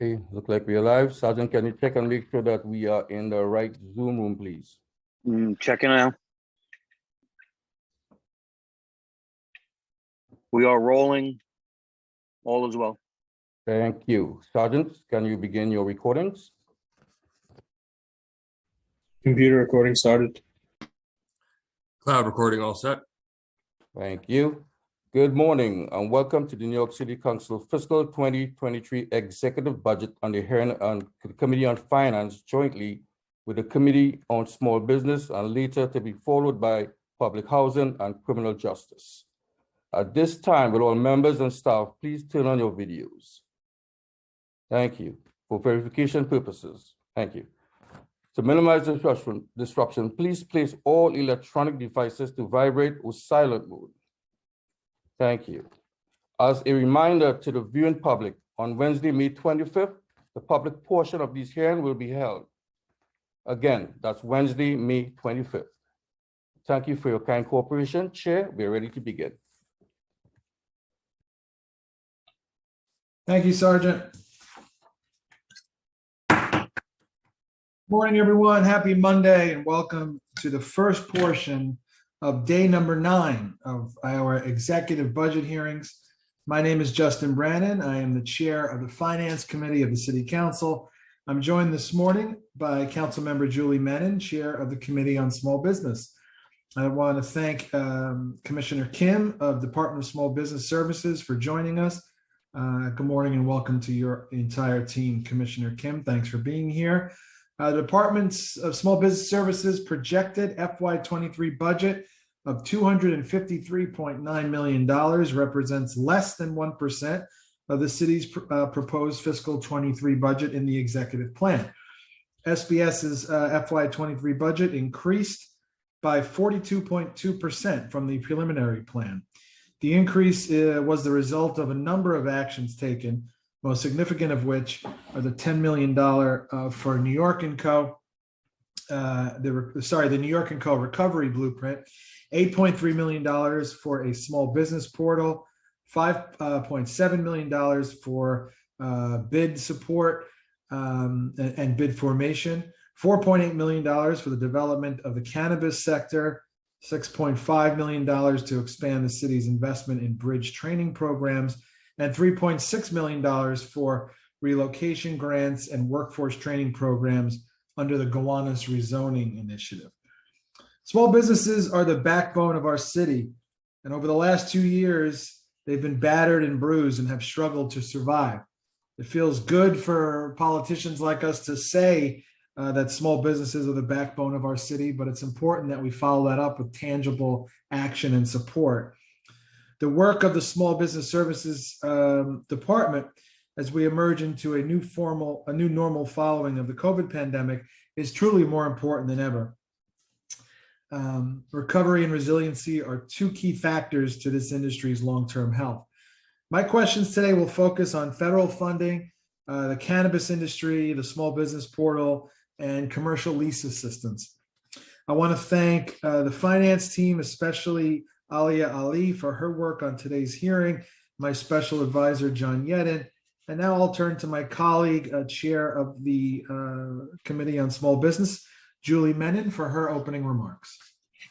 Okay, look like we're live. Sergeant, can you check and make sure that we are in the right Zoom room, please? Checking out. We are rolling. All is well. Thank you. Sergeant, can you begin your recordings? Computer recording started. Cloud recording all set. Thank you. Good morning and welcome to the New York City Council Fiscal 2023 Executive Budget on the hearing on the Committee on Finance jointly with the Committee on Small Business and later to be followed by Public Housing and Criminal Justice. At this time, will all members and staff please turn on your videos? Thank you. For verification purposes, thank you. To minimize disruption, please place all electronic devices to vibrate or silent mode. Thank you. As a reminder to the viewing public, on Wednesday, May 25th, the public portion of this hearing will be held. Again, that's Wednesday, May 25th. Thank you for your kind cooperation. Chair, we are ready to begin. Thank you, Sergeant. Morning, everyone. Happy Monday and welcome to the first portion of day number 9 of our executive budget hearings. My name is Justin Brannon. I am the chair of the Finance Committee of the City Council. I'm joined this morning by Councilmember Julie Menin, chair of the Committee on Small Business. I want to thank Commissioner Kim of Department of Small Business Services for joining us. Good morning and welcome to your entire team, Commissioner Kim. Thanks for being here. The Department of Small Business Services projected FY23 budget of $253.9 million represents less than 1% of the city's proposed fiscal 23 budget in the executive plan. SBS's FY23 budget increased by 42.2% from the preliminary plan. The increase was the result of a number of actions taken, most significant of which are the $10 million for New York & Co. The New York & Co. Recovery Blueprint, $8.3 million for a small business portal, $5.7 million for bid support and bid formation, $4.8 million for the development of the cannabis sector, $6.5 million to expand the city's investment in bridge training programs, and $3.6 million for relocation grants and workforce training programs under the Gowanus Rezoning Initiative. Small businesses are the backbone of our city, and over the last 2 years, they've been battered and bruised and have struggled to survive. It feels good for politicians like us to say that small businesses are the backbone of our city, but it's important that we follow that up with tangible action and support. The work of the Small Business Services Department as we emerge into a new normal following of the COVID pandemic is truly more important than ever. Recovery and resiliency are two key factors to this industry's long-term health. My questions today will focus on federal funding, the cannabis industry, the small business portal, and commercial lease assistance. I want to thank the finance team, especially Alia Ali, for her work on today's hearing, my special advisor, John Yedin. And now I'll turn to my colleague, chair of the Committee on Small Business, Julie Menin, for her opening remarks.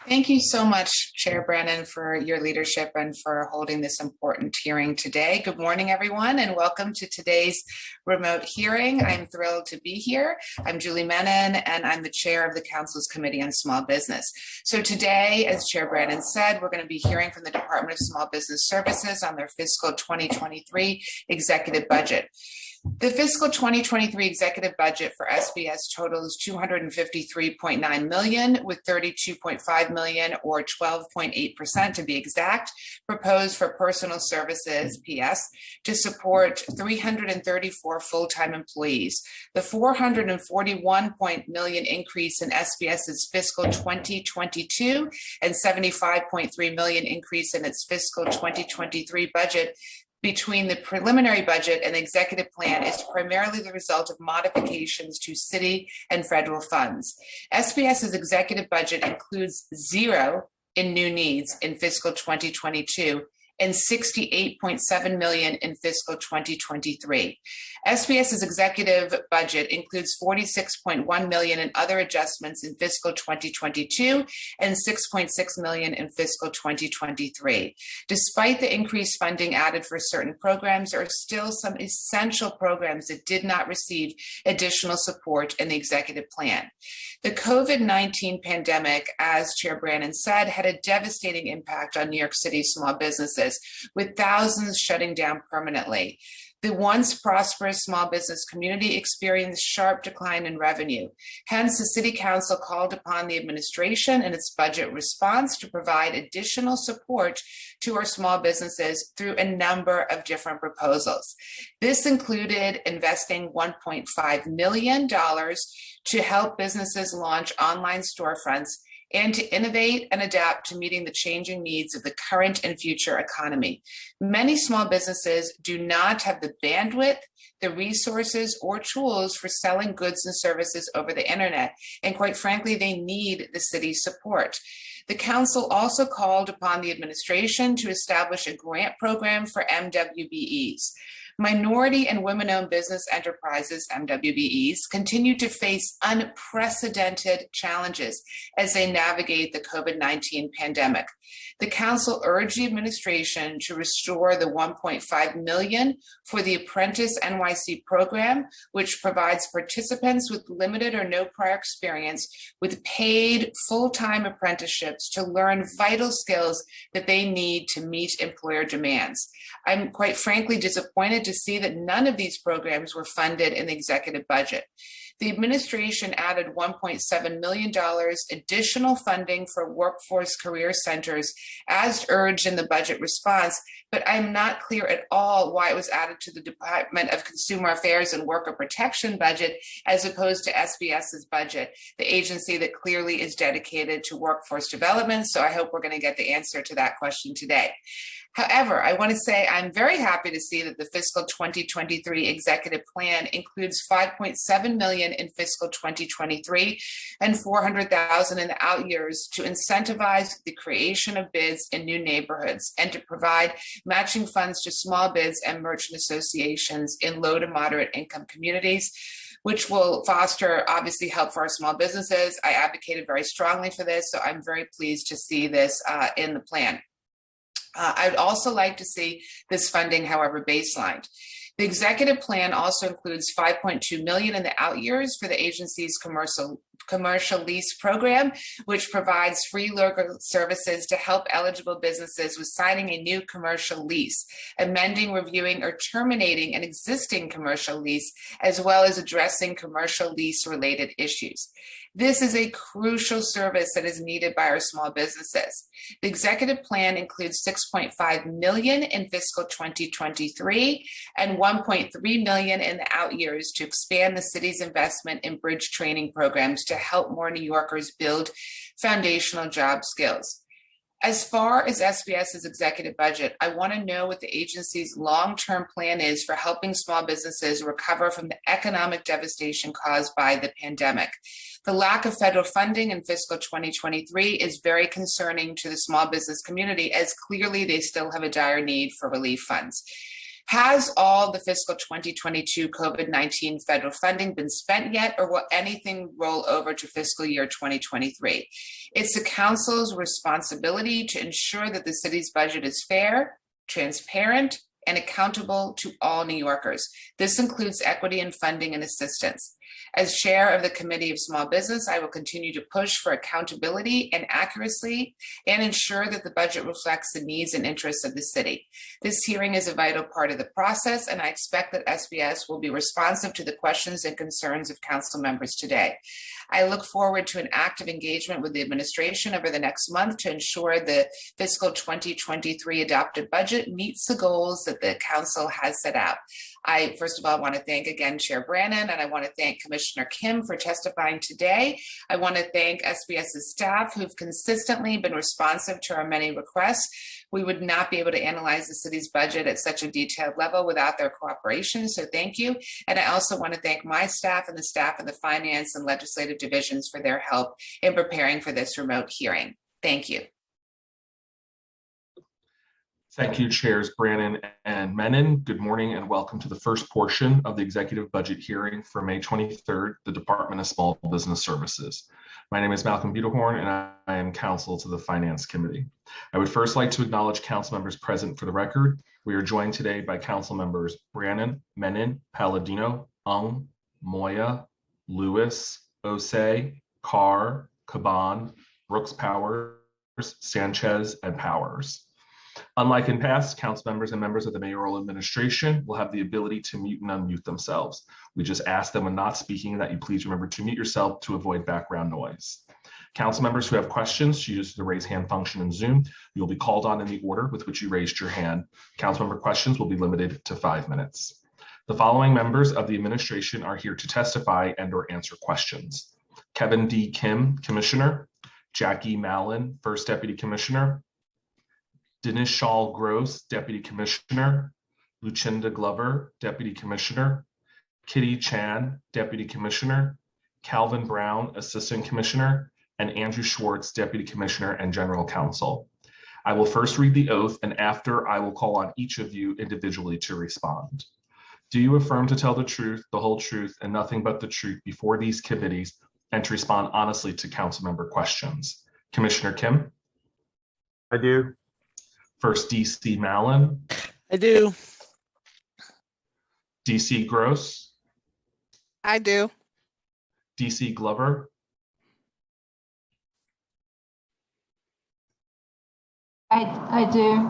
Thank you so much, Chair Brannon, for your leadership and for holding this important hearing today. Good morning, everyone, and welcome to today's remote hearing. I'm thrilled to be here. I'm Julie Menin, and I'm the chair of the Council's Committee on Small Business. So today, as Chair Brannon said, we're going to be hearing from the Department of Small Business Services on their fiscal 2023 executive budget. The fiscal 2023 executive budget for SBS totals $253.9 million, with $32.5 million, or 12.8% to be exact, proposed for personal services (PS) to support 334 full-time employees. The $441 million increase in SBS's fiscal 2022 and $75.3 million increase in its fiscal 2023 budget between the preliminary budget and the executive plan is primarily the result of modifications to city and federal funds. SBS's executive budget includes 0 in new needs in fiscal 2022 and $68.7 million in fiscal 2023. SBS's executive budget includes $46.1 million in other adjustments in fiscal 2022 and $6.6 million in fiscal 2023. Despite the increased funding added for certain programs, there are still some essential programs that did not receive additional support in the executive plan. The COVID-19 pandemic, as Chair Brannon said, had a devastating impact on New York City small businesses, with thousands shutting down permanently. The once prosperous small business community experienced sharp decline in revenue. Hence, the City Council called upon the administration in its budget response to provide additional support to our small businesses through a number of different proposals. This included investing $1.5 million to help businesses launch online storefronts and to innovate and adapt to meeting the changing needs of the current and future economy. Many small businesses do not have the bandwidth, the resources, or tools for selling goods and services over the internet, and quite frankly, they need the city's support. The council also called upon the administration to establish a grant program for MWBEs. Minority and women-owned business enterprises, MWBEs, continue to face unprecedented challenges as they navigate the COVID-19 pandemic. The council urged the administration to restore the $1.5 million for the Apprentice NYC program, which provides participants with limited or no prior experience with paid full-time apprenticeships to learn vital skills that they need to meet employer demands. I'm quite frankly disappointed to see that none of these programs were funded in the executive budget. The administration added $1.7 million additional funding for workforce career centers as urged in the budget response, but I'm not clear at all why it was added to the Department of Consumer Affairs and Worker Protection budget as opposed to SBS's budget, the agency that clearly is dedicated to workforce development. So I hope we're going to get the answer to that question today. However, I want to say I'm very happy to see that the fiscal 2023 executive plan includes $5.7 million in fiscal 2023 and $400,000 in the out years to incentivize the creation of bids in new neighborhoods and to provide matching funds to small bids and merchant associations in low to moderate income communities, which will foster, obviously, help for our small businesses. I advocated very strongly for this, so I'm very pleased to see this in the plan. I'd also like to see this funding, however, baselined. The executive plan also includes $5.2 million in the out years for the agency's commercial lease program, which provides free local services to help eligible businesses with signing a new commercial lease, amending, reviewing, or terminating an existing commercial lease, as well as addressing commercial lease-related issues. This is a crucial service that is needed by our small businesses. The executive plan includes $6.5 million in fiscal 2023 and $1.3 million in the out years to expand the city's investment in bridge training programs to help more New Yorkers build foundational job skills. As far as SBS's executive budget, I want to know what the agency's long-term plan is for helping small businesses recover from the economic devastation caused by the pandemic. The lack of federal funding in fiscal 2023 is very concerning to the small business community, as clearly they still have a dire need for relief funds. Has all the fiscal 2022 COVID-19 federal funding been spent yet, or will anything roll over to fiscal year 2023? It's the council's responsibility to ensure that the city's budget is fair, transparent, and accountable to all New Yorkers. This includes equity in funding and assistance. As chair of the Committee of Small Business, I will continue to push for accountability and accuracy and ensure that the budget reflects the needs and interests of the city. This hearing is a vital part of the process, and I expect that SBS will be responsive to the questions and concerns of council members today. I look forward to an active engagement with the administration over the next month to ensure the fiscal 2023 adopted budget meets the goals that the council has set out. I, first of all, want to thank again Chair Brannon, and I want to thank Commissioner Kim for testifying today. I want to thank SBS's staff who've consistently been responsive to our many requests. We would not be able to analyze the city's budget at such a detailed level without their cooperation, so thank you. And I also want to thank my staff and the staff in the finance and legislative divisions for their help in preparing for this remote hearing. Thank you. Thank you, Chairs Brannon and Menon. Good morning and welcome to the first portion of the executive budget hearing for May 23rd, the Department of Small Business Services. My name is Malcolm Buterhorn and I am counsel to the Finance Committee. I would first like to acknowledge council members present for the record. We are joined today by council members Brannon, Menon, Palladino, Ung, Moya, Lewis, Osei, Carr, Caban, Brooks Powers, Sanchez, and Powers. Unlike in past, council members and members of the mayoral administration will have the ability to mute and unmute themselves. We just ask them when not speaking that you please remember to mute yourself to avoid background noise. Council members who have questions, use the raise hand function in Zoom. You'll be called on in the order with which you raised your hand. Council member questions will be limited to 5 minutes. The following members of the administration are here to testify and or answer questions. Kevin D. Kim, Commissioner. Jackie Mallon, First Deputy Commissioner. Dinesh Shawl Gross, Deputy Commissioner. Lucinda Glover, Deputy Commissioner. Kitty Chan, Deputy Commissioner. Calvin Brown, Assistant Commissioner, and Andrew Schwartz, Deputy Commissioner and General Counsel. I will first read the oath, and after I will call on each of you individually to respond. Do you affirm to tell the truth, the whole truth, and nothing but the truth before these committees, and to respond honestly to council member questions? Commissioner Kim? I do. First, DC Mallon. I do. DC Gross. I do. DC Glover. I do.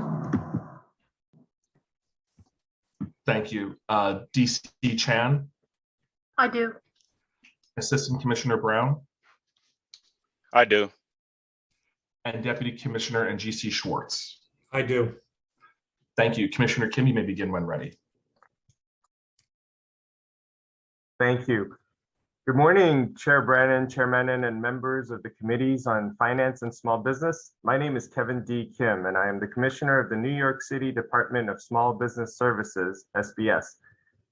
Thank you. DC Chan. I do. Assistant Commissioner Brown. I do. And Deputy Commissioner and GC Schwartz. I do. Thank you. Commissioner Kim, you may begin when ready. Thank you. Good morning, Chair Brannon, Chair Menon, and members of the Committees on Finance and Small Business. My name is Kevin D. Kim, and I am the Commissioner of the New York City Department of Small Business Services, SBS.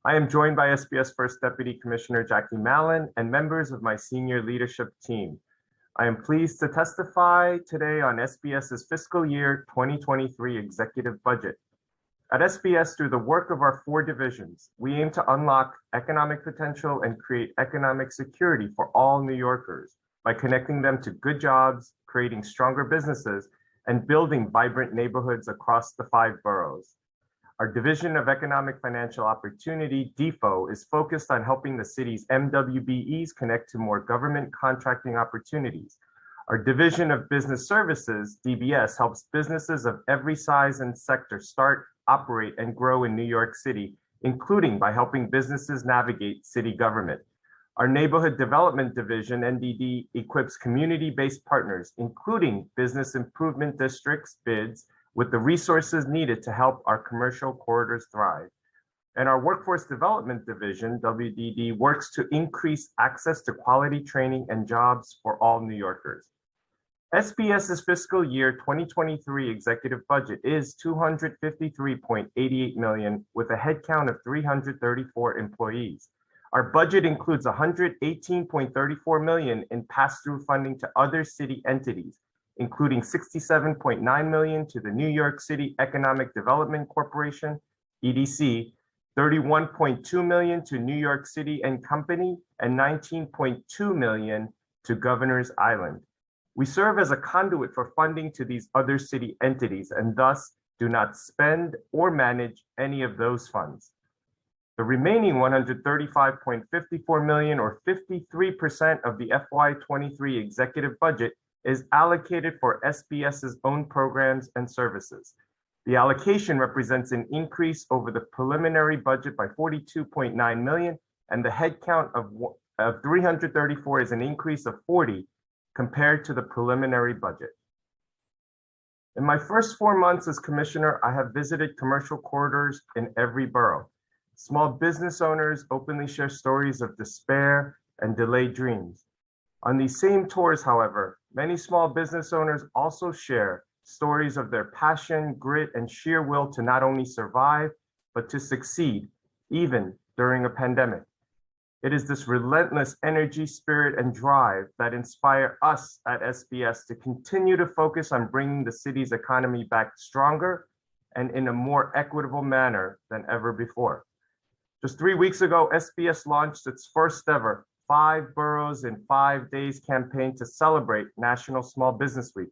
I am joined by SBS First Deputy Commissioner Jackie Mallon and members of my senior leadership team. I am pleased to testify today on SBS's fiscal year 2023 executive budget. At SBS, through the work of our 4 divisions, we aim to unlock economic potential and create economic security for all New Yorkers by connecting them to good jobs, creating stronger businesses, and building vibrant neighborhoods across the 5 boroughs. Our Division of Economic Financial Opportunity, DFO, is focused on helping the city's MWBEs connect to more government contracting opportunities. Our Division of Business Services, DBS, helps businesses of every size and sector start, operate, and grow in New York City, including by helping businesses navigate city government. Our Neighborhood Development Division, NDD, equips community-based partners, including business improvement districts, BIDs, with the resources needed to help our commercial corridors thrive. And our Workforce Development Division, WDD, works to increase access to quality training and jobs for all New Yorkers. SBS's fiscal year 2023 executive budget is $253.88 million with a headcount of 334 employees. Our budget includes $118.34 million in pass-through funding to other city entities, including $67.9 million to the New York City Economic Development Corporation, EDC, $31.2 million to New York City and Company, and $19.2 million to Governor's Island. We serve as a conduit for funding to these other city entities and thus do not spend or manage any of those funds. The remaining $135.54 million or 53% of the FY23 executive budget is allocated for SBS's own programs and services. The allocation represents an increase over the preliminary budget by $42.9 million, and the headcount of 334 is an increase of 40 compared to the preliminary budget. In my first 4 months as commissioner, I have visited commercial corridors in every borough. Small business owners openly share stories of despair and delayed dreams. On these same tours, however, many small business owners also share stories of their passion, grit, and sheer will to not only survive, but to succeed, even during a pandemic. It is this relentless energy, spirit, and drive that inspire us at SBS to continue to focus on bringing the city's economy back stronger and in a more equitable manner than ever before. Just 3 weeks ago, SBS launched its first ever 5 Boroughs in 5 Days campaign to celebrate National Small Business Week.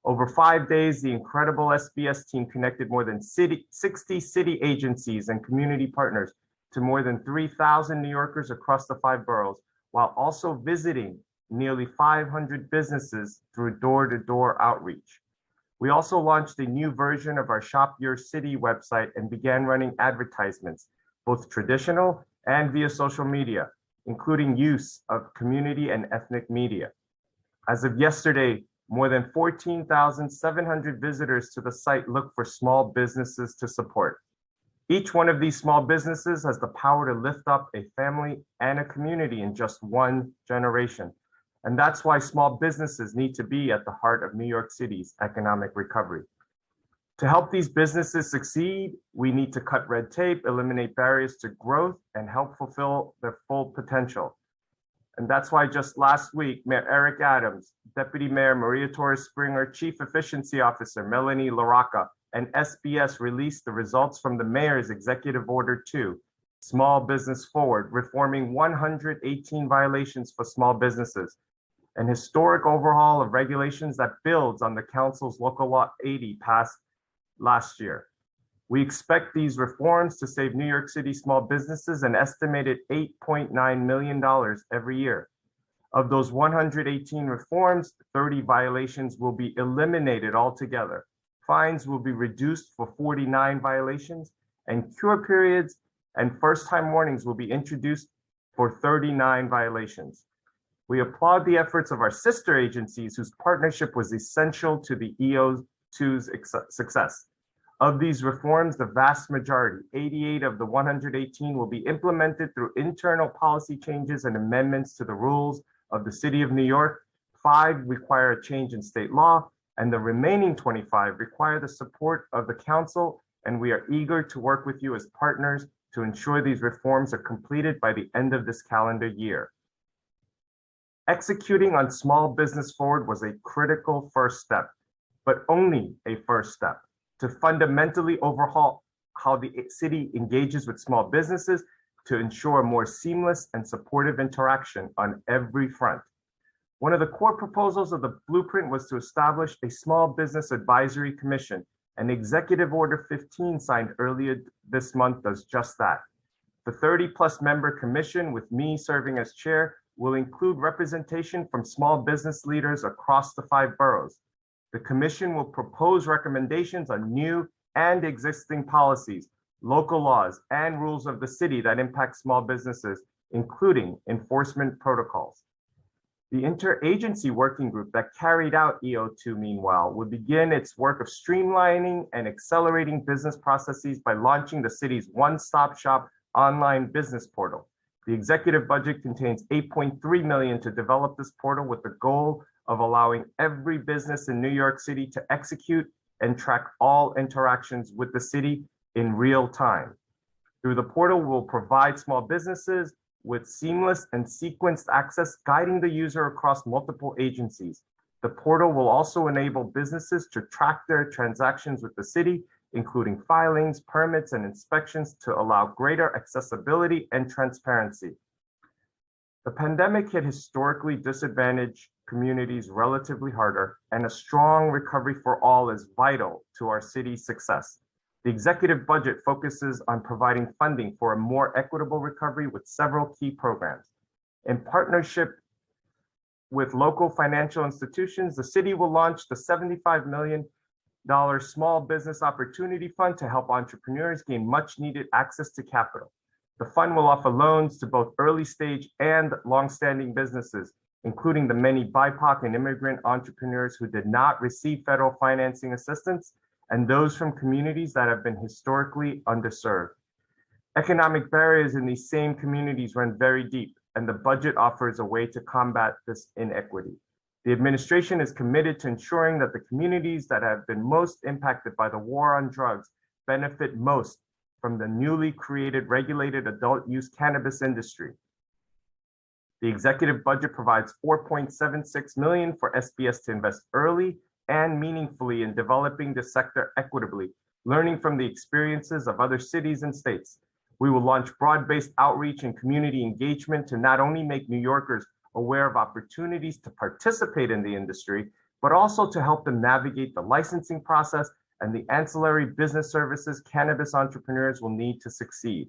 Over 5 days, the incredible SBS team connected more than 60 city agencies and community partners to more than 3,000 New Yorkers across the 5 boroughs, while also visiting nearly 500 businesses through door-to-door outreach. We also launched a new version of our Shop Your City website and began running advertisements, both traditional and via social media, including use of community and ethnic media. As of yesterday, more than 14,700 visitors to the site look for small businesses to support. Each one of these small businesses has the power to lift up a family and a community in just one generation. And that's why small businesses need to be at the heart of New York City's economic recovery. To help these businesses succeed, we need to cut red tape, eliminate barriers to growth, and help fulfill their full potential. And that's why just last week, Mayor Eric Adams, Deputy Mayor Maria Torres Springer, Chief Efficiency Officer Melanie LaRocca, and SBS released the results from the Mayor's Executive Order 2, Small Business Forward, reforming 118 violations for small businesses, an historic overhaul of regulations that builds on the Council's Local Law 80 passed last year. We expect these reforms to save New York City small businesses an estimated $8.9 million every year. Of those 118 reforms, 30 violations will be eliminated altogether. Fines will be reduced for 49 violations, and cure periods and first-time warnings will be introduced for 39 violations. We applaud the efforts of our sister agencies whose partnership was essential to the EO2's success. Of these reforms, the vast majority, 88 of the 118, will be implemented through internal policy changes and amendments to the rules of the City of New York. 5 require a change in state law, and the remaining 25 require the support of the Council, and we are eager to work with you as partners to ensure these reforms are completed by the end of this calendar year. Executing on Small Business Forward was a critical first step, but only a first step, to fundamentally overhaul how the city engages with small businesses to ensure more seamless and supportive interaction on every front. One of the core proposals of the blueprint was to establish a Small Business Advisory Commission, and Executive Order 15 signed earlier this month does just that. The 30+ member commission, with me serving as chair, will include representation from small business leaders across the 5 boroughs. The commission will propose recommendations on new and existing policies, local laws, and rules of the city that impact small businesses, including enforcement protocols. The interagency working group that carried out EO2, meanwhile, will begin its work of streamlining and accelerating business processes by launching the city's one-stop shop online business portal. The executive budget contains $8.3 million to develop this portal, with the goal of allowing every business in New York City to execute and track all interactions with the city in real time. Through the portal, we'll provide small businesses with seamless and sequenced access, guiding the user across multiple agencies. The portal will also enable businesses to track their transactions with the city, including filings, permits, and inspections, to allow greater accessibility and transparency. The pandemic hit historically disadvantaged communities relatively harder, and a strong recovery for all is vital to our city's success. The executive budget focuses on providing funding for a more equitable recovery with several key programs. In partnership with local financial institutions, the city will launch the $75 million Small Business Opportunity Fund to help entrepreneurs gain much needed access to capital. The fund will offer loans to both early stage and longstanding businesses, including the many BIPOC and immigrant entrepreneurs who did not receive federal financing assistance, and those from communities that have been historically underserved. Economic barriers in these same communities run very deep, and the budget offers a way to combat this inequity. The administration is committed to ensuring that the communities that have been most impacted by the war on drugs benefit most from the newly created regulated adult use cannabis industry. The executive budget provides $4.76 million for SBS to invest early and meaningfully in developing the sector equitably, learning from the experiences of other cities and states. We will launch broad-based outreach and community engagement to not only make New Yorkers aware of opportunities to participate in the industry, but also to help them navigate the licensing process and the ancillary business services cannabis entrepreneurs will need to succeed.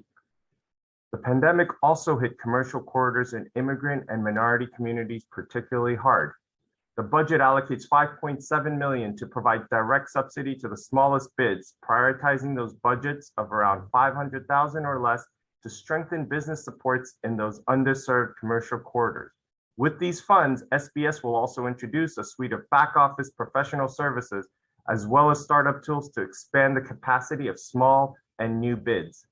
The pandemic also hit commercial corridors in immigrant and minority communities particularly hard. The budget allocates $5.7 million to provide direct subsidy to the smallest bids, prioritizing those budgets of around $500,000 or less to strengthen business supports in those underserved commercial corridors. With these funds, SBS will also introduce a suite of back office professional services, as well as startup tools to expand the capacity of small and new bids.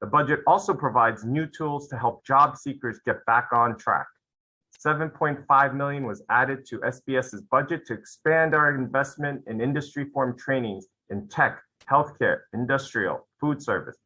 The budget also provides new tools to help job seekers get back on track. $7.5 million was added to SBS's budget to expand our investment in industry-formed trainings in tech, healthcare, industrial, food service.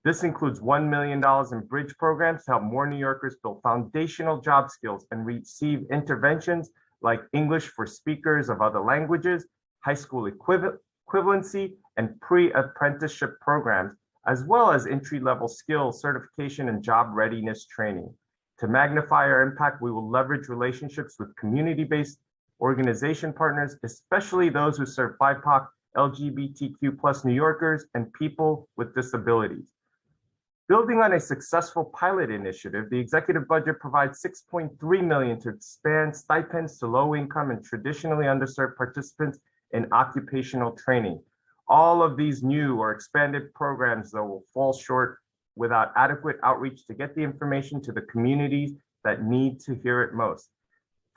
This includes $1 million in bridge programs to help more New Yorkers build foundational job skills and receive interventions like English for speakers of other languages, high school equivalency, and pre-apprenticeship programs, as well as entry-level skills, certification, and job readiness training. To magnify our impact, we will leverage relationships with community-based organization partners, especially those who serve BIPOC, LGBTQ+ New Yorkers, and people with disabilities. Building on a successful pilot initiative, the executive budget provides $6.3 million to expand stipends to low-income and traditionally underserved participants in occupational training. All of these new or expanded programs, though, will fall short without adequate outreach to get the information to the communities that need to hear it most.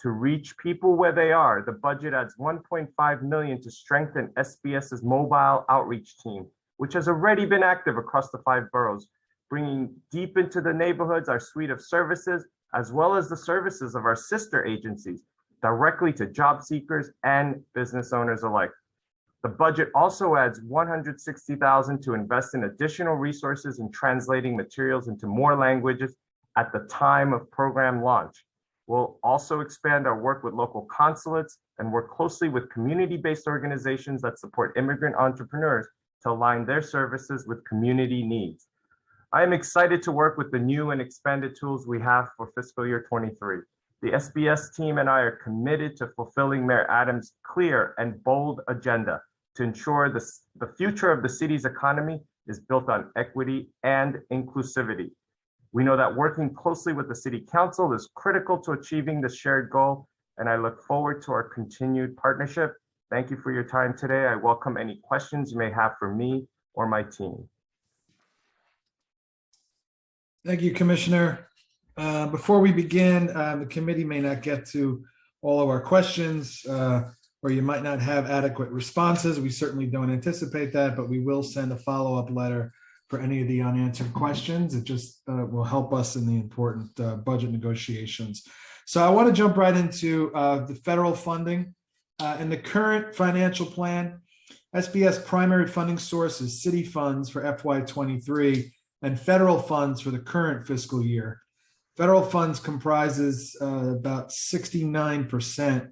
To reach people where they are, the budget adds $1.5 million to strengthen SBS's mobile outreach team, which has already been active across the 5 boroughs, bringing deep into the neighborhoods our suite of services, as well as the services of our sister agencies, directly to job seekers and business owners alike. The budget also adds $160,000 to invest in additional resources in translating materials into more languages at the time of program launch. We'll also expand our work with local consulates and work closely with community-based organizations that support immigrant entrepreneurs to align their services with community needs. I am excited to work with the new and expanded tools we have for fiscal year 23. The SBS team and I are committed to fulfilling Mayor Adams' clear and bold agenda to ensure the future of the city's economy is built on equity and inclusivity. We know that working closely with the City Council is critical to achieving this shared goal, and I look forward to our continued partnership. Thank you for your time today. I welcome any questions you may have for me or my team. Thank you, Commissioner. Before we begin, the committee may not get to all of our questions, or you might not have adequate responses. We certainly don't anticipate that, but we will send a follow-up letter for any of the unanswered questions. It just will help us in the important budget negotiations. So I want to jump right into the federal funding. In the current financial plan, SBS primary funding source is city funds for FY23 and federal funds for the current fiscal year. Federal funds comprises about 69%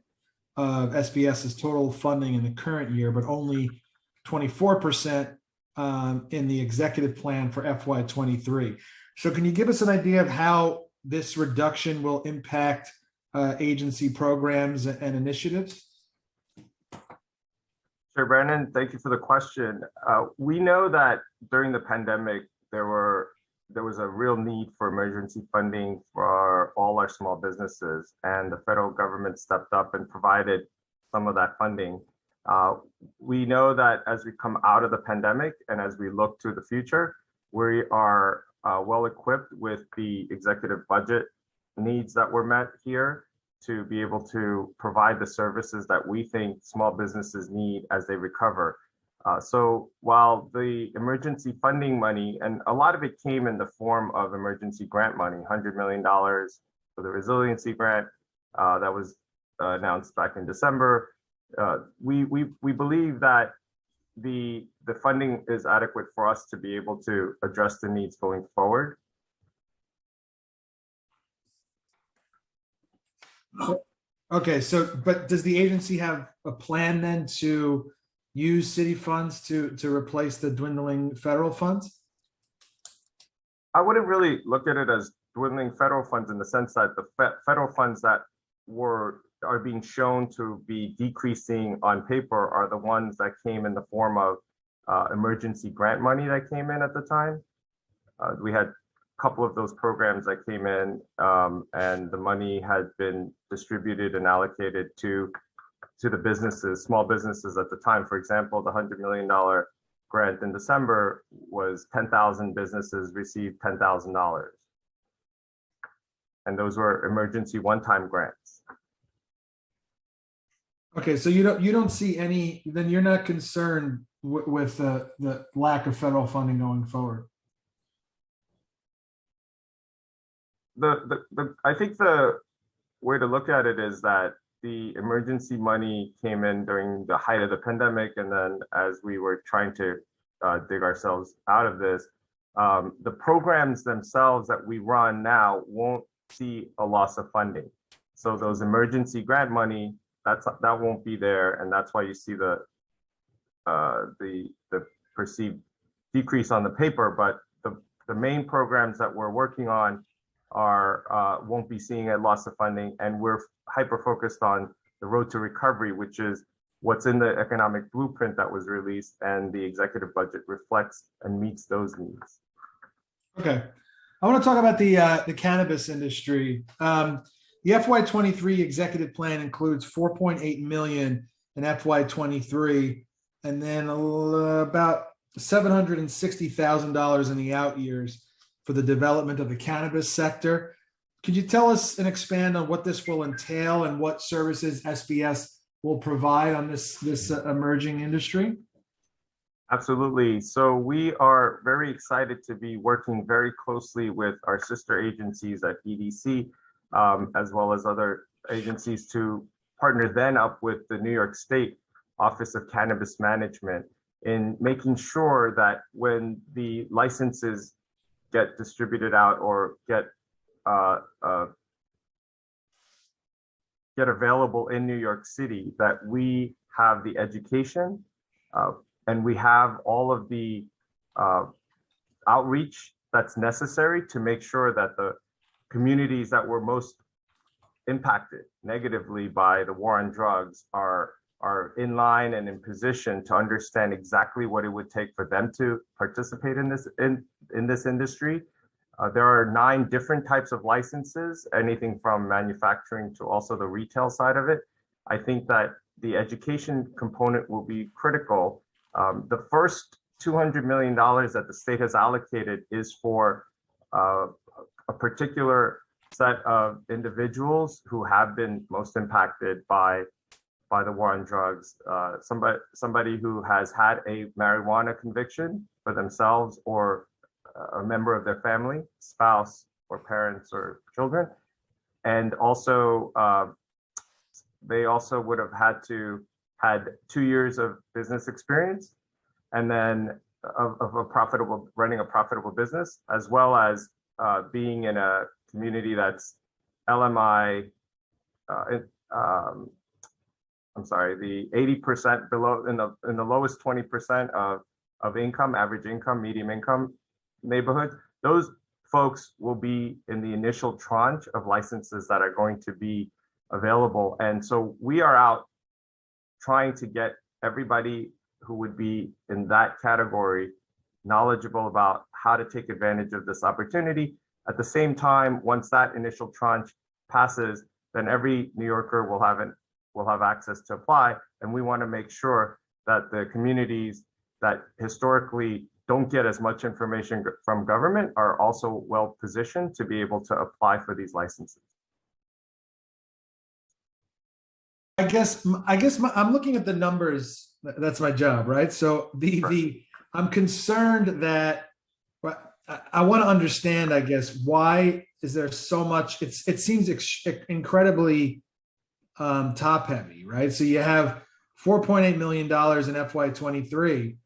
of SBS's total funding in the current year, but only 24% in the executive plan for FY23. So can you give us an idea of how this reduction will impact agency programs and initiatives? Sure, Brandon, thank you for the question. We know that during the pandemic, there was a real need for emergency funding for all our small businesses, and the federal government stepped up and provided some of that funding. We know that as we come out of the pandemic and as we look to the future, we are well equipped with the executive budget needs that were met here to be able to provide the services that we think small businesses need as they recover. So while the emergency funding money, and a lot of it came in the form of emergency grant money, $100 million for the resiliency grant that was announced back in December, we believe that the funding is adequate for us to be able to address the needs going forward. Okay, so but does the agency have a plan then to use city funds to replace the dwindling federal funds? I wouldn't really look at it as dwindling federal funds in the sense that the federal funds that are being shown to be decreasing on paper are the ones that came in the form of emergency grant money that came in at the time. We had a couple of those programs that came in, and the money had been distributed and allocated to the businesses, small businesses at the time. For example, the $100 million grant in December was 10,000 businesses received $10,000. And those were emergency one-time grants. Okay, so you don't see any, then you're not concerned with the lack of federal funding going forward? I think the way to look at it is that the emergency money came in during the height of the pandemic, and then as we were trying to dig ourselves out of this, the programs themselves that we run now won't see a loss of funding. So those emergency grant money, that won't be there, and that's why you see the perceived decrease on the paper. But the main programs that we're working on won't be seeing a loss of funding, and we're hyper focused on the road to recovery, which is what's in the economic blueprint that was released, and the executive budget reflects and meets those needs. Okay, I want to talk about the cannabis industry. The FY23 executive plan includes 4.8 million in FY23, and then about $760,000 in the out years for the development of the cannabis sector. Could you tell us and expand on what this will entail and what services SBS will provide on this emerging industry? Absolutely. So we are very excited to be working very closely with our sister agencies at EDC, as well as other agencies, to partner then up with the New York State Office of Cannabis Management in making sure that when the licenses get distributed out or get available in New York City, that we have the education and we have all of the outreach that's necessary to make sure that the communities that were most impacted negatively by the war on drugs are in line and in position to understand exactly what it would take for them to participate in this industry. There are 9 different types of licenses, anything from manufacturing to also the retail side of it. I think that the education component will be critical. The first $200 million that the state has allocated is for a particular set of individuals who have been most impacted by the war on drugs. Somebody who has had a marijuana conviction for themselves or a member of their family, spouse or parents or children. And also, they also would have had 2 years of business experience, and then running a profitable business, as well as being in a community that's LMI, the 80% below, in the lowest 20% of income, average income, medium income neighborhood. Those folks will be in the initial tranche of licenses that are going to be available. And so we are out trying to get everybody who would be in that category knowledgeable about how to take advantage of this opportunity. At the same time, once that initial tranche passes, then every New Yorker will have access to apply. And we want to make sure that the communities that historically don't get as much information from government are also well positioned to be able to apply for these licenses. I guess I'm looking at the numbers. That's my job, right? So I'm concerned that I want to understand, I guess, why is there so much? It seems incredibly top heavy, right? So you have $4.8 million in FY23,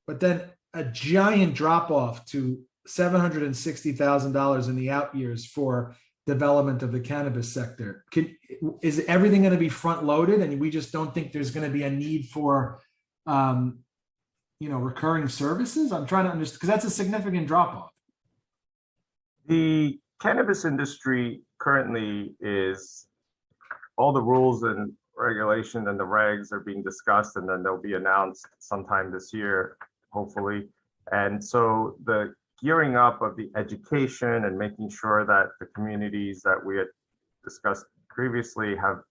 but then a giant drop off to $760,000 in the out years for development of the cannabis sector. Is everything going to be front loaded, and we just don't think there's going to be a need for recurring services? I'm trying to understand, because that's a significant drop off. The cannabis industry currently is, all the rules and regulations and the regs are being discussed, and then they'll be announced sometime this year, hopefully. And so the gearing up of the education and making sure that the communities that we had discussed previously have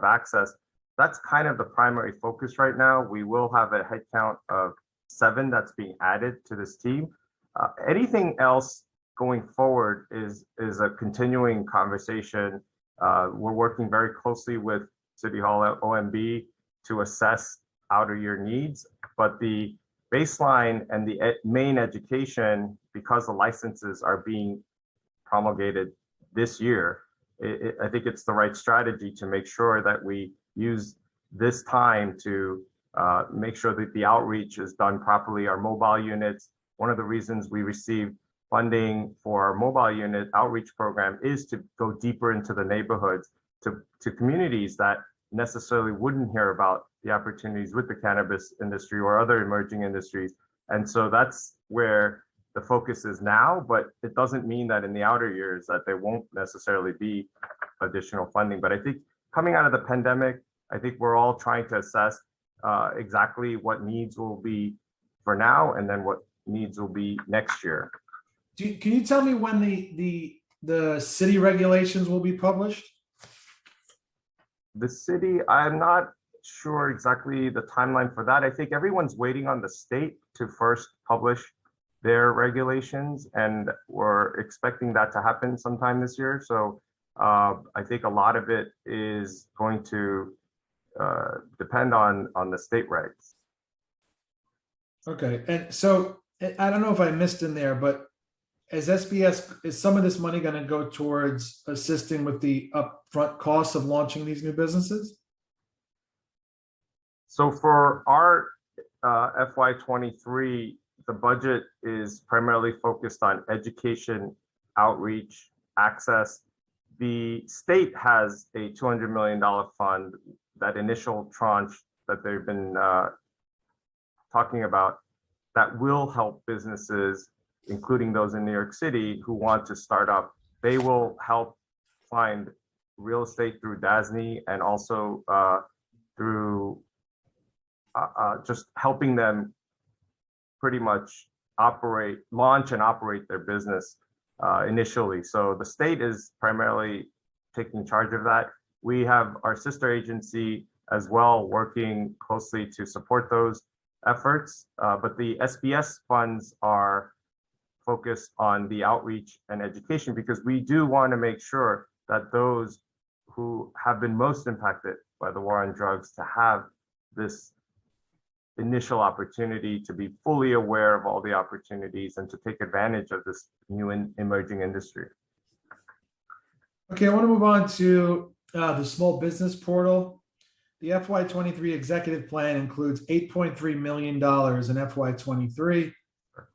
access, that's kind of the primary focus right now. We will have a headcount of 7 that's being added to this team. Anything else going forward is a continuing conversation. We're working very closely with City Hall OMB to assess outer year needs, but the baseline and the main education, because the licenses are being promulgated this year, I think it's the right strategy to make sure that we use this time to make sure that the outreach is done properly. Our mobile units, one of the reasons we received funding for our mobile unit outreach program is to go deeper into the neighborhoods, to communities that necessarily wouldn't hear about the opportunities with the cannabis industry or other emerging industries. And so that's where the focus is now, but it doesn't mean that in the outer years that there won't necessarily be additional funding. But I think coming out of the pandemic, I think we're all trying to assess exactly what needs will be for now and then what needs will be next year. Can you tell me when the city regulations will be published? The city, I'm not sure exactly the timeline for that. I think everyone's waiting on the state to first publish their regulations, and we're expecting that to happen sometime this year. So I think a lot of it is going to depend on the state regs. Okay, and so I don't know if I missed in there, but is some of this money going to go towards assisting with the upfront costs of launching these new businesses? So for our FY23, the budget is primarily focused on education, outreach, access. The state has a $200 million fund, that initial tranche that they've been talking about, that will help businesses, including those in New York City who want to start up. They will help find real estate through DASNY and also through just helping them pretty much launch and operate their business initially. So the state is primarily taking charge of that. We have our sister agency as well working closely to support those efforts, but the SBS funds are focused on the outreach and education, because we do want to make sure that those who have been most impacted by the war on drugs to have this initial opportunity to be fully aware of all the opportunities and to take advantage of this new emerging industry. Okay, I want to move on to the small business portal. The FY23 executive plan includes $8.3 million in FY23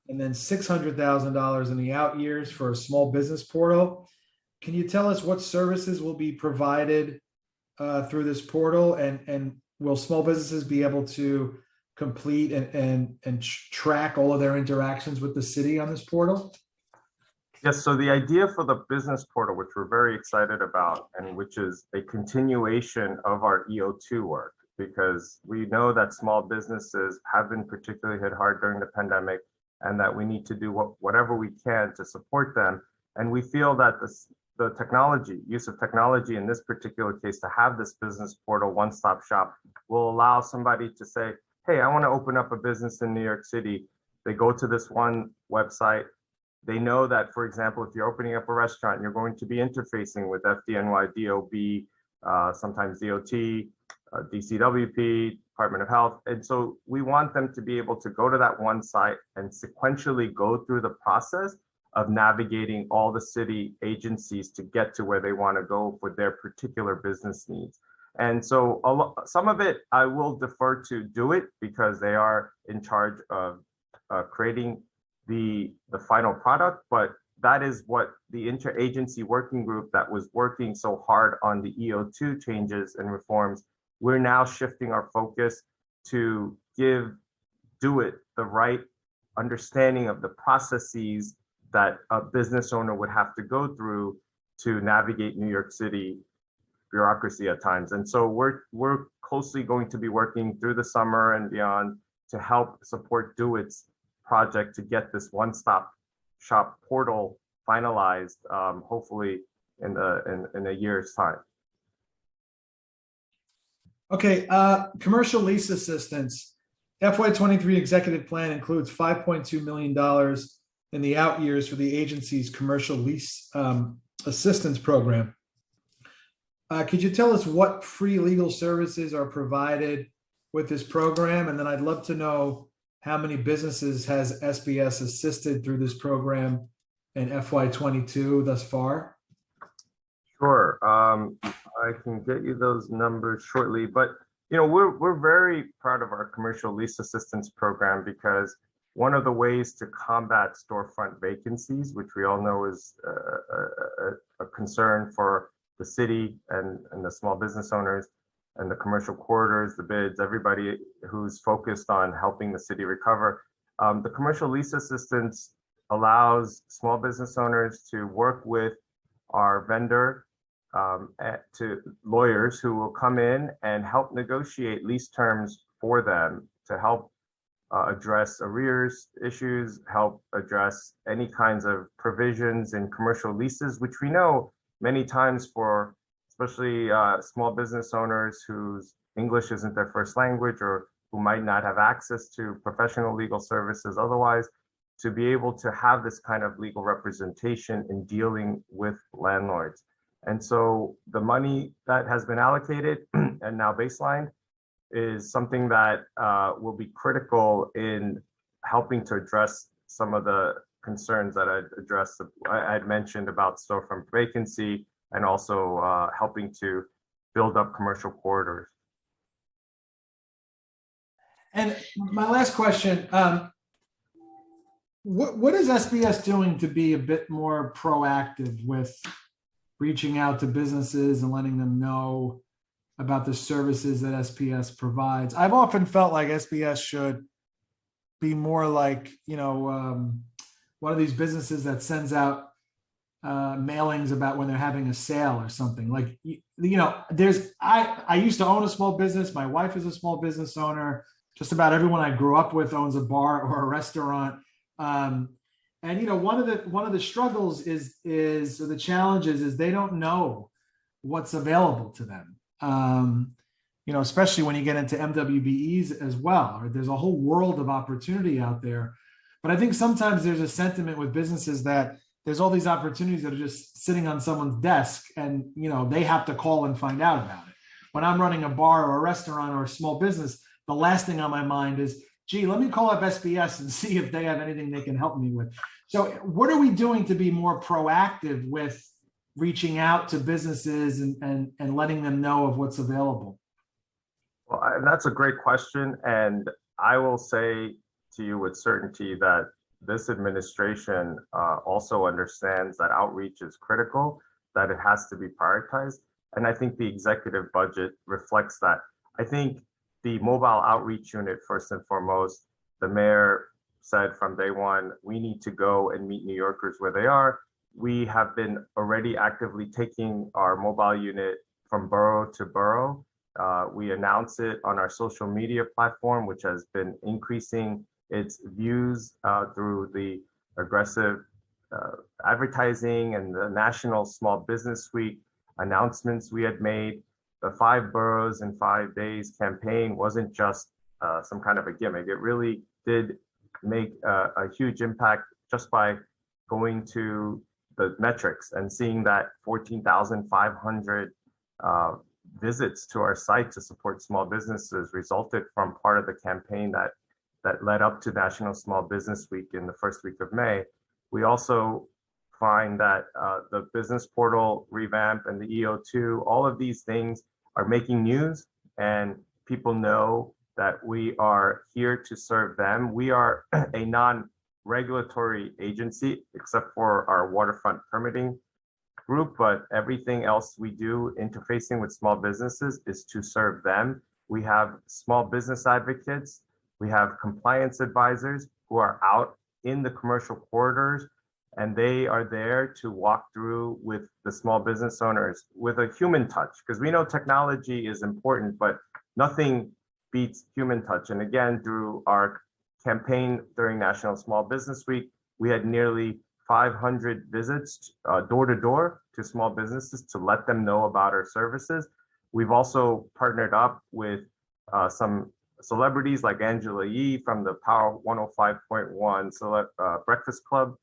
and then $600,000 in the out years for a small business portal. Can you tell us what services will be provided through this portal, and will small businesses be able to complete and track all of their interactions with the city on this portal? Yes, so the idea for the business portal, which we're very excited about, and which is a continuation of our EO2 work, because we know that small businesses have been particularly hit hard during the pandemic, and that we need to do whatever we can to support them. And we feel that the technology, use of technology in this particular case, to have this business portal one-stop shop, will allow somebody to say, hey, I want to open up a business in New York City. They go to this one website. They know that, for example, if you're opening up a restaurant, you're going to be interfacing with FDNY, DOB, sometimes DOT, DCWP, Department of Health. And so we want them to be able to go to that one site and sequentially go through the process of navigating all the city agencies to get to where they want to go for their particular business needs. And so some of it I will defer to Do It, because they are in charge of creating the final product, but that is what the interagency working group that was working so hard on the EO2 changes and reforms, we're now shifting our focus to give Do It the right understanding of the processes that a business owner would have to go through to navigate New York City bureaucracy at times. And so we're closely going to be working through the summer and beyond to help support Do It's project to get this one-stop shop portal finalized, hopefully in a year's time. Okay, commercial lease assistance. FY23 executive plan includes $5.2 million in the out years for the agency's commercial lease assistance program. Could you tell us what free legal services are provided with this program? And then I'd love to know how many businesses has SBS assisted through this program in FY22 thus far? Sure, I can get you those numbers shortly, but we're very proud of our commercial lease assistance program because one of the ways to combat storefront vacancies, which we all know is a concern for the city and the small business owners and the commercial corridors, the bids, everybody who's focused on helping the city recover. The commercial lease assistance allows small business owners to work with our vendor to lawyers who will come in and help negotiate lease terms for them to help address arrears issues, help address any kinds of provisions in commercial leases, which we know many times for especially small business owners whose English isn't their first language or who might not have access to professional legal services otherwise, to be able to have this kind of legal representation in dealing with landlords. And so the money that has been allocated and now baselined is something that will be critical in helping to address some of the concerns that I'd mentioned about storefront vacancy and also helping to build up commercial corridors. And my last question, what is SBS doing to be a bit more proactive with reaching out to businesses and letting them know about the services that SPS provides? I've often felt like SBS should be more like, one of these businesses that sends out mailings about when they're having a sale or something. Like, I used to own a small business. My wife is a small business owner. Just about everyone I grew up with owns a bar or a restaurant. And one of the struggles is or the challenges is they don't know what's available to them. Especially when you get into MWBEs as well. There's a whole world of opportunity out there. But I think sometimes there's a sentiment with businesses that there's all these opportunities that are just sitting on someone's desk and, they have to call and find out about it. When I'm running a bar or a restaurant or a small business, the last thing on my mind is, gee, let me call up SBS and see if they have anything they can help me with. So what are we doing to be more proactive with reaching out to businesses and letting them know of what's available? Well, that's a great question. And I will say to you with certainty that this administration also understands that outreach is critical, that it has to be prioritized. And I think the executive budget reflects that. I think the mobile outreach unit, first and foremost, the mayor said from day one, we need to go and meet New Yorkers where they are. We have been already actively taking our mobile unit from borough to borough. We announce it on our social media platform, which has been increasing its views through the aggressive advertising and the National Small Business Week announcements we had made. The 5 boroughs in 5 days campaign wasn't just some kind of a gimmick. It really did make a huge impact just by going to the metrics and seeing that 14,500 visits to our site to support small businesses resulted from part of the campaign that led up to National Small Business Week in the first week of May. We also find that the business portal revamp and the EO2, all of these things are making news, and people know that we are here to serve them. We are a non-regulatory agency, except for our waterfront permitting group, but everything else we do interfacing with small businesses is to serve them. We have small business advocates We have compliance advisors who are out in the commercial corridors, and they are there to walk through with the small business owners with a human touch, because we know technology is important, but nothing beats human touch. And again, through our campaign during National Small Business Week, we had nearly 500 visits door to door to small businesses to let them know about our services. We've also partnered up with some celebrities like Angela Yee from the Power 105.1 Breakfast Club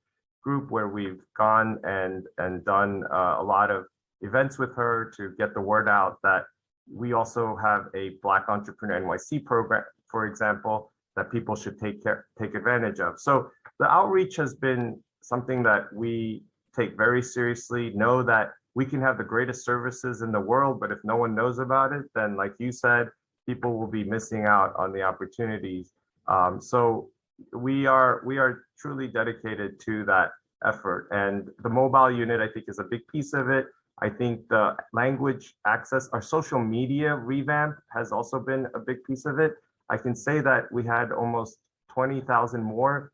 group, where we've gone and done a lot of events with her to get the word out that we also have a Black Entrepreneur NYC program, for example, that people should take advantage of. So the outreach has been something that we take very seriously, know that we can have the greatest services in the world, but if no one knows about it, then like you said, people will be missing out on the opportunities. So we are truly dedicated to that effort. And the mobile unit, I think, is a big piece of it. I think the language access, our social media revamp has also been a big piece of it. I can say that we had almost 20,000 more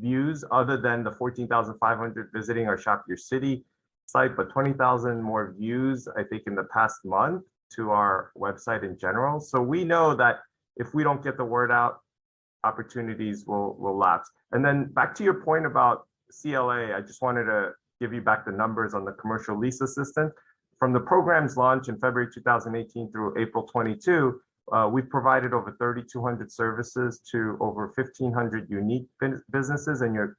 views other than the 14,500 visiting our Shop Your City site, but 20,000 more views, I think, in the past month to our website in general. So we know that if we don't get the word out, opportunities will lapse. And then back to your point about CLA, I just wanted to give you back the numbers on the commercial lease assistant. From the program's launch in February 2018 through April 22, we've provided over 3,200 services to over 1,500 unique businesses. And your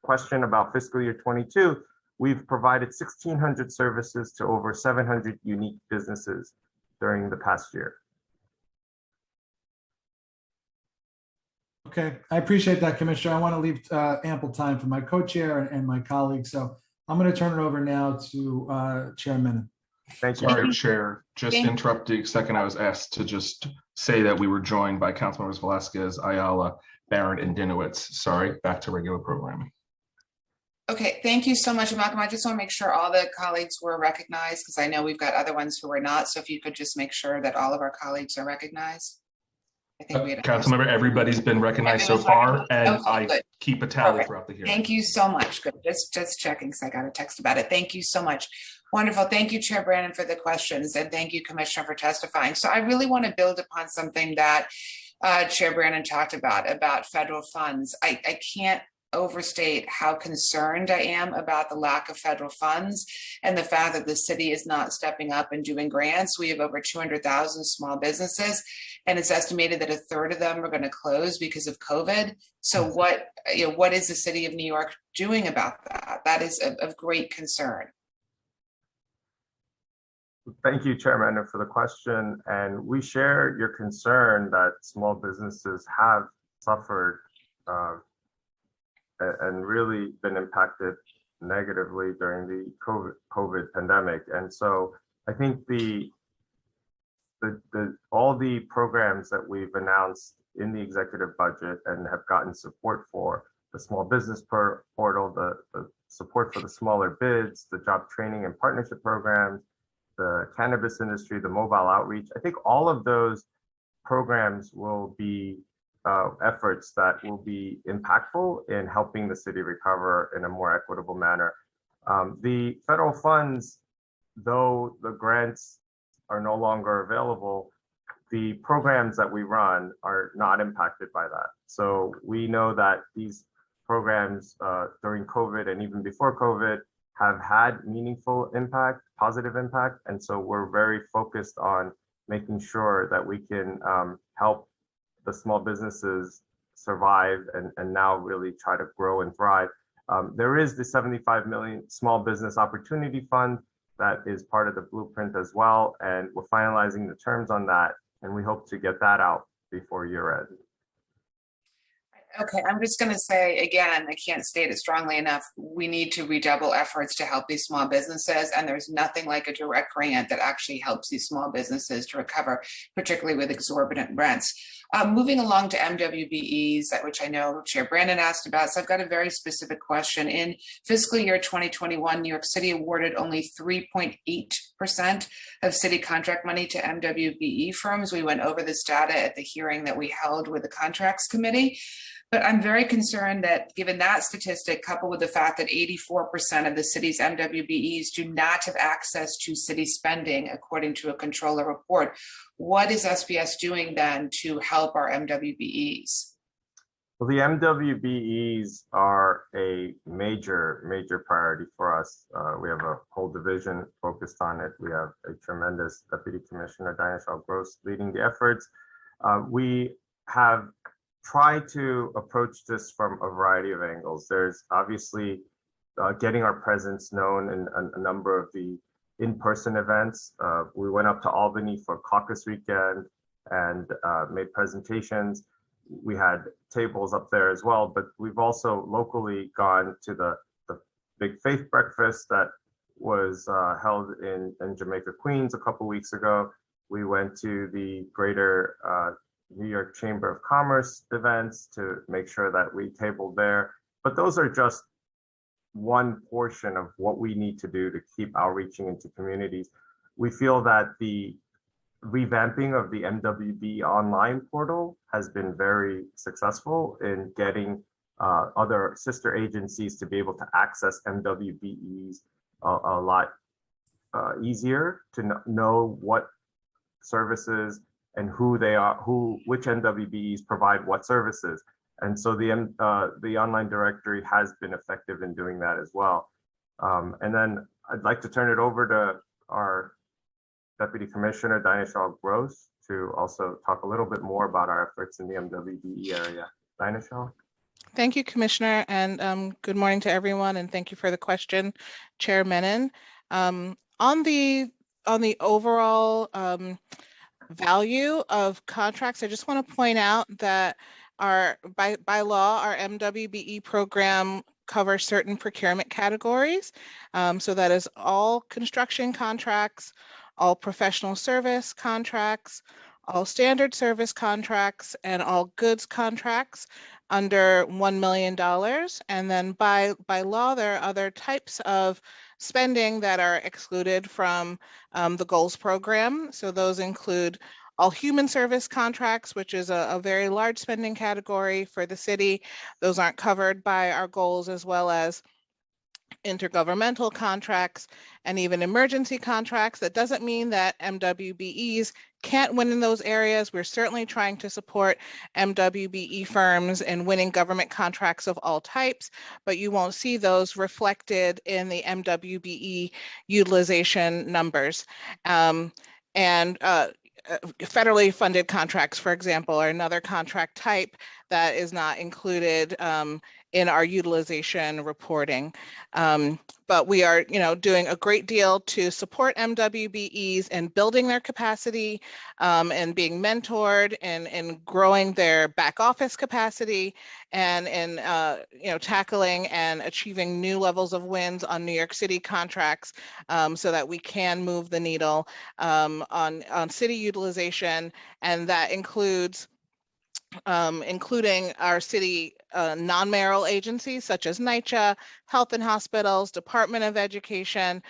question about fiscal year 22, we've provided 1,600 services to over 700 unique businesses during the past year. Okay, I appreciate that, Commissioner. I want to leave ample time for my co-chair and my colleagues. So I'm going to turn it over now to Chair Menon. Thank you. Sorry, Chair, just interrupting a second. I was asked to just say that we were joined by Councilmembers Velasquez, Ayala, Barron, and Dinowitz. Sorry, back to regular programming. Okay, thank you so much, Malcolm. I just want to make sure all the colleagues were recognized, because I know we've got other ones who are not. So if you could just make sure that all of our colleagues are recognized. I think we had Councilmember, everybody's been recognized so far, and I good. keep a tally Perfect. throughout the hearing. Thank you so much. Good. Just checking, because I got a text about it. Thank you so much. Wonderful. Thank you, Chair Brandon, for the questions, and thank you, Commissioner, for testifying. So I really want to build upon something that Chair Brandon talked about federal funds. I can't overstate how concerned I am about the lack of federal funds and the fact that the city is not stepping up and doing grants. We have over 200,000 small businesses, and it's estimated that a third of them are going to close because of COVID. So what is the city of New York doing about that? That is of great concern. Thank you, Chairman, for the question. And we share your concern that small businesses have suffered and really been impacted negatively during the COVID pandemic. And so I think all the programs that we've announced in the executive budget and have gotten support for, the small business portal, the support for the smaller bids, the job training and partnership programs, the cannabis industry, the mobile outreach, I think all of those programs will be efforts that will be impactful in helping the city recover in a more equitable manner. The federal funds, though the grants are no longer available, the programs that we run are not impacted by that. So we know that these programs during COVID and even before COVID have had meaningful impact, positive impact. And so we're very focused on making sure that we can help the small businesses survive and now really try to grow and thrive. There is the 75 million Small Business Opportunity Fund that is part of the blueprint as well. And we're finalizing the terms on that. And we hope to get that out before year end. Okay, I'm just going to say again, I can't state it strongly enough. We need to redouble efforts to help these small businesses, and there's nothing like a direct grant that actually helps these small businesses to recover, particularly with exorbitant rents. Moving along to MWBEs, which I know Chair Brandon asked about, so I've got a very specific question. In fiscal year 2021, New York City awarded only 3.8% of city contract money to MWBE firms. We went over this data at the hearing that we held with the Contracts Committee. But I'm very concerned that given that statistic, coupled with the fact that 84% of the city's MWBEs do not have access to city spending, according to a controller report, what is SBS doing then to help our MWBEs? Well, the MWBEs are a major priority for us. We have a whole division focused on it. We have a tremendous Deputy Commissioner, Nycc, Gross, leading the efforts. We have try to approach this from a variety of angles. There's obviously getting our presence known in a number of the in-person events. We went up to Albany for caucus weekend and made presentations. We had tables up there as well, but we've also locally gone to the big faith breakfast that was held in Jamaica, Queens a couple weeks ago. We went to the greater New York Chamber of Commerce events to make sure that we tabled there. But those are just one portion of what we need to do to keep outreaching into communities. We feel that the revamping of the MWB online portal has been very successful in getting other sister agencies to be able to access MWBEs a lot easier, to know what services and who they are, which MWBEs provide what services. And so the online directory has been effective in doing that as well. And then I'd like to turn it over to our Deputy Commissioner, Nycc Gross, to also talk a little bit more about our efforts in the MWBE area. Nycc? Thank you, Commissioner, and good morning to everyone, and thank you for the question, Chair Menon. On the overall value of contracts, I just want to point out that by law, our MWBE program covers certain procurement categories. So that is all construction contracts, all professional service contracts, all standard service contracts, and all goods contracts under $1 million. And then by law, there are other types of spending that are excluded from the goals program. So those include all human service contracts, which is a very large spending category for the city. Those aren't covered by our goals, as well as intergovernmental contracts and even emergency contracts. That doesn't mean that MWBEs can't win in those areas. We're certainly trying to support MWBE firms in winning government contracts of all types, but you won't see those reflected in the MWBE utilization numbers. Federally funded contracts, for example, are another contract type that is not included in our utilization reporting. But we are, doing a great deal to support MWBEs in building their capacity and being mentored and growing their back office capacity, and in tackling and achieving new levels of wins on New York City contracts, so that we can move the needle on city utilization, and that includes including our city non-mayoral agencies such as Nycc, Health and Hospitals, Department of Education,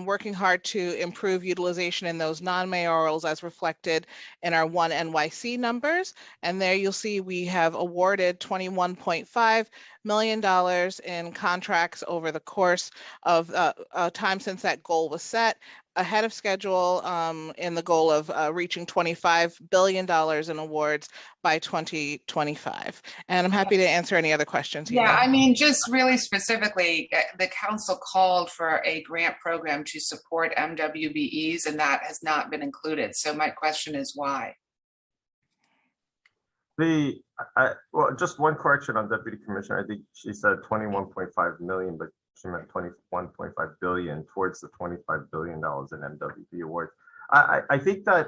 working hard to improve utilization in those non-mayorals as reflected in our 1 NYC numbers. And there you'll see we have awarded $21.5 million in contracts over the course of time since that goal was set, ahead of schedule in the goal of reaching $25 billion in awards by 2025. And I'm happy to answer any other questions you may have. I mean, just really specifically, the council called for a grant program to support MWBEs, and that has not been included. So my question is why? Well, just one correction on Deputy Commissioner. I think she said 21.5 million, but she meant 21.5 billion towards the $25 billion in MWB awards. I think that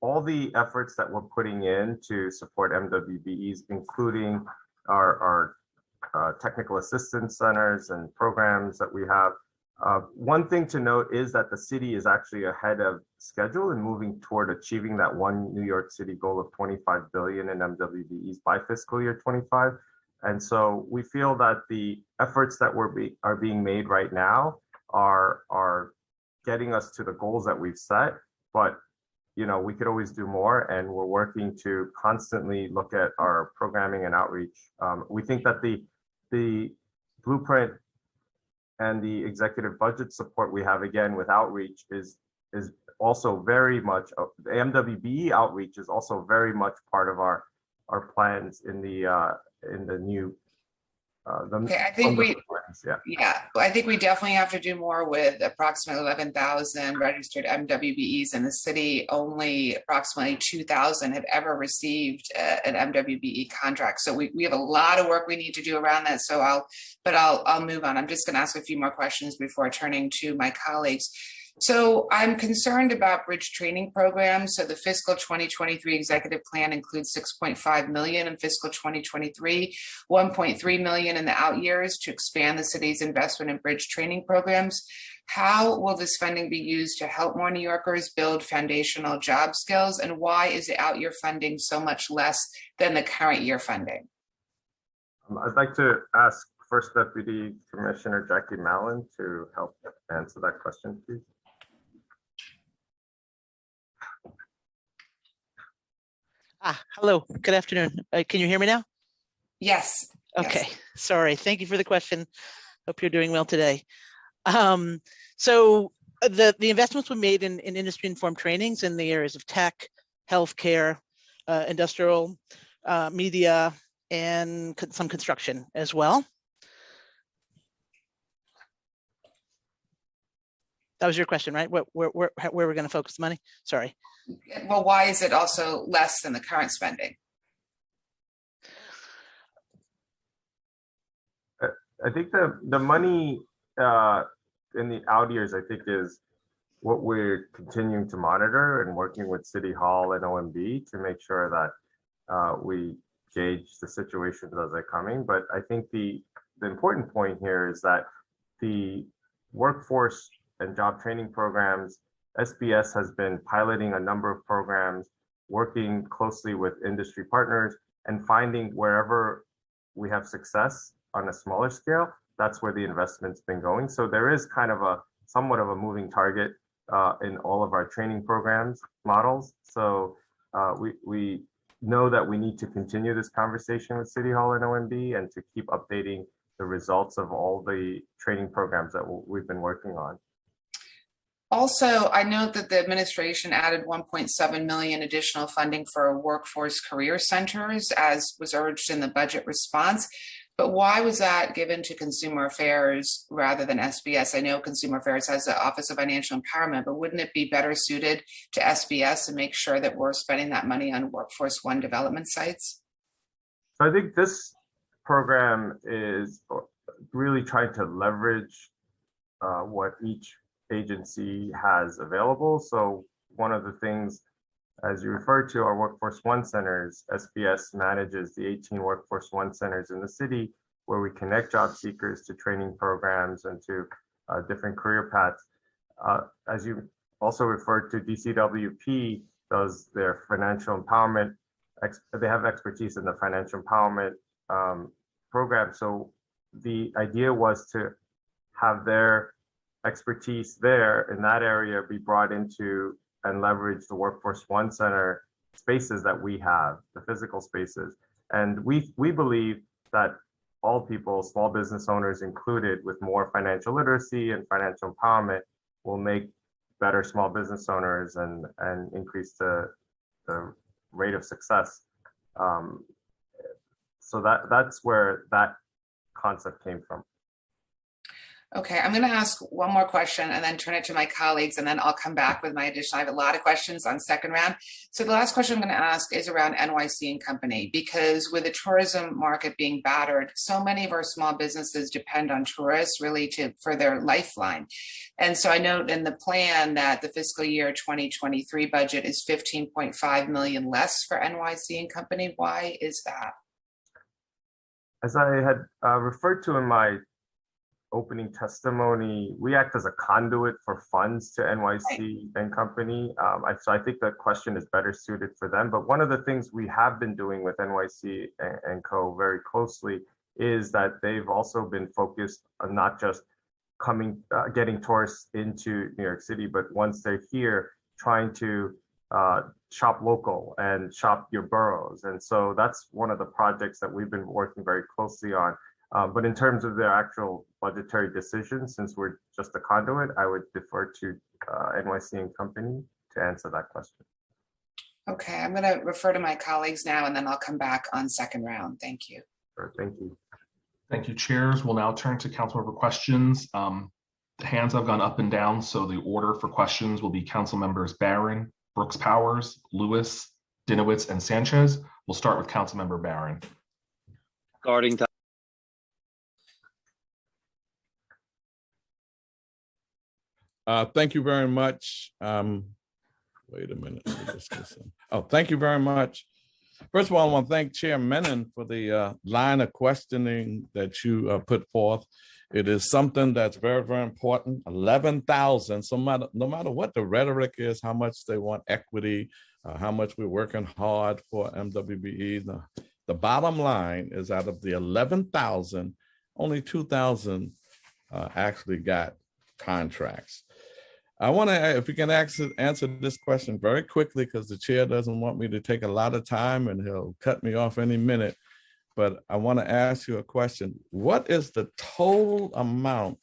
all the efforts that we're putting in to support MWBEs, including our technical assistance centers and programs that we have. One thing to note is that the city is actually ahead of schedule and moving toward achieving that one New York City goal of 25 billion in MWBEs by fiscal year 25. And so we feel that the efforts that are being made right now are getting us to the goals that we've set, but we could always do more, and we're working to constantly look at our programming and outreach. We think that the blueprint and the executive budget support we have, again, with outreach is also very much, the MWBE outreach is also very much part of our plans in the new Okay, I think I think we definitely have to do more with approximately 11,000 registered MWBEs in the city. Only approximately 2,000 have ever received an MWBE contract. So we have a lot of work we need to do around that. So I'll move on. I'm just going to ask a few more questions before turning to my colleagues. So I'm concerned about bridge training programs. So the fiscal 2023 executive plan includes 6.5 million in fiscal 2023, 1.3 million in the out years to expand the city's investment in bridge training programs. How will this funding be used to help more New Yorkers build foundational job skills? And why is the out year funding so much less than the current year funding? I'd like to ask First Deputy Commissioner Jackie Mallon to help answer that question, please. Hello, good afternoon. Can you hear me now? Yes. Okay, sorry. Thank you for the question. Hope you're doing well today. So the investments were made in industry-informed trainings in the areas of tech, healthcare, industrial, media, and some construction as well. That was your question, right? Where we're going to focus the money? Sorry. Well, why is it also less than the current spending? I think the money in the out years, I think, is what we're continuing to monitor and working with City Hall and OMB to make sure that we gauge the situations as they're coming. But I think the important point here is that the workforce and job training programs, SBS has been piloting a number of programs, working closely with industry partners and finding wherever we have success on a smaller scale, that's where the investment's been going. So there is kind of somewhat of a moving target in all of our training programs models. So we know that we need to continue this conversation with City Hall and OMB and to keep updating the results of all the training programs that we've been working on. Also, I note that the administration added 1.7 million additional funding for workforce career centers, as was urged in the budget response. But why was that given to Consumer Affairs rather than SBS? I know Consumer Affairs has the Office of Financial Empowerment, but wouldn't it be better suited to SBS and make sure that we're spending that money on Workforce One development sites? I think this program is really trying to leverage what each agency has available. So one of the things, as you referred to, our Workforce One centers, SBS manages the 18 Workforce One centers in the city where we connect job seekers to training programs and to different career paths. As you also referred to, DCWP does their financial empowerment. They have expertise in the financial empowerment program. So the idea was to have their expertise there in that area be brought into and leverage the Workforce One Center spaces that we have, the physical spaces. And we believe that all people, small business owners included, with more financial literacy and financial empowerment will make better small business owners and increase the rate of success. So that's where that concept came from. Okay, I'm going to ask one more question and then turn it to my colleagues, and then I'll come back with my addition. I have a lot of questions on second round. So the last question I'm going to ask is around NYC and Company, because with the tourism market being battered, so many of our small businesses depend on tourists really for their lifeline. And so I note in the plan that the fiscal year 2023 budget is 15.5 million less for NYC and Company. Why is that? As I had referred to in my opening testimony, we act as a conduit for funds to NYC and Company. So I think the question is better suited for them. But one of the things we have been doing with NYC and Co. very closely is that they've also been focused on not just getting tourists into New York City, but once they're here, trying to shop local and shop your boroughs. And so that's one of the projects that we've been working very closely on. But in terms of their actual budgetary decisions, since we're just a conduit, I would defer to NYC and Company to answer that question. Okay, I'm going to refer to my colleagues now, and then I'll come back on second round. Thank you. Sure, thank you. Thank you, chairs. We'll now turn to councilmember questions. The hands have gone up and down, so the order for questions will be council members Barron, Brooks Powers, Lewis, Dinowitz, and Sanchez. We'll start with Councilmember Barron. Regarding thank you very much. Wait a minute. Oh, thank you very much. First of all, I want to thank Chair Menon for the line of questioning that you put forth. It is something that's very, very important. 11,000, no matter what the rhetoric is, how much they want equity, how much we're working hard for MWBE. The bottom line is out of the 11,000, only 2,000 actually got contracts. I want to, if you can answer this question very quickly, because the chair doesn't want me to take a lot of time and he'll cut me off any minute. But I want to ask you a question. What is the total amount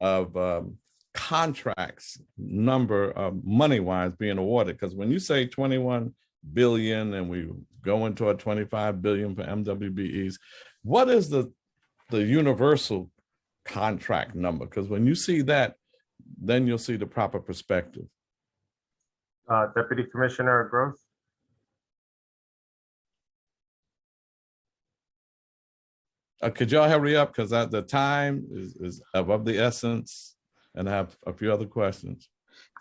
of contracts number of money-wise being awarded? Because when you say 21 billion and we go into a 25 billion for MWBEs, what is the universal contract number? Because when you see that, then you'll see the proper perspective. Deputy Commissioner Gross. Could y'all hurry up, because the time is of the essence, and I have a few other questions.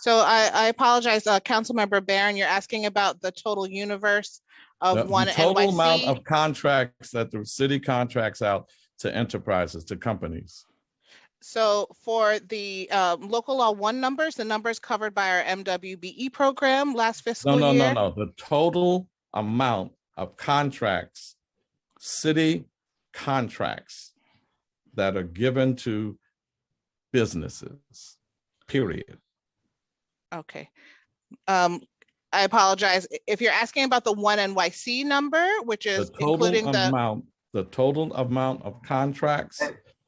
So I apologize, Councilmember Barron, you're asking about the total universe of one The total NYC? amount of contracts that the city contracts out to enterprises, to companies. So for the local law 1 numbers, the numbers covered by our MWBE program last fiscal year. No. The total amount of contracts, city contracts that are given to businesses, period. Okay. I apologize. If you're asking about the 1 NYC number, which is including the total amount of contracts.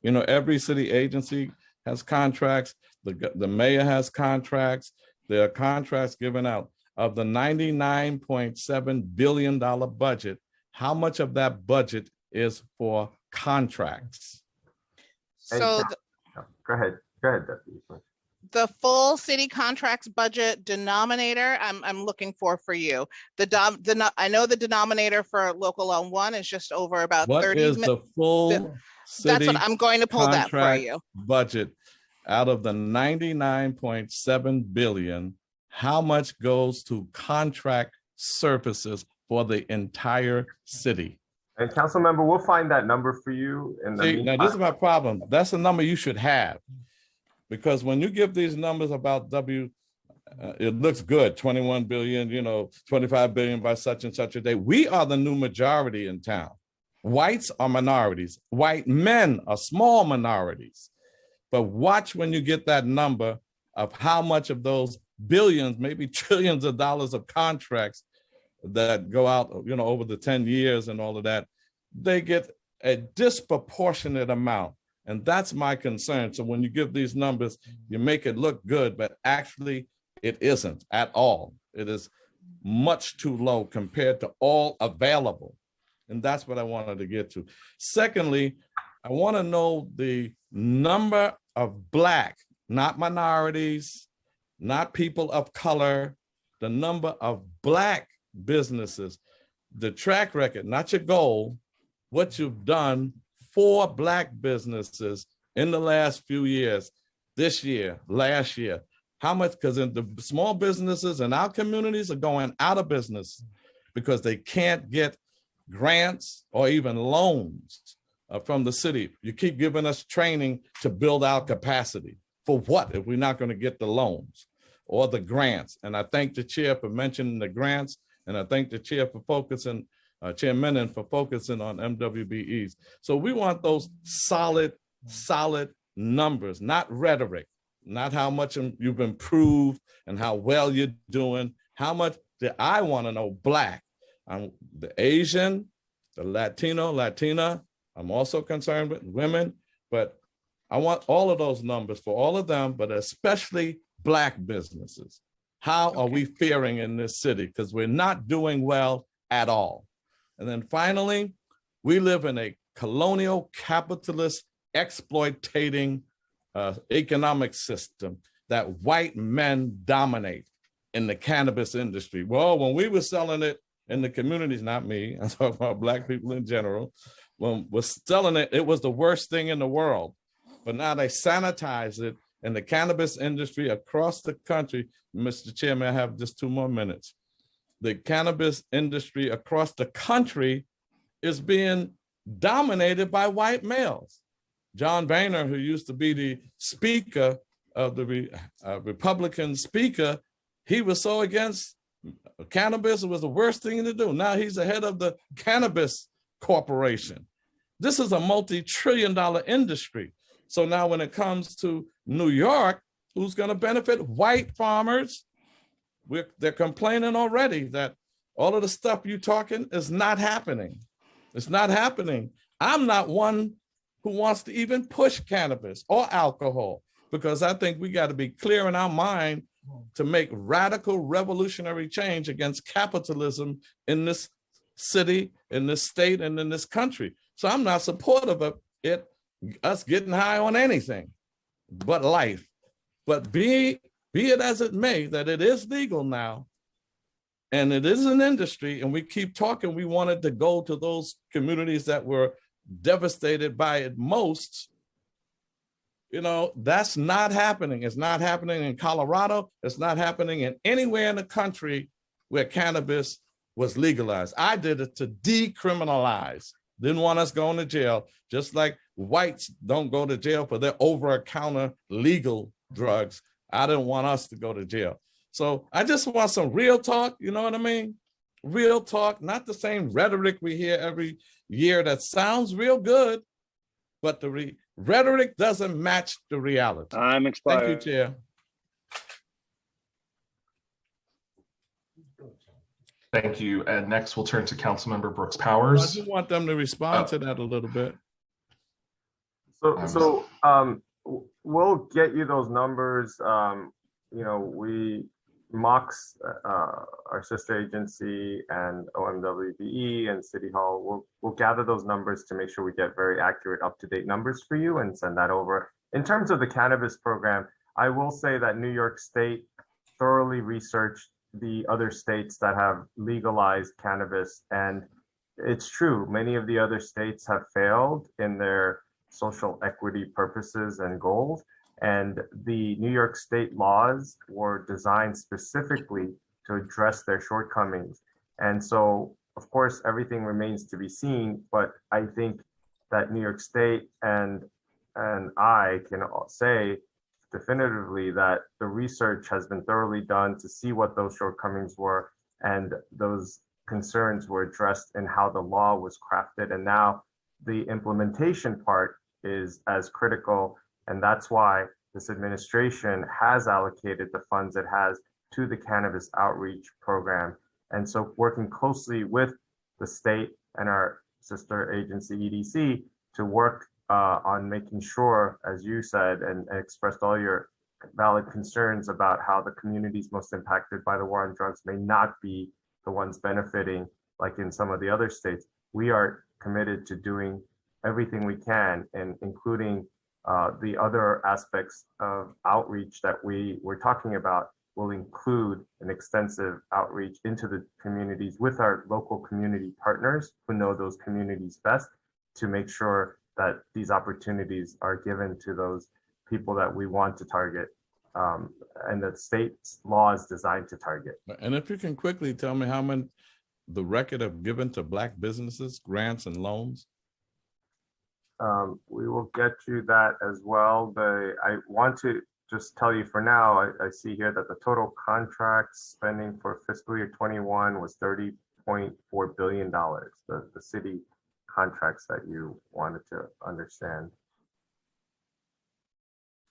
You know, every city agency has contracts. The mayor has contracts. There are contracts given out. Of the $99.7 billion budget, how much of that budget is for contracts? So go ahead, Deputy. the full city contracts budget denominator, I'm looking for you. I know the denominator for local law 1 is just over about what 30. What is the full city? That's what I'm going to pull that for you. Budget out of the 99.7 billion, how much goes to contract services for the entire city? And council member, we'll find that number for you. Now this is my problem. That's the number you should have. Because when you give these numbers about it looks good, 21 billion, 25 billion by such and such a day. We are the new majority in town. Whites are minorities. White men are small minorities. But watch when you get that number of how much of those billions, maybe trillions of dollars of contracts that go out, over the 10 years and all of that, they get a disproportionate amount. And that's my concern. So when you give these numbers, you make it look good, but actually it isn't at all. It is much too low compared to all available. And that's what I wanted to get to. Secondly, I want to know the number of Black, not minorities, not people of color, the number of Black businesses, the track record, not your goal, what you've done for Black businesses in the last few years, this year, last year. How much, because the small businesses in our communities are going out of business because they can't get grants or even loans from the city. You keep giving us training to build our capacity. For what if we're not going to get the loans or the grants? And I thank the chair for mentioning the grants, and I thank the chair for focusing, Chair Menon for focusing on MWBEs. So we want those solid numbers, not rhetoric, not how much you've improved and how well you're doing. How much do I want to know Black? I'm the Asian, the Latino, Latina. I'm also concerned with women, but I want all of those numbers for all of them, but especially Black businesses. How are we faring in this city? Because we're not doing well at all. And then finally, we live in a colonial capitalist exploitating economic system that white men dominate in the cannabis industry. Well, when we were selling it in the communities, not me, I'm talking about Black people in general, when we're selling it, it was the worst thing in the world. But now they sanitize it in the cannabis industry across the country. Mr. Chairman, I have just 2 more minutes. The cannabis industry across the country is being dominated by white males. John Boehner, who used to be the speaker of the Republican speaker, he was so against cannabis, it was the worst thing to do. Now he's the head of the cannabis corporation. This is a multi-trillion-dollar industry. So now when it comes to New York, who's going to benefit? White farmers. They're complaining already that all of the stuff you're talking is not happening. It's not happening. I'm not one who wants to even push cannabis or alcohol, because I think we got to be clear in our mind to make radical revolutionary change against capitalism in this city, in this state, and in this country. So I'm not supportive of us getting high on anything but life. But be it as it may, that it is legal now, and it is an industry, and we keep talking, we wanted to go to those communities that were devastated by it most. You know, that's not happening. It's not happening in Colorado. It's not happening in anywhere in the country where cannabis was legalized. I did it to decriminalize. Didn't want us going to jail, just like whites don't go to jail for their over-the-counter legal drugs. I didn't want us to go to jail. So I just want some real talk, you know what I mean? Real talk, not the same rhetoric we hear every year that sounds real good, but the rhetoric doesn't match the reality. Time expired. Thank you, Chair. Thank you. And next we'll turn to Councilmember Brooks I Powers. do want them to respond to that a little bit. So we'll get you those numbers. MOX, our sister agency, and OMWBE and City Hall, we'll gather those numbers to make sure we get very accurate, up-to-date numbers for you and send that over. In terms of the cannabis program, I will say that New York State thoroughly researched the other states that have legalized cannabis, and it's true, many of the other states have failed in their social equity purposes and goals. And the New York State laws were designed specifically to address their shortcomings. And so, of course, everything remains to be seen, but I think that New York State and I can say definitively that the research has been thoroughly done to see what those shortcomings were, and those concerns were addressed in how the law was crafted. And now the implementation part is as critical. And that's why this administration has allocated the funds it has to the cannabis outreach program. And so working closely with the state and our sister agency, EDC, to work on making sure, as you said, and expressed all your valid concerns about how the communities most impacted by the war on drugs may not be the ones benefiting like in some of the other states. We are committed to doing everything we can, and including The other aspects of outreach that we were talking about will include an extensive outreach into the communities with our local community partners who know those communities best, to make sure that these opportunities are given to those people that we want to target, and that state's law is designed to target. And if you can quickly tell me how many the record of given to Black businesses, grants and loans? We will get you that as well, but I want to just tell you for now, I see here that the total contract spending for fiscal year 21 was $30.4 billion, the city contracts that you wanted to understand.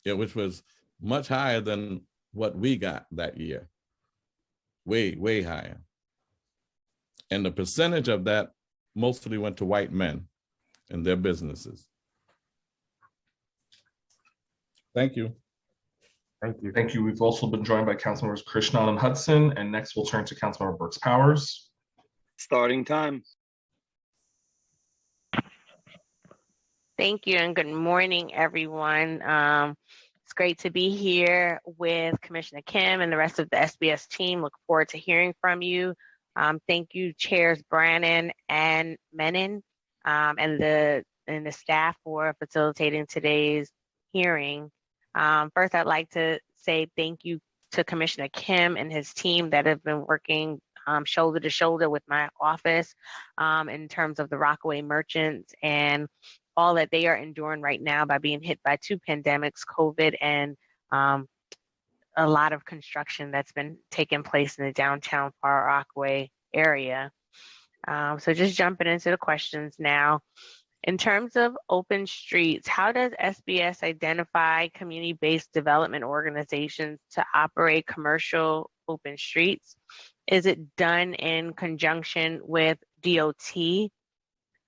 Yeah, which was much higher than what we got that year. Way, way higher. And the percentage of that mostly went to white men and their businesses. Thank you. Thank you. Thank you. We've also been joined by Councilmembers Krishnan and Hudson, and next we'll turn to Councilmember Brooks Powers. Starting time. Thank you and good morning, everyone. It's great to be here with Commissioner Kim and the rest of the SBS team. Look forward to hearing from you. Thank you, Chairs Brannon and Menon, and the staff for facilitating today's hearing. First, I'd like to say thank you to Commissioner Kim and his team that have been working shoulder to shoulder with my office in terms of the Rockaway merchants and all that they are enduring right now by being hit by two pandemics, COVID and a lot of construction that's been taking place in the downtown Far Rockaway area. So just jumping into the questions now. In terms of open streets, how does SBS identify community-based development organizations to operate commercial open streets? Is it done in conjunction with DOT?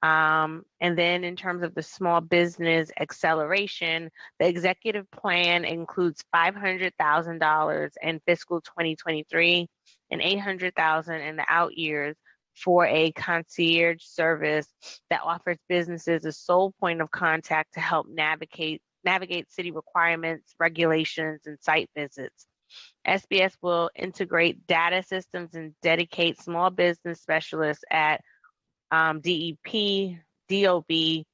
And then in terms of the small business acceleration, the executive plan includes $500,000 in fiscal 2023 and $800,000 in the out years for a concierge service that offers businesses a sole point of contact to help navigate city requirements, regulations, and site visits. SBS will integrate data systems and dedicate small business specialists at DEP, DOB,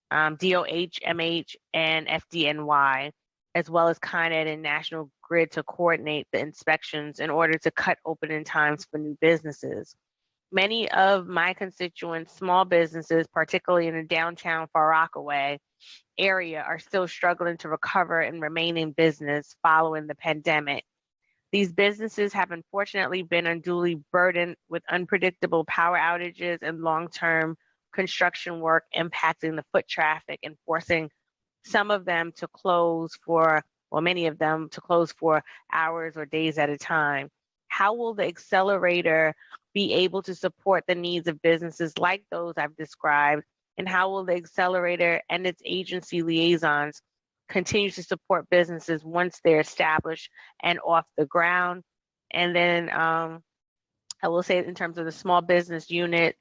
DOH, MH, and FDNY, as well as Con Ed and National Grid to coordinate the inspections in order to cut opening times for new businesses. Many of my constituents' small businesses, particularly in the downtown Far Rockaway area, are still struggling to recover and remain in business following the pandemic. These businesses have unfortunately been unduly burdened with unpredictable power outages and long-term construction work impacting the foot traffic and forcing some of them to close for, well, many of them to close for hours or days at a time. How will the accelerator be able to support the needs of businesses like those I've described? And how will the accelerator and its agency liaisons continue to support businesses once they're established and off the ground? And then I will say in terms of the small business units,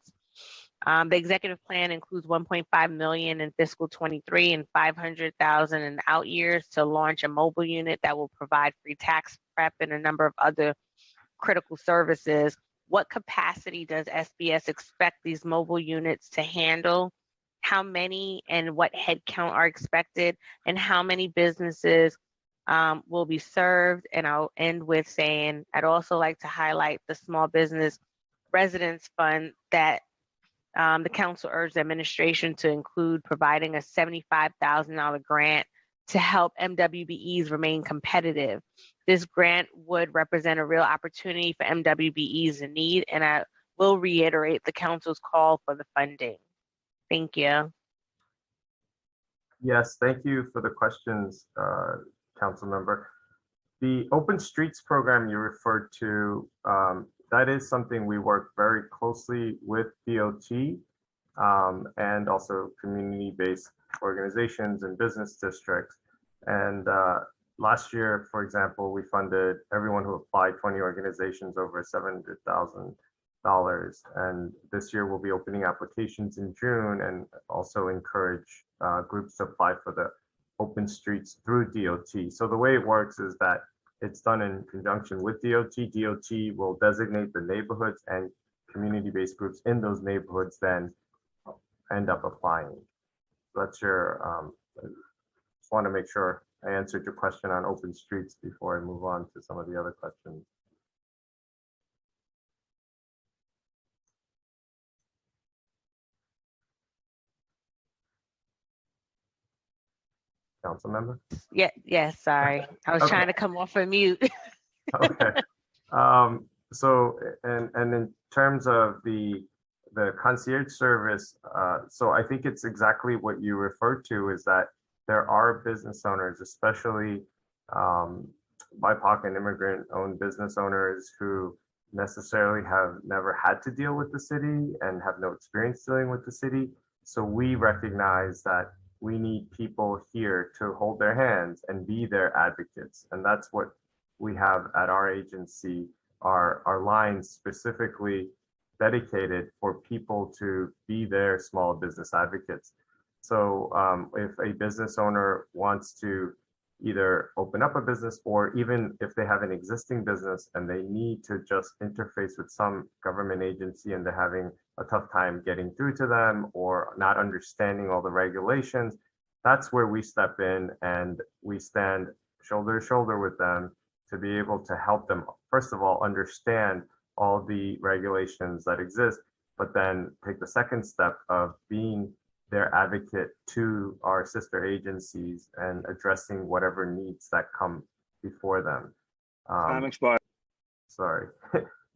the executive plan includes $1.5 million in fiscal 23 and $500,000 in out years to launch a mobile unit that will provide free tax prep and a number of other critical services. What capacity does SBS expect these mobile units to handle? How many and what headcount are expected, and how many businesses will be served? And I'll end with saying I'd also like to highlight the Small Business Residence Fund that the council urged the administration to include, providing a $75,000 grant to help MWBEs remain competitive. This grant would represent a real opportunity for MWBEs in need, and I will reiterate the council's call for the funding. Thank you. Yes, thank you for the questions, Council Member. The Open Streets program you referred to, that is something we work very closely with DOT and also community-based organizations and business districts. And last year, for example, we funded everyone who applied, 20 organizations, over $700,000. And this year we'll be opening applications in June and also encourage groups to apply for the open streets through DOT. So the way it works is that it's done in conjunction with DOT. DOT will designate the neighborhoods, and community-based groups in those neighborhoods then end up applying. So that's your, just want to make sure I answered your question on open streets before I move on to some of the other questions. Council member? Yes, sorry. I was Okay. trying to come off of mute. Okay. So, and in terms of the concierge service, so I think it's exactly what you referred to, is that there are business owners, especially BIPOC and immigrant-owned business owners, who necessarily have never had to deal with the city and have no experience dealing with the city. So we recognize that we need people here to hold their hands and be their advocates. And that's what we have at our agency, our lines specifically dedicated for people to be their small business advocates. So if a business owner wants to either open up a business, or even if they have an existing business and they need to just interface with some government agency and they're having a tough time getting through to them or not understanding all the regulations, that's where we step in and we stand shoulder to shoulder with them to be able to help them, first of all, understand all the regulations that exist, but then take the second step of being their advocate to our sister agencies and addressing whatever needs that come before them. Time expired. Sorry,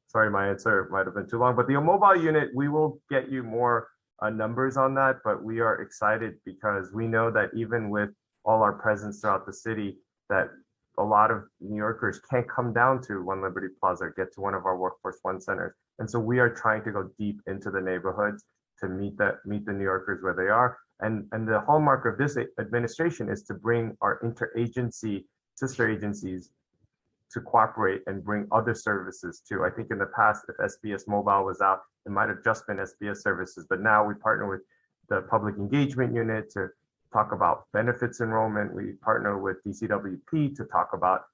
sorry, my answer might have been too long, but the mobile unit, we will get you more numbers on that, but we are excited because we know that even with all our presence throughout the city, that a lot of New Yorkers can't come down to One Liberty Plaza or get to one of our Workforce One centers. And so we are trying to go deep into the neighborhoods to meet the New Yorkers where they are. And the hallmark of this administration is to bring our interagency sister agencies to cooperate and bring other services too. I think in the past, if SBS Mobile was out, it might have just been SBS services, but now we partner with the Public Engagement Unit to talk about benefits enrollment. We partner with DCWP to talk about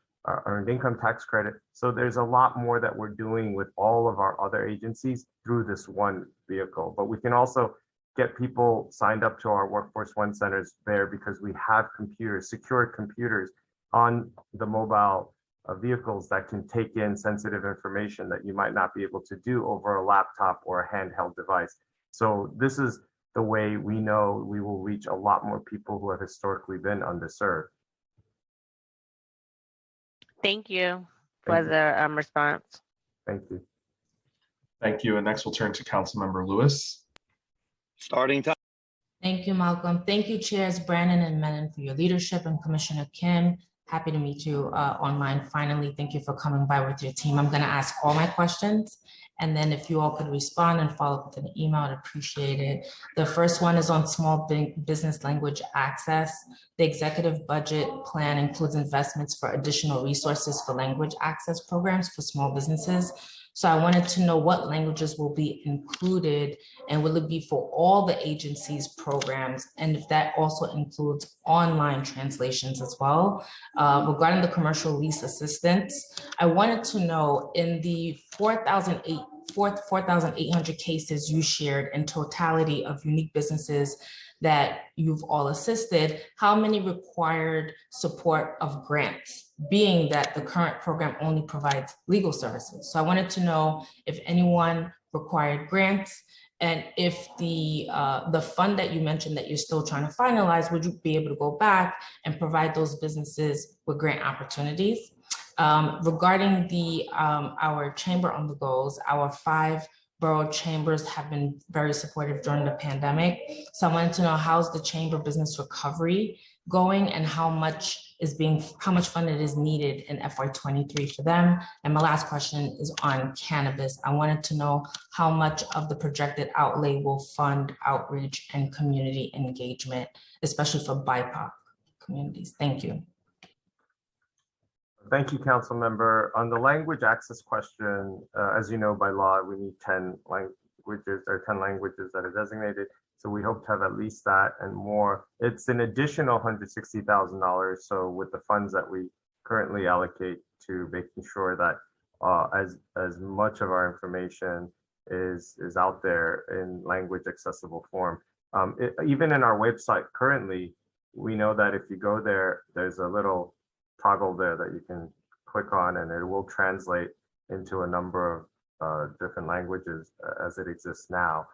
earned income tax credit. So there's a lot more that we're doing with all of our other agencies through this one vehicle. But we can also get people signed up to our Workforce One centers there because we have computers, secured computers on the mobile vehicles that can take in sensitive information that you might not be able to do over a laptop or a handheld device. So this is the way we know we will reach a lot more people who have historically been underserved. Thank you for the response. Thank you. Thank you. And next we'll turn to Councilmember Lewis. Starting time. Thank you, Malcolm. Thank you, Chairs Brandon and Menon, for your leadership, and Commissioner Kim. Happy to meet you online. Finally, thank you for coming by with your team. I'm going to ask all my questions, and then if you all could respond and follow up with an email, I'd appreciate it. The first one is on small business language access. The executive budget plan includes investments for additional resources for language access programs for small businesses. So I wanted to know what languages will be included, and will it be for all the agencies' programs, and if that also includes online translations as well. Regarding the commercial lease assistance, I wanted to know, in the 4,800 cases you shared in totality of unique businesses that you've all assisted, how many required support of grants, being that the current program only provides legal services? So I wanted to know if anyone required grants, and if the fund that you mentioned that you're still trying to finalize, would you be able to go back and provide those businesses with grant opportunities? Regarding our chamber on the goals, our 5 borough chambers have been very supportive during the pandemic. So I wanted to know, how's the chamber business recovery going, and how much funded is needed in FY23 for them? And my last question is on cannabis. I wanted to know how much of the projected outlay will fund outreach and community engagement, especially for BIPOC communities. Thank you. Thank you, Council Member. On the language access question, as you know, by law, we need 10 languages or 10 languages that are designated. So we hope to have at least that and more. It's an additional $160,000. So with the funds that we currently allocate to making sure that as much of our information is out there in language accessible form. Even in our website currently, we know that if you go there, there's a little toggle there that you can click on and it will translate into a number of different languages as it exists now.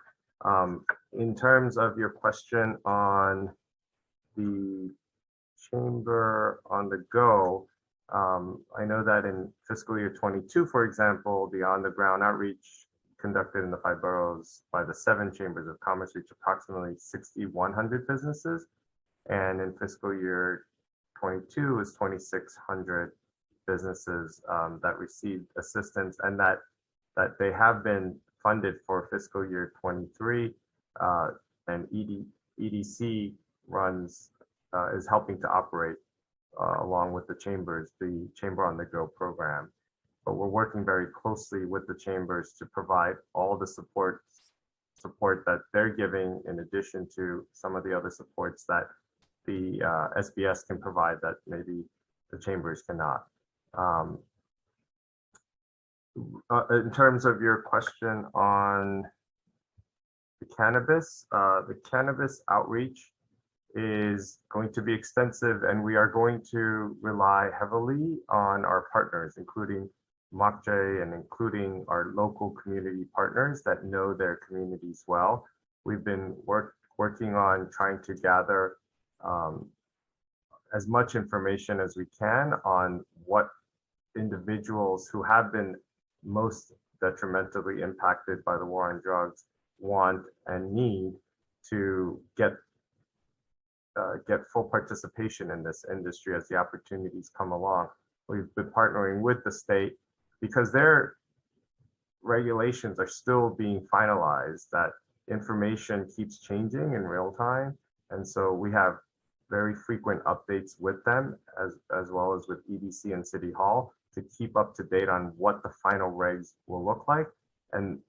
In terms of your question on the Chamber on the Go, I know that in fiscal year 22, for example, the on-the-ground outreach conducted in the 5 boroughs by the 7 chambers of commerce reached approximately 6,100 businesses. And in fiscal year 22 is 2,600 businesses that received assistance, and that they have been funded for fiscal year 23, and EDC is helping to operate along with the chambers, the Chamber on the Go program. But we're working very closely with the chambers to provide all the support that they're giving, in addition to some of the other supports that the SBS can provide that maybe the chambers cannot. In terms of your question on the cannabis outreach is going to be extensive, and we are going to rely heavily on our partners, including Nycc and including our local community partners that know their communities well. We've been working on trying to gather as much information as we can on what individuals who have been most detrimentally impacted by the war on drugs want and need to get full participation in this industry as the opportunities come along. We've been partnering with the state because their regulations are still being finalized, that information keeps changing in real time. And so we have very frequent updates with them as well as with EDC and City Hall to keep up to date on what the final regs will look like. And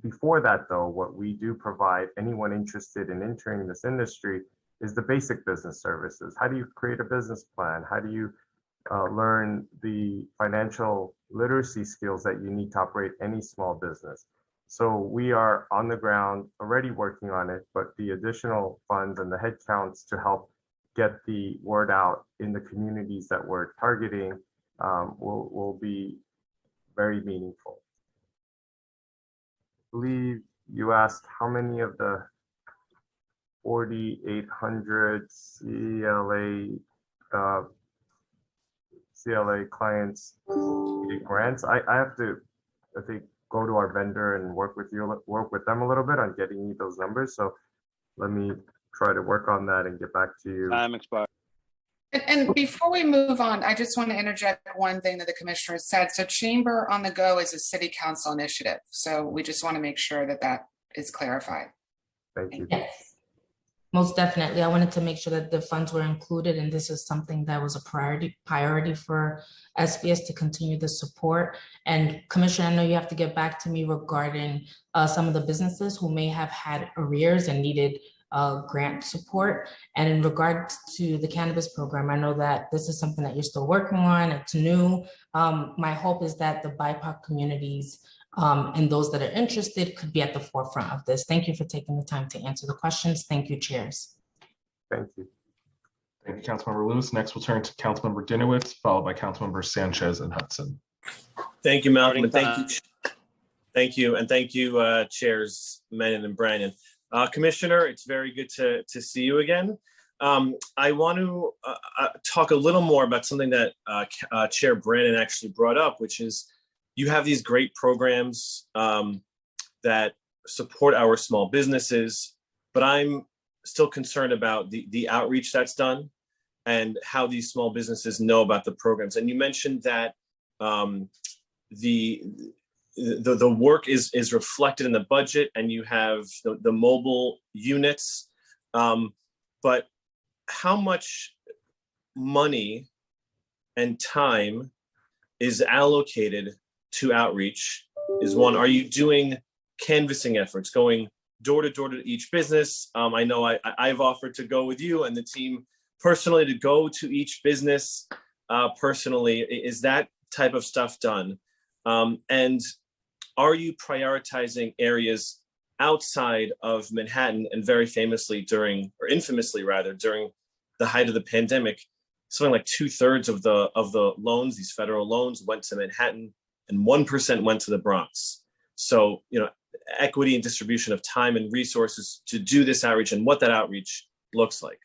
before that though, what we do provide anyone interested in entering this industry is the basic business services. How do you create a business plan? How do you learn the financial literacy skills that you need to operate any small business? So we are on the ground already working on it, but the additional funds and the headcounts to help get the word out in the communities that we're targeting will be very meaningful. I believe you asked how many of the 4,800 CLA clients get grants. I have to, I think, go to our vendor and work with them a little bit on getting you those numbers. So let me try to work on that and get back to you. Time expired. And before we move on, I just want to interject one thing that the commissioner said. So Chamber on the Go is a city council initiative. So we just want to make sure that that is clarified. Thank you. Yes, most definitely. I wanted to make sure that the funds were included, and this is something that was a priority for SBS to continue the support. And Commissioner, I know you have to get back to me regarding some of the businesses who may have had arrears and needed grant support. And in regards to the cannabis program, I know that this is something that you're still working on. It's new. My hope is that the BIPOC communities and those that are interested could be at the forefront of this. Thank you for taking the time to answer the questions. Thank you, chairs. Thank you. Thank you, Councilmember Lewis. Next, we'll turn to Councilmember Dinowitz, followed by Councilmember Sanchez and Hudson. Thank you, Malcolm, and thank you, and thank you, Chairs Menon and Brannon. Commissioner, it's very good to see you again. I want to talk a little more about something that Chair Brannon actually brought up, which is you have these great programs that support our small businesses, but I'm still concerned about the outreach that's done and how these small businesses know about the programs. And you mentioned that the work is reflected in the budget, and you have the mobile units, but how much money and time is allocated to outreach is one. Are you doing canvassing efforts, going door to door to each business. I know I've offered to go with you and the team personally to go to each business personally. Is that type of stuff done? And are you prioritizing areas outside of Manhattan? And very famously infamously rather, during the height of the pandemic, something like 2/3 of the loans, these federal loans, went to Manhattan and 1% went to the Bronx. So, equity and distribution of time and resources to do this outreach and what that outreach looks like.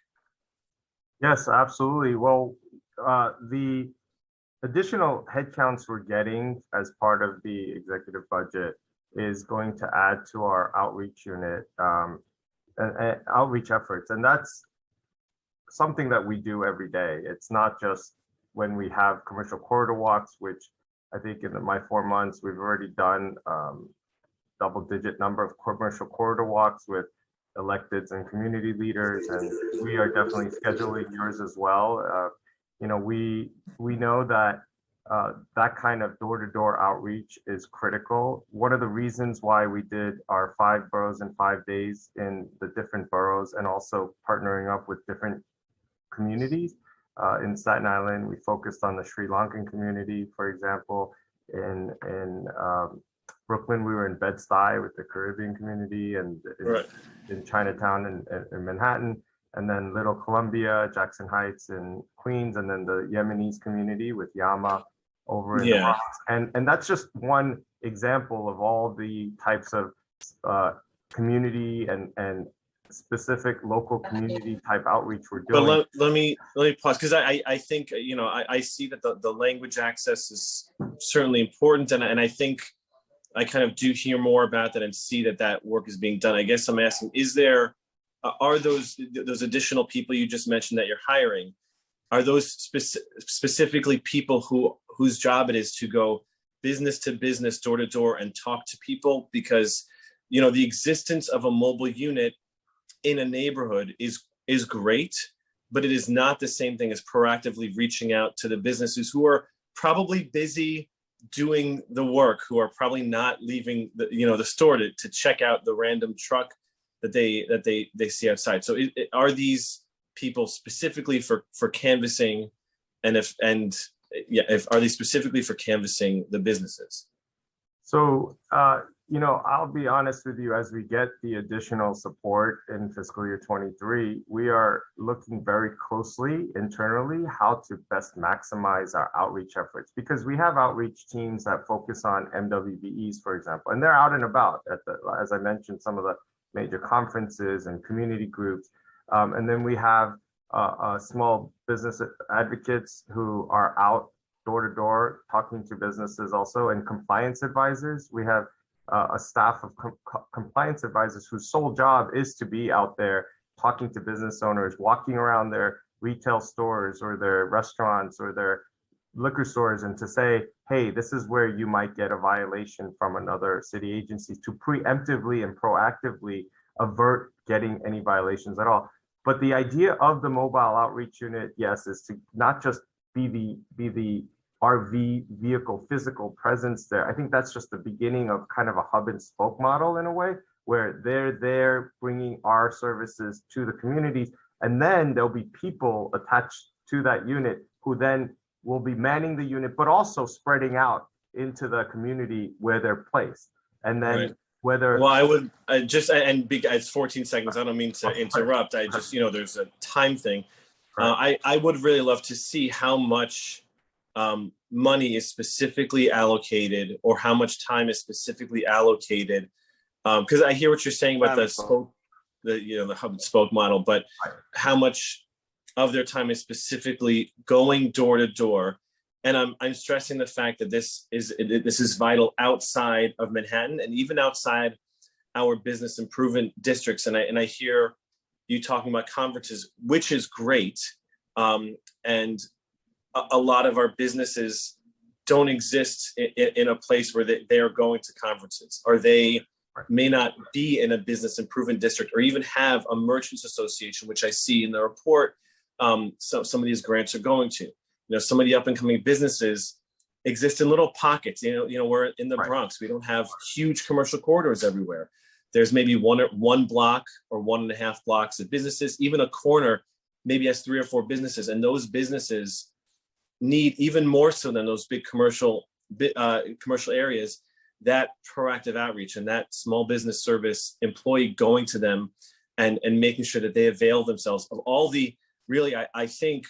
Yes, absolutely. Well, the additional headcounts we're getting as part of the executive budget is going to add to our outreach unit and outreach efforts. And that's something that we do every day. It's not just when we have commercial corridor walks, which I think in my 4 months, we've already done double-digit number of commercial corridor walks with electeds and community leaders, and we are definitely scheduling yours as well. We know that that kind of door-to-door outreach is critical. One of the reasons why we did our 5 boroughs in 5 days in the different boroughs and also partnering up with different communities. In Staten Island, we focused on the Sri Lankan community, for example. In Brooklyn, we were in Bed-Stuy with the Caribbean community, and in Chinatown and Manhattan, and then Little Columbia, Jackson Heights, and Queens, and then the Yemenis community with Yama over in the Bronx. And that's just one example of all the types of community and specific local community type outreach we're doing. But let me pause, because I think I see that the language access is certainly important, and I think I kind of do hear more about that and see that work is being done. I guess I'm asking, are those additional people you just mentioned that you're hiring, are those specifically people whose job it is to go business to business, door to door, and talk to people? Because the existence of a mobile unit in a neighborhood is great, but it is not the same thing as proactively reaching out to the businesses who are probably busy doing the work, who are probably not leaving the store to check out the random truck that they see outside. So are these people specifically for canvassing, and are they specifically for canvassing the businesses? So I'll be honest with you, as we get the additional support in fiscal year 23, we are looking very closely internally how to best maximize our outreach efforts, because we have outreach teams that focus on MWBEs, for example, and they're out and about at as I mentioned, some of the major conferences and community groups. And then we have small business advocates who are out door to door talking to businesses also, and compliance advisors. We have a staff of compliance advisors whose sole job is to be out there talking to business owners, walking around their retail stores or their restaurants or their liquor stores, and to say, hey, this is where you might get a violation from another city agency, to preemptively and proactively avert getting any violations at all. But the idea of the mobile outreach unit, yes, is to not just be the RV vehicle physical presence there. I think that's just the beginning of kind of a hub and spoke model in a way, where they're there bringing our services to the communities. And then there'll be people attached to that unit who then will be manning the unit, but also spreading out into the community where they're placed. And then whether— Well, I would it's 14 seconds. I don't mean to interrupt. I just, there's a time thing. I would really love to see how much money is specifically allocated, or how much time is specifically allocated. Because I hear what you're saying about the hub and spoke model, but how much of their time is specifically going door to door. And I'm stressing the fact that this is vital outside of Manhattan and even outside our business improvement districts. And I hear you talking about conferences, which is great. And a lot of our businesses don't exist in a place where they are going to conferences, or they may not be in a business improvement district, or even have a merchants association, which I see in the report. Some of these grants are going to. Some of the up and coming businesses exist in little pockets. We're in the Bronx. We don't have huge commercial corridors everywhere. there's maybe one block or 1.5 blocks of businesses. Even a corner maybe has 3 or 4 businesses, and those businesses need, even more so than those big commercial areas, that proactive outreach and that small business service employee going to them and making sure that they avail themselves of all the really, I think,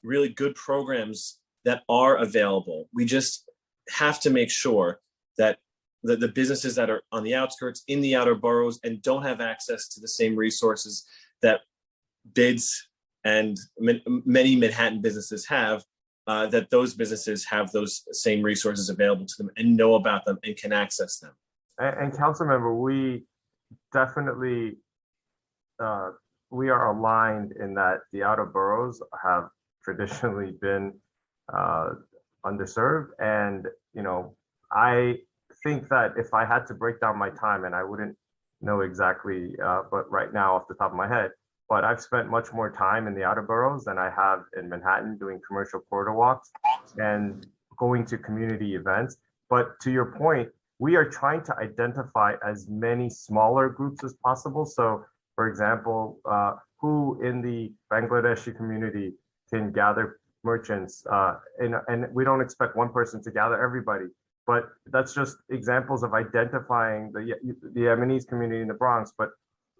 really good programs that are available. We just have to make sure that the businesses that are on the outskirts, in the outer boroughs, and don't have access to the same resources that BIDS and many Manhattan businesses have, that those businesses have those same resources available to them and know about them and can access them. And council member, we definitely, we are aligned in that the outer boroughs have traditionally been underserved. And, I think that if I had to break down my time, and I wouldn't know exactly, but right now off the top of my head, but I've spent much more time in the outer boroughs than I have in Manhattan doing commercial corridor walks and going to community events. But to your point, we are trying to identify as many smaller groups as possible. So, for example, who in the Bangladeshi community can gather merchants, and we don't expect one person to gather everybody, but that's just examples of identifying the Yemenis community in the Bronx, but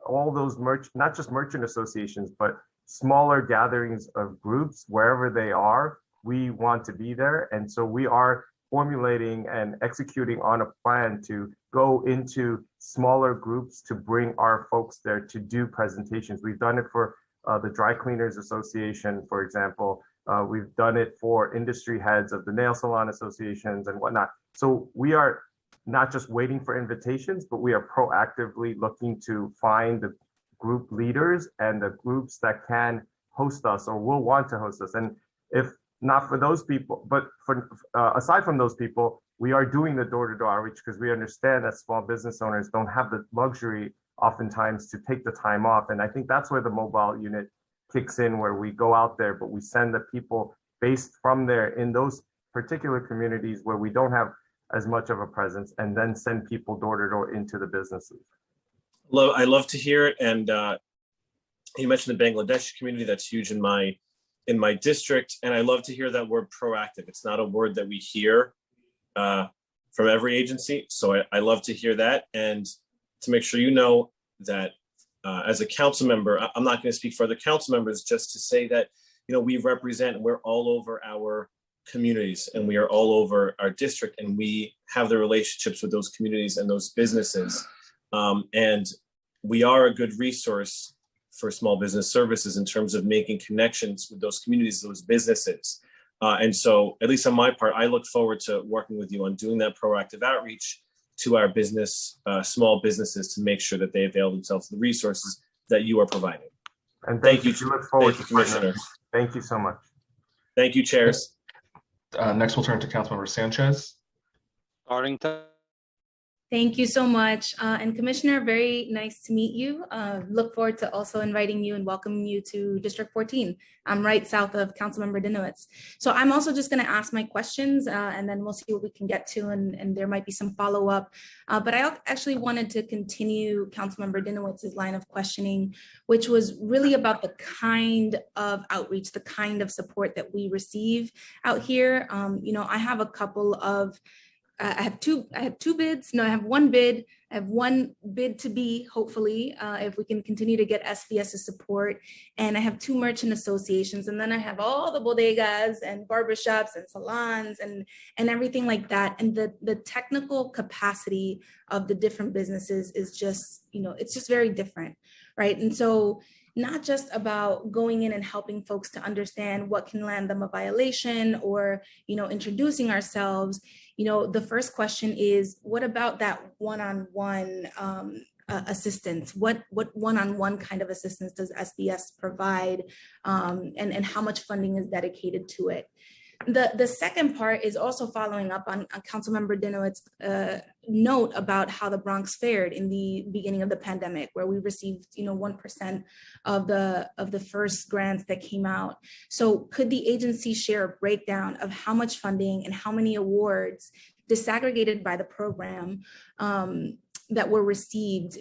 all those not just merchant associations, but smaller gatherings of groups, wherever they are, we want to be there. And so we are formulating and executing on a plan to go into smaller groups to bring our folks there to do presentations. We've done it for the Dry Cleaners Association, for example. We've done it for industry heads of the nail salon associations and whatnot. So we are not just waiting for invitations, but we are proactively looking to find the group leaders and the groups that can host us or will want to host us. And if not for those people, but for aside from those people, we are doing the door-to-door outreach because we understand that small business owners don't have the luxury oftentimes to take the time off. And I think that's where the mobile unit kicks in, where we go out there, but we send the people based from there in those particular communities where we don't have as much of a presence, and then send people door to door into the businesses. I love to hear it. And you mentioned the Bangladesh community. That's huge in my district. And I love to hear that word proactive. It's not a word that we hear from every agency. So I love to hear that. And to make sure you know that as a council member, I'm not going to speak for other council members, just to say that, we represent, we're all over our communities and we are all over our district, and we have the relationships with those communities and those businesses. And we are a good resource for small business services in terms of making connections with those communities, those businesses. And so, at least on my part, I look forward to working with you on doing that proactive outreach to our small businesses, to make sure that they avail themselves of the resources that you are providing. And thank you. Look forward to Commissioner. Thank you so much. Thank you, chairs. Next, we'll turn to Councilmember Sanchez. Starting time. Thank you so much. And Commissioner, very nice to meet you. Look forward to also inviting you and welcoming you to District 14. I'm right south of Councilmember Dinowitz. So I'm also just going to ask my questions and then we'll see what we can get to, and there might be some follow-up. But I actually wanted to continue Councilmember Dinowitz's line of questioning, which was really about the kind of outreach, the kind of support that we receive out here. I have a couple of I have two bids. No, I have one bid. I have one bid to be, hopefully, if we can continue to get SBS's support. And I have 2 merchant associations. And then I have all the bodegas and barbershops and salons and everything like that. And the technical capacity of the different businesses is just, it's just very different, right? And so not just about going in and helping folks to understand what can land them a violation or, introducing ourselves. The first question is, what about that one-on-one assistance? What one-on-one kind of assistance does SBS provide, and how much funding is dedicated to it? The second part is also following up on Councilmember Dinowitz's note about how the Bronx fared in the beginning of the pandemic, where we received 1% of the first grants that came out. So could the agency share a breakdown of how much funding and how many awards disaggregated by the program that were received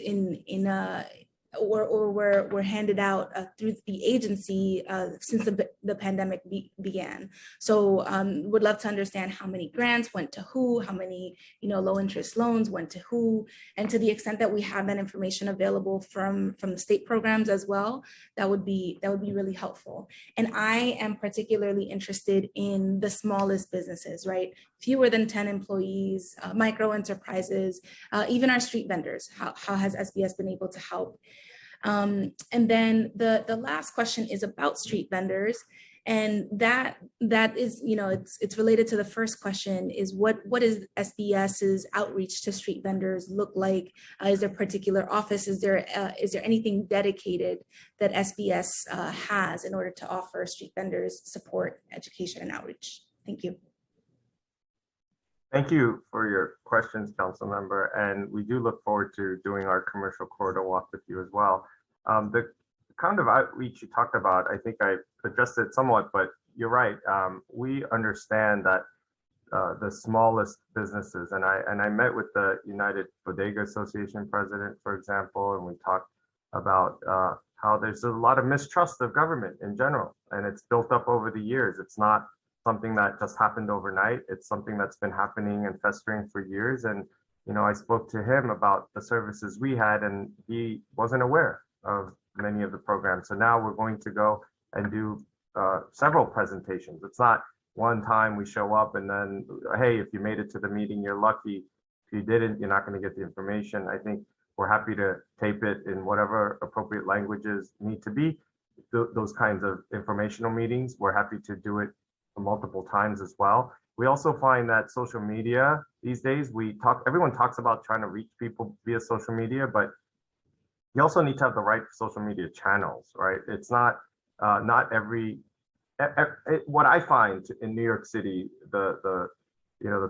or were handed out through the agency since the pandemic began. So would love to understand how many grants went to who, how many low interest loans went to who, and to the extent that we have that information available from the state programs as well, that would be really helpful. And I am particularly interested in the smallest businesses, right? Fewer than 10 employees, micro enterprises, even our street vendors. How has SBS been able to help? And then the last question is about street vendors. And that is, it's related to the first question, is what is SBS's outreach to street vendors look like? Is there a particular office? Is there anything dedicated that SBS has in order to offer street vendors support, education, and outreach? Thank you. Thank you for your questions, Council Member, and we do look forward to doing our commercial corridor walk with you as well. The kind of outreach you talked about, I think I addressed it somewhat, but you're right. We understand that the smallest businesses, and I met with the United Bodega Association president, for example, and we talked about how there's a lot of mistrust of government in general, and it's built up over the years. It's not something that just happened overnight. It's something that's been happening and festering for years. And, I spoke to him about the services we had, and he wasn't aware of many of the programs. So now we're going to go and do several presentations. It's not one time we show up and then, hey, if you made it to the meeting, you're lucky. If you didn't, you're not going to get the information. I think we're happy to tape it in whatever appropriate languages need to be. Those kinds of informational meetings, we're happy to do it multiple times as well. We also find that social media these days, everyone talks about trying to reach people via social media, but you also need to have the right social media channels, right? It's not what I find in New York City, the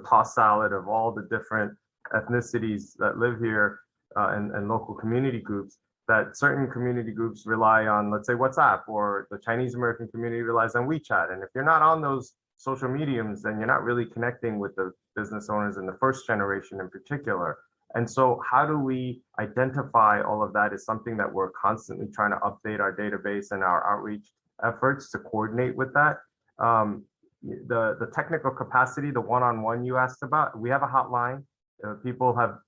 toss salad of all the different ethnicities that live here and local community groups, that certain community groups rely on, let's say, WhatsApp, or the Chinese American community relies on WeChat. And if you're not on those social mediums, then you're not really connecting with the business owners in the first generation in particular. And so how do we identify all of that is something that we're constantly trying to update our database and our outreach efforts to coordinate with that. The technical capacity, the one-on-one you asked about, we have a hotline. People have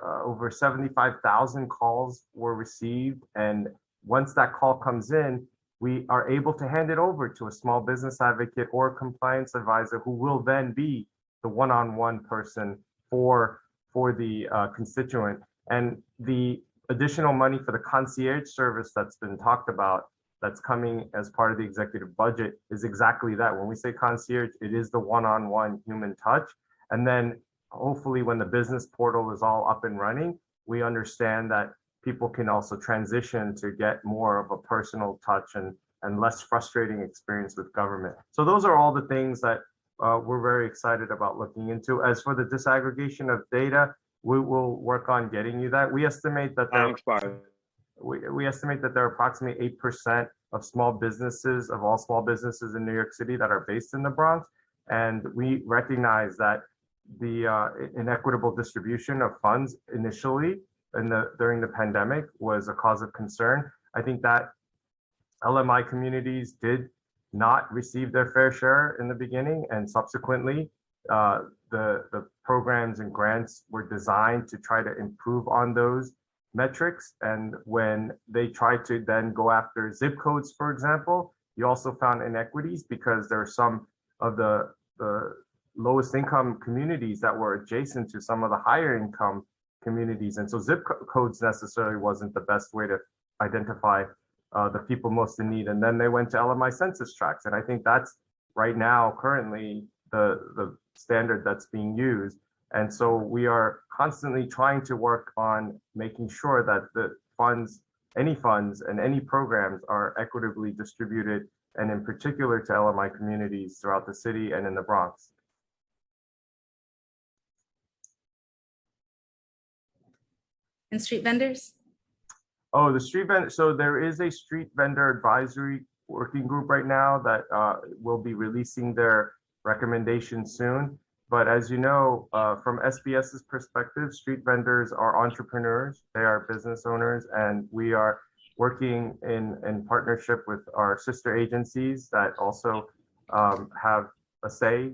over 75,000 calls were received. And once that call comes in, we are able to hand it over to a small business advocate or compliance advisor who will then be the one-on-one person for the constituent. And the additional money for the concierge service that's been talked about, that's coming as part of the executive budget, is exactly that. When we say concierge, it is the one-on-one human touch. And then hopefully when the business portal is all up and running, we understand that people can also transition to get more of a personal touch and less frustrating experience with government. So those are all the things that we're very excited about looking into. As for the disaggregation of data, we will work on getting you that. We estimate that we estimate that there are approximately 8% of small businesses, of all small businesses in New York City, that are based in the Bronx. And we recognize that the inequitable distribution of funds initially during the pandemic was a cause of concern. I think that LMI communities did not receive their fair share in the beginning, and subsequently the programs and grants were designed to try to improve on those metrics. And when they tried to then go after zip codes, for example, you also found inequities because there are some of the lowest income communities that were adjacent to some of the higher income communities. And so zip codes necessarily wasn't the best way to identify the people most in need. And then they went to LMI census tracts. And I think that's right now currently the standard that's being used. And so we are constantly trying to work on making sure that the funds, any funds and any programs are equitably distributed, and in particular to LMI communities throughout the city and in the Bronx. And street vendors? Oh, the street vendor. So there is a street vendor advisory working group right now that will be releasing their recommendations soon. But as you know, from SBS's perspective, street vendors are entrepreneurs, they are business owners, and we are working in partnership with our sister agencies that also have a say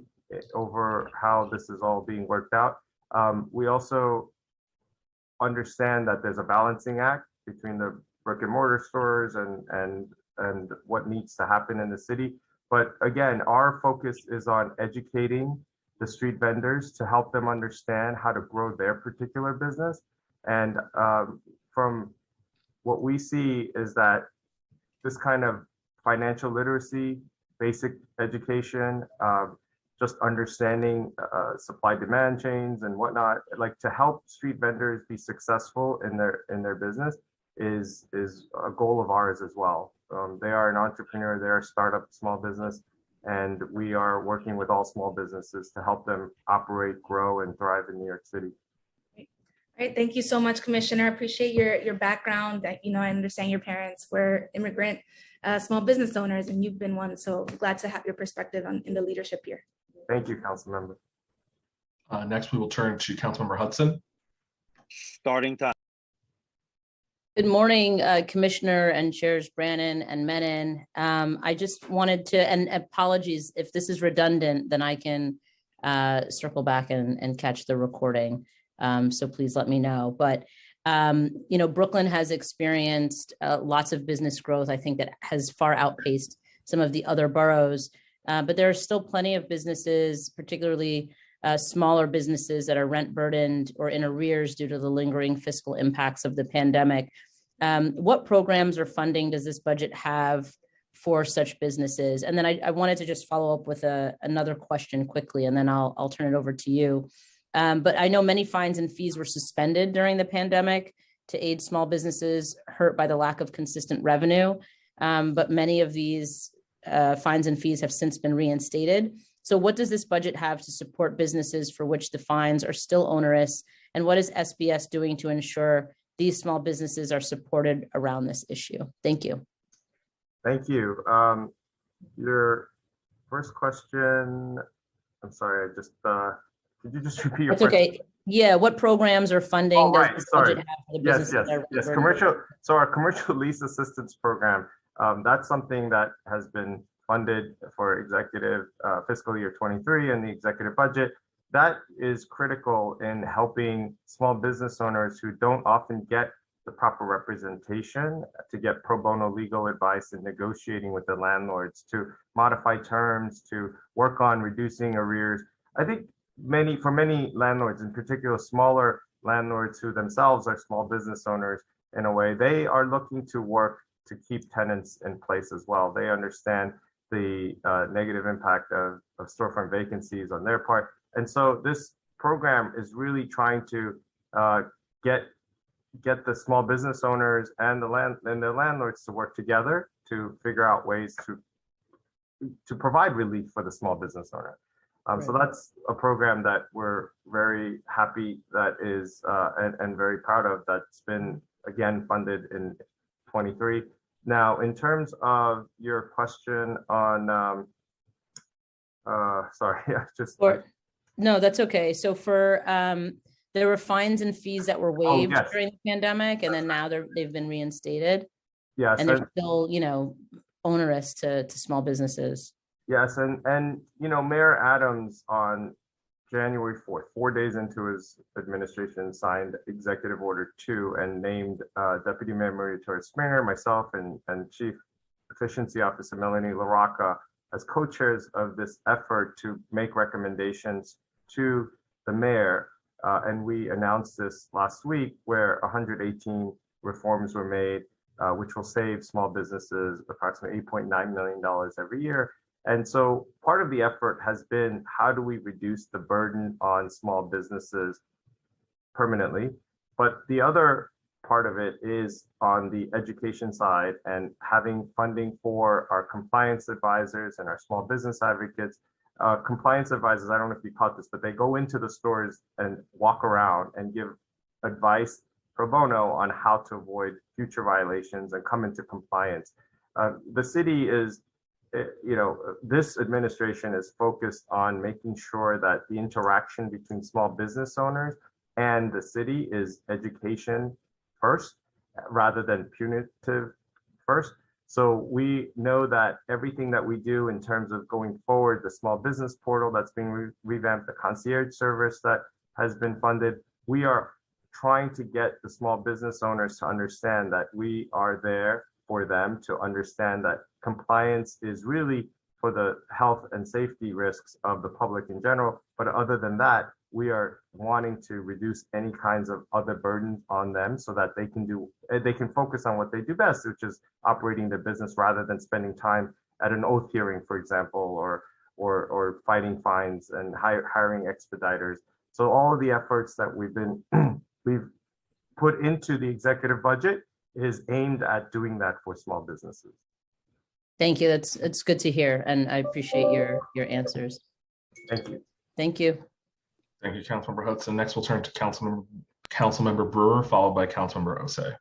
over how this is all being worked out. We also understand that there's a balancing act between the brick and mortar stores and what needs to happen in the city. But again, our focus is on educating the street vendors to help them understand how to grow their particular business. And from what we see is that this kind of financial literacy, basic education, just understanding supply demand chains and whatnot, like to help street vendors be successful in their business is a goal of ours as well. They are an entrepreneur, they're a startup small business, and we are working with all small businesses to help them operate, grow, and thrive in New York City. All right, thank you so much, Commissioner. I appreciate your background. That I understand your parents were immigrant small business owners, and you've been one. So glad to have your perspective in the leadership here. Thank you, Council Member. Next, we will turn to Councilmember Hudson. Starting time. Good morning, Commissioner and Chairs Brannon and Menon. I just wanted to, and apologies if this is redundant, then I can circle back and catch the recording. So please let me know. But Brooklyn has experienced lots of business growth. I think that has far outpaced some of the other boroughs. But there are still plenty of businesses, particularly smaller businesses that are rent burdened or in arrears due to the lingering fiscal impacts of the pandemic. What programs or funding does this budget have for such businesses? And then I wanted to just follow up with another question quickly, and then I'll turn it over to you. But I know many fines and fees were suspended during the pandemic to aid small businesses hurt by the lack of consistent revenue. But many of these fines and fees have since been reinstated. So what does this budget have to support businesses for which the fines are still onerous? And what is SBS doing to ensure these small businesses are supported around this issue? Thank you. Thank you. Your first question, I'm sorry, I just, could you just repeat your That's question? okay. Yeah, what programs or funding does this budget have for the businesses that are Yes. burdened? So our commercial lease assistance program, that's something that has been funded for executive fiscal year 23 and the executive budget. That is critical in helping small business owners who don't often get the proper representation to get pro bono legal advice and negotiating with the landlords to modify terms, to work on reducing arrears. I think for many landlords, in particular smaller landlords who themselves are small business owners in a way, they are looking to work to keep tenants in place as well. They understand the negative impact of storefront vacancies on their part. And so this program is really trying to get the small business owners and the landlords to work together to figure out ways to provide relief for the small business owner. So that's a program that we're very happy that is and very proud of, that's been again funded in 23. Now, in terms of your question on, sorry, I just. No, that's okay. So for, there were fines and fees that were waived during the pandemic, and then now they've been reinstated. Yes. And they're still, onerous to small businesses. Yes, and Mayor Adams on January 4th, 4 days into his administration, signed Executive Order 2 and named Deputy Mayor Maria Torres-Springer, myself, and Chief Efficiency Officer Melanie LaRocca as co-chairs of this effort to make recommendations to the mayor. And we announced this last week, where 118 reforms were made, which will save small businesses approximately $8.9 million every year. And so part of the effort has been, how do we reduce the burden on small businesses permanently? But the other part of it is on the education side and having funding for our compliance advisors and our small business advocates. Compliance advisors, I don't know if you caught this, but they go into the stores and walk around and give advice pro bono on how to avoid future violations and come into compliance. The city is this administration is focused on making sure that the interaction between small business owners and the city is education first rather than punitive first. So we know that everything that we do in terms of going forward, the small business portal that's being revamped, the concierge service that has been funded, we are trying to get the small business owners to understand that we are there for them, to understand that compliance is really for the health and safety risks of the public in general. But other than that, we are wanting to reduce any kinds of other burdens on them so that they can focus on what they do best, which is operating their business rather than spending time at an oath hearing, for example, or fighting fines and hiring expediters. So all of the efforts that we've put into the executive budget is aimed at doing that for small businesses. Thank you. It's good to hear, and I appreciate your answers. Thank you. Thank you. Thank you, Councilmember Hudson. Next, we'll turn to Councilmember Brewer, followed by Councilmember Osei.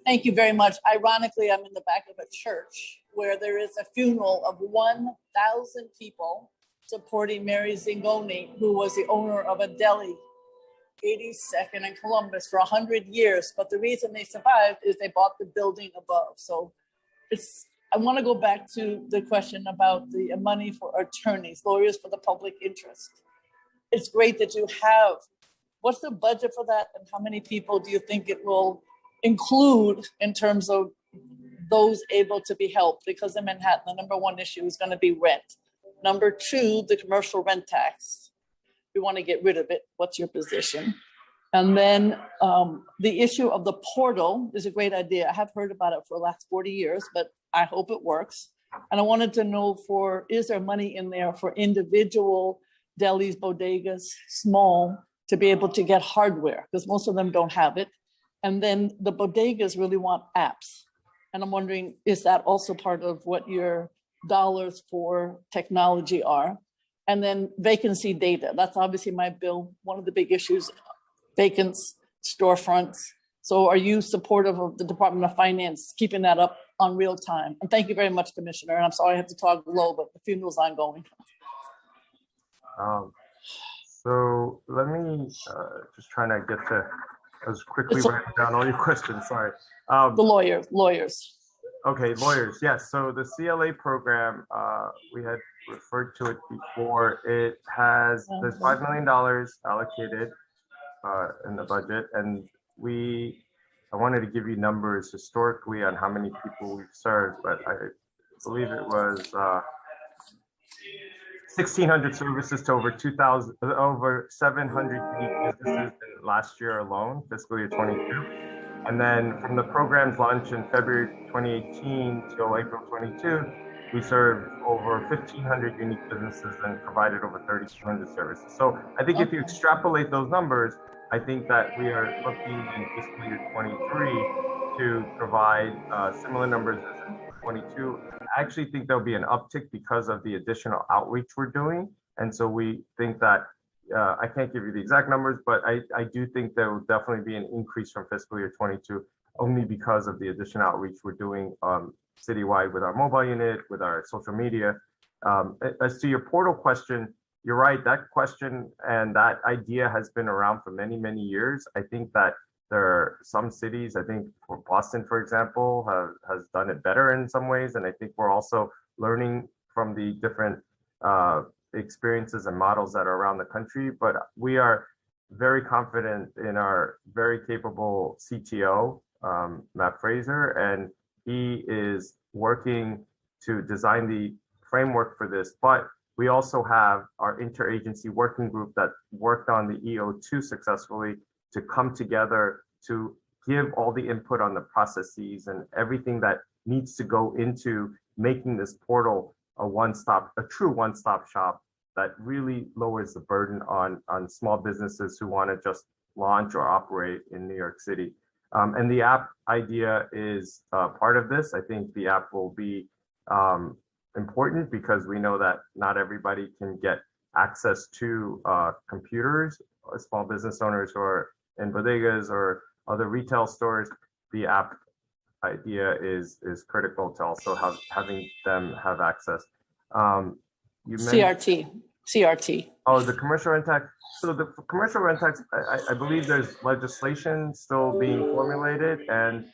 Thank you very much. Ironically, I'm in the back of a church where there is a funeral of 1,000 people supporting Mary Zingoni, who was the owner of a deli, 82nd and Columbus, for 100 years. But the reason they survived is they bought the building above. So I want to go back to the question about the money for attorneys, lawyers for the public interest. It's great that you have. What's the budget for that, and how many people do you think it will include in terms of those able to be helped? Because in Manhattan, the number one issue is going to be rent. Number two, the commercial rent tax. We want to get rid of it. What's your position? And then the issue of the portal is a great idea. I have heard about it for the last 40 years, but I hope it works. And I wanted to know is there money in there for individual delis, bodegas, small, to be able to get hardware? Because most of them don't have it. And then the bodegas really want apps. And I'm wondering, is that also part of what your dollars for technology are? And then vacancy data. That's obviously my bill. One of the big issues, vacants, storefronts. So are you supportive of the Department of Finance keeping that up on real time? And thank you very much, Commissioner. And I'm sorry I have to talk low, but the funeral's ongoing. So let me just trying to get to, I was quickly writing down all your questions, sorry. The lawyers. Okay, lawyers, yes. So the CLA program, we had referred to it before. It has, there's $5 million allocated in the budget. And I wanted to give you numbers historically on how many people we've served, but I believe it was 1,600 services to over 700 unique businesses in last year alone, fiscal year 22. And then from the program's launch in February 2018 till April 22, we served over 1,500 unique businesses and provided over 3,200 services. So I think if you extrapolate those numbers, I think that we are looking in fiscal year 23 to provide similar numbers as in 22. I actually think there'll be an uptick because of the additional outreach we're doing. And so we think that, I can't give you the exact numbers, but I do think there will definitely be an increase from fiscal year 22, only because of the additional outreach we're doing citywide with our mobile unit, with our social media. As to your portal question, you're right, that question and that idea has been around for many, many years. I think that there are some cities, I think Boston, for example, has done it better in some ways. And I think we're also learning from the different experiences and models that are around the country. But we are very confident in our very capable CTO, Matt Fraser, and he is working to design the framework for this. But we also have our interagency working group that worked on the EO2 successfully to come together to give all the input on the processes and everything that needs to go into making this portal a true one-stop shop that really lowers the burden on small businesses who want to just launch or operate in New York City. And the app idea is part of this. I think the app will be important because we know that not everybody can get access to computers. Small business owners who are in bodegas or other retail stores, the app idea is critical to also having them have access. You mentioned CRT. Oh, the commercial rent tax. So the commercial rent tax, I believe there's legislation still being formulated, and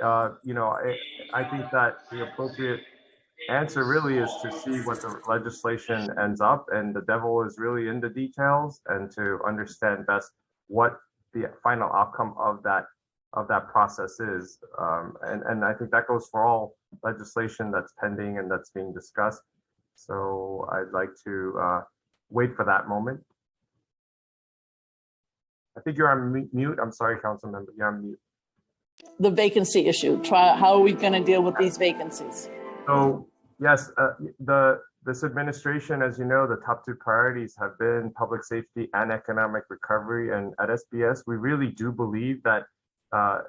I think that the appropriate answer really is to see what the legislation ends up, and the devil is really in the details, and to understand best what the final outcome of that process is. And I think that goes for all legislation that's pending and that's being discussed. So I'd like to wait for that moment. I think you're on mute. I'm sorry, council member, you're on mute. The vacancy issue. How are we going to deal with these vacancies? So yes, this administration, as you know, the top two priorities have been public safety and economic recovery. And at SBS, we really do believe that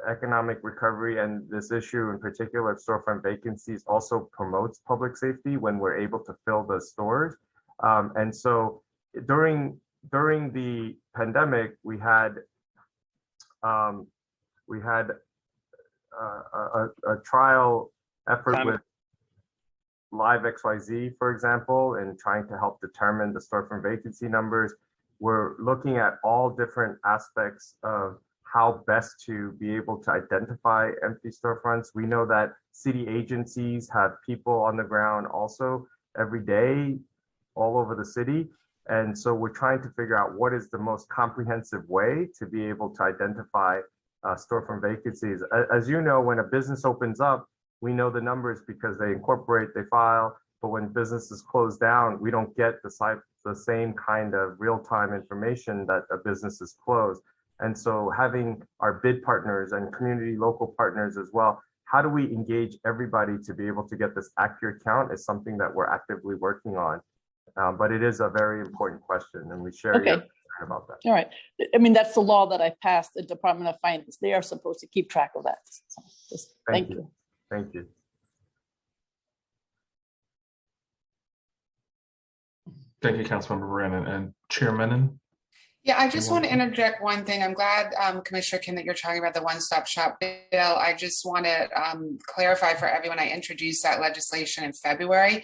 economic recovery and this issue in particular of storefront vacancies also promotes public safety when we're able to fill the stores. And so during the pandemic, we had a trial effort with Live XYZ, for example, in trying to help determine the storefront vacancy numbers. We're looking at all different aspects of how best to be able to identify empty storefronts. We know that city agencies have people on the ground also every day all over the city. And so we're trying to figure out what is the most comprehensive way to be able to identify storefront vacancies. As you know, when a business opens up, we know the numbers because they incorporate, they file, but when businesses close down, we don't get the same kind of real-time information that a business is closed. And so having our bid partners and community local partners as well, how do we engage everybody to be able to get this accurate count is something that we're actively working on. But it is a very important question, and we share your concern about that. All right. I mean, that's the law that I passed the Department of Finance. They are supposed to keep track of that. So thank you. Thank you. Thank you, Councilmember Brannan. And Chair Menon? Yeah, I just want to interject one thing. I'm glad, Commissioner Kim, that you're talking about the one-stop shop bill. I just want to clarify for everyone, I introduced that legislation in February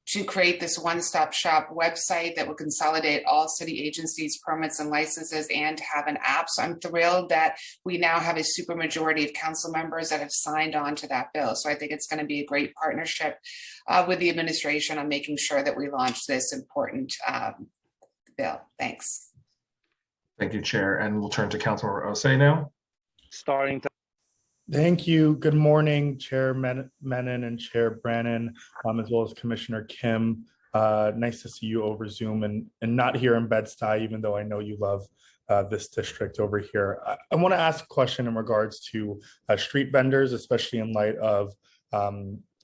to create this one-stop shop website that will consolidate all city agencies, permits, and licenses, and have an app. So I'm thrilled that we now have a supermajority of council members that have signed on to that bill. So I think it's going to be a great partnership with the administration on making sure that we launch this important bill. Thanks. Thank you, Chair. And we'll turn to Councilmember Osei now. Thank you. Good morning, Chair Menon and Chair Brannan, as well as Commissioner Kim. Nice to see you over Zoom and not here in Bed-Stuy, even though I know you love this district over here. I want to ask a question in regards to street vendors, especially in light of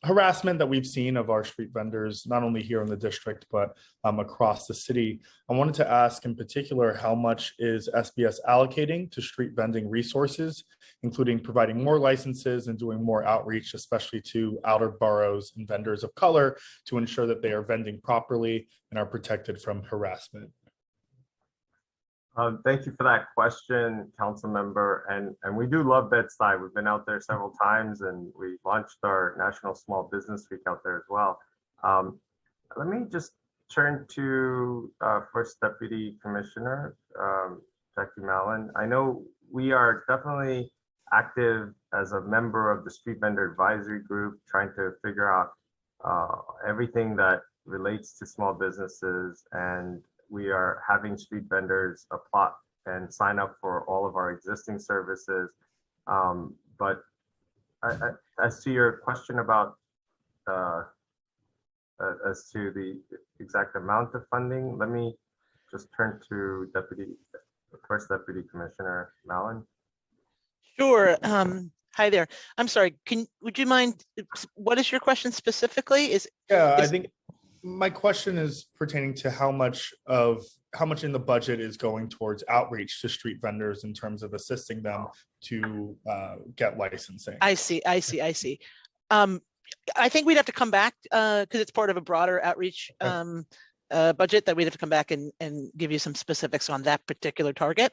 harassment that we've seen of our street vendors, not only here in the district, but across the city. I wanted to ask in particular, how much is SBS allocating to street vending resources, including providing more licenses and doing more outreach, especially to outer boroughs and vendors of color, to ensure that they are vending properly and are protected from harassment? Thank you for that question, council member. And we do love Bed-Stuy. We've been out there several times, and we launched our National Small Business Week out there as well. Let me just turn to First Deputy Commissioner Jackie Mallon. I know we are definitely active as a member of the Street Vendor Advisory Group, trying to figure out everything that relates to small businesses, and we are having street vendors apply and sign up for all of our existing services. But as to your question about as to the exact amount of funding, let me just turn to First Deputy Commissioner Mallon. Sure. Hi there. I'm sorry. Would you mind? What is your question specifically? I think my question is pertaining to how much in the budget is going towards outreach to street vendors in terms of assisting them to get licensing. I see. I think we'd have to come back because it's part of a broader outreach budget that we'd have to come back and give you some specifics on that particular target.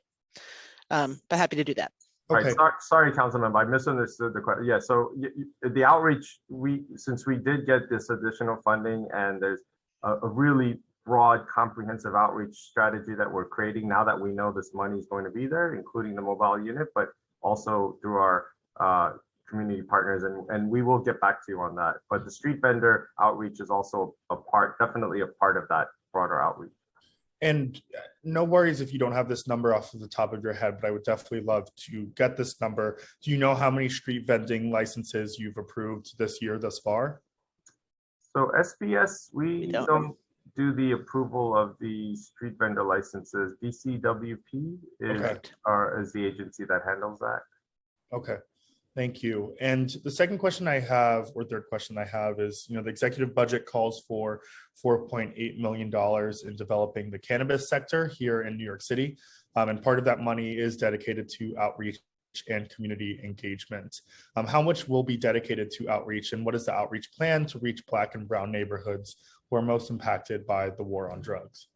But happy to do that. Right. Okay. Sorry, Councilman, I misunderstood the question. Yeah. So the outreach, since we did get this additional funding, and there's a really broad, comprehensive outreach strategy that we're creating now that we know this money is going to be there, including the mobile unit, but also through our community partners, and we will get back to you on that. But the street vendor outreach is also definitely a part of that broader outreach. And no worries if you don't have this number off of the top of your head, but I would definitely love to get this number. Do you know how many street vending licenses you've approved this year thus far? So SBS, we don't do the approval of the street vendor licenses. DCWP is the agency that handles that. Okay. Thank you. And the second question I have, or third question I have, is, the executive budget calls for $4.8 million in developing the cannabis sector here in New York City. And part of that money is dedicated to outreach and community engagement. How much will be dedicated to outreach, and what is the outreach plan to reach Black and Brown neighborhoods who are most impacted by the war on drugs?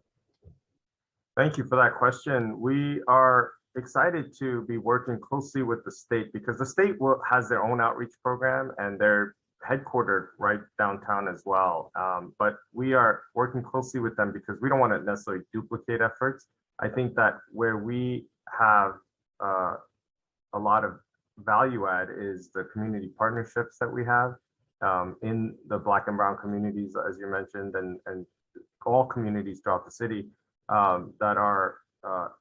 Thank you for that question. We are excited to be working closely with the state, because the state has their own outreach program and they're headquartered right downtown as well. But we are working closely with them because we don't want to necessarily duplicate efforts. I think that where we have a lot of value add is the community partnerships that we have in the Black and Brown communities, as you mentioned, and all communities throughout the city that are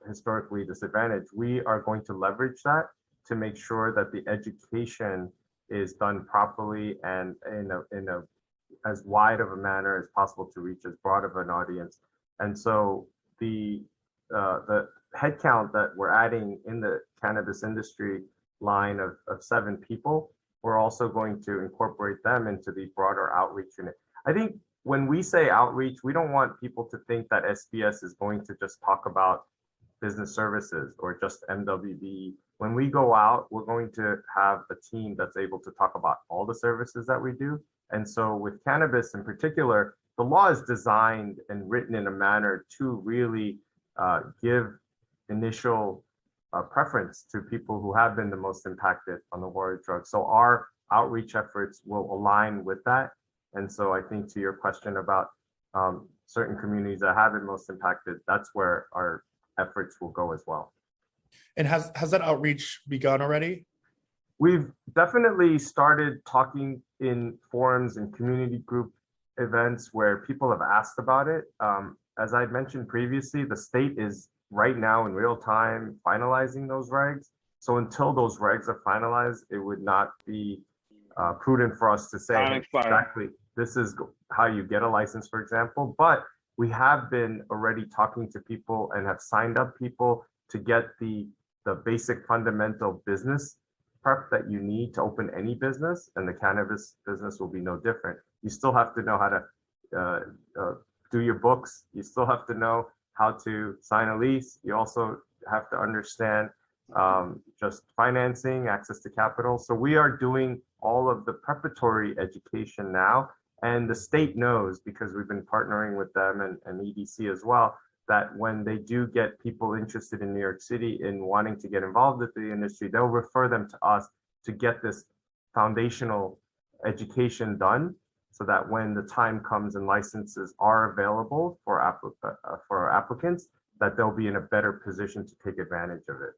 historically disadvantaged. We are going to leverage that to make sure that the education is done properly and in a as wide of a manner as possible to reach as broad of an audience. And so the headcount that we're adding in the cannabis industry line of 7 people, we're also going to incorporate them into the broader outreach unit. I think when we say outreach, we don't want people to think that SBS is going to just talk about business services or just MWB. When we go out, we're going to have a team that's able to talk about all the services that we do. And so with cannabis in particular, the law is designed and written in a manner to really give initial preference to people who have been the most impacted on the war of drugs. So our outreach efforts will align with that. And so I think to your question about certain communities that have been most impacted, that's where our efforts will go as well. And has that outreach begun already? We've definitely started talking in forums and community group events where people have asked about it. As I mentioned previously, the state is right now in real time finalizing those regs. So until those regs are finalized, it would not be prudent for us to say exactly this is how you get a license, for example. But we have been already talking to people and have signed up people to get the basic fundamental business prep that you need to open any business, and the cannabis business will be no different. You still have to know how to do your books. You still have to know how to sign a lease. You also have to understand just financing, access to capital. So we are doing all of the preparatory education now, and the state knows, because we've been partnering with them and EDC as well, that when they do get people interested in New York City in wanting to get involved with the industry, they'll refer them to us to get this foundational education done, so that when the time comes and licenses are available for applicants, that they'll be in a better position to take advantage of it.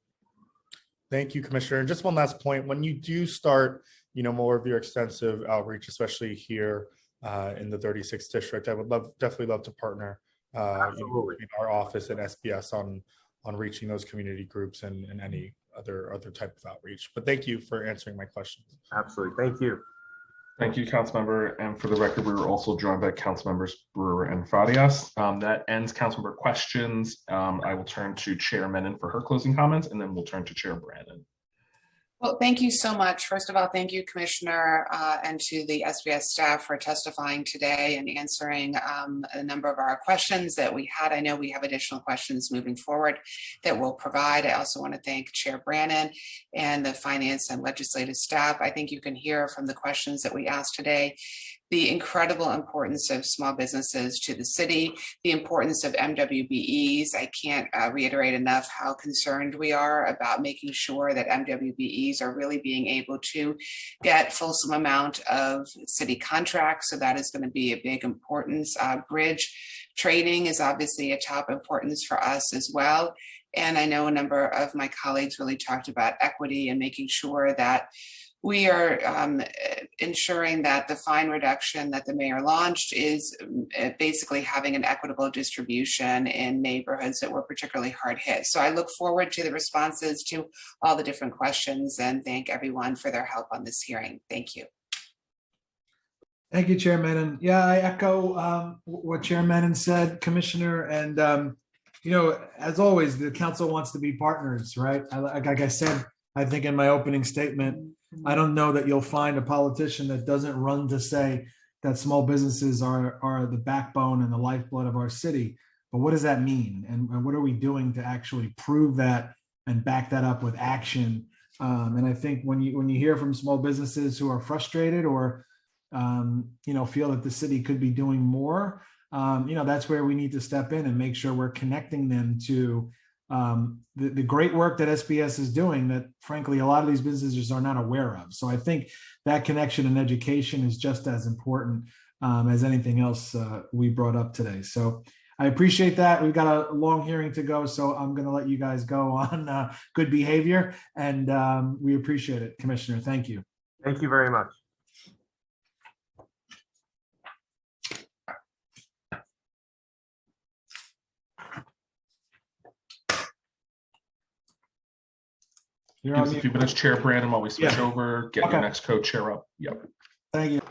Thank you, Commissioner. And just one last point: when you do start, more of your extensive outreach, especially here in the 36th district, I would definitely love to partner between our office and SBS on reaching those community groups and any other type of outreach. But thank you for answering my questions. Absolutely. Thank you. Thank you, Councilmember. And for the record, we were also joined by Councilmembers Brewer and Farias. That ends Councilmember questions. I will turn to Chair Menon for her closing comments, and then we'll turn to Chair Brandon. Well, thank you so much. First of all, thank you, Commissioner, and to the SBS staff for testifying today and answering a number of our questions that we had. I know we have additional questions moving forward that we'll provide. I also want to thank Chair Brannon and the finance and legislative staff. I think you can hear from the questions that we asked today the incredible importance of small businesses to the city, the importance of MWBEs. I can't reiterate enough how concerned we are about making sure that MWBEs are really being able to get fulsome amount of city contracts. So that is going to be a big importance. Bridge training is obviously a top importance for us as well. And I know a number of my colleagues really talked about equity and making sure that we are ensuring that the fine reduction that the mayor launched is basically having an equitable distribution in neighborhoods that were particularly hard hit. So I look forward to the responses to all the different questions and thank everyone for their help on this hearing. Thank you. Thank you, Chair Menon. Yeah, I echo what Chair Menon said, Commissioner. And, you know, as always, the council wants to be partners, right? Like I said, I think in my opening statement, I don't know that you'll find a politician that doesn't run to say that small businesses are the backbone and the lifeblood of our city. But what does that mean? And what are we doing to actually prove that and back that up with action? And I think when you hear from small businesses who are frustrated or you know, feel that the city could be doing more, you know, that's where we need to step in and make sure we're connecting them to the great work that SBS is doing that frankly a lot of these businesses are not aware of. So I think that connection and education is just as important as anything else we brought up today. So I appreciate that. We've got a long hearing to go, so I'm going to let you guys go on good behavior, and we appreciate it, Commissioner. Thank you. Thank you very much. You're Give on us a mute. few minutes, Chair Brandon, while we switch Yeah. over, get Okay. your next co-chair up. Yep. Thank you.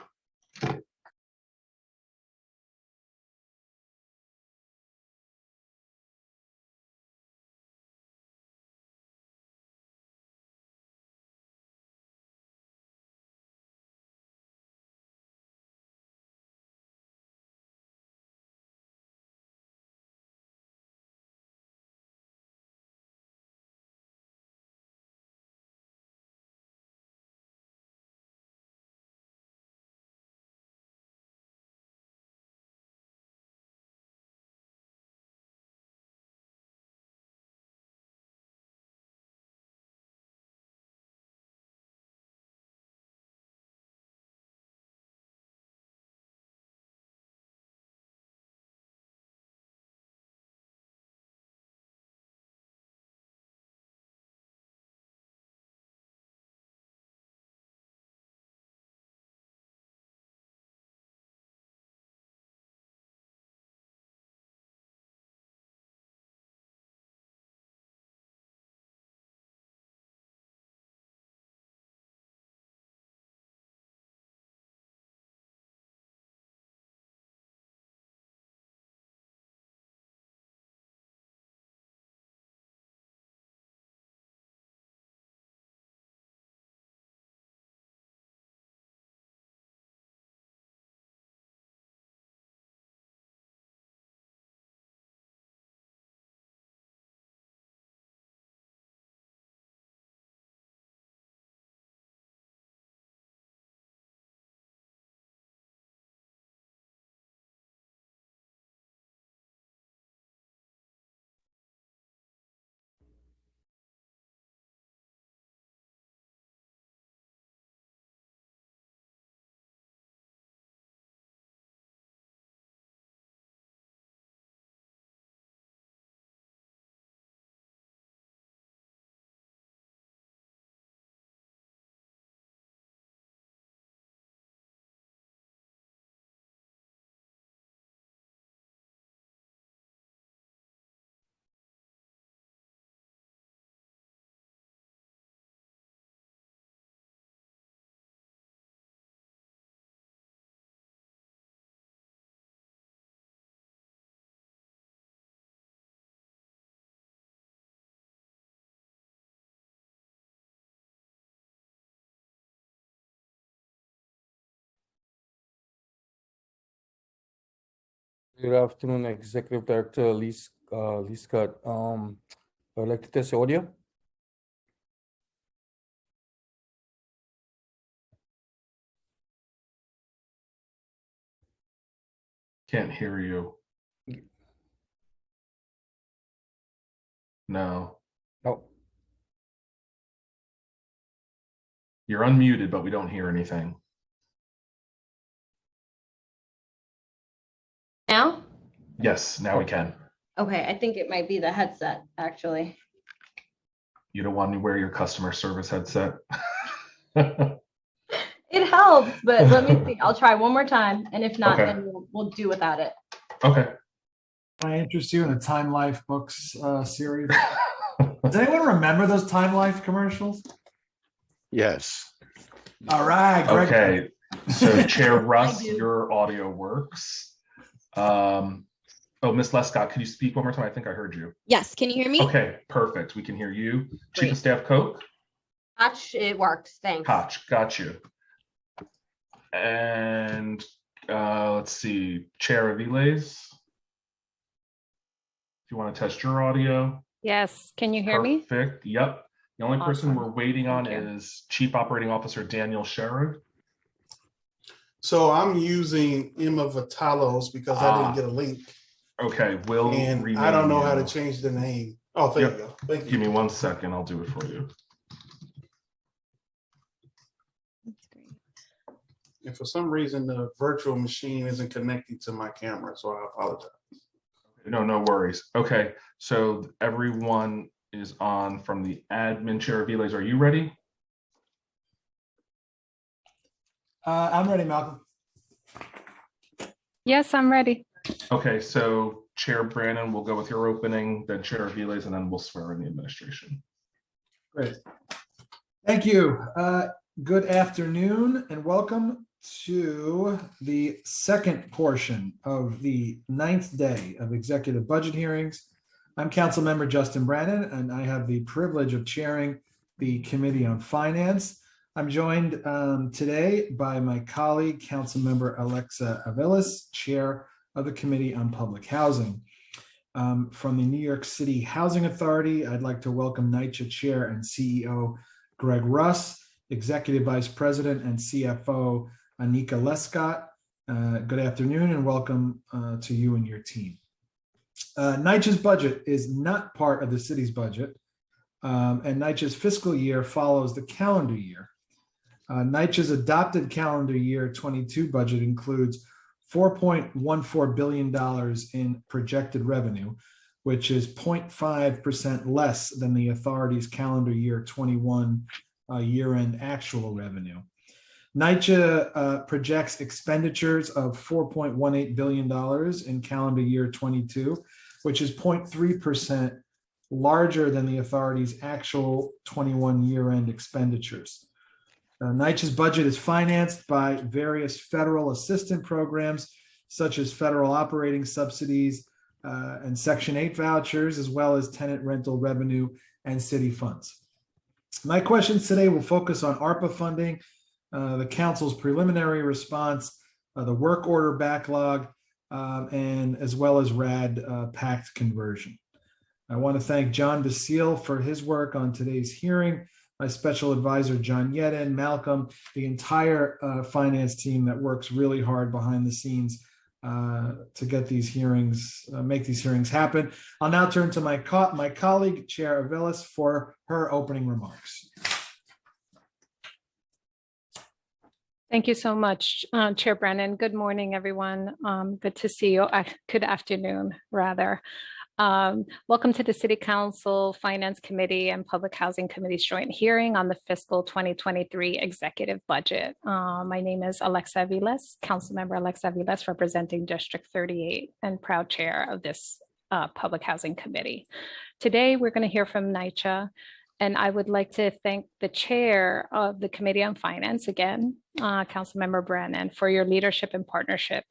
Good afternoon, Executive Director Lee Scott. I'd like to test your audio. Can't hear you. No. Oh, You're unmuted, but we don't hear anything. Now? Yes, now we can. Okay, I think it might be the headset, actually. You don't want to wear your customer service headset? It helps, but let me see. I'll try one more time, and if not, Okay. then we'll do without it. Okay. Can I interest you in the Time Life books series? Does anyone remember those Time Life commercials? Yes. All right, Greg. Okay. So Chair Russ, do. your audio works. Oh, Miss Lescott, can you speak one more time? I think I heard you. Yes, can you hear me? Okay, perfect. We can hear you. Chief Great. of Staff Koch? Hatch, it works. Thanks. Koch, got you. And let's see, Chair Aviles. If you want to test your audio. Yes, can you hear me? Perfect. Yep. The only person Awesome. we're waiting on Thank you. is Chief Operating Officer Daniel Sherrod. So I'm using Emma Vitalos because I didn't get a link. Okay, we'll And rename I don't know how to you. change the name. Oh, there you go. Thank you. Give me 1 second. I'll do it for you. And for some reason, the virtual machine isn't connecting to my camera, so I apologize. No, no worries. Okay, so everyone is on from the admin. Chair Aviles, are you ready? I'm ready, Malcolm. Yes, I'm ready. Okay, so Chair Brandon, we'll go with your opening, then Chair Aviles, and then we'll swear in the administration. Great. Thank you. Good afternoon and welcome to the second portion of the 9th day of executive budget hearings. I'm Council Member Justin Brannan, and I have the privilege of chairing the Committee on Finance. I'm joined today by my colleague, Council Member Alexa Aviles, Chair of the Committee on Public Housing. From the New York City Housing Authority, I'd like to welcome Nycc Chair and CEO Greg Russ, Executive Vice President and CFO Anika Lescott. Good afternoon and welcome to you and your team. Nycc's budget is not part of the city's budget, and Nycc's fiscal year follows the calendar year. Nycc's adopted calendar year 22 budget includes $4.14 billion in projected revenue, which is 0.5% less than the authority's calendar year 21 year-end actual revenue. Nycc projects expenditures of $4.18 billion in calendar year 22, which is 0.3% larger than the authority's actual 21 year-end expenditures. Nycc's budget is financed by various federal assistance programs, such as federal operating subsidies and Section 8 vouchers, as well as tenant rental revenue and city funds. My questions today will focus on ARPA funding, the council's preliminary response, the work order backlog, and as well as RAD PACT conversion. I want to thank John Basile for his work on today's hearing, my special advisor, John Yedden, Malcolm, the entire finance team that works really hard behind the scenes to get these hearings, make these hearings happen. I'll now turn to my colleague, Chair Aviles, for her opening remarks. Thank you so much, Chair Brennan. Good morning, everyone. Good to see you. Good afternoon, rather. Welcome to the City Council Finance Committee and Public Housing Committee's joint hearing on the fiscal 2023 executive budget. My name is Alexa Aviles, Councilmember Alexa Aviles, representing District 38 and proud chair of this Public Housing Committee. Today, we're going to hear from Nycc, and I would like to thank the chair of the Committee on Finance again, Councilmember Brannan, for your leadership and partnership,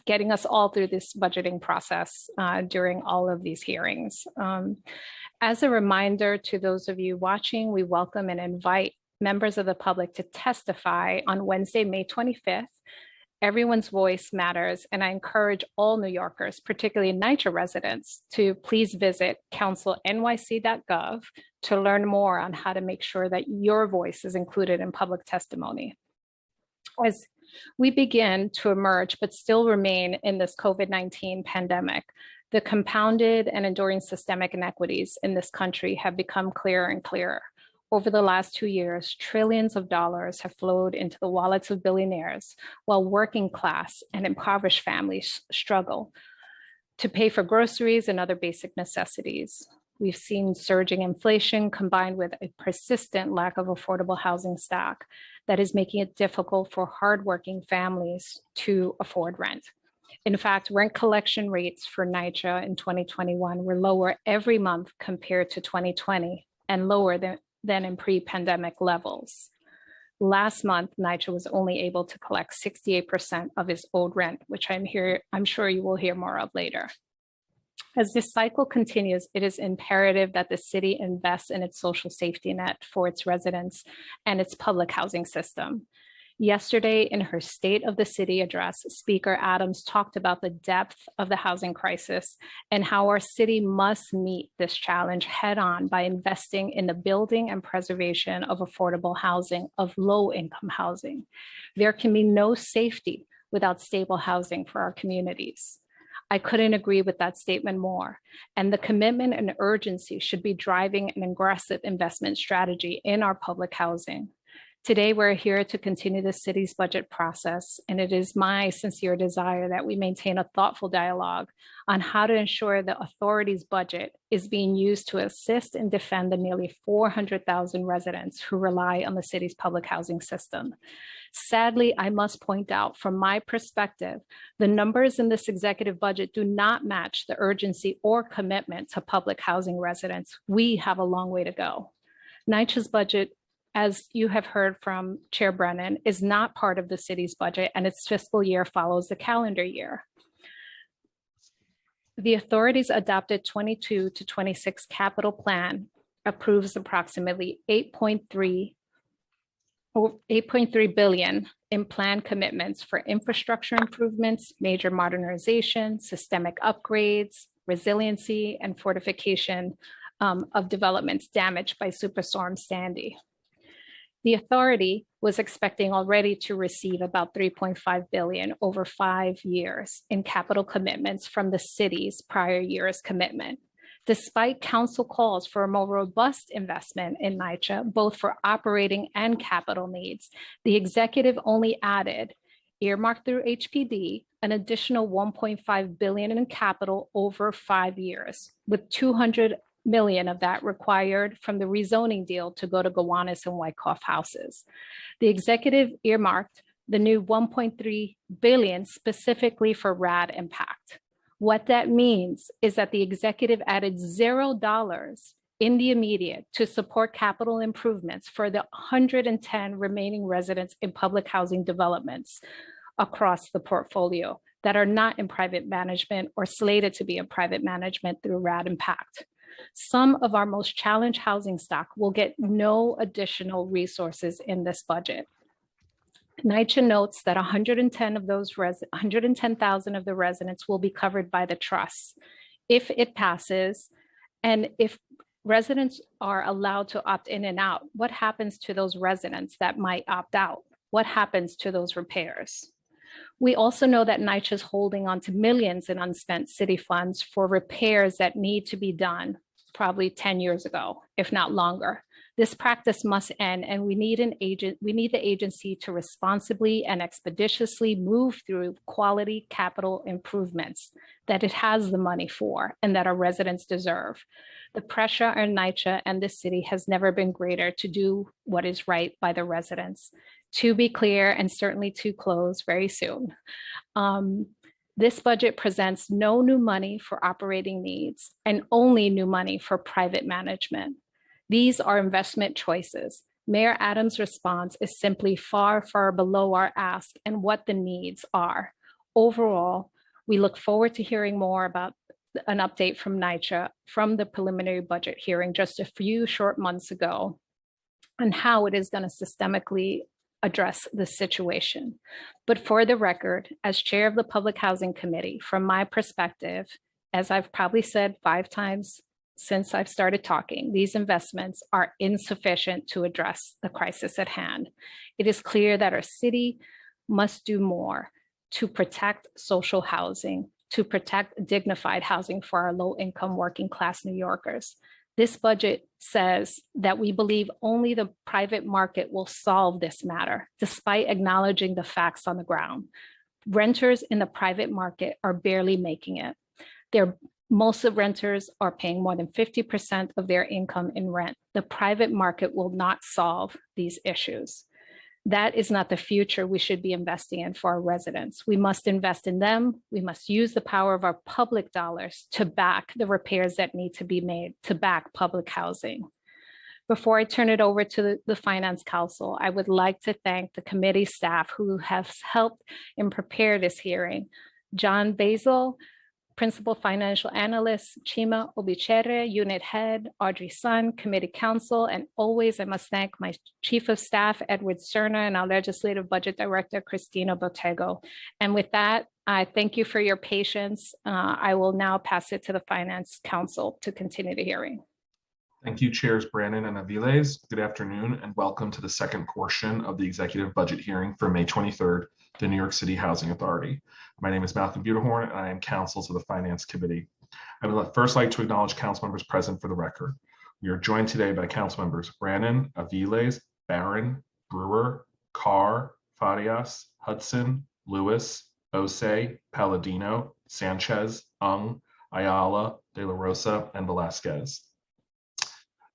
getting us all through this budgeting process during all of these hearings. As a reminder to those of you watching, we welcome and invite members of the public to testify on Wednesday, May 25th. Everyone's voice matters, and I encourage all New Yorkers, particularly Nycc residents, to please visit councilnyc.gov to learn more on how to make sure that your voice is included in public testimony. As We begin to emerge, but still remain in this COVID-19 pandemic. The compounded and enduring systemic inequities in this country have become clearer and clearer. Over the last 2 years, trillions of dollars have flowed into the wallets of billionaires, while working class and impoverished families struggle to pay for groceries and other basic necessities. We've seen surging inflation combined with a persistent lack of affordable housing stock that is making it difficult for hardworking families to afford rent. In fact, rent collection rates for Nycc in 2021 were lower every month compared to 2020 and lower than in pre-pandemic levels. Last month, Nycc was only able to collect 68% of its owed rent, which I'm sure you will hear more of later. As this cycle continues, it is imperative that the city invests in its social safety net for its residents and its public housing system. Yesterday, in her State of the City address, Speaker Adams talked about the depth of the housing crisis and how our city must meet this challenge head on by investing in the building and preservation of affordable housing, of low-income housing. There can be no safety without stable housing for our communities. I couldn't agree with that statement more. And the commitment and urgency should be driving an aggressive investment strategy in our public housing. Today, we're here to continue the city's budget process, and it is my sincere desire that we maintain a thoughtful dialogue on how to ensure the authority's budget is being used to assist and defend the nearly 400,000 residents who rely on the city's public housing system. Sadly, I must point out, from my perspective, the numbers in this executive budget do not match the urgency or commitment to public housing residents. We have a long way to go. Nycc's budget, as you have heard from Chair Brennan, is not part of the city's budget, and its fiscal year follows the calendar year. The authority's adopted 22 to 26 capital plan approves approximately $8.3 billion in planned commitments for infrastructure improvements, major modernization, systemic upgrades, resiliency, and fortification of developments damaged by Superstorm Sandy. The authority was expecting already to receive about $3.5 billion over 5 years in capital commitments from the city's prior year's commitment. Despite council calls for a more robust investment in Nycc, both for operating and capital needs, the executive only added, earmarked through HPD, an additional $1.5 billion in capital over 5 years, with $200 million of that required from the rezoning deal to go to Gowanus and Wyckoff houses. The executive earmarked the new $1.3 billion specifically for RAD impact. What that means is that the executive added $0 in the immediate to support capital improvements for the 110 remaining residents in public housing developments across the portfolio that are not in private management or slated to be in private management through RAD impact. Some of our most challenged housing stock will get no additional resources in this budget. Nycc notes that 110,000 of the residents will be covered by the trust if it passes, and if residents are allowed to opt in and out, what happens to those residents that might opt out? What happens to those repairs? We also know that Nycc is holding on to millions in unspent city funds for repairs that need to be done probably 10 years ago, if not longer. This practice must end, and we need the agency to responsibly and expeditiously move through quality capital improvements that it has the money for and that our residents deserve. The pressure on Nycc and the city has never been greater to do what is right by the residents. To be clear, and certainly to close very soon, this budget presents no new money for operating needs and only new money for private management. These are investment choices. Mayor Adams' response is simply far, far below our ask and what the needs are. Overall, we look forward to hearing more about an update from Nycc from the preliminary budget hearing just a few short months ago and how it is going to systemically address the situation. But for the record, as chair of the Public Housing Committee, from my perspective, as I've probably said 5 times since I've started talking, these investments are insufficient to address the crisis at hand. It is clear that our city must do more to protect social housing, to protect dignified housing for our low-income working-class New Yorkers. This budget says that we believe only the private market will solve this matter, despite acknowledging the facts on the ground. Renters in the private market are barely making it. Most of renters are paying more than 50% of their income in rent. The private market will not solve these issues. That is not the future we should be investing in for our residents. We must invest in them. We must use the power of our public dollars to back the repairs that need to be made, to back public housing. Before I turn it over to the Finance Council, I would like to thank the committee staff who have helped in prepare this hearing. John Basil, Principal Financial Analyst, Chima Obichere, Unit Head, Audrey Sun, Committee Counsel, and always I must thank my Chief of Staff, Edward Cerna, and our Legislative Budget Director, Christina Botego. And with that, I thank you for your patience. I will now pass it to the Finance Council to continue the hearing. Thank you, Chairs Brannon and Aviles. Good afternoon and welcome to the second portion of the executive budget hearing for May 23rd, the New York City Housing Authority. My name is Malcolm Budahorn and I am counsel to the Finance Committee. I would first like to acknowledge council members present for the record. We are joined today by council members Brannon, Aviles, Barron, Brewer, Carr, Farias, Hudson, Lewis, Osei, Palladino, Sanchez, Ung, Ayala, De La Rosa, and Velasquez.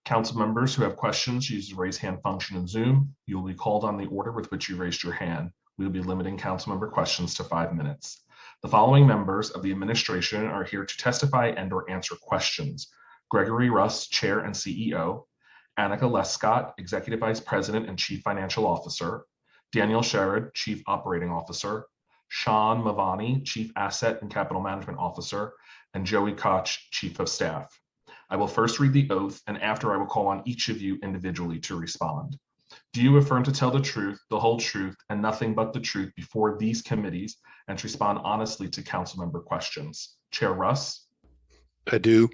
Council members who have questions, use the raise hand function in Zoom. You will be called on the order with which you raised your hand. We will be limiting council member questions to 5 minutes. The following members of the administration are here to testify and or answer questions. Gregory Russ, Chair and CEO. Annika Lescott, Executive Vice President and Chief Financial Officer. Daniel Sherrod, Chief Operating Officer. Sean Mavani, Chief Asset and Capital Management Officer. And Joey Koch, Chief of Staff. I will first read the oath, and after I will call on each of you individually to respond. Do you affirm to tell the truth, the whole truth, and nothing but the truth before these committees, and to respond honestly to council member questions? Chair Russ? I do.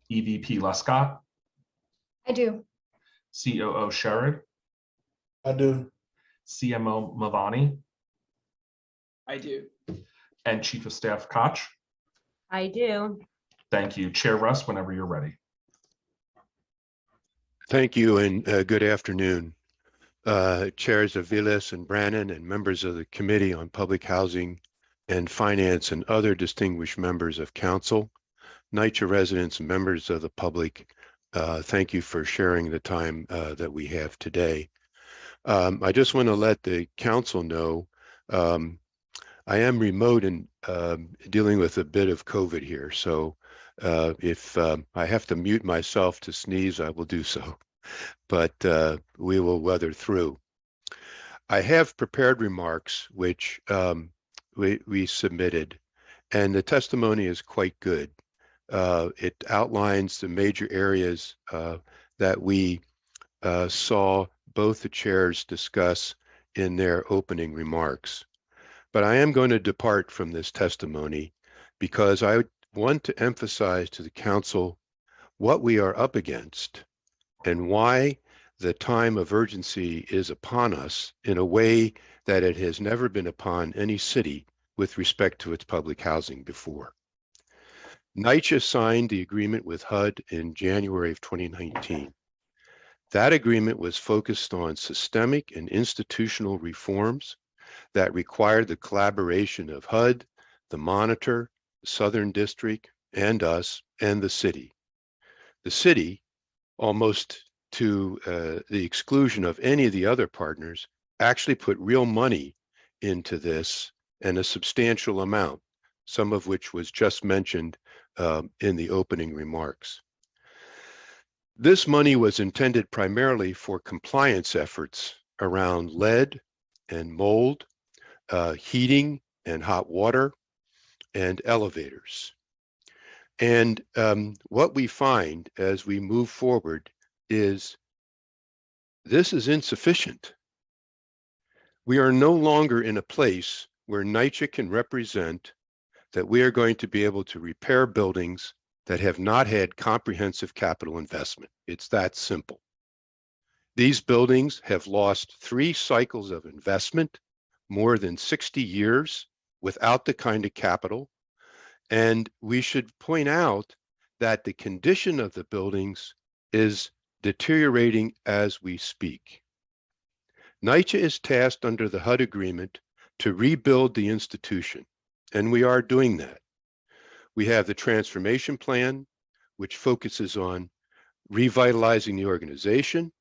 EVP Lescott? I do. COO Sherrod? I do. CMO Mavani? I do. And Chief of Staff Koch? I do. Thank you. Chair Russ, whenever you're ready. Thank you and good afternoon. Chairs Aviles and Brannon and members of the Committee on Public Housing and Finance and other distinguished members of Council, NYCC residents and members of the public, thank you for sharing the time that we have today. I just want to let the Council know I am remote and dealing with a bit of COVID here, so if I have to mute myself to sneeze, I will do so, but we will weather through. I have prepared remarks which we submitted, and the testimony is quite good. It outlines the major areas that we saw both the chairs discuss in their opening remarks. But I am going to depart from this testimony because I want to emphasize to the Council what we are up against and why the time of urgency is upon us in a way that it has never been upon any city with respect to its public housing before. NYCC signed the agreement with HUD in January of 2019. That agreement was focused on systemic and institutional reforms that required the collaboration of HUD, the Monitor, Southern District, and us, and the city. The city, almost to the exclusion of any of the other partners, actually put real money into this, and a substantial amount, some of which was just mentioned in the opening remarks. This money was intended primarily for compliance efforts around lead and mold, heating and hot water, and elevators. And what we find as we move forward is this is insufficient. We are no longer in a place where NYCC can represent that we are going to be able to repair buildings that have not had comprehensive capital investment. It's that simple. These buildings have lost 3 cycles of investment more than 60 years without the kind of capital. And we should point out that the condition of the buildings is deteriorating as we speak. Nycc is tasked under the HUD agreement to rebuild the institution, and we are doing that. We have the transformation plan, which focuses on revitalizing the organization,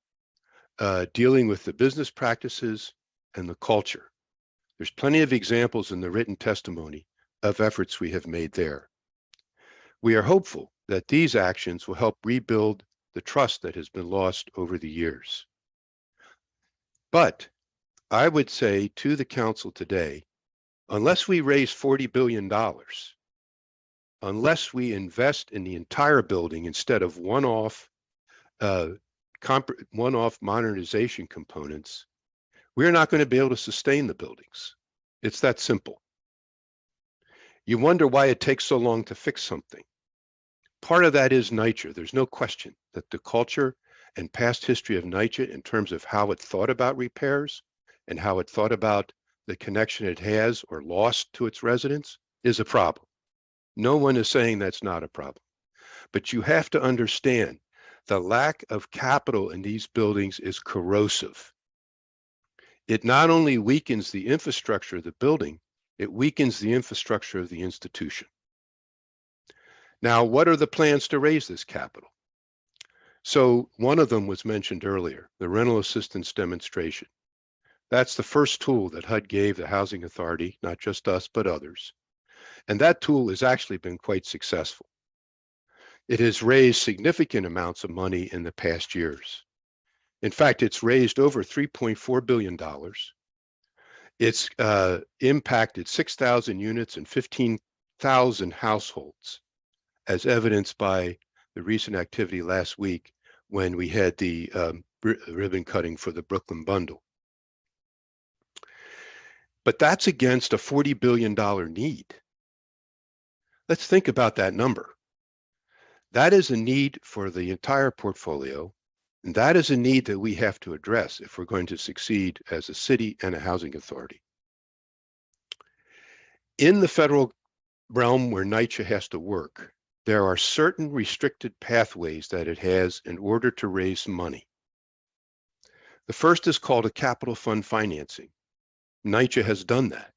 dealing with the business practices and the culture. There's plenty of examples in the written testimony of efforts we have made there. We are hopeful that these actions will help rebuild the trust that has been lost over the years. But I would say to the council today, unless we raise $40 billion, unless we invest in the entire building instead of one-off modernization components, we're not going to be able to sustain the buildings. It's that simple. You wonder why it takes so long to fix something. Part of that is Nycc. There's no question that the culture and past history of Nycc in terms of how it thought about repairs and how it thought about the connection it has or lost to its residents is a problem. No one is saying that's not a problem. But you have to understand the lack of capital in these buildings is corrosive. It not only weakens the infrastructure of the building, it weakens the infrastructure of the institution. Now, what are the plans to raise this capital? So one of them was mentioned earlier, the rental assistance demonstration. That's the first tool that HUD gave the Housing Authority, not just us, but others. And that tool has actually been quite successful. It has raised significant amounts of money in the past years. In fact, it's raised over $3.4 billion. It's impacted 6,000 units and 15,000 households, as evidenced by the recent activity last week when we had the ribbon cutting for the Brooklyn Bundle. But that's against a $40 billion need. Let's think about that number. That is a need for the entire portfolio, and that is a need that we have to address if we're going to succeed as a city and a housing authority. In the federal realm where Nycc has to work, there are certain restricted pathways that it has in order to raise money. The first is called a capital fund financing. Nycc has done that.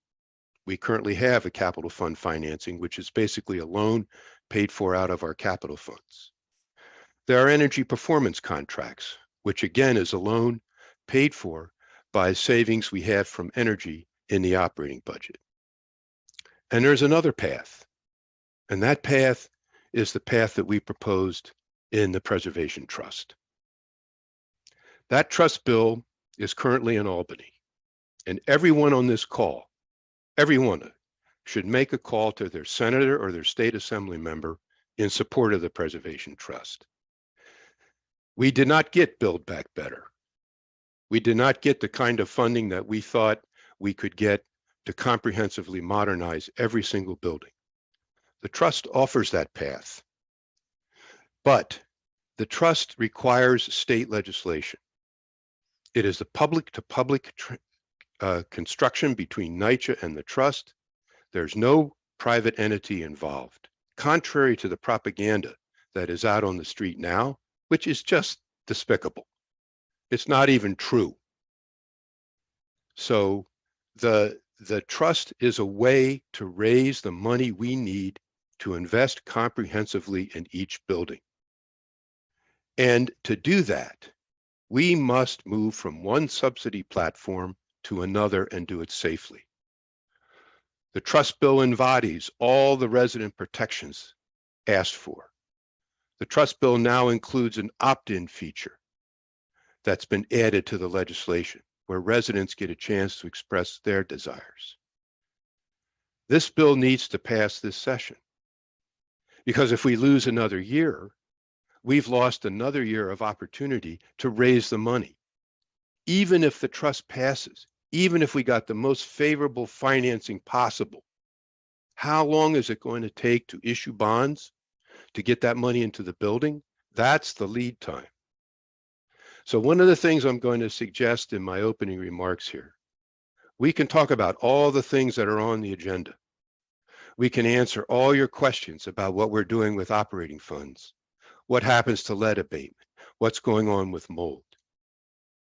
We currently have a capital fund financing, which is basically a loan paid for out of our capital funds. There are energy performance contracts, which again is a loan paid for by savings we have from energy in the operating budget. And there's another path, and that path is the path that we proposed in the Preservation Trust. That trust bill is currently in Albany, and everyone on this call, everyone should make a call to their senator or their state assembly member in support of the Preservation Trust. We did not get Build Back Better. We did not get the kind of funding that we thought we could get to comprehensively modernize every single building. The trust offers that path, but the trust requires state legislation. It is the public-to-public construction between Nycc and the trust. There's no private entity involved, contrary to the propaganda that is out on the street now, which is just despicable. It's not even true. So the trust is a way to raise the money we need to invest comprehensively in each building. And to do that, we must move from one subsidy platform to another and do it safely. The trust bill embodies all the resident protections asked for. The trust bill now includes an opt-in feature that's been added to the legislation where residents get a chance to express their desires. This bill needs to pass this session because if we lose another year, we've lost another year of opportunity to raise the money. Even if the trust passes, even if we got the most favorable financing possible, how long is it going to take to issue bonds to get that money into the building? That's the lead time. So one of the things I'm going to suggest in my opening remarks here, We can talk about all the things that are on the agenda. We can answer all your questions about what we're doing with operating funds, what happens to lead abatement, what's going on with mold.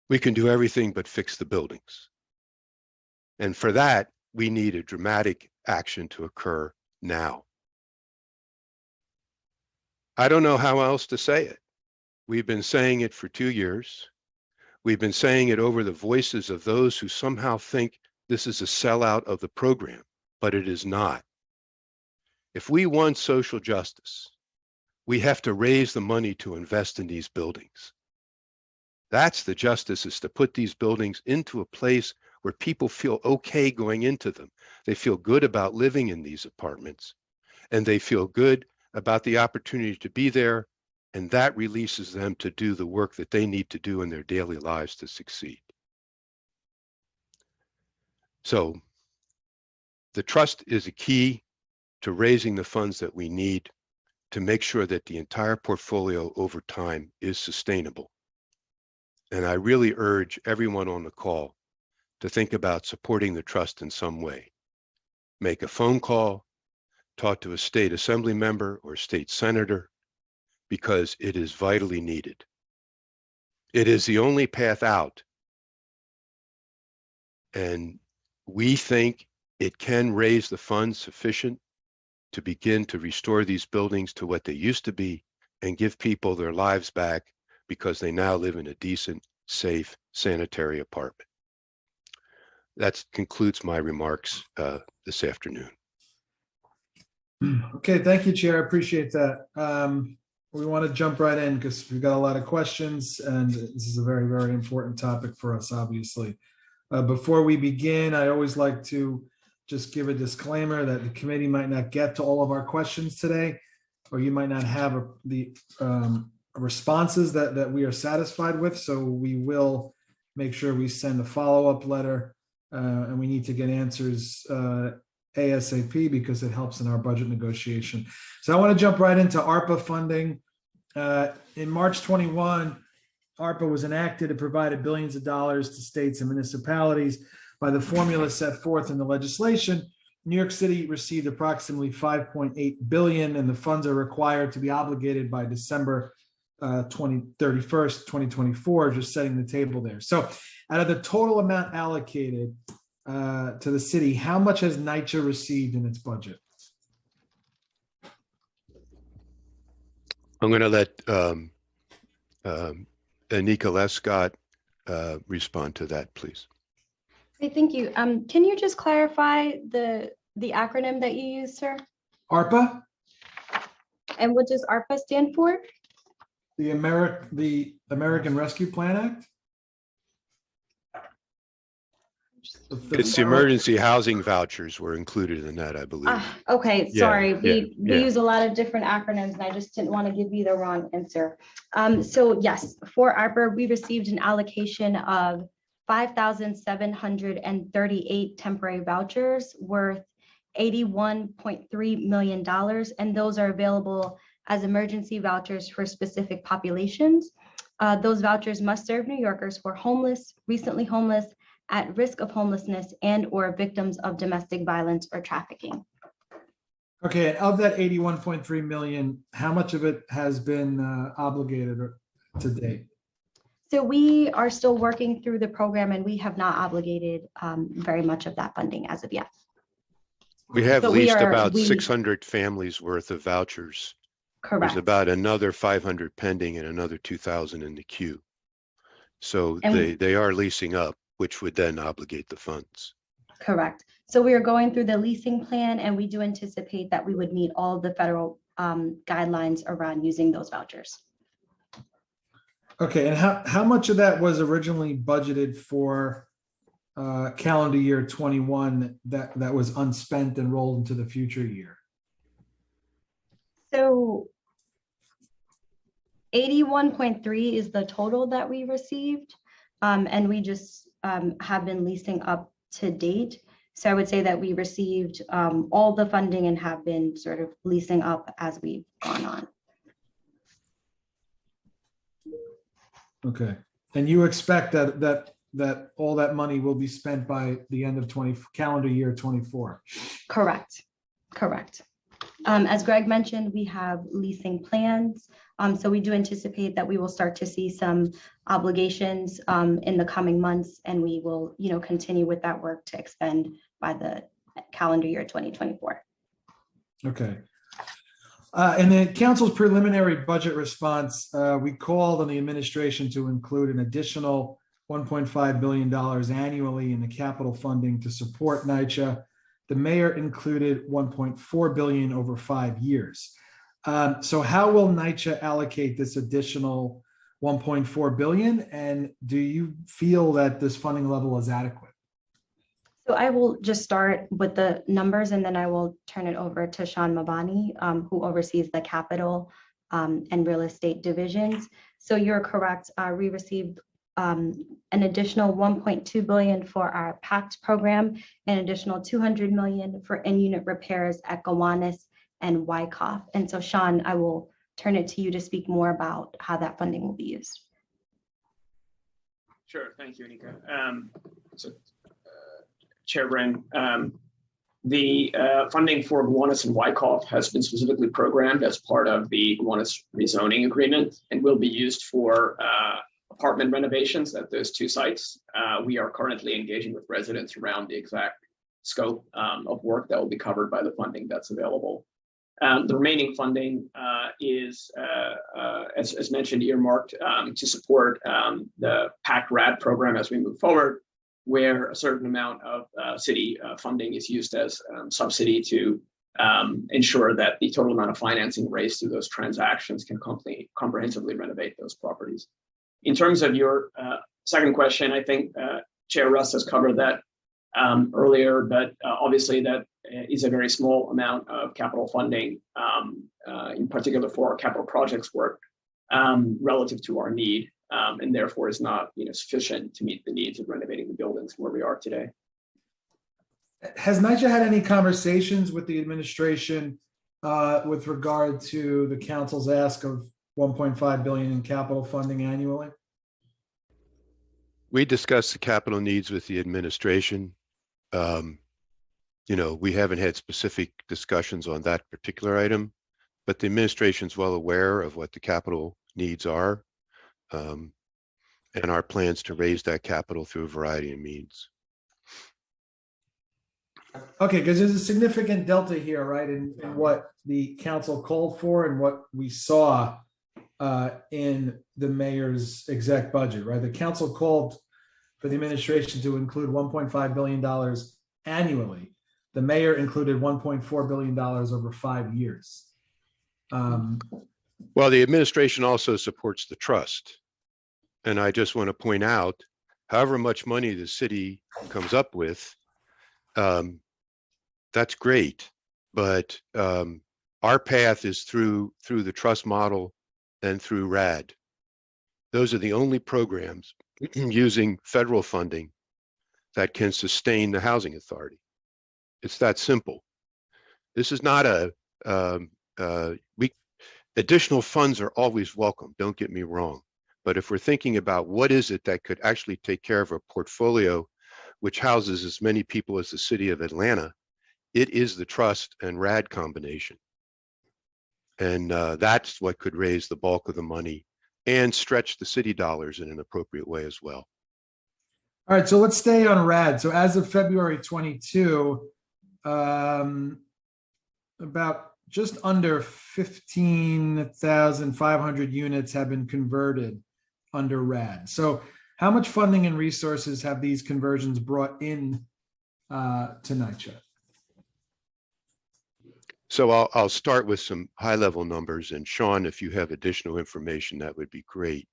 We can do everything but fix the buildings. And for that, we need a dramatic action to occur now. I don't know how else to say it. We've been saying it for 2 years. We've been saying it over the voices of those who somehow think this is a sellout of the program, but it is not. If we want social justice, we have to raise the money to invest in these buildings. That's the justice, is to put these buildings into a place where people feel okay going into them. They feel good about living in these apartments, and they feel good about the opportunity to be there, and that releases them to do the work that they need to do in their daily lives to succeed. So the trust is a key to raising the funds that we need to make sure that the entire portfolio over time is sustainable. And I really urge everyone on the call to think about supporting the trust in some way. Make a phone call, talk to a state assembly member or state senator, because it is vitally needed. It is the only path out. And we think it can raise the funds sufficient to begin to restore these buildings to what they used to be and give people their lives back, because they now live in a decent, safe, sanitary apartment. That concludes my remarks this afternoon. Okay, thank you, Chair. I appreciate that. We want to jump right in because we've got a lot of questions, and this is a very, very important topic for us, obviously. Before we begin, I always like to just give a disclaimer that the committee might not get to all of our questions today, or you might not have the responses that we are satisfied with. So we will make sure we send a follow-up letter, and we need to get answers ASAP because it helps in our budget negotiation. So I want to jump right into ARPA funding. In March 21, ARPA was enacted. It provided billions of dollars to states and municipalities by the formula set forth in the legislation. New York City received approximately $5.8 billion, and the funds are required to be obligated by December 31st, 2024, just setting the table there. So out of the total amount allocated to the city, how much has Nycc received in its budget? I'm going to let Anika Lescott respond to that, please. Okay, thank you. Can you just clarify the acronym that you use, sir? ARPA? And what does ARPA stand for? The American Rescue Plan Act? It's the emergency housing vouchers were included in that, I believe. Okay, sorry. We yeah. use a lot of different acronyms, and I just didn't want to give you the wrong answer. So yes, for ARPA, we received an allocation of 5,738 temporary vouchers worth $81.3 million, and those are available as emergency vouchers for specific populations. Those vouchers must serve New Yorkers who are homeless, recently homeless, at risk of homelessness, and or victims of domestic violence or trafficking. Okay, and of that 81.3 million, how much of it has been obligated to date? So we are still working through the program, and we have not obligated very much of that funding as of yet. We have leased about 600 families worth of vouchers. Correct. There's about another 500 pending and another 2,000 in the queue. So they are leasing up, which would then obligate the funds. Correct. So we are going through the leasing plan, and we do anticipate that we would meet all the federal guidelines around using those vouchers. Okay, and how much of that was originally budgeted for calendar year 21 that was unspent and rolled into the future year? So 81.3 is the total that we received, and we just have been leasing up to date. So I would say that we received all the funding and have been sort of leasing up as we've gone on. Okay, and you expect that that all that money will be spent by the end of calendar year 24. Correct. Correct. As Greg mentioned, we have leasing plans. So we do anticipate that we will start to see some obligations in the coming months, and we will, continue with that work to expend by the calendar year 2024. Okay. In the council's preliminary budget response, we called on the administration to include an additional $1.5 billion annually in the capital funding to support NYCC. The mayor included $1.4 billion over 5 years. So how will NYCC allocate this additional $1.4 billion? And do you feel that this funding level is adequate? So I will just start with the numbers, and then I will turn it over to Sean Mabani, who oversees the capital and real estate divisions. So you're correct. We received an additional $1.2 billion for our PACT program, an additional $200 million for in-unit repairs at Gowanus and Wyckoff. And so Sean, I will turn it to you to speak more about how that funding will be used. Sure, thank you, Anika. Chair Bren, the funding for Gowanus and Wyckoff has been specifically programmed as part of the Gowanus rezoning agreement and will be used for apartment renovations at those two sites. We are currently engaging with residents around the exact scope of work that will be covered by the funding that's available. The remaining funding is, as mentioned, earmarked to support the PACT RAD program as we move forward, where a certain amount of city funding is used as subsidy to ensure that the total amount of financing raised through those transactions can comprehensively renovate those properties. In terms of your second question, I think Chair Russ has covered that earlier, but obviously that is a very small amount of capital funding, in particular for our capital projects work, relative to our need, and therefore is not sufficient to meet the needs of renovating the buildings where we are today. Has NYCC had any conversations with the administration with regard to the council's ask of $1.5 billion in capital funding annually? We discussed the capital needs with the administration. We haven't had specific discussions on that particular item, but the administration's well aware of what the capital needs are, and our plans to raise that capital through a variety of means. Okay, because there's a significant delta here, right, in what the council called for and what we saw in the mayor's exec budget, right? The council called for the administration to include $1.5 billion annually. The mayor included $1.4 billion over 5 years. Well, the administration also supports the trust. And I just want to point out, however much money the city comes up with, that's great. But our path is through the trust model and through RAD. Those are the only programs using federal funding that can sustain the housing authority. It's that simple. This is not additional funds are always welcome, don't get me wrong. But if we're thinking about what is it that could actually take care of a portfolio which houses as many people as the city of Atlanta, it is the trust and RAD combination. And that's what could raise the bulk of the money and stretch the city dollars in an appropriate way as well. All right, so let's stay on RAD. So as of February 22, about just under 15,500 units have been converted under RAD. So how much funding and resources have these conversions brought in to NYCC? So I'll start with some high-level numbers, and Sean, if you have additional information, that would be great.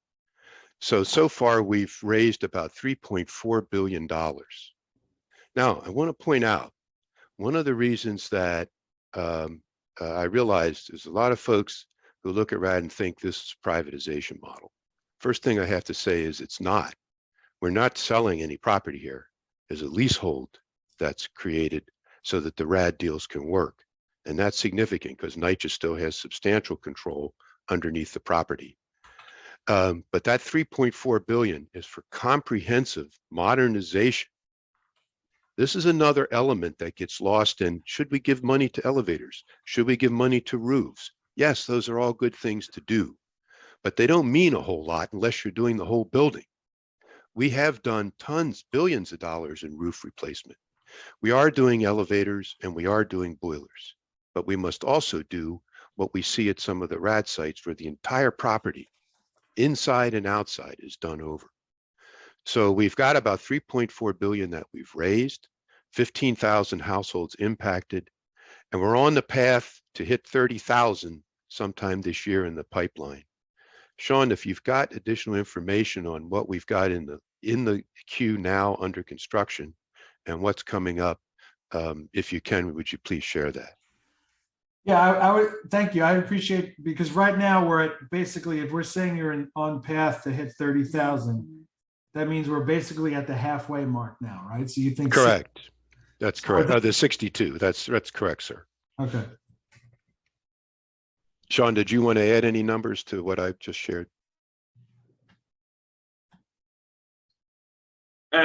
So far, we've raised about $3.4 billion. Now, I want to point out, one of the reasons that I realized there's a lot of folks who look at RAD and think this is a privatization model. First thing I have to say is it's not. We're not selling any property here. There's a leasehold that's created so that the RAD deals can work. And that's significant because NYCC still has substantial control underneath the property. But that 3.4 billion is for comprehensive modernization. This is another element that gets lost in, should we give money to elevators? Should we give money to roofs? Yes, those are all good things to do, but they don't mean a whole lot unless you're doing the whole building. We have done tons, billions of dollars in roof replacement. We are doing elevators and we are doing boilers, but we must also do what we see at some of the RAD sites where the entire property, inside and outside, is done over. So we've got about 3.4 billion that we've raised, 15,000 households impacted, and we're on the path to hit 30,000 sometime this year in the pipeline. Sean, if you've got additional information on what we've got in the queue now under construction and what's coming up, if you can, would you please share that? Yeah, I would, thank you. I appreciate, because right now we're at basically, if we're saying you're on path to hit 30,000, that means we're basically at the halfway mark now, right? So you think correct? That's correct. The 62. That's correct, sir. Okay. Sean, did you want to add any numbers to what I've just shared?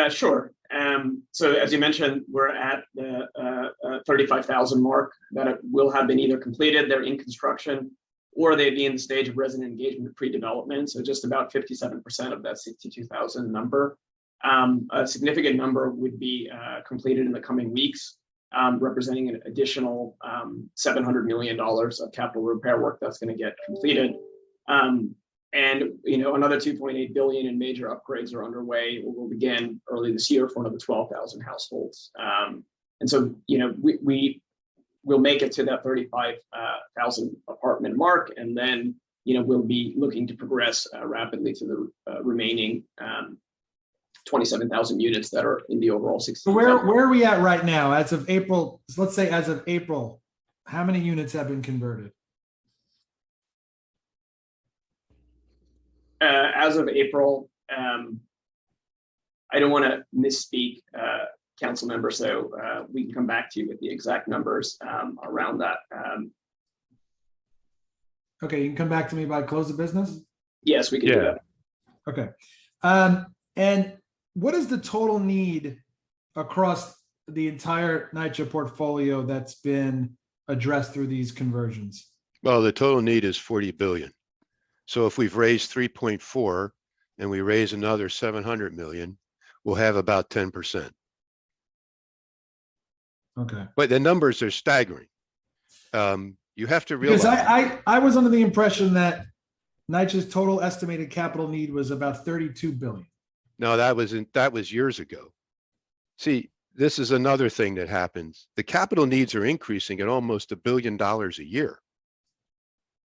Sure. So as you mentioned, we're at the 35,000 mark that will have been either completed, they're in construction, or they'd be in the stage of resident engagement pre-development. So just about 57% of that 62,000 number. A significant number would be completed in the coming weeks, representing an additional $700 million of capital repair work that's going to get completed. And another 2.8 billion in major upgrades are underway or will begin early this year for another 12,000 households. And so, we will make it to that 35,000 apartment mark, and then, we'll be looking to progress rapidly to the remaining 27,000 units that are in the overall 60. So where are we at right now as of April? Let's say as of April, how many units have been converted? As of April, I don't want to misspeak, council member, so we can come back to you with the exact numbers around that. Okay, you can come back to me by close of business? Yes, we can do that. Okay. And what is the total need across the entire Nycc portfolio that's been addressed through these conversions? Well, the total need is 40 billion. So if we've raised 3.4 and we raise another 700 million, we'll have about 10%. Okay. But the numbers are staggering. You have to realize. Because I was under the impression that Nycc's total estimated capital need was about 32 billion. No, that was years ago. See, this is another thing that happens. The capital needs are increasing at almost $1 billion a year.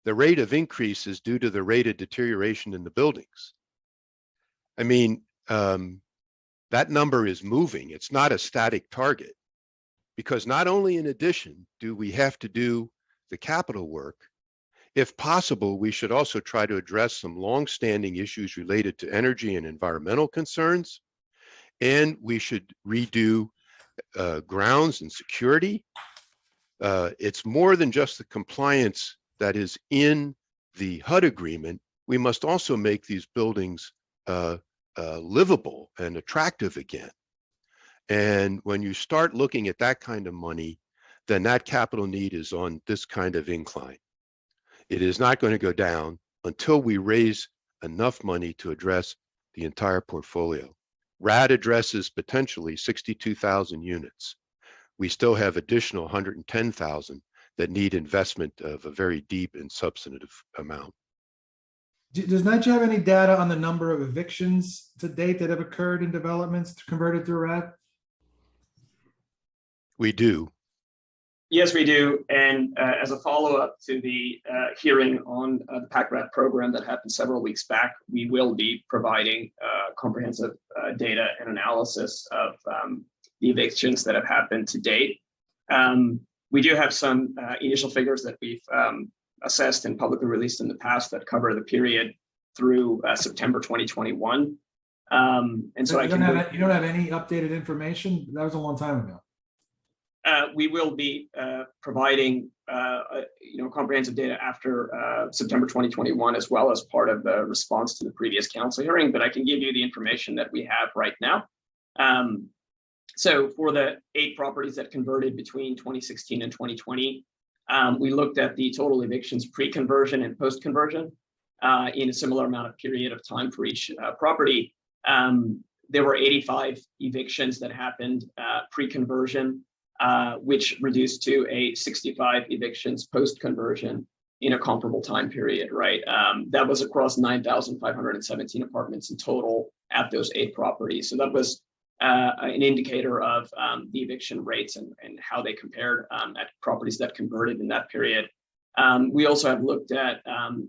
The rate of increase is due to the rate of deterioration in the buildings. I mean, that number is moving. It's not a static target, because not only in addition do we have to do the capital work, if possible, we should also try to address some longstanding issues related to energy and environmental concerns. And we should redo grounds and security. It's more than just the compliance that is in the HUD agreement. We must also make these buildings livable and attractive again. And when you start looking at that kind of money, then that capital need is on this kind of incline. It is not going to go down until we raise enough money to address the entire portfolio. RAD addresses potentially 62,000 units. We still have additional 110,000 that need investment of a very deep and substantive amount. Does Nycc have any data on the number of evictions to date that have occurred in developments converted through RAD? We do. Yes, we do. And as a follow-up to the hearing on the PAC-RAD program that happened several weeks back, we will be providing comprehensive data and analysis of the evictions that have happened to date. We do have some initial figures that we've assessed and publicly released in the past that cover the period through September 2021. And so you don't have any updated information? That was a long time ago. we will be providing comprehensive data after September 2021, as well as part of the response to the previous council hearing. But I can give you the information that we have right now. So for the 8 properties that converted between 2016 and 2020, we looked at the total evictions pre-conversion and post-conversion in a similar amount of period of time for each property. There were 85 evictions that happened pre-conversion, which reduced to 65 evictions post-conversion in a comparable time period, right? That was across 9,517 apartments in total at those 8 properties. So that was an indicator of the eviction rates and how they compared at properties that converted in that period. We also have looked at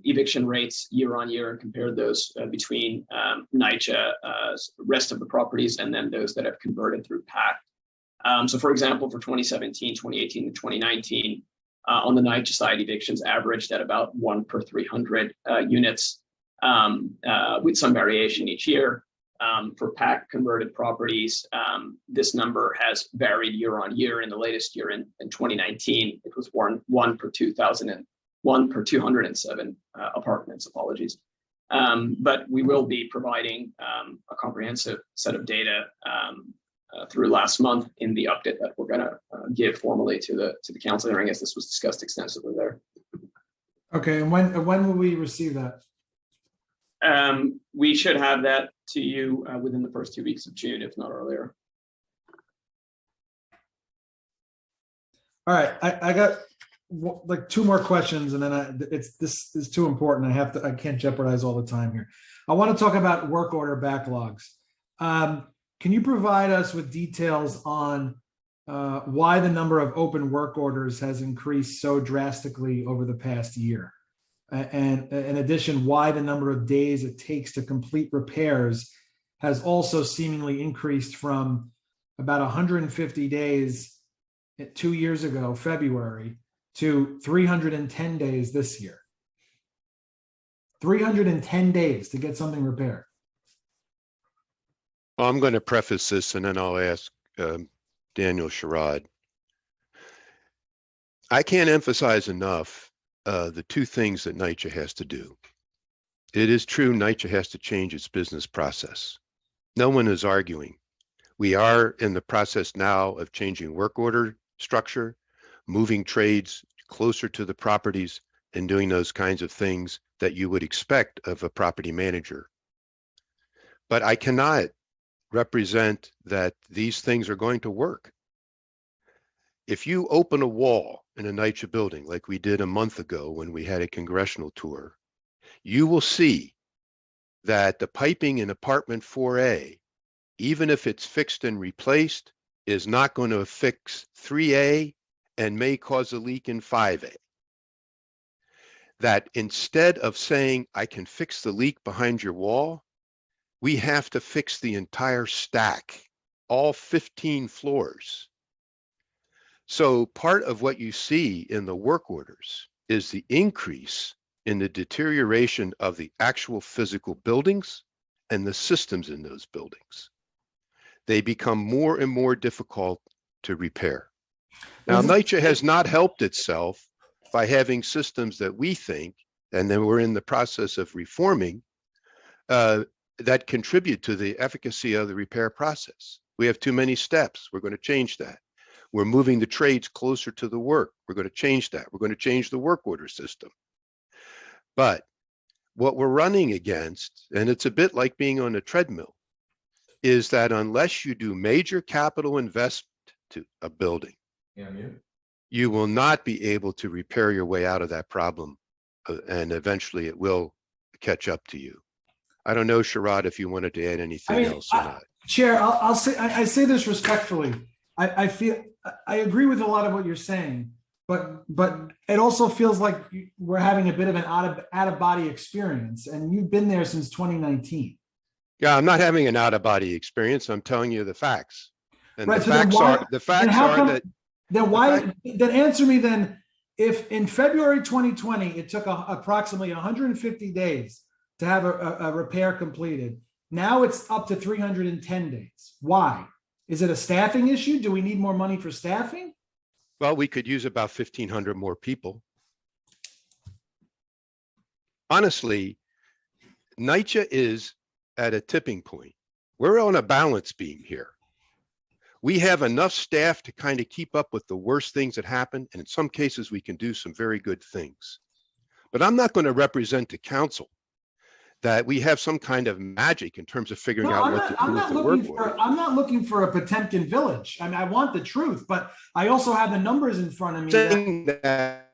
eviction rates year on year and compared those between Nycc, rest of the properties, and then those that have converted through PACT. So for example, for 2017, 2018, and 2019, on the Nycc side, evictions averaged at about 1 per 300 units, with some variation each year. For PACT converted properties, this number has varied year on year. In the latest year, in 2019, it was 1 per 2,000 and 1 per 207 apartments, apologies. But we will be providing a comprehensive set of data through last month in the update that we're going to give formally to the council hearing, as this was discussed extensively there. Okay, and when will we receive that? We should have that to you within the first 2 weeks of June, if not earlier. All right, I got like 2 more questions, and then this is too important. I can't jeopardize all the time here. I want to talk about work order backlogs. Can you provide us with details on why the number of open work orders has increased so drastically over the past year? And in addition, why the number of days it takes to complete repairs has also seemingly increased from about 150 days 2 years ago, February, to 310 days this year. 310 days to get something repaired. Well, I'm going to preface this and then I'll ask Daniel Sherrod. I can't emphasize enough the 2 things that Nycc has to do. It is true Nycc has to change its business process. No one is arguing. We are in the process now of changing work order structure, moving trades closer to the properties, and doing those kinds of things that you would expect of a property manager. But I cannot represent that these things are going to work. If you open a wall in a Nycc building like we did a month ago when we had a congressional tour, you will see that the piping in apartment 4A, even if it's fixed and replaced, is not going to fix 3A and may cause a leak in 5A. That instead of saying, I can fix the leak behind your wall, we have to fix the entire stack, all 15 floors. So part of what you see in the work orders is the increase in the deterioration of the actual physical buildings and the systems in those buildings. They become more and more difficult to repair. Now, Nycc has not helped itself by having systems that we think, and then we're in the process of reforming, that contribute to the efficacy of the repair process. We have too many steps. We're going to change that. We're moving the trades closer to the work. We're going to change that. We're going to change the work order system. But what we're running against, and it's a bit like being on a treadmill, is that unless you do major capital investment to a building, you will not be able to repair your way out of that problem, and eventually it will catch up to you. I don't know, Sherrod, if you wanted to add anything else or not. Chair, I'll say, I say this respectfully. I feel I agree with a lot of what you're saying, but it also feels like we're having a bit of an out of body experience, and you've been there since 2019. Yeah, I'm not having an out of body experience. I'm telling you the facts, and right, the facts are that. Then why? Then answer me then. If in February 2020 it took approximately 150 days to have a repair completed, now it's up to 310 days. Why? Is it a staffing issue? Do we need more money for staffing? Well, we could use about 1,500 more people. Honestly, Nycc is at a tipping point. We're on a balance beam here. We have enough staff to kind of keep up with the worst things that happen, and in some cases, we can do some very good things. But I'm not going to represent to council that we have some kind of magic in terms of figuring out what to do with the work order. I'm not looking for a Potemkin village. I mean, I want the truth, but I also have the numbers in front of me. That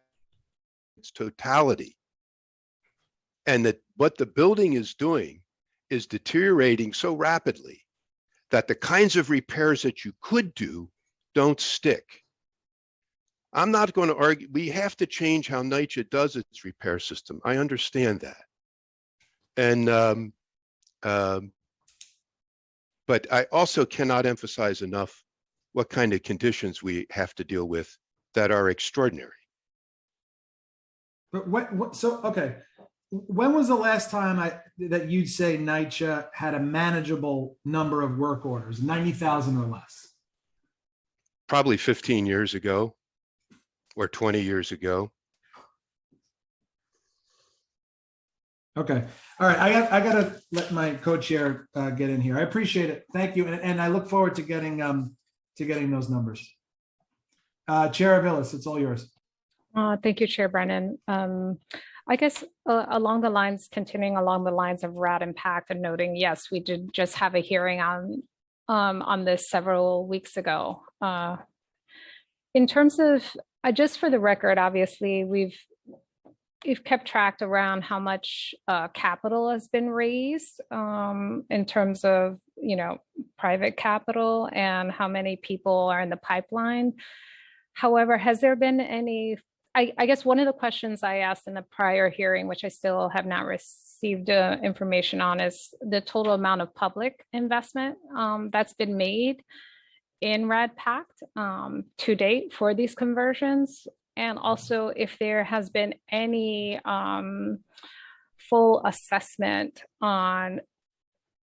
it's totality. And that what the building is doing is deteriorating so rapidly that the kinds of repairs that you could do don't stick. I'm not going to argue. We have to change how Nycc does its repair system. I understand that. And but I also cannot emphasize enough what kind of conditions we have to deal with that are extraordinary. But so, okay. When was the last time that you'd say Nycc had a manageable number of work orders, 90,000 or less? Probably 15 years ago or 20 years ago. Okay. All right. I got to let my co-chair get in here. I appreciate it. Thank you. And I look forward to getting those numbers. Chair Aviles, it's all yours. Thank you, Chair Brennan. I guess along the lines, continuing along the lines of RAD impact and noting, yes, we did just have a hearing on this several weeks ago. In terms of, just for the record, obviously, we've kept track around how much capital has been raised in terms of, private capital and how many people are in the pipeline. However, has there been any, I guess one of the questions I asked in the prior hearing, which I still have not received information on, is the total amount of public investment that's been made in RAD Pact to date for these conversions. And also if there has been any full assessment on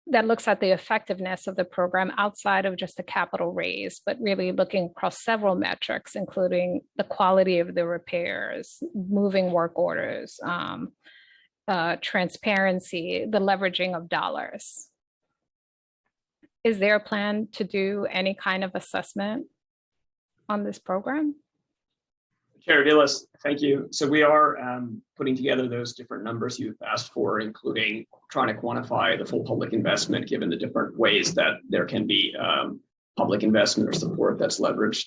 that looks at the effectiveness of the program outside of just the capital raise, but really looking across several metrics, including the quality of the repairs, moving work orders, transparency, the leveraging of dollars. Is there a plan to do any kind of assessment on this program? Chair Aviles, thank you. So we are putting together those different numbers you've asked for, including trying to quantify the full public investment, given the different ways that there can be public investment or support that's leveraged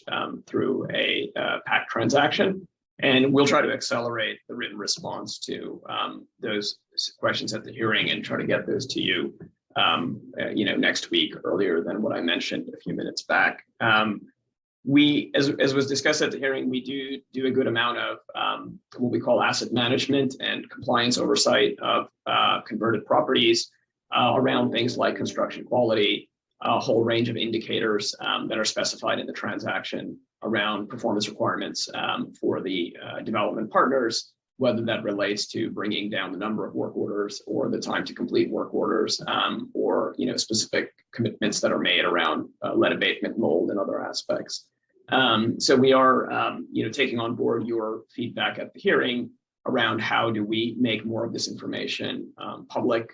through a PAC transaction. And we'll try to accelerate the written response to those questions at the hearing and try to get those to you, next week, earlier than what I mentioned a few minutes back. We, as was discussed at the hearing, we do a good amount of what we call asset management and compliance oversight of converted properties around things like construction quality, a whole range of indicators that are specified in the transaction around performance requirements for the development partners, whether that relates to bringing down the number of work orders or the time to complete work orders, or specific commitments that are made around lead abatement, mold, and other aspects. So we are taking on board your feedback at the hearing around how do we make more of this information public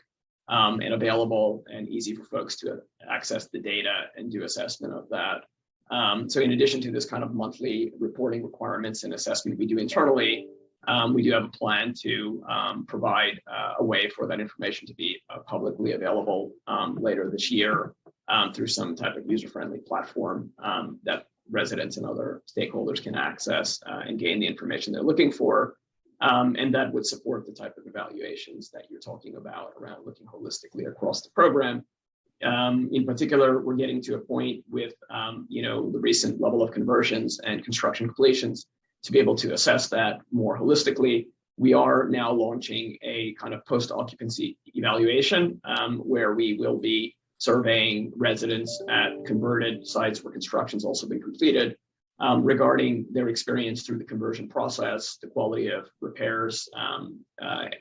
and available and easy for folks to access the data and do assessment of that. So in addition to this kind of monthly reporting requirements and assessment we do internally, we do have a plan to provide a way for that information to be publicly available later this year through some type of user-friendly platform that residents and other stakeholders can access and gain the information they're looking for. And that would support the type of evaluations that you're talking about around looking holistically across the program. In particular, we're getting to a point with the recent level of conversions and construction completions to be able to assess that more holistically. We are now launching a kind of post-occupancy evaluation where we will be surveying residents at converted sites where construction's also been completed regarding their experience through the conversion process, the quality of repairs,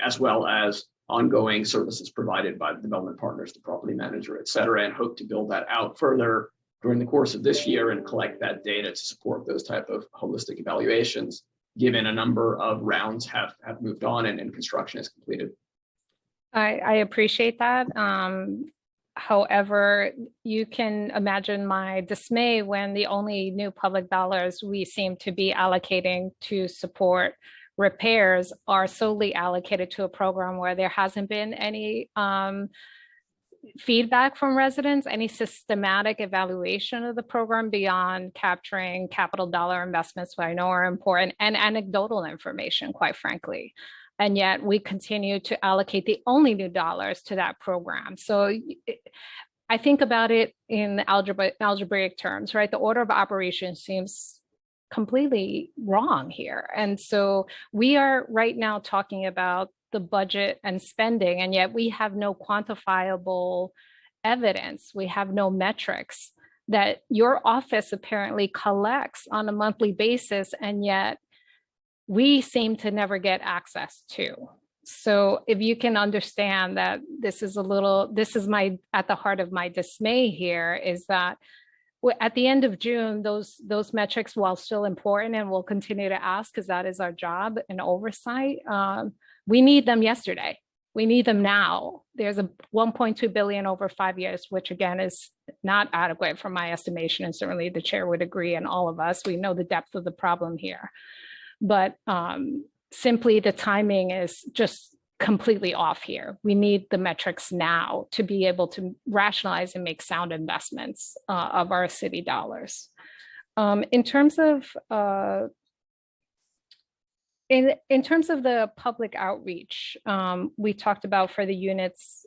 as well as ongoing services provided by the development partners, the property manager, et cetera, and hope to build that out further during the course of this year and collect that data to support those type of holistic evaluations, given a number of rounds have moved on and construction is completed. I appreciate that. However, you can imagine my dismay when the only new public dollars we seem to be allocating to support repairs are solely allocated to a program where there hasn't been any feedback from residents, any systematic evaluation of the program beyond capturing capital dollar investments, which I know are important, and anecdotal information, quite frankly. And yet we continue to allocate the only new dollars to that program. So I think about it in algebraic terms, right? The order of operations seems completely wrong here. And so we are right now talking about the budget and spending, and yet we have no quantifiable evidence. We have no metrics that your office apparently collects on a monthly basis, and yet we seem to never get access to. So if you can understand that this is at the heart of my dismay here, is that at the end of June, those metrics, while still important and we'll continue to ask because that is our job and oversight, we need them yesterday. We need them now. There's a 1.2 billion over 5 years, which again is not adequate from my estimation, and certainly the chair would agree, and all of us, we know the depth of the problem here. But simply the timing is just completely off here. We need the metrics now to be able to rationalize and make sound investments of our city dollars. In terms of the public outreach, we talked about for the units.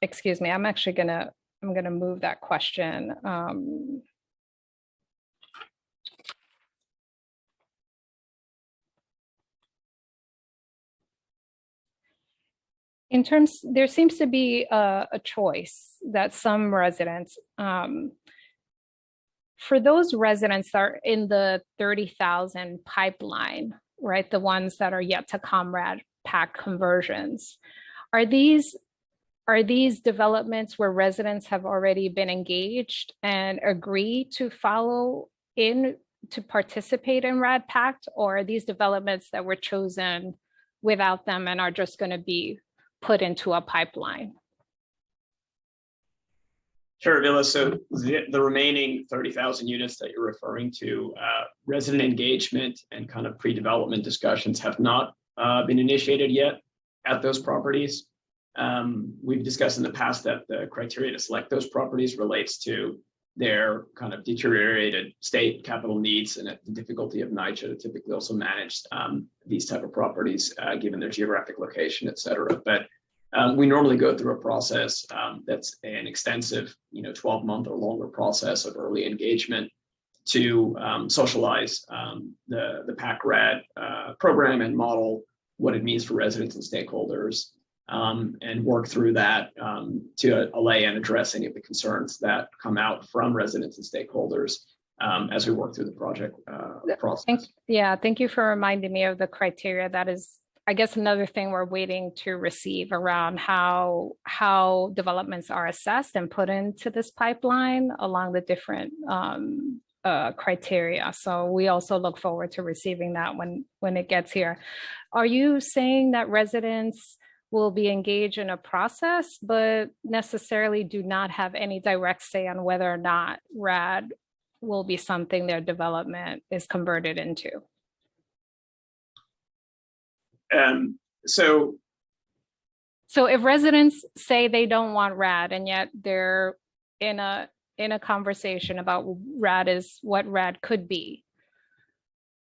Excuse me, I'm gonna move that question. In terms, there seems to be a choice that some residents, for those residents that are in the 30,000 pipeline, right, the ones that are yet to come RAD PAC conversions, are these developments where residents have already been engaged and agree to follow in to participate in RAD PAC, or are these developments that were chosen without them and are just going to be put into a pipeline? Sure, Villa. So the remaining 30,000 units that you're referring to, resident engagement and kind of pre-development discussions have not been initiated yet at those properties. We've discussed in the past that the criteria to select those properties relates to their kind of deteriorated state capital needs and the difficulty of Nycc to typically also manage these type of properties given their geographic location, et cetera. But we normally go through a process that's an extensive, 12-month or longer process of early engagement to socialize the PAC-RAD program and model what it means for residents and stakeholders, and work through that to allay and address any of the concerns that come out from residents and stakeholders as we work through the project process. Thank you for reminding me of the criteria. That is, I guess, another thing we're waiting to receive around how developments are assessed and put into this pipeline along the different criteria. So we also look forward to receiving that when it gets here. Are you saying that residents will be engaged in a process, but necessarily do not have any direct say on whether or not RAD will be something their development is converted into? So if residents say they don't want RAD and yet they're in a conversation about RAD is what RAD could be,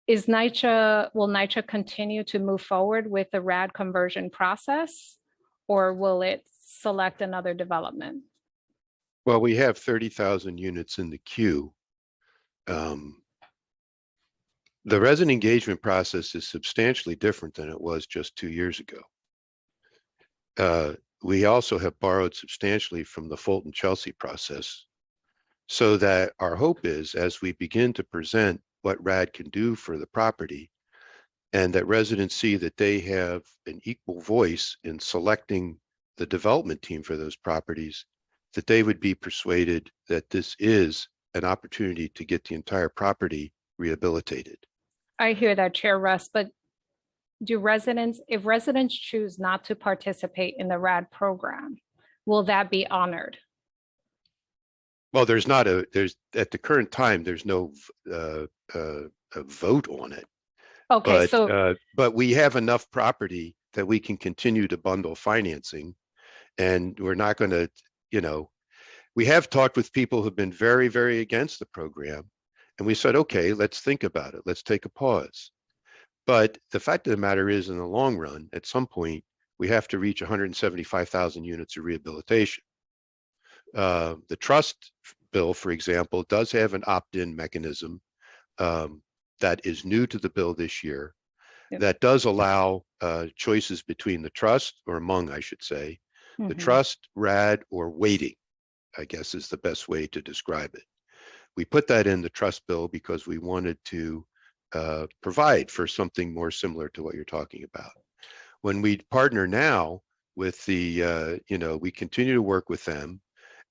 will Nycc continue to move forward with the RAD conversion process, or will it select another development? Well, we have 30,000 units in the queue. The resident engagement process is substantially different than it was just 2 years ago. We also have borrowed substantially from the Fulton Chelsea process, so that our hope is, as we begin to present what RAD can do for the property, and that residents see that they have an equal voice in selecting the development team for those properties, that they would be persuaded that this is an opportunity to get the entire property rehabilitated. I hear that, Chair Russ, but if residents choose not to participate in the RAD program, will that be honored? Well, there's at the current time, there's no a vote on it. Okay, but we have enough property that we can continue to bundle financing, and we're not going to, we have talked with people who've been very, very against the program, and we said, okay, let's think about it. Let's take a pause. But the fact of the matter is, in the long run, at some point, we have to reach 175,000 units of rehabilitation. The trust bill, for example, does have an opt-in mechanism that is new to the bill this year. Yep. That does allow choices between the trust, or among, I should say, the trust, RAD, or waiting, I guess is the best way to describe it. We put that in the trust bill because we wanted to provide for something more similar to what you're talking about. When we partner now with the, we continue to work with them,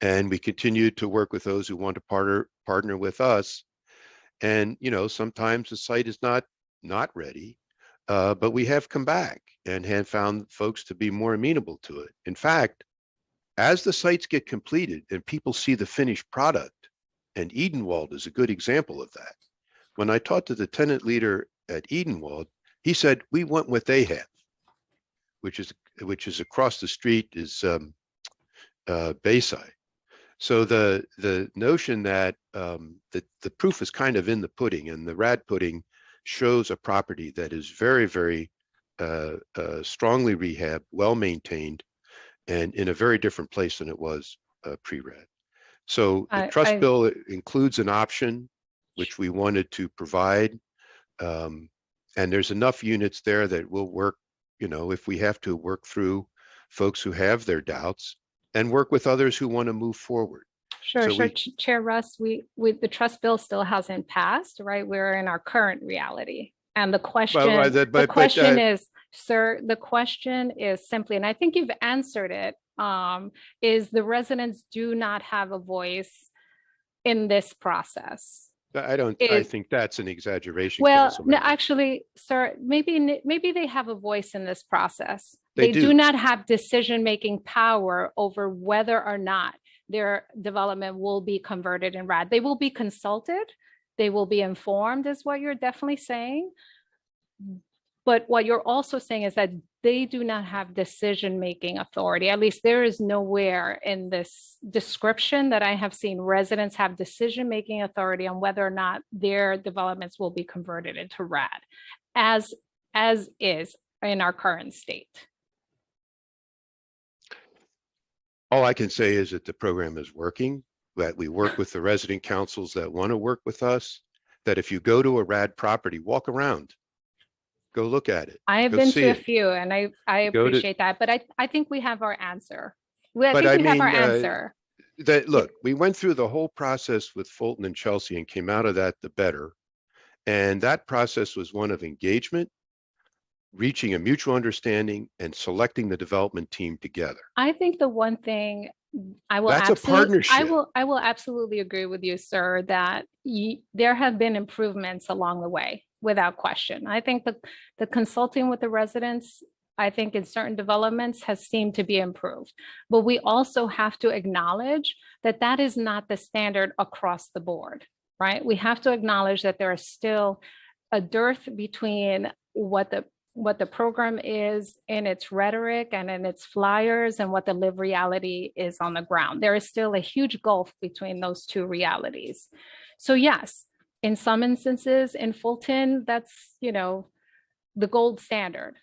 and we continue to work with those who want to partner with us. And, sometimes the site is not ready, but we have come back and have found folks to be more amenable to it. In fact, as the sites get completed and people see the finished product, and Edenwald is a good example of that. When I talked to the tenant leader at Edenwald, he said, we want what they have, which is across the street is Bayside. So the notion that the proof is kind of in the pudding, and the RAD pudding shows a property that is very, very strongly rehabbed, well maintained, and in a very different place than it was pre-RAD. So the trust bill includes an option which we wanted to provide, and there's enough units there that will work, if we have to work through folks who have their doubts, and work with others who want to move forward. Sure. Chair Russ, the trust bill still hasn't passed, right? We're in our current reality. And the question, the question is simply, and I think you've answered it, is the residents do not have a voice in this process. I think that's an exaggeration. Well, no, actually, sir, maybe they have a voice in this process. They do not have decision-making power over whether or not their development will be converted in RAD. They will be consulted. They will be informed, is what you're definitely saying. But what you're also saying is that they do not have decision-making authority. At least there is nowhere in this description that I have seen residents have decision-making authority on whether or not their developments will be converted into RAD, as is in our current state. All I can say is that the program is working, that we work with the resident councils that want to work with us, that if you go to a RAD property, walk around. Go look at it. I have been to a few, and I appreciate that, but I think we have our answer. Look, we went through the whole process with Fulton and Chelsea and came out of that the better. And that process was one of engagement, reaching a mutual understanding, and selecting the development team together. I think the one thing I will That's a partnership. I will absolutely agree with you, sir, that there have been improvements along the way. Without question. I think the consulting with the residents, I think in certain developments has seemed to be improved. But we also have to acknowledge that that is not the standard across the board, right? We have to acknowledge that there is still a dearth between what the program is in its rhetoric and in its flyers and what the lived reality is on the ground. There is still a huge gulf between those two realities. So yes, in some instances in Fulton, that's, the gold standard.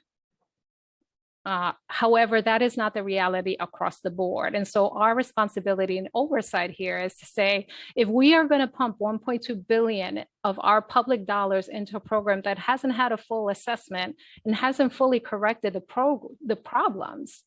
However, that is not the reality across the board. And so our responsibility and oversight here is to say, if we are going to pump 1.2 billion of our public dollars into a program that hasn't had a full assessment and hasn't fully corrected the problems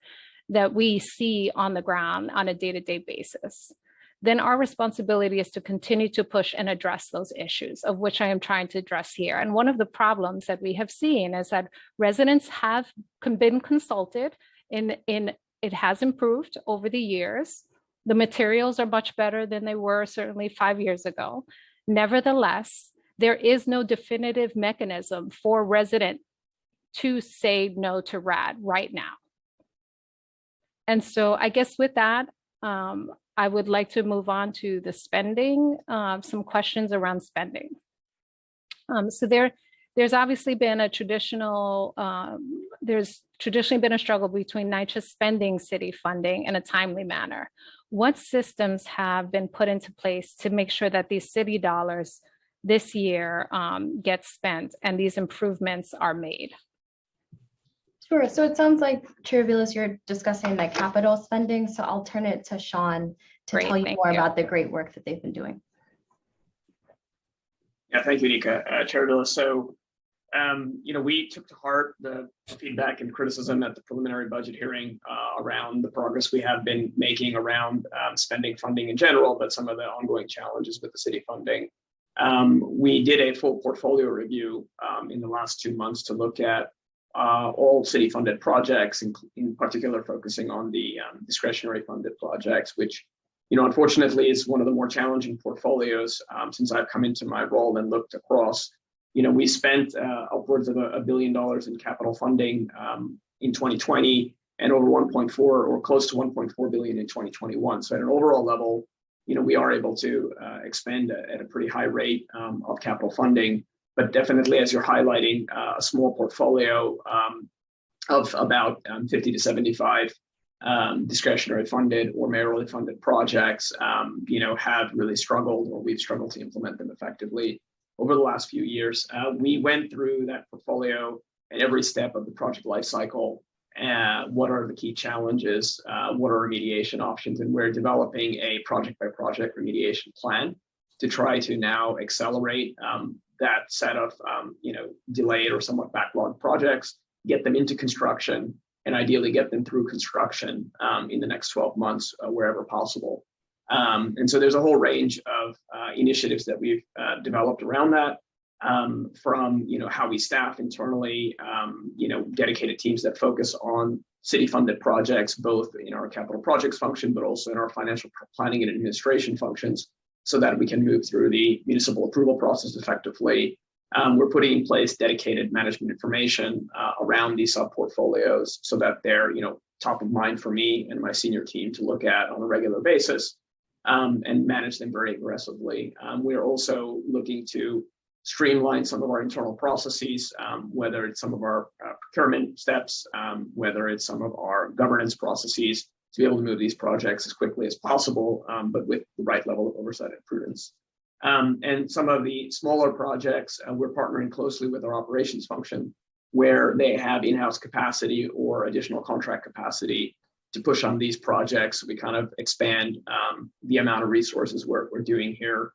that we see on the ground on a day-to-day basis, then our responsibility is to continue to push and address those issues, of which I am trying to address here. And one of the problems that we have seen is that residents have been consulted, and it has improved over the years, The materials are much better than they were certainly 5 years ago. Nevertheless, there is no definitive mechanism for resident to say no to RAD right now. And so I guess with that, I would like to move on to the spending, some questions around spending. So there's obviously been a traditional, there's traditionally been a struggle between Nycc spending city funding in a timely manner. What systems have been put into place to make sure that these city dollars this year get spent and these improvements are made? Sure. So it sounds like, Chair Vilas, you're discussing the capital spending. So I'll turn it to Sean to tell you more about the great work that they've been doing. Yeah, thank you, Nika. Chair Vilas. So, we took to heart the feedback and criticism at the preliminary budget hearing around the progress we have been making around spending funding in general, but some of the ongoing challenges with the city funding. We did a full portfolio review in the last 2 months to look at all city funded projects, in particular focusing on the discretionary funded projects, which, unfortunately is one of the more challenging portfolios since I've come into my role and looked across. We spent upwards of $1 billion in capital funding in 2020 and over 1.4 or close to 1.4 billion in 2021. So at an overall level, we are able to expend at a pretty high rate of capital funding, but definitely, as you're highlighting, a small portfolio of about 50 to 75 discretionary funded or mayorally funded projects, have really struggled, or we've struggled to implement them effectively over the last few years. We went through that portfolio at every step of the project lifecycle. What are the key challenges? What are remediation options? And we're developing a project by project remediation plan to try to now accelerate that set of delayed or somewhat backlogged projects, get them into construction, and ideally get them through construction in the next 12 months wherever possible. And so there's a whole range of initiatives that we've developed around that, from how we staff internally, dedicated teams that focus on city-funded projects, both in our capital projects function, but also in our financial planning and administration functions, so that we can move through the municipal approval process effectively. We're putting in place dedicated management information around these sub-portfolios so that they're top of mind for me and my senior team to look at on a regular basis and manage them very aggressively. We're also looking to streamline some of our internal processes, whether it's some of our procurement steps, whether it's some of our governance processes, to be able to move these projects as quickly as possible, but with the right level of oversight and prudence. And some of the smaller projects, we're partnering closely with our operations function, where they have in-house capacity or additional contract capacity to push on these projects. We kind of expand the amount of resources we're doing here,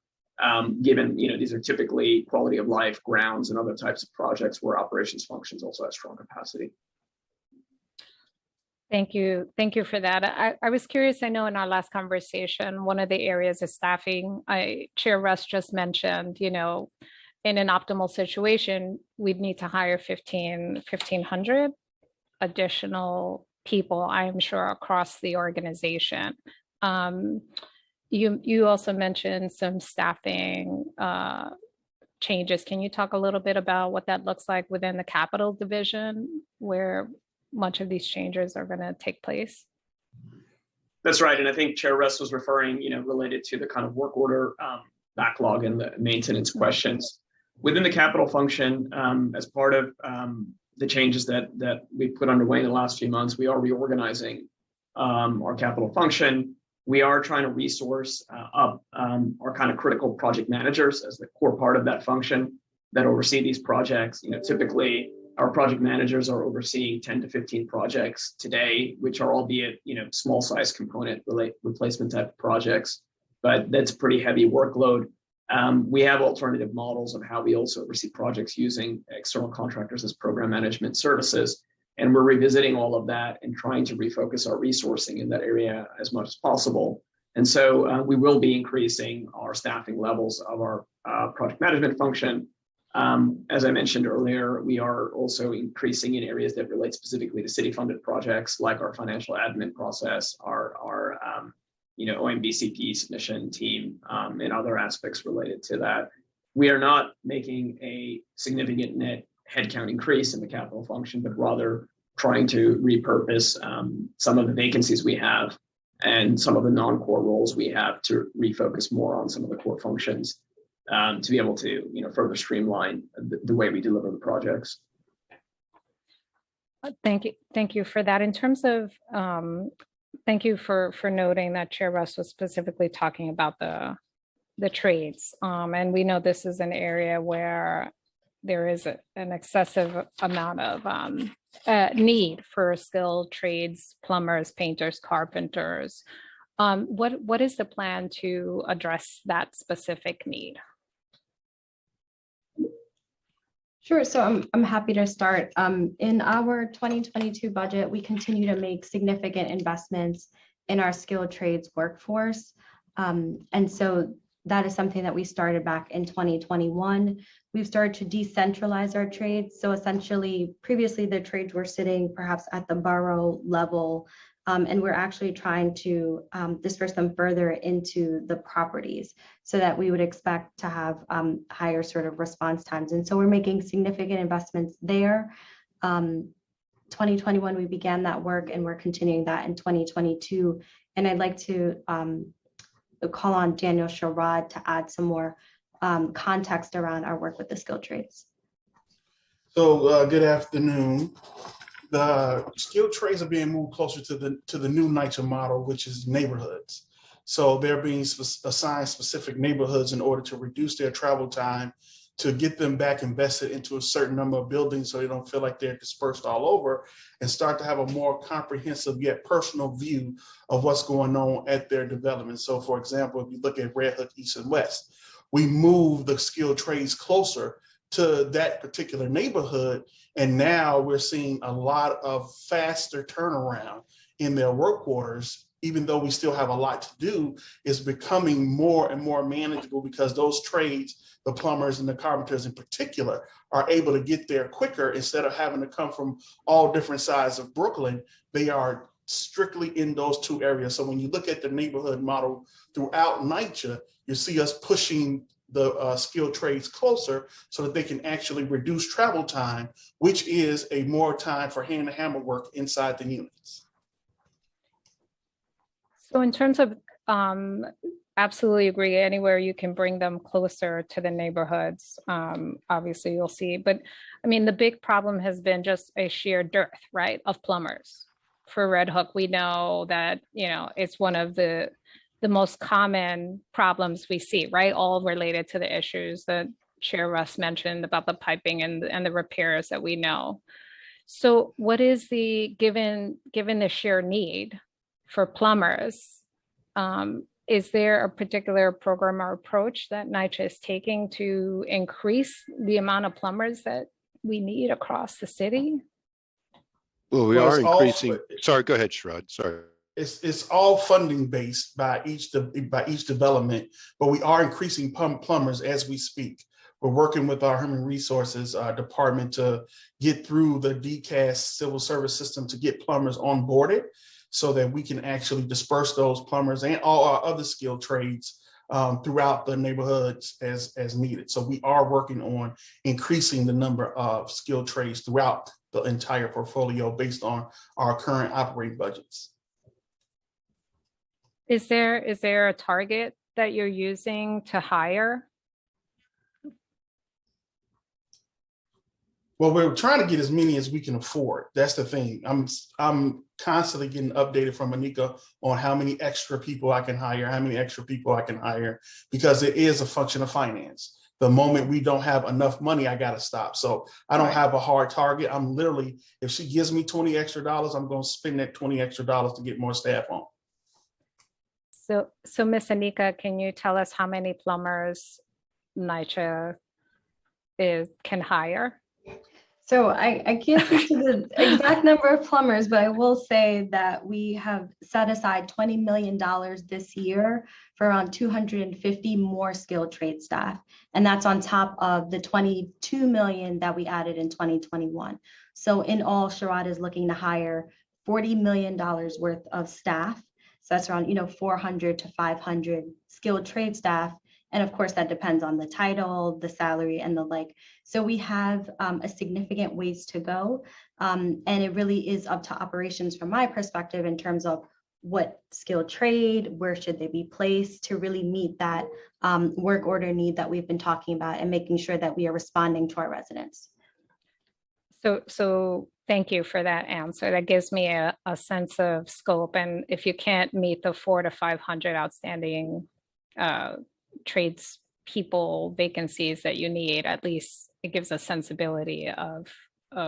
given these are typically quality of life, grounds, and other types of projects where operations functions also have strong capacity. Thank you. Thank you for that. I was curious, I know in our last conversation, one of the areas is staffing. Chair Russ just mentioned, in an optimal situation, we'd need to hire 1,500 additional people, I am sure, across the organization. You also mentioned some staffing changes. Can you talk a little bit about what that looks like within the capital division, where much of these changes are going to take place? That's right. And I think Chair Russ was referring, related to the kind of work order backlog and the maintenance questions. Within the capital function, as part of the changes that we put underway in the last few months, we are reorganizing our capital function. We are trying to resource up our kind of critical project managers as the core part of that function that oversee these projects. Typically, our project managers are overseeing 10 to 15 projects today, which are albeit, small size component replacement type projects, but that's pretty heavy workload. We have alternative models of how we also oversee projects using external contractors as program management services. And we're revisiting all of that and trying to refocus our resourcing in that area as much as possible. And so we will be increasing our staffing levels of our project management function. As I mentioned earlier, we are also increasing in areas that relate specifically to city-funded projects, like our financial admin process, our OMBCP submission team and other aspects related to that. We are not making a significant net headcount increase in the capital function, but rather trying to repurpose some of the vacancies we have and some of the non-core roles we have to refocus more on some of the core functions to be able to further streamline the way we deliver the projects. Thank you for that. In terms of, thank you for noting that Chair Russ was specifically talking about the trades. And we know this is an area where there is an excessive amount of need for skilled trades, plumbers, painters, carpenters. What is the plan to address that specific need? Sure. So I'm happy to start. In our 2022 budget, we continue to make significant investments in our skilled trades workforce. And so that is something that we started back in 2021. We've started to decentralize our trades. So essentially, previously the trades were sitting perhaps at the borough level, and we're actually trying to disperse them further into the properties so that we would expect to have higher sort of response times. And so we're making significant investments there. 2021, we began that work and we're continuing that in 2022. And I'd like to call on Daniel Sherrod to add some more context around our work with the skilled trades. So good afternoon. The skilled trades are being moved closer to the new Nycc model, which is neighborhoods. So they're being assigned specific neighborhoods in order to reduce their travel time, to get them back invested into a certain number of buildings so they don't feel like they're dispersed all over, and start to have a more comprehensive yet personal view of what's going on at their development. So for example, if you look at Red Hook East and West, we move the skilled trades closer to that particular neighborhood. And now we're seeing a lot of faster turnaround in their work orders, even though we still have a lot to do. Is becoming more and more manageable because those trades, the plumbers and the carpenters in particular, are able to get there quicker instead of having to come from all different sides of Brooklyn. They are strictly in those two areas. So when you look at the neighborhood model throughout Nycc, you see us pushing the skilled trades closer so that they can actually reduce travel time, which is a more time for hand and hammer work inside the units. So in terms of, absolutely agree, anywhere you can bring them closer to the neighborhoods, obviously you'll see. But I mean, the big problem has been just a sheer dearth, right, of plumbers. For Red Hook, we know that, it's one of the most common problems we see, right? All related to the issues that Chair Russ mentioned about the piping and the repairs that we know. So what is given the sheer need for plumbers, is there a particular program or approach that Nycc is taking to increase the amount of plumbers that we need across the city? Well, we are increasing. Sorry, go ahead, Sherrod. Sorry. It's all funding based by each development, but we are increasing plumbers as we speak. We're working with our human resources department to get through the DCAS civil service system to get plumbers onboarded so that we can actually disperse those plumbers and all our other skilled trades throughout the neighborhoods as needed. So we are working on increasing the number of skilled trades throughout the entire portfolio based on our current operating budgets. Is there a target that you're using to hire? Well, we're trying to get as many as we can afford. That's the thing. I'm constantly getting updated from Anika on how many extra people I can hire, because it is a function of finance. The moment we don't have enough money, I got to stop. So I don't have a hard target. I'm literally, if she gives me $20 extra, I'm going to spend that $20 extra to get more staff on. So Ms. Anika, can you tell us how many plumbers Nycc can hire? So I can't speak to the exact number of plumbers, but I will say that we have set aside $20 million this year for around 250 more skilled trade staff. And that's on top of the $22 million that we added in 2021. So in all, Sherrod is looking to hire $40 million worth of staff So that's around, 400 to 500 skilled trade staff. And of course, that depends on the title, the salary, and the like. So we have a significant ways to go. And it really is up to operations from my perspective in terms of what skilled trade, where should they be placed to really meet that work order need that we've been talking about and making sure that we are responding to our residents. So thank you for that answer. That gives me a sense of scope. And if you can't meet the 400 to 500 outstanding trades people vacancies that you need, at least it gives a sensibility of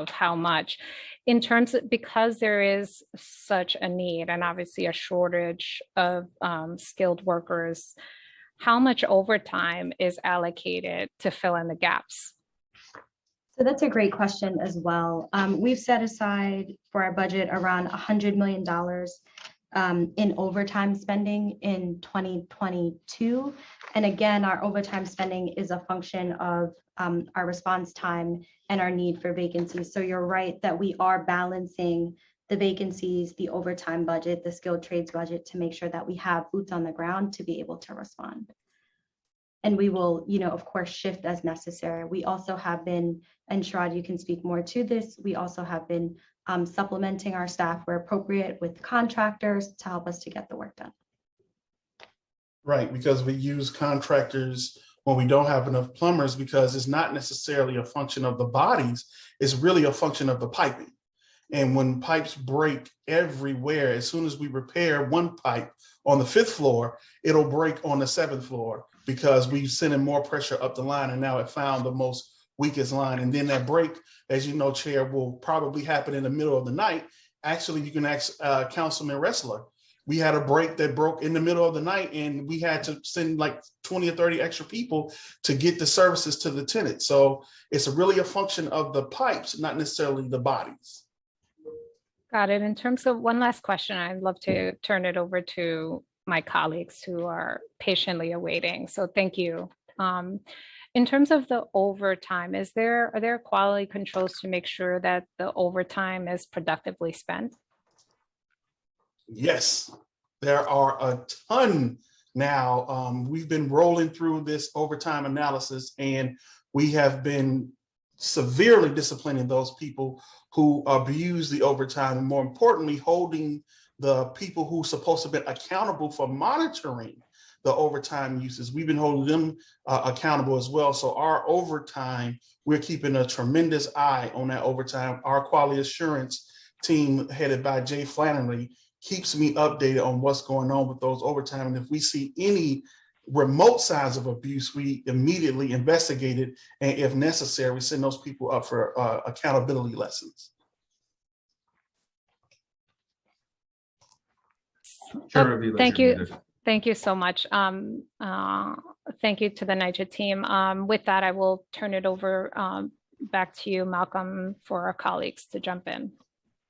how much. In terms of, because there is such a need and obviously a shortage of skilled workers, how much overtime is allocated to fill in the gaps? So that's a great question as well. We've set aside for our budget around $100 million in overtime spending in 2022. And again, our overtime spending is a function of our response time and our need for vacancies. So you're right that we are balancing the vacancies, the overtime budget, the skilled trades budget to make sure that we have boots on the ground to be able to respond. And we will, of course, shift as necessary. We also have been, and Sharad, you can speak more to this, we also have been supplementing our staff where appropriate with contractors to help us to get the work done. Right, because we use contractors when we don't have enough plumbers, because it's not necessarily a function of the bodies, it's really a function of the piping. And when pipes break everywhere, as soon as we repair one pipe on the 5th floor, it'll break on the 7th floor because we've sent in more pressure up the line, and now it found the most weakest line. And then that break, as you know, Chair, will probably happen in the middle of the night. Actually, you can ask Councilman Ressler. We had a break that broke in the middle of the night, and we had to send like 20 or 30 extra people to get the services to the tenant. So it's really a function of the pipes, not necessarily the bodies. Got it. In terms of one last question, I'd love to turn it over to my colleagues who are patiently awaiting. So thank you. In terms of the overtime, are there quality controls to make sure that the overtime is productively spent? Yes, there are a ton now. We've been rolling through this overtime analysis, and we have been severely disciplining those people who abuse the overtime, and more importantly, holding the people who are supposed to be accountable for monitoring the overtime uses. We've been holding them accountable as well. So our overtime, we're keeping a tremendous eye on that overtime. Our quality assurance team headed by Jay Flannery keeps me updated on what's going on with those overtime. And if we see any remote signs of abuse, we immediately investigate it. And if necessary, we send those people up for accountability lessons. Thank you. Thank you so much. Thank you to the Nycc team. With that, I will turn it over back to you, Malcolm, for our colleagues to jump in.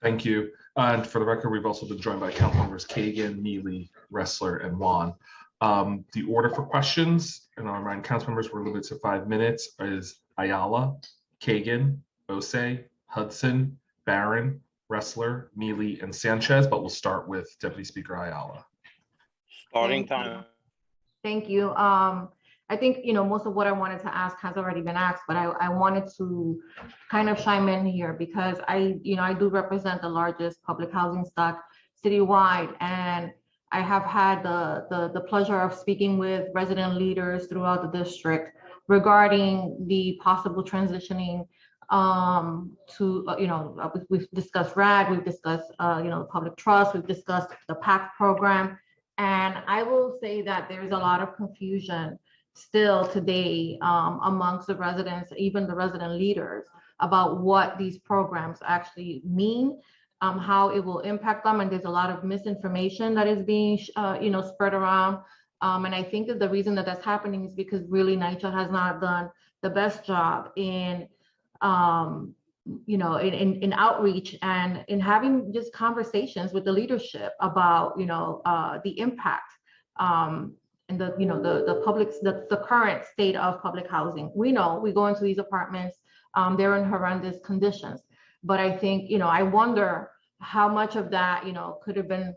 Thank you. And for the record, we've also been joined by council members Kagan, Neely, Ressler, and Wan. The order for questions, and I'll remind council members we're limited to 5 minutes, is Ayala, Kagan, Osei, Hudson, Barron, Ressler, Neely, and Sanchez, but we'll start with Deputy Speaker Ayala. Starting time. Thank you. I think, most of what I wanted to ask has already been asked, but I wanted to kind of chime in here because I do represent the largest public housing stock citywide, and I have had the pleasure of speaking with resident leaders throughout the district regarding the possible transitioning to, we've discussed RAG, we've discussed, the public trust, we've discussed the PAC program. And I will say that there's a lot of confusion still today amongst the residents, even the resident leaders, about what these programs actually mean, how it will impact them. And there's a lot of misinformation that is being, spread around. And I think that the reason that that's happening is because really Nycc has not done the best job in in outreach and in having just conversations with the leadership about, the impact and the current state of public housing. We know we go into these apartments, they're in horrendous conditions. But I think, I wonder how much of that, could have been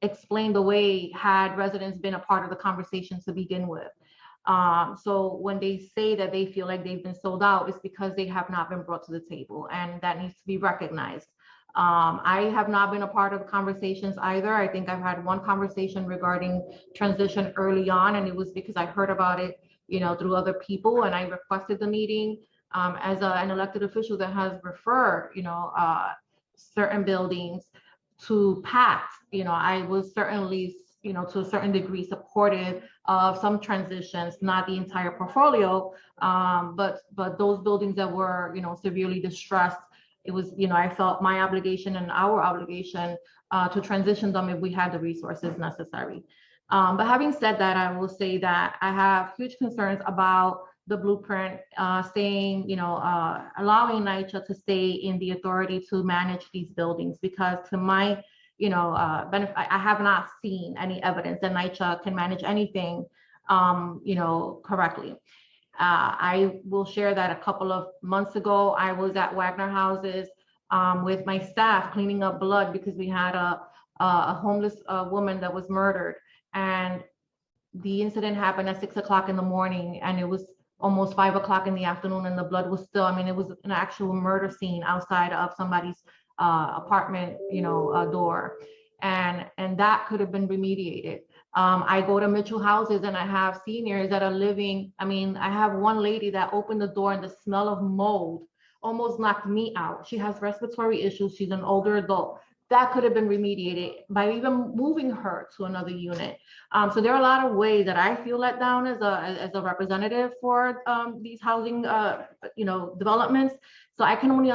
explained away had residents been a part of the conversation to begin with. So when they say that they feel like they've been sold out, it's because they have not been brought to the table, and that needs to be recognized. I have not been a part of conversations either. I think I've had one conversation regarding transition early on, and it was because I heard about it, through other people, and I requested the meeting. As an elected official that has referred, certain buildings to PACT, I was certainly, to a certain degree supportive of some transitions, not the entire portfolio, but those buildings that were, severely distressed. It was, I felt my obligation and our obligation to transition them if we had the resources necessary. But having said that, I will say that I have huge concerns about the blueprint staying, allowing NYCC to stay in the authority to manage these buildings, because to my, benefit, I have not seen any evidence that NYCC can manage anything, correctly. I will share that a couple of months ago, I was at Wagner Houses with my staff cleaning up blood because we had a homeless woman that was murdered. And the incident happened at 6 o'clock in the morning, and it was almost 5 o'clock in the afternoon, and the blood was still, it was an actual murder scene outside of somebody's apartment, door. And that could have been remediated. I go to Mitchell Houses and I have seniors that are living. I have one lady that opened the door and the smell of mold almost knocked me out. She has respiratory issues. She's an older adult. That could have been remediated by even moving her to another unit. So there are a lot of ways that I feel let down as a representative for these housing, developments. So I can only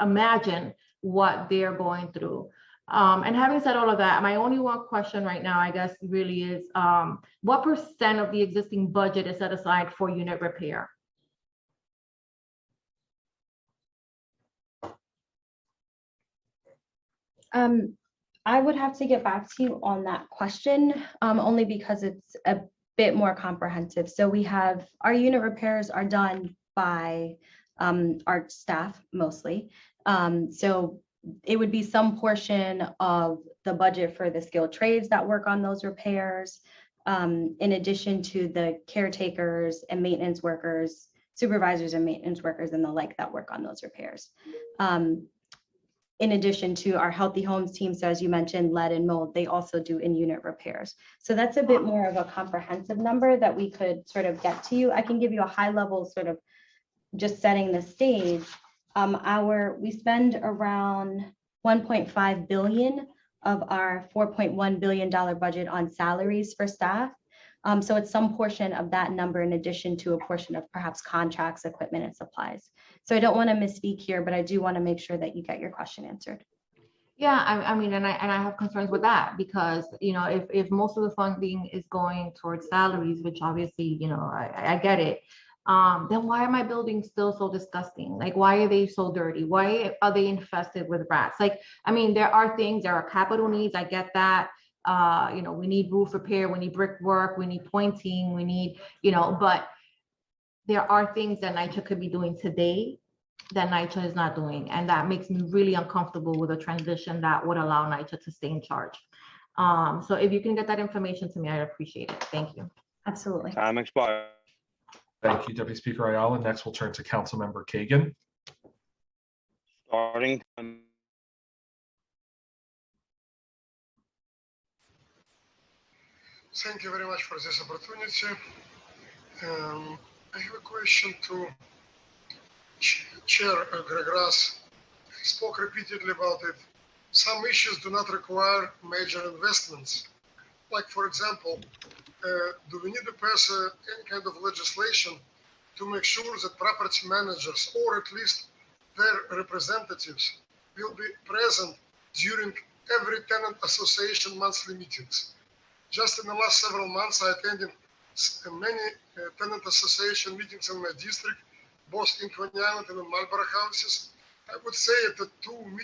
imagine what they're going through. And having said all of that, my only one question right now, I guess, really is what % of the existing budget is set aside for unit repair? I would have to get back to you on that question, only because it's a bit more comprehensive. So we have, our unit repairs are done by our staff mostly. So it would be some portion of the budget for the skilled trades that work on those repairs, in addition to the caretakers and maintenance workers, supervisors and maintenance workers and the like that work on those repairs. In addition to our Healthy Homes team, so as you mentioned, lead and mold, they also do in-unit repairs. So that's a bit more of a comprehensive number that we could sort of get to you. I can give you a high level sort of just setting the stage. We spend around 1.5 billion of our $4.1 billion budget on salaries for staff. So it's some portion of that number in addition to a portion of perhaps contracts, equipment, and supplies. So I don't want to misspeak here, but I do want to make sure that you get your question answered. Yeah, and I have concerns with that because, if most of the funding is going towards salaries, which obviously, I get it, then why are my buildings still so disgusting? Like, why are they so dirty? Why are they infested with rats? Like, there are capital needs. I get that. We need roof repair, we need brickwork, we need pointing, we need, but there are things that NYCC could be doing today that NYCC is not doing. And that makes me really uncomfortable with a transition that would allow NYCC to stay in charge. So if you can get that information to me, I'd appreciate it. Thank you. Absolutely. Time expired. Thank you, Deputy Speaker Ayala. Next, we'll turn to Councilmember Kagan. Starting time. Thank you very much for this opportunity. I have a question to Chair Greg Ross. He spoke repeatedly about it. Some issues do not require major investments. Like, for example, do we need to pass any kind of legislation to make sure that property managers, or at least their representatives, will be present during every tenant association monthly meetings? Just in the last several months, I attended many tenant association meetings in my district, both in Coney Island and in Marlborough Houses. I would say at the two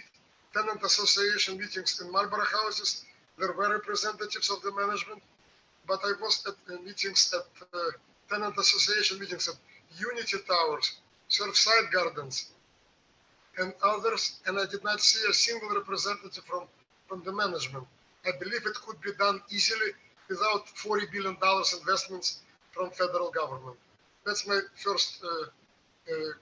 tenant association meetings in Marlborough Houses, there were representatives of the management, but I was at meetings at tenant association meetings at Unity Towers, Surfside Gardens, and others, and I did not see a single representative from the management. I believe it could be done easily without $40 billion investments from federal government. That's my first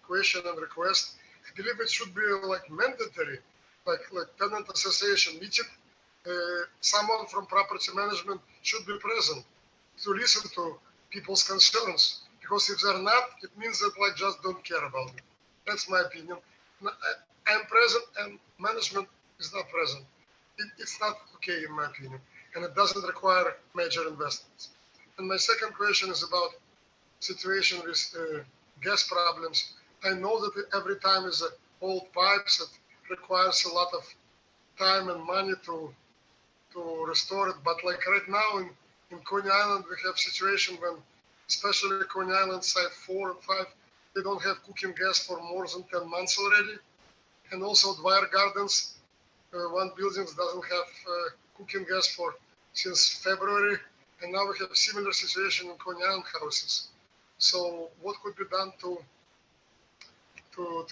question and request. I believe it should be like mandatory, like tenant association meeting. Someone from property management should be present to listen to people's concerns. Because if they're not, it means that like just don't care about it. That's my opinion. I'm present and management is not present. It's not okay in my opinion, and it doesn't require major investments. And my second question is about situation with gas problems. I know that every time is old pipes. It requires a lot of time and money to restore it. But like right now in Coney Island, we have situation when, especially Coney Island side 4 and 5, they don't have cooking gas for more than 10 months already. And also Dwyer Gardens, one building doesn't have cooking gas since February. And now we have similar situation in Coney Island houses. So what could be done to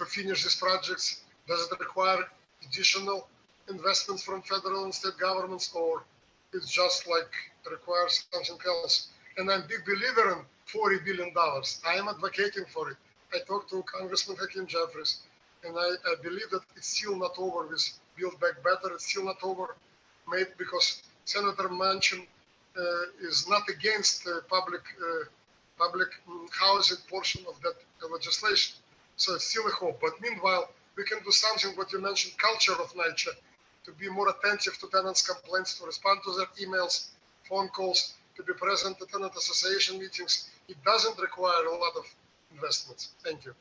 finish these projects? Does it require additional investments from federal and state governments, or it's just like requires something else? And I'm a big believer in $40 billion. I am advocating for it. I talked to Congressman Hakeem Jeffries, and I believe that it's still not over with Build Back Better. It's still not over, made because Senator Manchin is not against the public housing portion of that legislation. So it's still a hope. But meanwhile, we can do something, what you mentioned, culture of Nycc, to be more attentive to tenants' complaints, to respond to their emails, phone calls, to be present at tenant association meetings. It doesn't require a lot of investments. Thank you.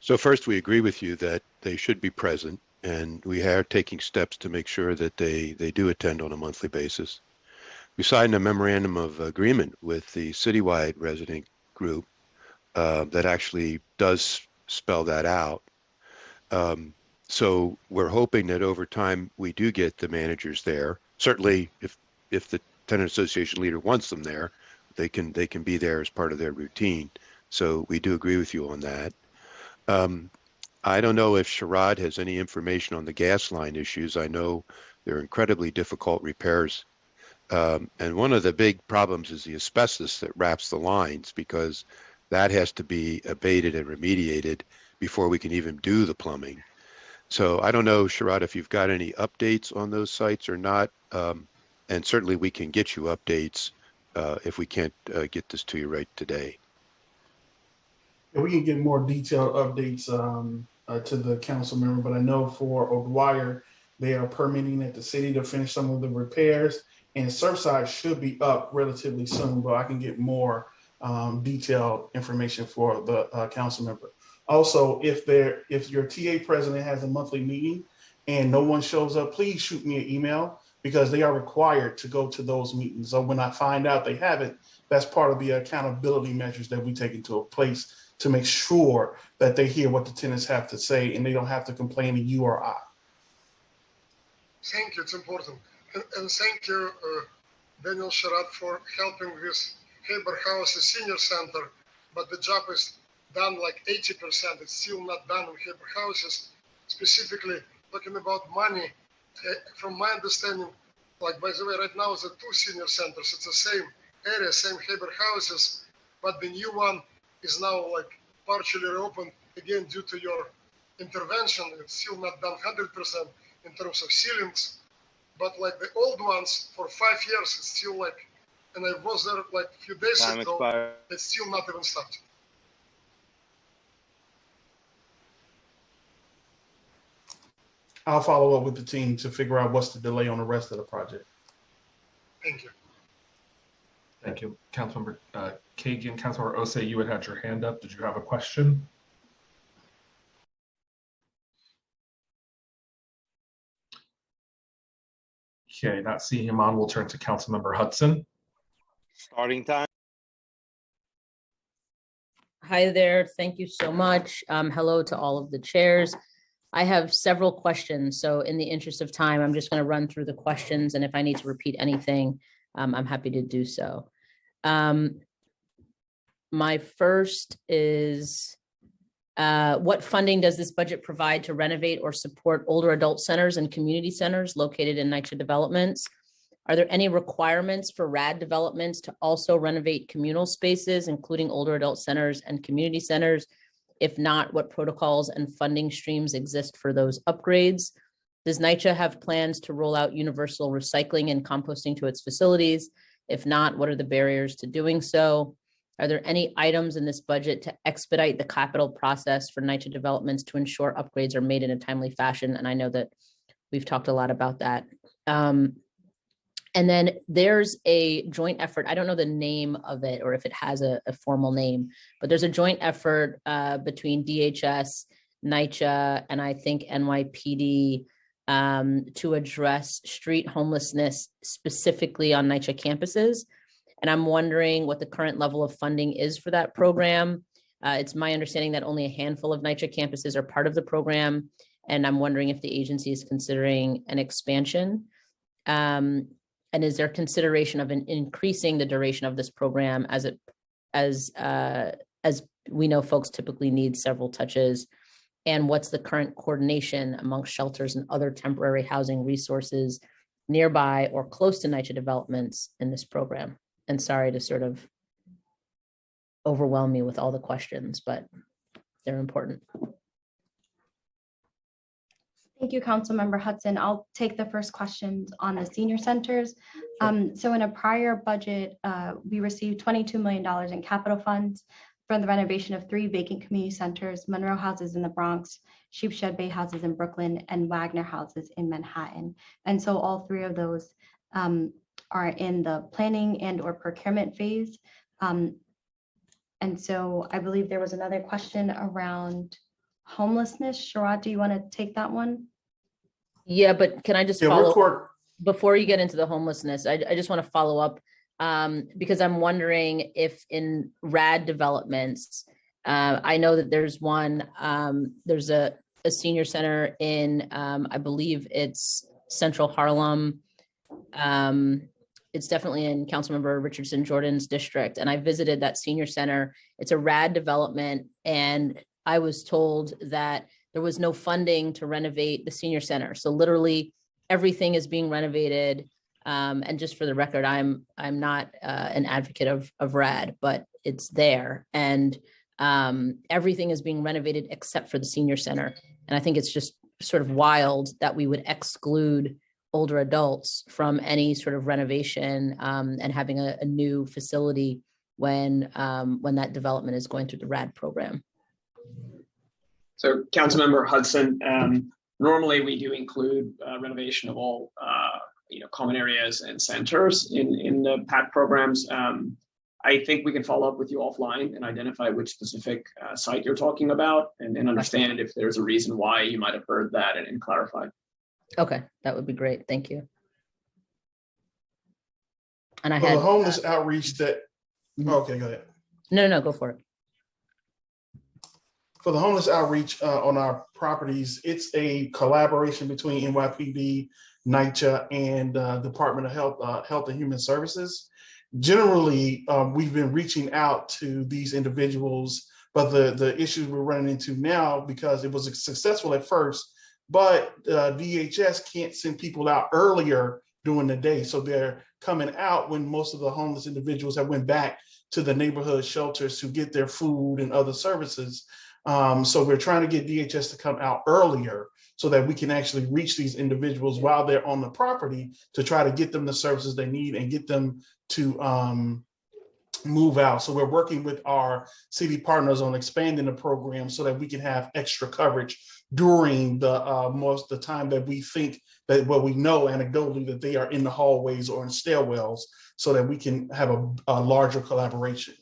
So first, we agree with you that they should be present, and we are taking steps to make sure that they do attend on a monthly basis. We signed a memorandum of agreement with the citywide resident group that actually does spell that out. So we're hoping that over time we do get the managers there. Certainly, if the tenant association leader wants them there, they can be there as part of their routine. So we do agree with you on that. I don't know if Sherrod has any information on the gas line issues. I know they're incredibly difficult repairs. And one of the big problems is the asbestos that wraps the lines, because that has to be abated and remediated before we can even do the plumbing. So I don't know, Sherrod, if you've got any updates on those sites or not. And certainly we can get you updates if we can't get this to you right today. Yeah, we can get more detailed updates to the council member, but I know for O'Dwyer, they are permitting at the city to finish some of the repairs, and Surfside should be up relatively soon, but I can get more detailed information for the council member. Also, if your TA president has a monthly meeting and no one shows up, please shoot me an email, because they are required to go to those meetings. So when I find out they haven't, that's part of the accountability measures that we take into place to make sure that they hear what the tenants have to say and they don't have to complain to you or I. Thank you, it's important. And thank you, Daniel Sherrod, for helping with Haber House Senior Center, but the job is done like 80%. It's still not done in Haber Houses. Specifically, talking about money, from my understanding, like by the way, right now the two senior centers, it's the same area, same Haber Houses, but the new one is now like partially reopened again due to your intervention. It's still not done 100% in terms of ceilings, but like the old ones for 5 years, it's still like, and I was there like a few days ago, it's still not even started. I'll follow up with the team to figure out what's the delay on the rest of the project. Thank you. Thank you. Councilmember Kagan, Councilmember Osei, you had your hand up. Did you have a question? Okay, not seeing him on, we'll turn to Councilmember Hudson. Starting time. Hi there. Thank you so much. Hello to all of the chairs. I have several questions. So in the interest of time, I'm just going to run through the questions. And if I need to repeat anything, I'm happy to do so. My first is What funding does this budget provide to renovate or support older adult centers and community centers located in NYCC developments? Are there any requirements for RAD developments to also renovate communal spaces, including older adult centers and community centers? If not, what protocols and funding streams exist for those upgrades? Does NYCC have plans to roll out universal recycling and composting to its facilities? If not, what are the barriers to doing so? Are there any items in this budget to expedite the capital process for NYCC developments to ensure upgrades are made in a timely fashion? And I know that we've talked a lot about that. And then there's a joint effort. I don't know the name of it or if it has a formal name, but there's a joint effort between DHS, NYCC, and I think NYPD to address street homelessness specifically on NYCC campuses. And I'm wondering what the current level of funding is for that program. It's my understanding that only a handful of NYCC campuses are part of the program. And I'm wondering if the agency is considering an expansion. And is there consideration of increasing the duration of this program as we know folks typically need several touches? And what's the current coordination amongst shelters and other temporary housing resources nearby or close to NYCC developments in this program? And sorry to sort of overwhelm you with all the questions, but they're important. Thank you, Councilmember Hudson. I'll take the first questions on the senior centers. So in a prior budget, we received $22 million in capital funds for the renovation of 3 vacant community centers, Monroe houses in the Bronx, Sheepshed Bay houses in Brooklyn, and Wagner houses in Manhattan. And so all 3 of those are in the planning and or procurement phase. And so I believe there was another question around homelessness. Sharad, do you want to take that one? Yeah, but can I just follow before you get into the homelessness? I just want to follow up because I'm wondering if in RAD developments, I know that there's one, there's a senior center in, I believe it's Central Harlem. It's definitely in Councilmember Richardson Jordan's district. And I visited that senior center. It's a RAD development. And I was told that there was no funding to renovate the senior center. So literally everything is being renovated. And just for the record, I'm not an advocate of RAD, but it's there. And everything is being renovated except for the senior center. And I think it's just sort of wild that we would exclude older adults from any sort of renovation and having a new facility when that development is going through the RAD program. So Councilmember Hudson, normally we do include renovation of all common areas and centers in the PAC programs. I think we can follow up with you offline and identify which specific site you're talking about and understand if there's a reason why you might have heard that and clarify. Okay, that would be great. Thank you. And I For had the homeless outreach that, okay, go ahead. No, go for it. For the homeless outreach on our properties, it's a collaboration between NYPD, NYCC, and Department of Health and Human Services. Generally, we've been reaching out to these individuals, but the issues we're running into now, because it was successful at first, but DHS can't send people out earlier during the day. So they're coming out when most of the homeless individuals have went back to the neighborhood shelters to get their food and other services. So we're trying to get DHS to come out earlier so that we can actually reach these individuals while they're on the property to try to get them the services they need and get them to move out. So we're working with our city partners on expanding the program so that we can have extra coverage during the time that we think that what we know anecdotally that they are in the hallways or in stairwells so that we can have a larger collaboration.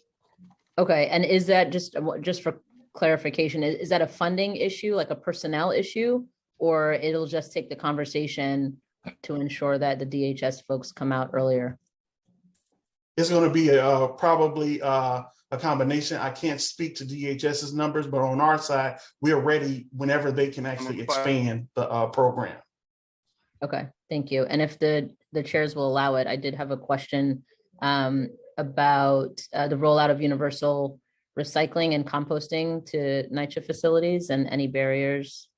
Okay, and is that just for clarification, is that a funding issue, like a personnel issue, or it'll just take the conversation to ensure that the DHS folks come out earlier? It's going to be probably a combination. I can't speak to DHS's numbers, but on our side, we are ready whenever they can actually expand the program. Okay, thank you. And if the chairs will allow it, I did have a question about the rollout of universal recycling and composting to Nycc facilities and any barriers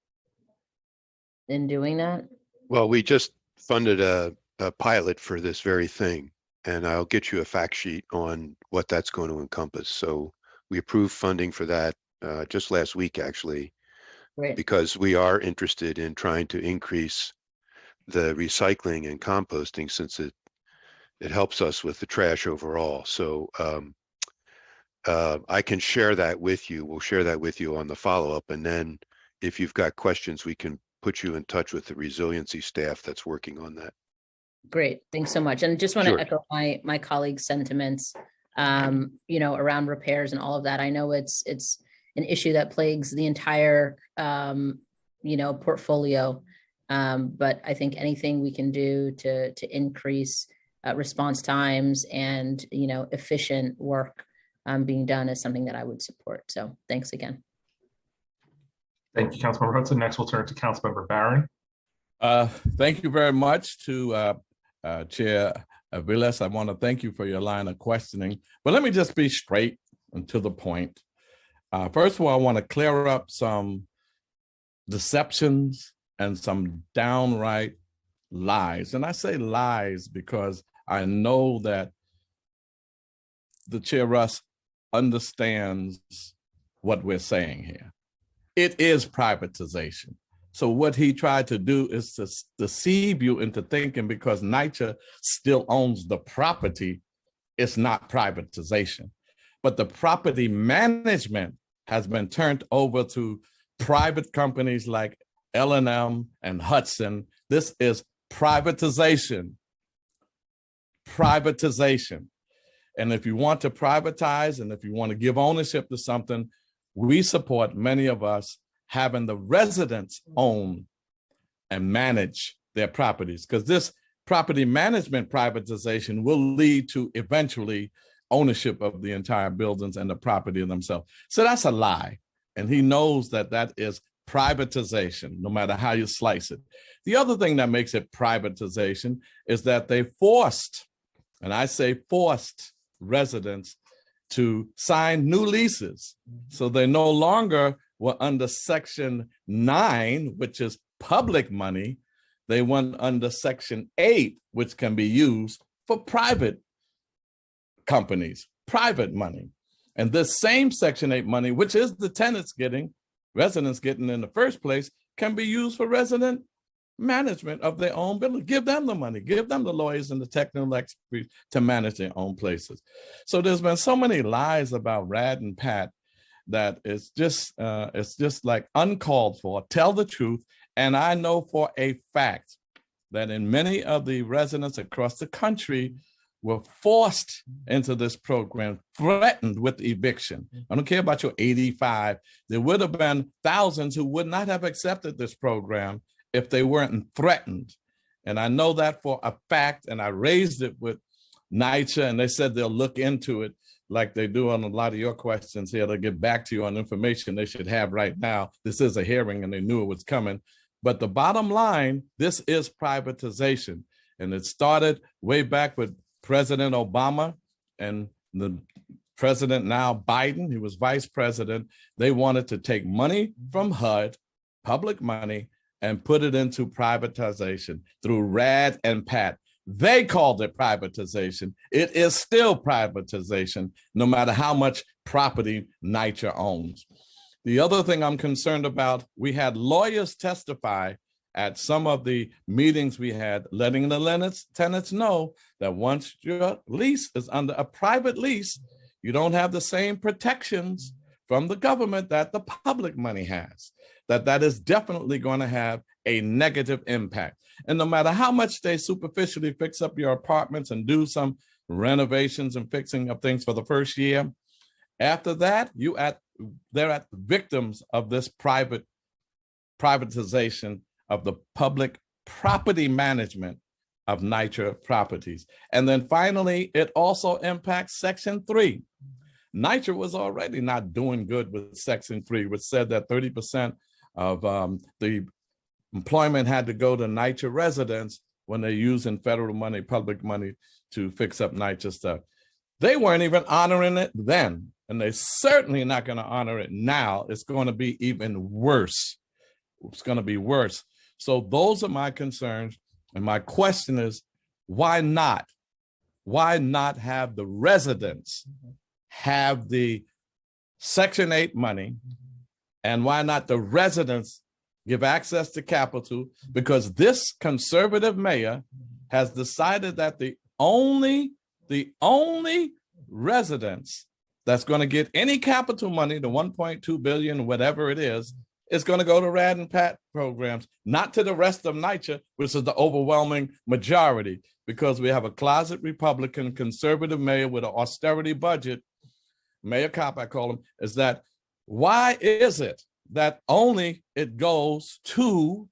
in doing that? Well, we just funded a pilot for this very thing, and I'll get you a fact sheet on what that's going to encompass. So we approved funding for that just last week, actually, Great. because we are interested in trying to increase the recycling and composting, since it helps us with the trash overall. So I can share that with you. We'll share that with you on the follow-up, and then if you've got questions, we can put you in touch with the resiliency staff that's working on that. Great, thanks so much. And just want Sure. to echo my colleagues' sentiments, around repairs and all of that. I know it's an issue that plagues the entire, portfolio. But I think anything we can do to increase response times and, efficient work being done is something that I would support. So thanks again. Thank you, Councilmember Hudson. Next, we'll turn to Councilmember Barron. Thank you very much to Chair Vilas. I want to thank you for your line of questioning, but let me just be straight and to the point. First of all, I want to clear up some deceptions and some downright lies. And I say lies because I know that the Chair Russ understands what we're saying here. It is privatization. So what he tried to do is to deceive you into thinking because Nycc still owns the property, it's not privatization. But the property management has been turned over to private companies like L&M and Hudson. This is privatization. Privatization. And if you want to privatize and if you want to give ownership to something, we support, many of us, having the residents own and manage their properties, because this property management privatization will lead to eventually ownership of the entire buildings and the property themselves. So that's a lie. And he knows that that is privatization, no matter how you slice it. The other thing that makes it privatization is that they forced, and I say forced, residents to sign new leases. So they no longer were under Section 9, which is public money. They went under Section 8, which can be used for private companies, private money. And this same Section 8 money, which is the tenants getting, residents getting in the first place, can be used for resident management of their own building. Give them the money, give them the lawyers and the technical experts to manage their own places. So there's been so many lies about Rad and Pat that it's just like uncalled for. Tell the truth. And I know for a fact that in many of the residents across the country were forced into this program, threatened with eviction. I don't care about your 85. There would have been thousands who would not have accepted this program if they weren't threatened. And I know that for a fact, and I raised it with Nycc, and they said they'll look into it like they do on a lot of your questions here. They'll get back to you on information they should have right now. This is a hearing and they knew it was coming. But the bottom line, this is privatization. And it started way back with President Obama and the president now Biden. He was vice president. They wanted to take money from HUD, public money, and put it into privatization through Rad and Pat. They called it privatization. It is still privatization, no matter how much property Nycc owns. The other thing I'm concerned about, we had lawyers testify at some of the meetings we had, letting the tenants know that once your lease is under a private lease, you don't have the same protections from the government that the public money has, that is definitely going to have a negative impact. And no matter how much they superficially fix up your apartments and do some renovations and fixing up things for the first year, after that, they're at victims of this privatization of the public property management of Nycc properties. And then finally, it also impacts Section 3. Nycc was already not doing good with Section 3, which said that 30% of the employment had to go to Nycc residents when they're using federal money, public money to fix up Nycc stuff. They weren't even honoring it then, and they're certainly not going to honor it now. It's going to be even worse. It's going to be worse. So those are my concerns. And my question is, why not? Why not have the residents have the Section 8 money? And why not the residents give access to capital? Because this conservative mayor has decided that the only residents that's going to get any capital money, the 1.2 billion, whatever it is going to go to RAD and PAT programs, not to the rest of NYCC, which is the overwhelming majority, because we have a closet Republican conservative mayor with an austerity budget. Mayor Kopp, I call him, is that why is it that only it goes to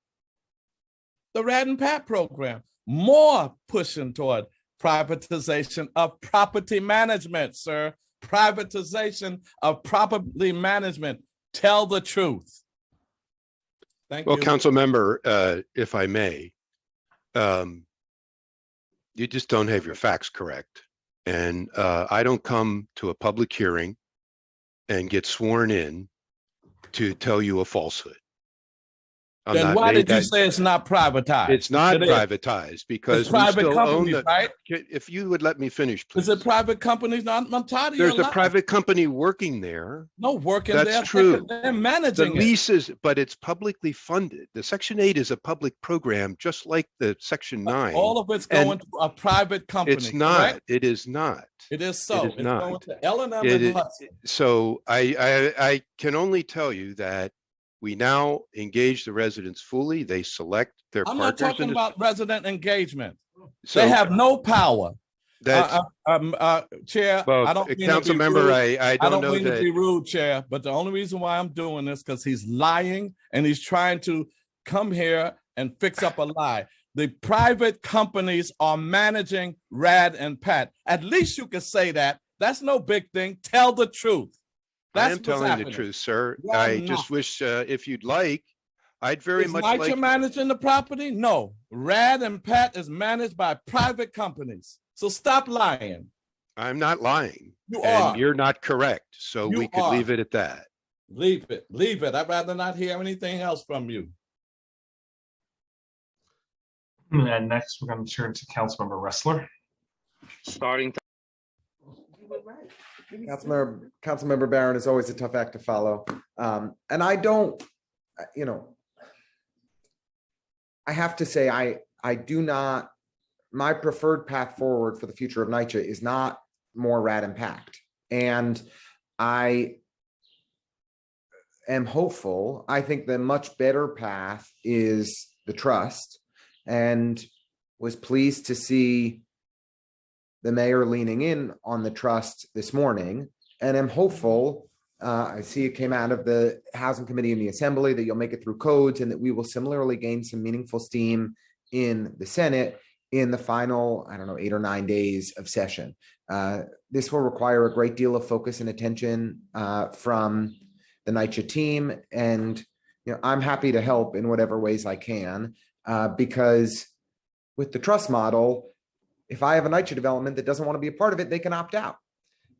the RAD and PAT program? More pushing toward privatization of property management, sir. Privatization of property management. Tell the truth. Thank you. Well, Council Member, if I may, you just don't have your facts correct. And I don't come to a public hearing and get sworn in to tell you a falsehood. Then why did you say it's not privatized? It's not privatized because we still own the. Right? If you would let me finish, please. Is it private companies? I'm tired of There's a private company working there. No, working That's there. That's true. They're managing the leases, but it's publicly funded. The Section 8 is a public program, just like the Section 9. All of it's going to a private company. It's not. Correct? It is not. It is so. It is not. Going to L&M and Hudson. So I can only tell you that we now engage the residents fully. They select their I'm partners. not talking about resident engagement. So, they have no power. Chair, well, I don't mean Council to be member, rude. I don't know mean that. to be rude, Chair, but the only reason why I'm doing this because he's lying and he's trying to come here and fix up a lie. The private companies are managing RAD and PAT. At least you can say that. That's no big thing. Tell the truth. I am telling the truth, sir. I just wish, if you'd like, I'd very much like. Is NYCC managing the property? No. RAD and PAT is managed by private companies. So stop lying. I'm not lying. You and are. You're not correct. So we could leave it at that. Leave it. Leave it. I'd rather not hear anything else from you. And next, we're going to turn to Councilmember Ressler. Starting Councilmember Barron is always a tough act to follow. And I don't, I have to say, I do not, my preferred path forward for the future of NYCC is not more RAD impact. And I am hopeful. I think the much better path is the trust, and was pleased to see the mayor leaning in on the trust this morning, and I'm hopeful. I see it came out of the Housing Committee in the Assembly that you'll make it through codes and that we will similarly gain some meaningful steam in the Senate in the final, 8 or 9 days of session. This will require a great deal of focus and attention from the NYCC team. And I'm happy to help in whatever ways I can, because with the trust model, if I have a NYCC development that doesn't want to be a part of it, they can opt out.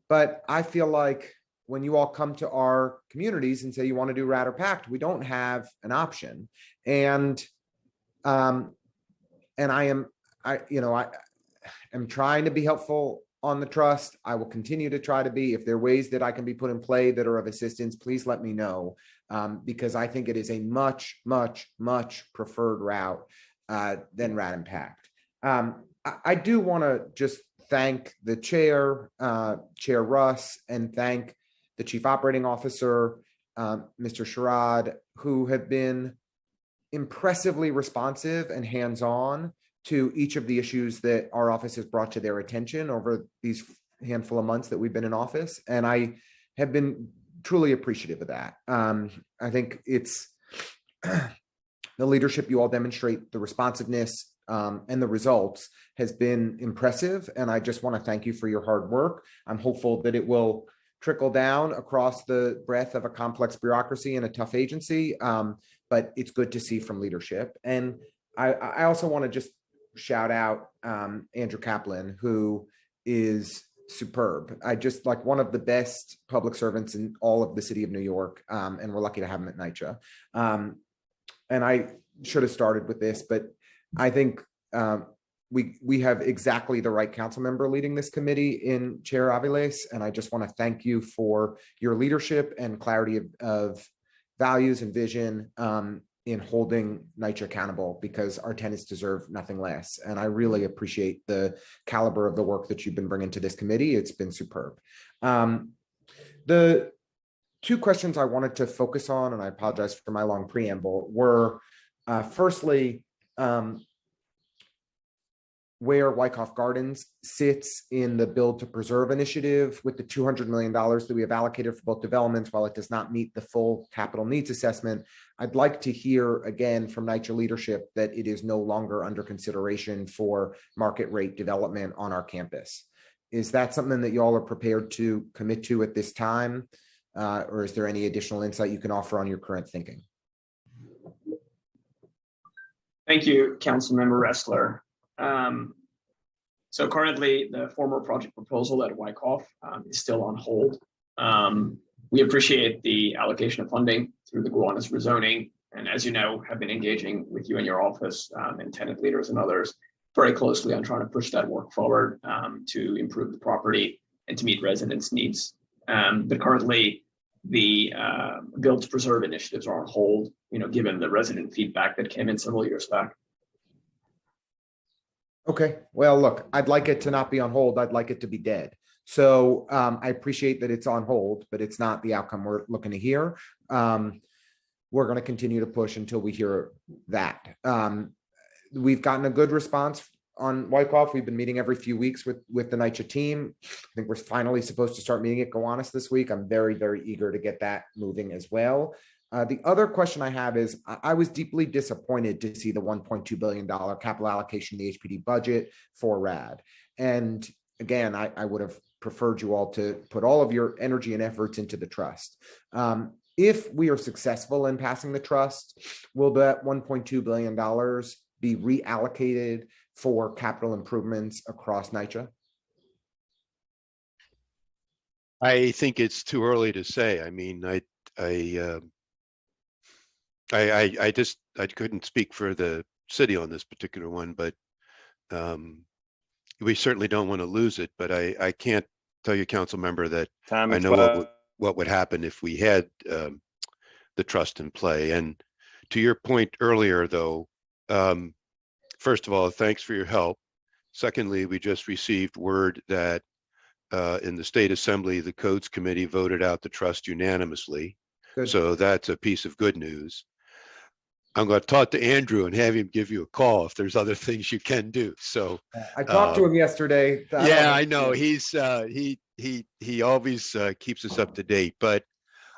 But I feel like when you all come to our communities and say you want to do RAD or PACT, we don't have an option. And I am trying to be helpful on the trust. I will continue to try to be. If there are ways that I can be put in play that are of assistance, please let me know, because I think it is a much, much, much preferred route than RAD and PACT. I do want to just thank the chair, Chair Russ, and thank the Chief Operating Officer, Mr. Sherrod, who have been impressively responsive and hands-on to each of the issues that our office has brought to their attention over these handful of months that we've been in office. And I have been truly appreciative of that. I think it's the leadership you all demonstrate, the responsiveness, and the results has been impressive. And I just want to thank you for your hard work. I'm hopeful that it will trickle down across the breadth of a complex bureaucracy and a tough agency. But it's good to see from leadership. And I also want to just shout out Andrew Kaplan, who is superb. I just like one of the best public servants in all of the city of New York, and we're lucky to have him at Nycc. And I should have started with this, but I think we have exactly the right council member leading this committee in Chair Aviles, and I just want to thank you for your leadership and clarity of values and vision in holding Nycc accountable, because our tenants deserve nothing less. And I really appreciate the caliber of the work that you've been bringing to this committee. It's been superb. The two questions I wanted to focus on, and I apologize for my long preamble, were firstly, where Wyckoff Gardens sits in the Build to Preserve initiative with the $200 million that we have allocated for both developments. While it does not meet the full capital needs assessment, I'd like to hear again from Nycc leadership that it is no longer under consideration for market rate development on our campus. Is that something that you all are prepared to commit to at this time? Or is there any additional insight you can offer on your current thinking? Thank you, Councilmember Ressler. So currently, the former project proposal at Wyckoff is still on hold. We appreciate the allocation of funding through the Gowanus rezoning, and as you know, have been engaging with you and your office and tenant leaders and others very closely on trying to push that work forward to improve the property and to meet residents' needs. But currently, the Build to Preserve initiatives are on hold, given the resident feedback that came in several years back. Okay, well, look, I'd like it to not be on hold. I'd like it to be dead. So I appreciate that it's on hold, but it's not the outcome we're looking to hear. We're going to continue to push until we hear that. We've gotten a good response on Wyckoff. We've been meeting every few weeks with the Nycc team. I think we're finally supposed to start meeting at Gowanus this week. I'm very, very eager to get that moving as well. The other question I have is, I was deeply disappointed to see the $1.2 billion capital allocation in the HPD budget for RAD. And again, I would have preferred you all to put all of your energy and efforts into the trust. If we are successful in passing the trust, will that $1.2 billion be reallocated for capital improvements across Nycc? I think it's too early to say. I mean, I couldn't speak for the city on this particular one, but we certainly don't want to lose it. But I can't tell you, council member, that I know what would happen if we had the trust in play. And to your point earlier, though, first of all, thanks for your help. Secondly, we just received word that in the State Assembly, the Codes Committee voted out the trust unanimously. Good. So that's a piece of good news. I'm going to talk to Andrew and have him give you a call if there's other things you can do. So I talked to him yesterday. I know he's he always keeps us up to date. But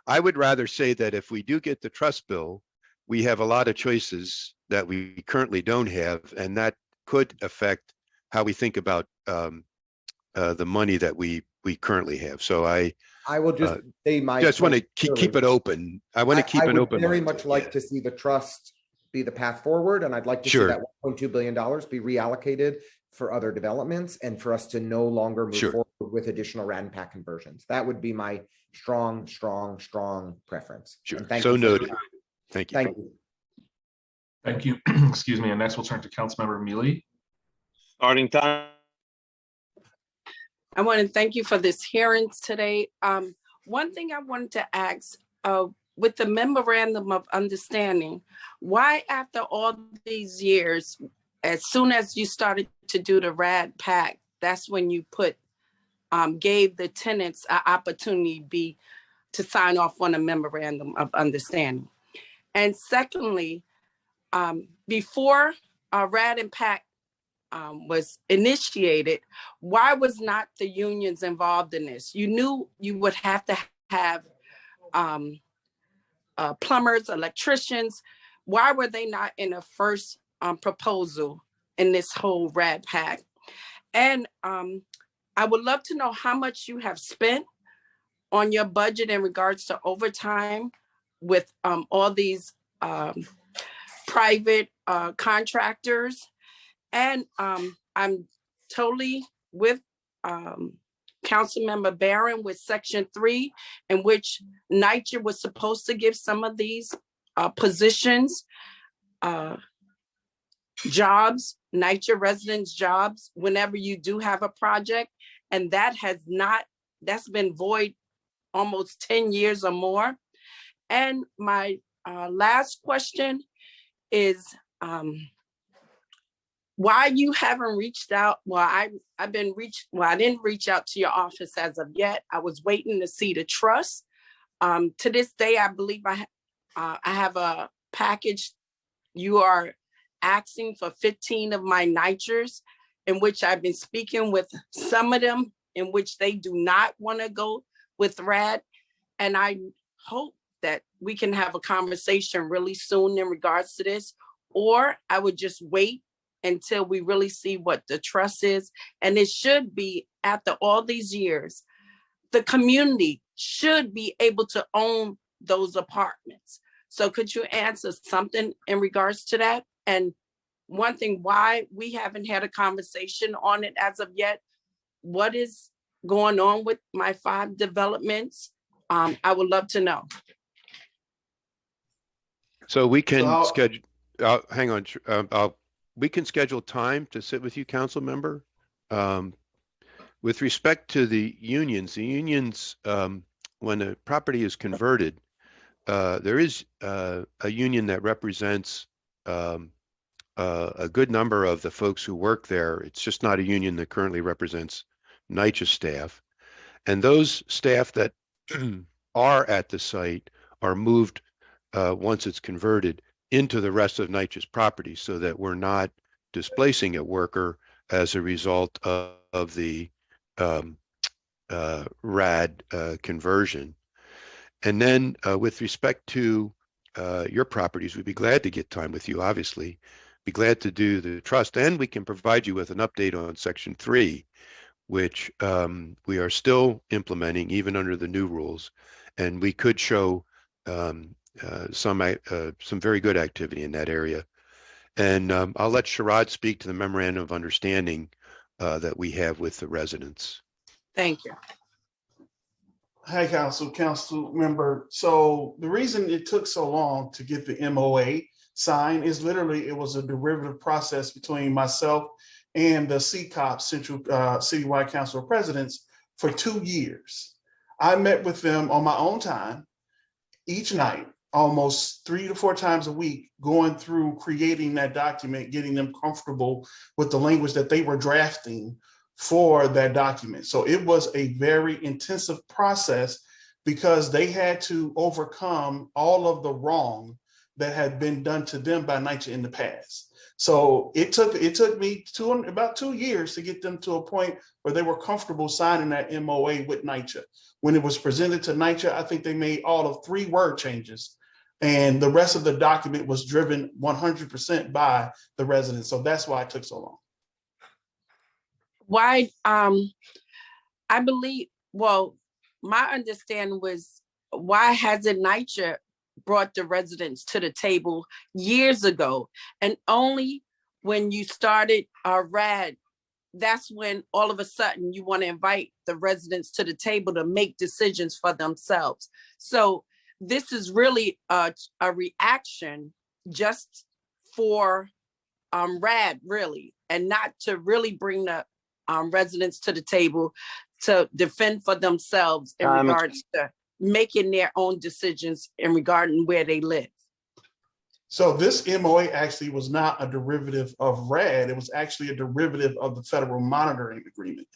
I would rather say that if we do get the trust bill, we have a lot of choices that we currently don't have, and that could affect how we think about the money that we currently have. So I will just say just want to keep it open. I want to keep an open. I would very much like to see the trust be the path forward, and I'd like to see that $1.2 billion be reallocated for other developments and for us to no longer move forward with additional RAD and PAC conversions. That would be my strong preference. Sure. And thank so you noted. Thank you. Thank you. Thank you. Excuse me. And next we'll turn to Councilmember Mealy. Starting time. I want to thank you for this hearing today. One thing I wanted to ask, with the memorandum of understanding, why after all these years, as soon as you started to do the RAD PAC, that's when you gave the tenants an opportunity to sign off on a memorandum of understanding? And secondly, before RAD and PAC was initiated, why was not the unions involved in this? You knew you would have to have plumbers, electricians. Why were they not in the first proposal in this whole RAD PAC? And I would love to know how much you have spent on your budget in regards to overtime with all these private contractors. And I'm totally with Councilmember Barron with Section 3, in which Nycc was supposed to give some of these positions, jobs, Nycc residents jobs, whenever you do have a project. And that has not, that's been void almost 10 years or more. And my last question is why you haven't reached out. Well, I didn't reach out to your office as of yet. I was waiting to see the trust. To this day, I believe I have a package. You are asking for 15 of my Nyccs, in which I've been speaking with some of them, in which they do not want to go with RAD. And I hope that we can have a conversation really soon in regards to this, or I would just wait until we really see what the trust is. And it should be, after all these years, the community should be able to own those apartments. So could you answer something in regards to that? And one thing, why we haven't had a conversation on it as of yet, what is going on with my 5 developments? I would love to know. So we can schedule, hang on, we can schedule time to sit with you, council member. With respect to the unions, when a property is converted, there is a union that represents a good number of the folks who work there. It's just not a union that currently represents Nycc staff. And those staff that are at the site are moved once it's converted into the rest of Nycc's property, so that we're not displacing a worker as a result of the RAD conversion. And then with respect to your properties, we'd be glad to get time with you, obviously. Be glad to do the trust, and we can provide you with an update on Section 3, which we are still implementing even under the new rules. And we could show some very good activity in that area. And I'll let Sherrod speak to the memorandum of understanding that we have with the residents. Thank you. Hi, council member. So the reason it took so long to get the MOA signed is literally it was a derivative process between myself and the CCOP, Central Citywide Council of Presidents, for 2 years. I met with them on my own time each night, almost 3 to 4 times a week, going through creating that document, getting them comfortable with the language that they were drafting for that document. So it was a very intensive process because they had to overcome all of the wrong that had been done to them by Nycc in the past. So it took me about 2 years to get them to a point where they were comfortable signing that MOA with Nycc. When it was presented to Nycc, I think they made all of 3 word changes, and the rest of the document was driven 100% by the residents. So that's why it took so long. Why, I believe, well, my understanding was, why hasn't Nycc brought the residents to the table years ago? And only when you started RAD, that's when all of a sudden you want to invite the residents to the table to make decisions for themselves. So this is really a reaction just for RAD, really, and not to really bring the residents to the table to defend for themselves in regards to making their own decisions in regarding where they live. So this MOA actually was not a derivative of RAD. It was actually a derivative of the Federal Monitoring Agreement.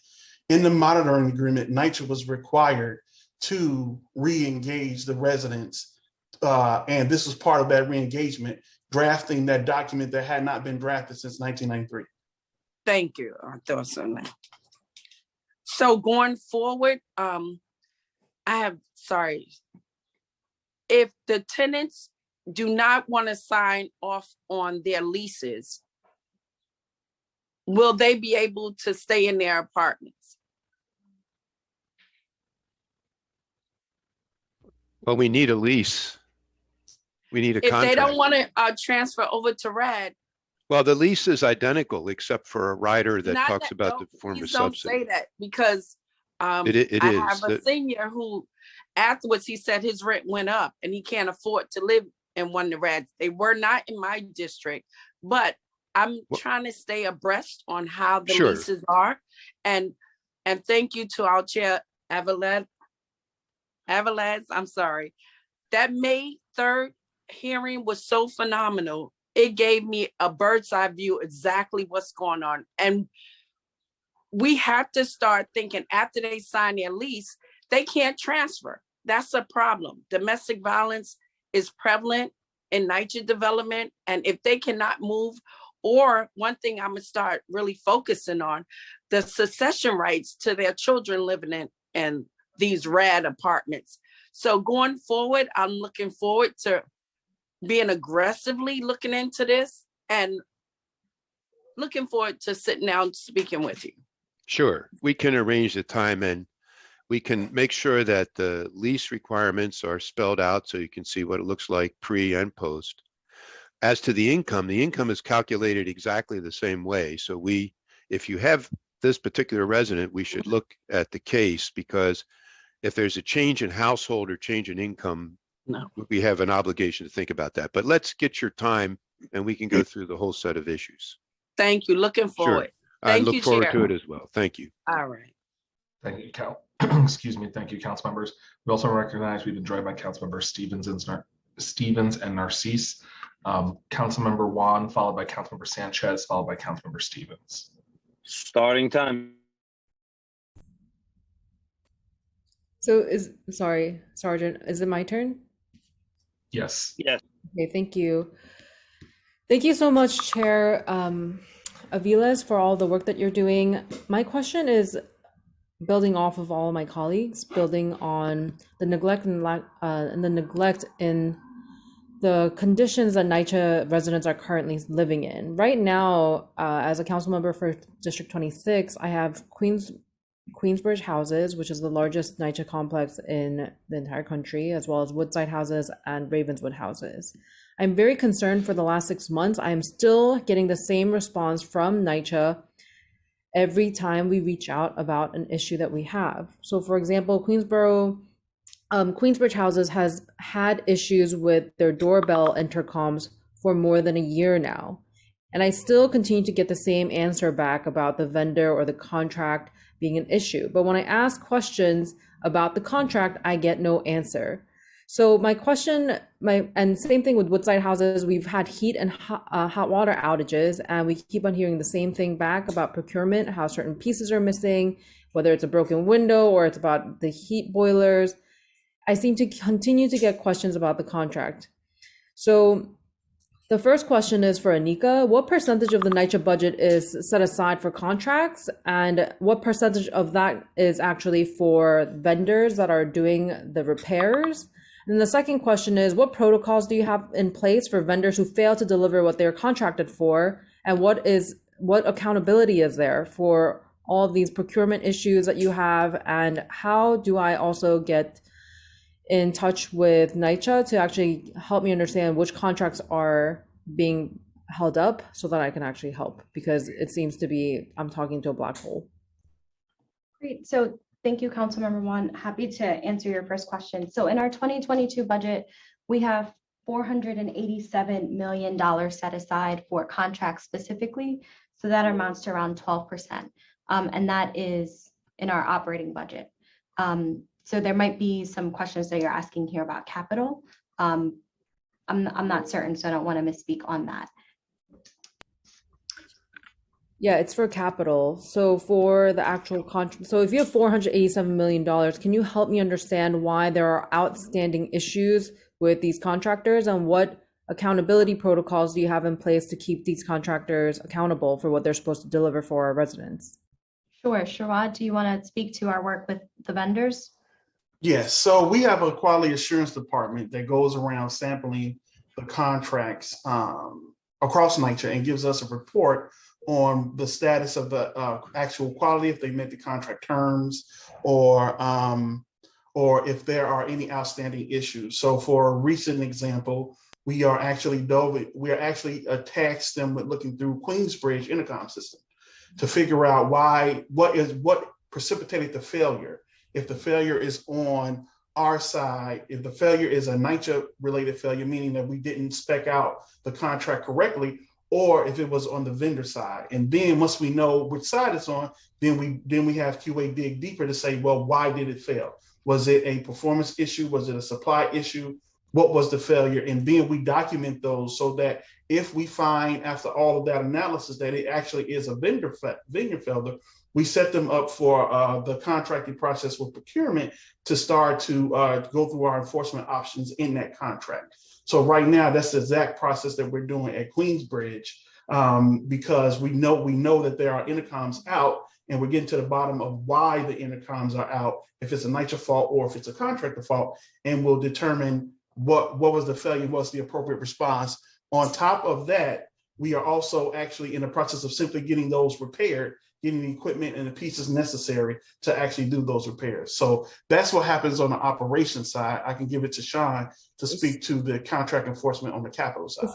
In the monitoring agreement, Nycc was required to re-engage the residents. And this was part of that re-engagement, drafting that document that had not been drafted since 1993. Thank you. I thought so. So going forward, if the tenants do not want to sign off on their leases, will they be able to stay in their apartments? Well, we need a lease. We need a contract. If they don't want to transfer over to RAD. Well, the lease is identical except for a rider that talks about the form of Please don't subsidy. say that, because It I is. have a senior who afterwards he said his rent went up and he can't afford to live in one of the reds. They were not in my district, but I'm trying to stay abreast on how the Sure. leases are. And thank you to our chair, Avalez, I'm sorry. That May 3rd hearing was so phenomenal. It gave me a bird's eye view exactly what's going on. And we have to start thinking after they sign their lease, they can't transfer. That's a problem. Domestic violence is prevalent in Nycc development. And if they cannot move, or one thing I'm gonna start really focusing on, the succession rights to their children living in these rad apartments. So going forward, I'm looking forward to being aggressively looking into this and looking forward to sitting down speaking with you. Sure, we can arrange the time and we can make sure that the lease requirements are spelled out so you can see what it looks like pre and post. As to the income is calculated exactly the same way. So if you have this particular resident, we should look at the case, because if there's a change in household or change in income, we have an obligation to think about that. But let's get your time and we can go through the whole set of issues. Thank you. Looking forward. Sure. I Thank look you, forward Chair. to it as well. Thank you. All right. Thank you, excuse me. Thank you, council members. We also recognize we've been joined by council member Stevens and Narcisse. Councilmember Juan, followed by Councilmember Sanchez, followed by Councilmember Stevens. Starting time. So sorry, Sergeant, is it my turn? Yes. Yes. Okay, thank you. Thank you so much, Chair Aviles, for all the work that you're doing. My question is building off of all of my colleagues, building on the neglect in the conditions that Nycc residents are currently living in. Right now, as a council member for District 26, I have Queensbridge houses, which is the largest Nycc complex in the entire country, as well as Woodside houses and Ravenswood houses. I'm very concerned. For the last 6 months, I am still getting the same response from Nycc every time we reach out about an issue that we have. So for example, Queensbridge houses has had issues with their doorbell intercoms for more than a year now. And I still continue to get the same answer back about the vendor or the contract being an issue. But when I ask questions about the contract, I get no answer. So my question, and same thing with Woodside houses, we've had heat and hot water outages, and we keep on hearing the same thing back about procurement, how certain pieces are missing, whether it's a broken window or it's about the heat boilers. I seem to continue to get questions about the contract. So the first question is for Anika. What percentage of the Nycc budget is set aside for contracts, and what percentage of that is actually for vendors that are doing the repairs? And the second question is, what protocols do you have in place for vendors who fail to deliver what they're contracted for? And what accountability is there for all of these procurement issues that you have? And how do I also get in touch with Nycc to actually help me understand which contracts are being held up so that I can actually help? Because it seems to be, I'm talking to a black hole. Great. So thank you, Councilmember Juan. Happy to answer your first question. So in our 2022 budget, we have $487 million set aside for contracts specifically. So that amounts to around 12%. And that is in our operating budget. So there might be some questions that you're asking here about capital. I'm not certain, so I don't want to misspeak on that. Yeah, it's for capital. So for the actual contract, so if you have $487 million, can you help me understand why there are outstanding issues with these contractors, and what accountability protocols do you have in place to keep these contractors accountable for what they're supposed to deliver for our residents? Sure. Sherrod, do you want to speak to our work with the vendors? Yes, so we have a quality assurance department that goes around sampling the contracts across Nycc and gives us a report on the status of the actual quality, if they met the contract terms, or if there are any outstanding issues. So for a recent example, we are actually tasked them with looking through Queensbridge intercom system to figure out what precipitated the failure. If the failure is on our side, if the failure is a NYCC related failure, meaning that we didn't spec out the contract correctly, or if it was on the vendor side. And then once we know which side it's on, then we have QA dig deeper to say, well, why did it fail? Was it a performance issue? Was it a supply issue? What was the failure? And then we document those so that if we find after all of that analysis that it actually is a vendor failure, we set them up for the contracting process with procurement to start to go through our enforcement options in that contract. So right now, that's the exact process that we're doing at Queensbridge, because we know that there are intercoms out, and we're getting to the bottom of why the intercoms are out, if it's a NYCC fault or if it's a contractor fault, and we'll determine what was the failure, what's the appropriate response. On top of that, we are also actually in the process of simply getting those repaired, getting the equipment and the pieces necessary to actually do those repairs. So that's what happens on the operations side. I can give it to Sean to speak to the contract enforcement on the capital side.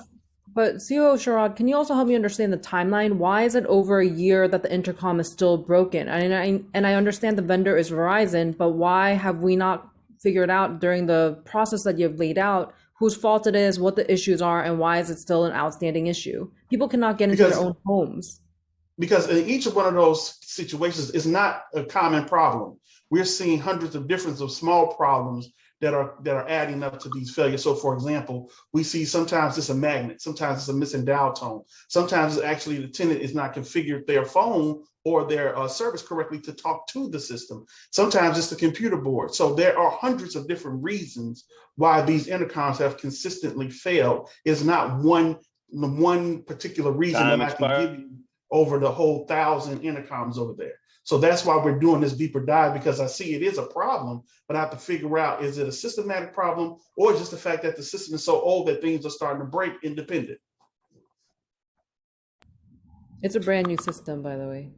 But COO Sherrod, can you also help me understand the timeline? Why is it over a year that the intercom is still broken? And I understand the vendor is Verizon, but why have we not figured out during the process that you've laid out whose fault it is, what the issues are, and why is it still an outstanding issue? People cannot get into their own homes. Because in each of one of those situations is not a common problem. We're seeing hundreds of different small problems that are adding up to these failures. So for example, we see sometimes it's a magnet, sometimes it's a missing dial tone, sometimes it's actually the tenant is not configured their phone or their service correctly to talk to the system. Sometimes it's the computer board. So there are hundreds of different reasons why these intercoms have consistently failed. It's not one particular reason that I can give you over the whole 1,000 intercoms over there. So that's why we're doing this deeper dive, because I see it is a problem, but I have to figure out, is it a systematic problem or just the fact that the system is so old that things are starting to break independent? It's a brand new system, by the way.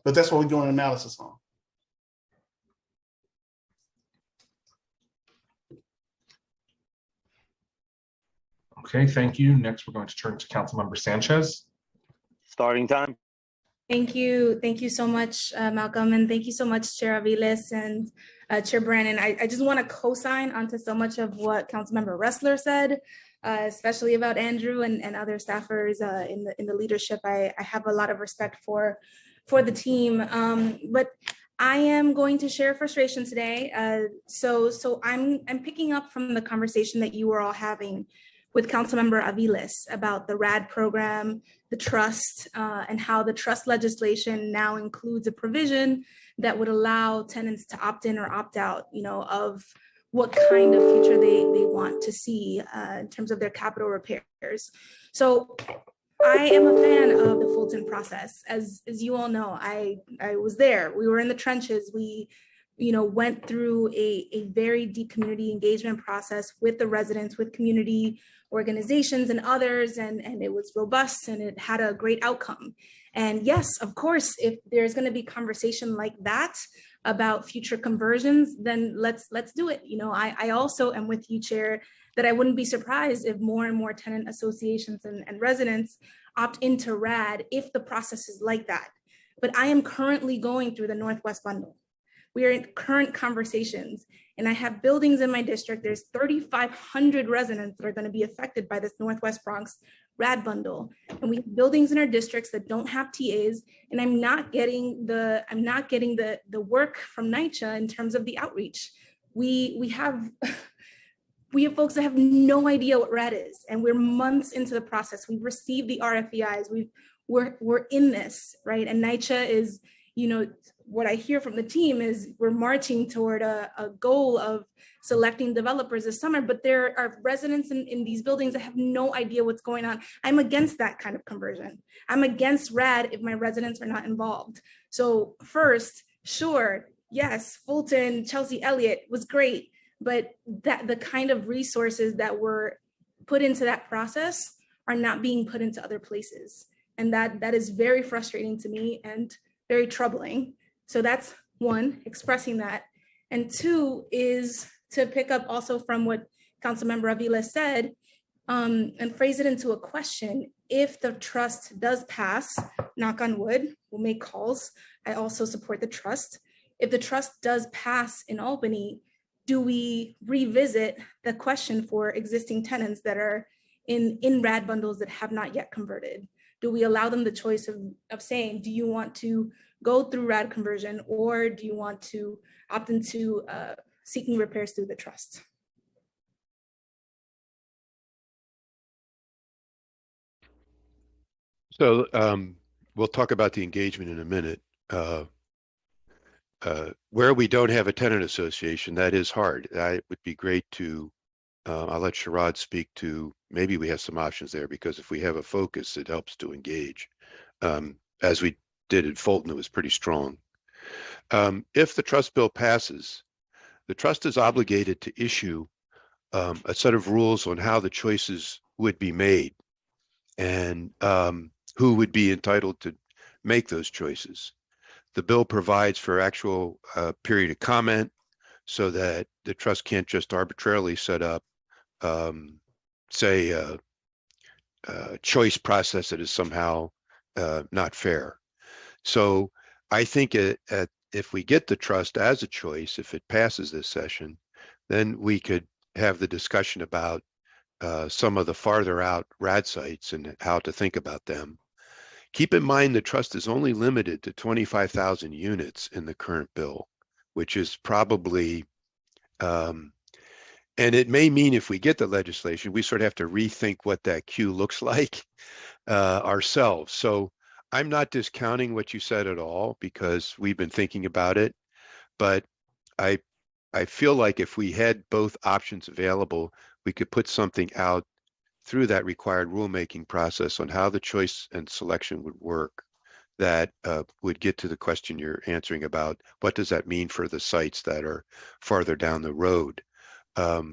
But that's what we're doing analysis on. Okay, thank you. Next, we're going to turn to Councilmember Sanchez. Starting time. Thank you. Thank you so much, Malcolm. And thank you so much, Chair Aviles and Chair Brannon. I just want to co-sign onto so much of what Councilmember Ressler said, especially about Andrew and other staffers in the leadership. I have a lot of respect for the team. But I am going to share frustration today. So I'm picking up from the conversation that you were all having with Councilmember Aviles about the RAD program, the trust, and how the trust legislation now includes a provision that would allow tenants to opt in or opt out, of what kind of future they want to see in terms of their capital repairs. So I am a fan of the Fulton process. As you all know, I was there. We were in the trenches. We went through a very deep community engagement process with the residents, with community organizations and others, and it was robust and it had a great outcome. And yes, of course, if there's going to be conversation like that about future conversions, then let's do it. I also am with you, Chair, that I wouldn't be surprised if more and more tenant associations and residents opt into RAD if the process is like that. But I am currently going through the Northwest Bundle. We are in current conversations, and I have buildings in my district. There's 3,500 residents that are going to be affected by this Northwest Bronx RAD bundle, and we have buildings in our districts that don't have TAs. And I'm not getting the work from Nycc in terms of the outreach. We have folks that have no idea what RAD is, and we're months into the process. We've received the RFEIs. We're in this, right? And Nycc is, what I hear from the team is we're marching toward a goal of selecting developers this summer, but there are residents in these buildings that have no idea what's going on. I'm against that kind of conversion. I'm against RAD if my residents are not involved. So first, sure, yes, Fulton, Chelsea Elliott was great, but that the kind of resources that were put into that process are not being put into other places. And that is very frustrating to me and very troubling. So that's one, expressing that. And two is to pick up also from what Councilmember Aviles said and phrase it into a question. if the trust does pass, knock on wood, we'll make calls. I also support the trust. If the trust does pass in Albany, do we revisit the question for existing tenants that are in RAD bundles that have not yet converted? Do we allow them the choice of saying, do you want to go through RAD conversion, or do you want to opt into seeking repairs through the trust? So we'll talk about the engagement in a minute. Where we don't have a tenant association, that is hard. It would be great to, I'll let Sherrod speak to, maybe we have some options there, because if we have a focus, it helps to engage. As we did in Fulton, it was pretty strong. If the trust bill passes, the trust is obligated to issue a set of rules on how the choices would be made and who would be entitled to make those choices. The bill provides for actual period of comment so that the trust can't just arbitrarily set up, say, a choice process that is somehow not fair. So I think if we get the trust as a choice, if it passes this session, then we could have the discussion about some of the farther out RAD sites and how to think about them. Keep in mind the trust is only limited to 25,000 units in the current bill, which is probably, and it may mean if we get the legislation, we sort of have to rethink what that queue looks like ourselves. So I'm not discounting what you said at all, because we've been thinking about it, but I feel like if we had both options available, we could put something out through that required rulemaking process on how the choice and selection would work that would get to the question you're answering about what does that mean for the sites that are farther down the road. I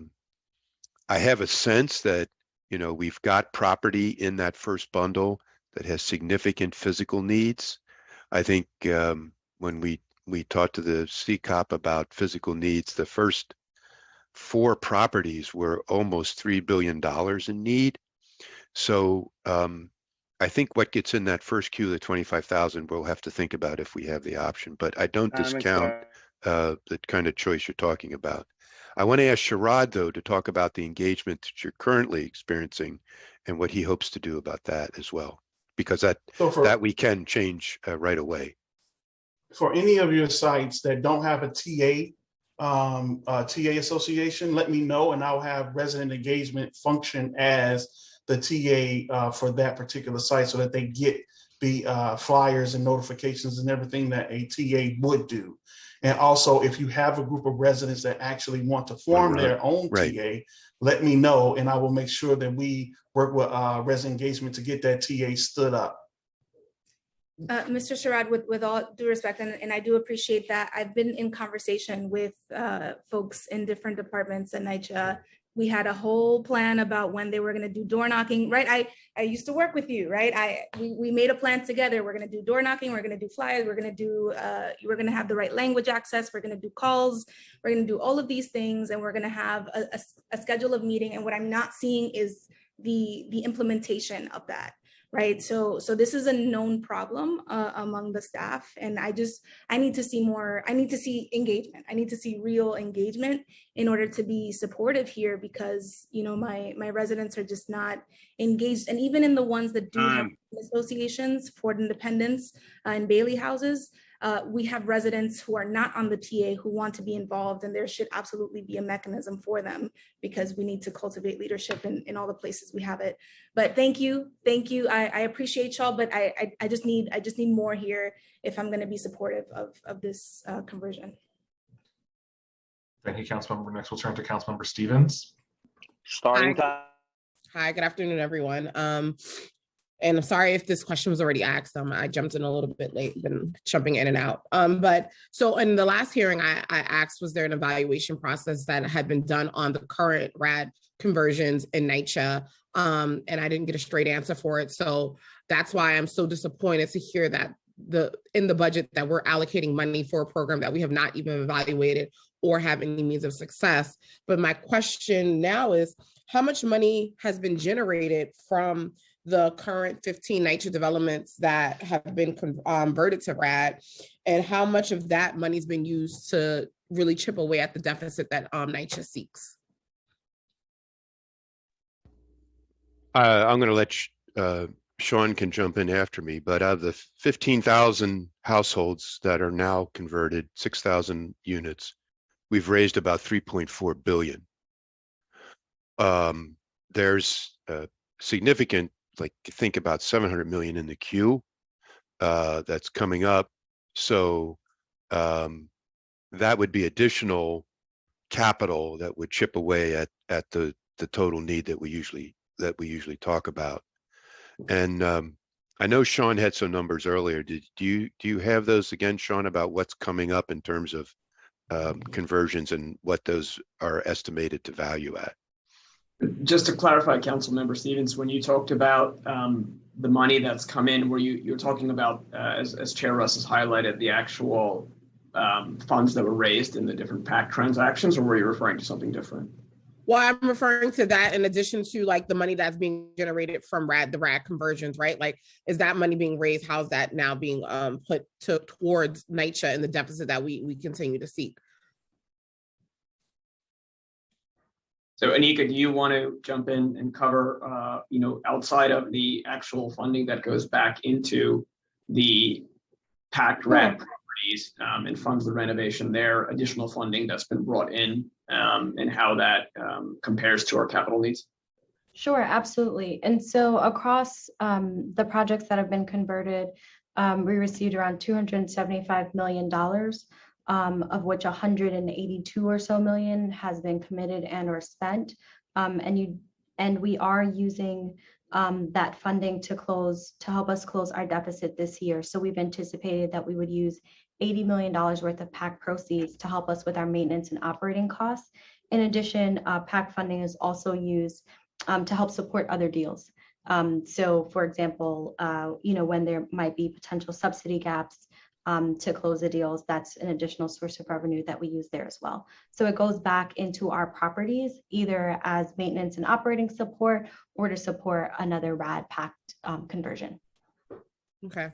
have a sense that, you know, we've got property in that first bundle that has significant physical needs. I think when we talked to the CCOP about physical needs, the first 4 properties were almost $3 billion in need. So I think what gets in that first queue, the 25,000, we'll have to think about if we have the option, but I don't discount the kind of choice you're talking about. I want to ask Sherrod, though, to talk about the engagement that you're currently experiencing and what he hopes to do about that as well, because that we can change right away. For any of your sites that don't have a TA association, let me know, and I'll have resident engagement function as the TA for that particular site so that they get the flyers and notifications and everything that a TA would do. And also, if you have a group of residents that actually want to form their own TA, let me know, and I will make sure that we work with resident engagement to get that TA stood up. Mr. Sherrod, with all due respect, and I do appreciate that, I've been in conversation with folks in different departments at Nycc. We had a whole plan about when they were going to do door knocking, right? I used to work with you, right? We made a plan together. We're going to do door knocking. We're going to do flyers. We're going to do, we're going to have the right language access. We're going to do calls. We're going to do all of these things, and we're going to have a schedule of meeting. And what I'm not seeing is the implementation of that. Right. So this is a known problem among the staff. And I need to see more. I need to see engagement. I need to see real engagement in order to be supportive here, because, you know, my residents are just not engaged. And even in the ones that do have associations for independents and Bailey houses, we have residents who are not on the TA who want to be involved, and there should absolutely be a mechanism for them, because we need to cultivate leadership in all the places we have it. But thank you. I appreciate y'all, but I just need more here if I'm going to be supportive of this conversion. Thank you, Councilmember. Next, we'll turn to Councilmember Stevens. Starting time. Hi, good afternoon, everyone. And I'm sorry if this question was already asked. I jumped in a little bit late, been jumping in and out. But so in the last hearing, I asked, was there an evaluation process that had been done on the current RAD conversions in Nycc? And I didn't get a straight answer for it. So that's why I'm so disappointed to hear that in the budget that we're allocating money for a program that we have not even evaluated or have any means of success. But my question now is, how much money has been generated from the current 15 NYCC developments that have been converted to RAD, and how much of that money is being used to really chip away at the deficit that NYCC seeks? I'm going to let Sean can jump in after me, but out of the 15,000 households that are now converted, 6,000 units, we've raised about 3.4 billion. There's a significant, like think about 700 million in the queue that's coming up. So that would be additional capital that would chip away at the total need that we usually talk about. And I know Sean had some numbers earlier. Do you have those again, Sean, about what's coming up in terms of conversions and what those are estimated to value at? Just to clarify, Councilmember Stevens, when you talked about the money that's come in, were you're talking about, as Chair Russ has highlighted, the actual funds that were raised in the different PAC transactions, or were you referring to something different? Well, I'm referring to that in addition to like the money that's being generated from the RAD conversions, right? Like, is that money being raised? How's that now being put towards NYCC and the deficit that we continue to seek? So Anika, do you want to jump in and cover, outside of the actual funding that goes back into the PAC RAD properties and funds the renovation there, additional funding that's been brought in and how that compares to our capital needs? Sure, absolutely. And so across the projects that have been converted, we received around $275 million, of which 182 or so million has been committed and or spent. And we are using that funding to help us close our deficit this year. So we've anticipated that we would use $80 million worth of PAC proceeds to help us with our maintenance and operating costs. In addition, PAC funding is also used to help support other deals. So for example, when there might be potential subsidy gaps to close the deals, that's an additional source of revenue that we use there as well. So it goes back into our properties, either as maintenance and operating support or to support another RAD PAC conversion. Okay.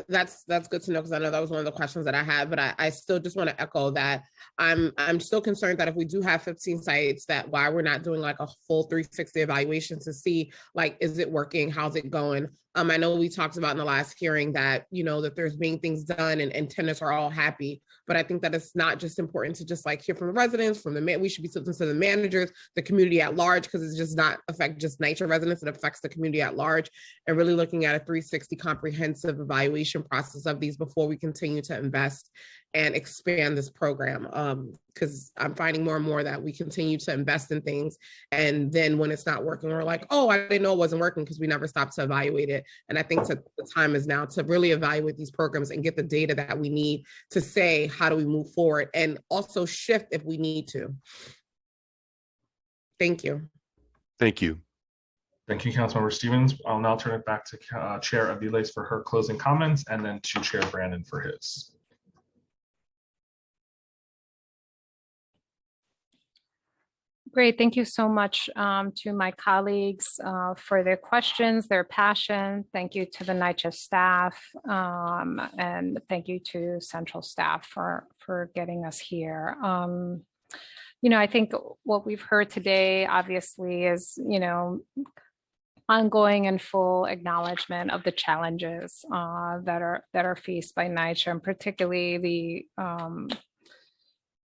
That's good to know, because I know that was one of the questions that I had, but I still just want to echo that I'm still concerned that if we do have 15 sites, that why we're not doing like a full 360 evaluation to see, like, is it working? How's it going? I know we talked about in the last hearing that, that there's being things done and tenants are all happy, but I think that it's not just important to just like hear from the residents, we should be listening to the managers, the community at large, because it's just not affect just NYCC residents, it affects the community at large, and really looking at a 360 comprehensive evaluation process of these before we continue to invest and expand this program. Because I'm finding more and more that we continue to invest in things, and then when it's not working, we're like, oh, I didn't know it wasn't working, because we never stopped to evaluate it. And I think the time is now to really evaluate these programs and get the data that we need to say, how do we move forward, and also shift if we need to. Thank you. Thank you. Thank you, Councilmember Stevens. I'll now turn it back to Chair Aviles for her closing comments, and then to Chair Brandon for his. Great, thank you so much to my colleagues for their questions, their passion. Thank you to the NYCC staff, and thank you to central staff for getting us here. I think what we've heard today, obviously, is, ongoing and full acknowledgement of the challenges that are faced by NYCC, and particularly the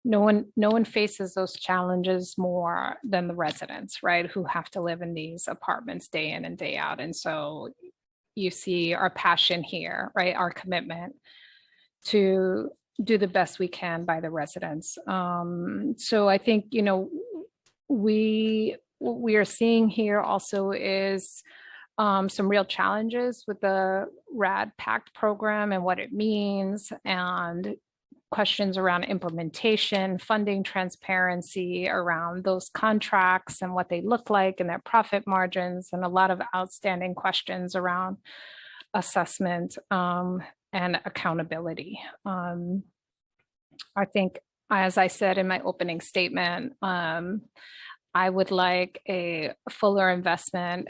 no one faces those challenges more than the residents, right, who have to live in these apartments day in and day out. And so you see our passion here, right, our commitment to do the best we can by the residents. So I think, what we are seeing here also is some real challenges with the RAD PACT program and what it means, and questions around implementation, funding transparency around those contracts and what they look like and their profit margins, and a lot of outstanding questions around assessment and accountability. I think, as I said in my opening statement, I would like a fuller investment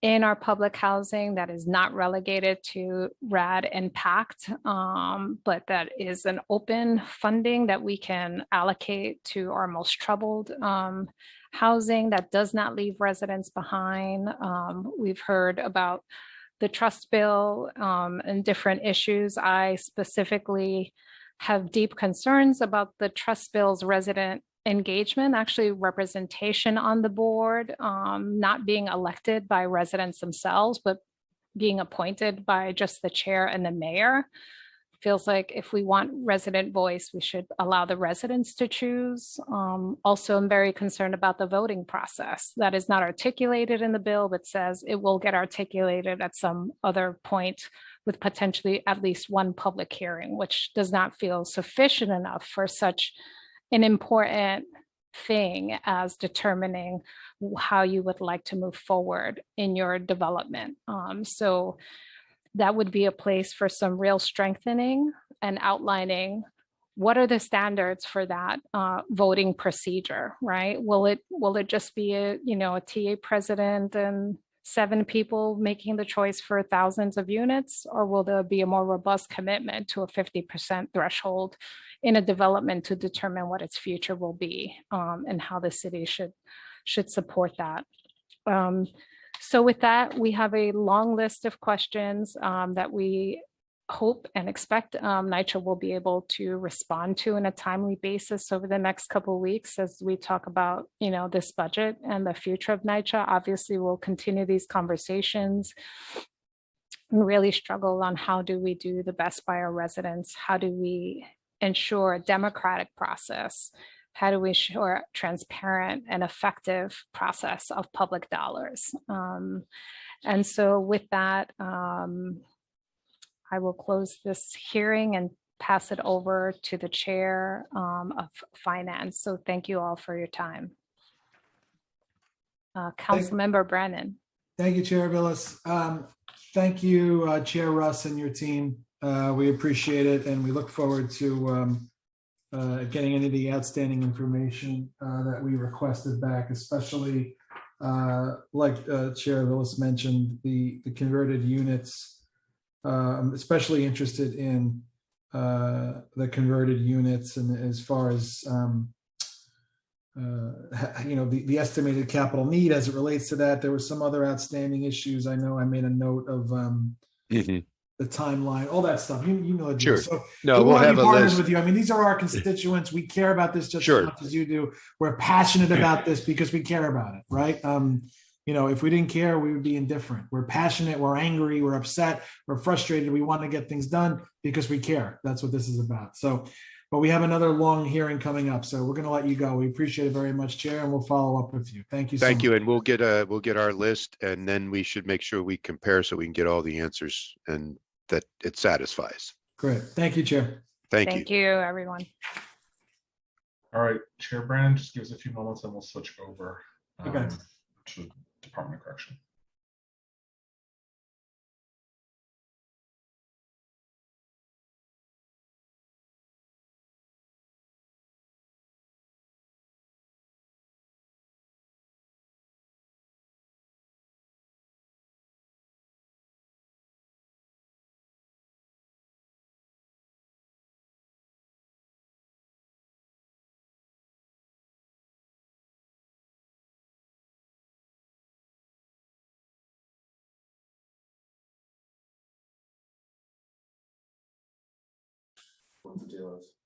in our public housing that is not relegated to RAD and PACT, but that is an open funding that we can allocate to our most troubled housing that does not leave residents behind. We've heard about the trust bill and different issues. I specifically have deep concerns about the trust bill's resident engagement, actually representation on the board, not being elected by residents themselves, but being appointed by just the chair and the mayor. Feels like if we want resident voice, we should allow the residents to choose. Also, I'm very concerned about the voting process. That is not articulated in the bill, but says it will get articulated at some other point with potentially at least one public hearing, which does not feel sufficient enough for such an important thing as determining how you would like to move forward in your development. So that would be a place for some real strengthening and outlining what are the standards for that voting procedure, right? Will it just be a TA president and 7 people making the choice for thousands of units, or will there be a more robust commitment to a 50% threshold in a development to determine what its future will be, and how the city should support that? So with that, we have a long list of questions that we hope and expect Nycc will be able to respond to in a timely basis over the next couple of weeks as we talk about, this budget and the future of Nycc. Obviously, we'll continue these conversations and really struggle on how do we do the best by our residents? How do we ensure a democratic process? How do we ensure transparent and effective process of public dollars? And so with that, I will close this hearing and pass it over to the chair of finance. So thank you all for your time. Councilmember Brennan. Thank you, Chair Villas. Thank you, Chair Russ and your team. We appreciate it, and we look forward to getting any of the outstanding information that we requested back, especially like Chair Villas mentioned, the converted units. I'm especially interested in the converted units, and as far as the estimated capital need as it relates to that. There were some other outstanding issues. I know I made a note of the timeline, all that stuff. You know the deal. Sure. So No, we we'll want to have be a partners list. with you. I mean, these are our constituents. We care about this just Sure. as much as you do. We're passionate about this because we care about it, right? If we didn't care, we would be indifferent. We're passionate, we're angry, we're upset, we're frustrated. We want to get things done because we care. That's what this is about. So, but we have another long hearing coming up, so we're going to let you go. We appreciate it very much, Chair, and we'll follow up with you. Thank you so much. Thank you, and we'll get our list, and then we should make sure we compare so we can get all the answers and that it satisfies. Great. Thank you, Chair. Thank you, everyone. All right, Chair Brandon, just give us a few moments and we'll switch over to Department of Correction.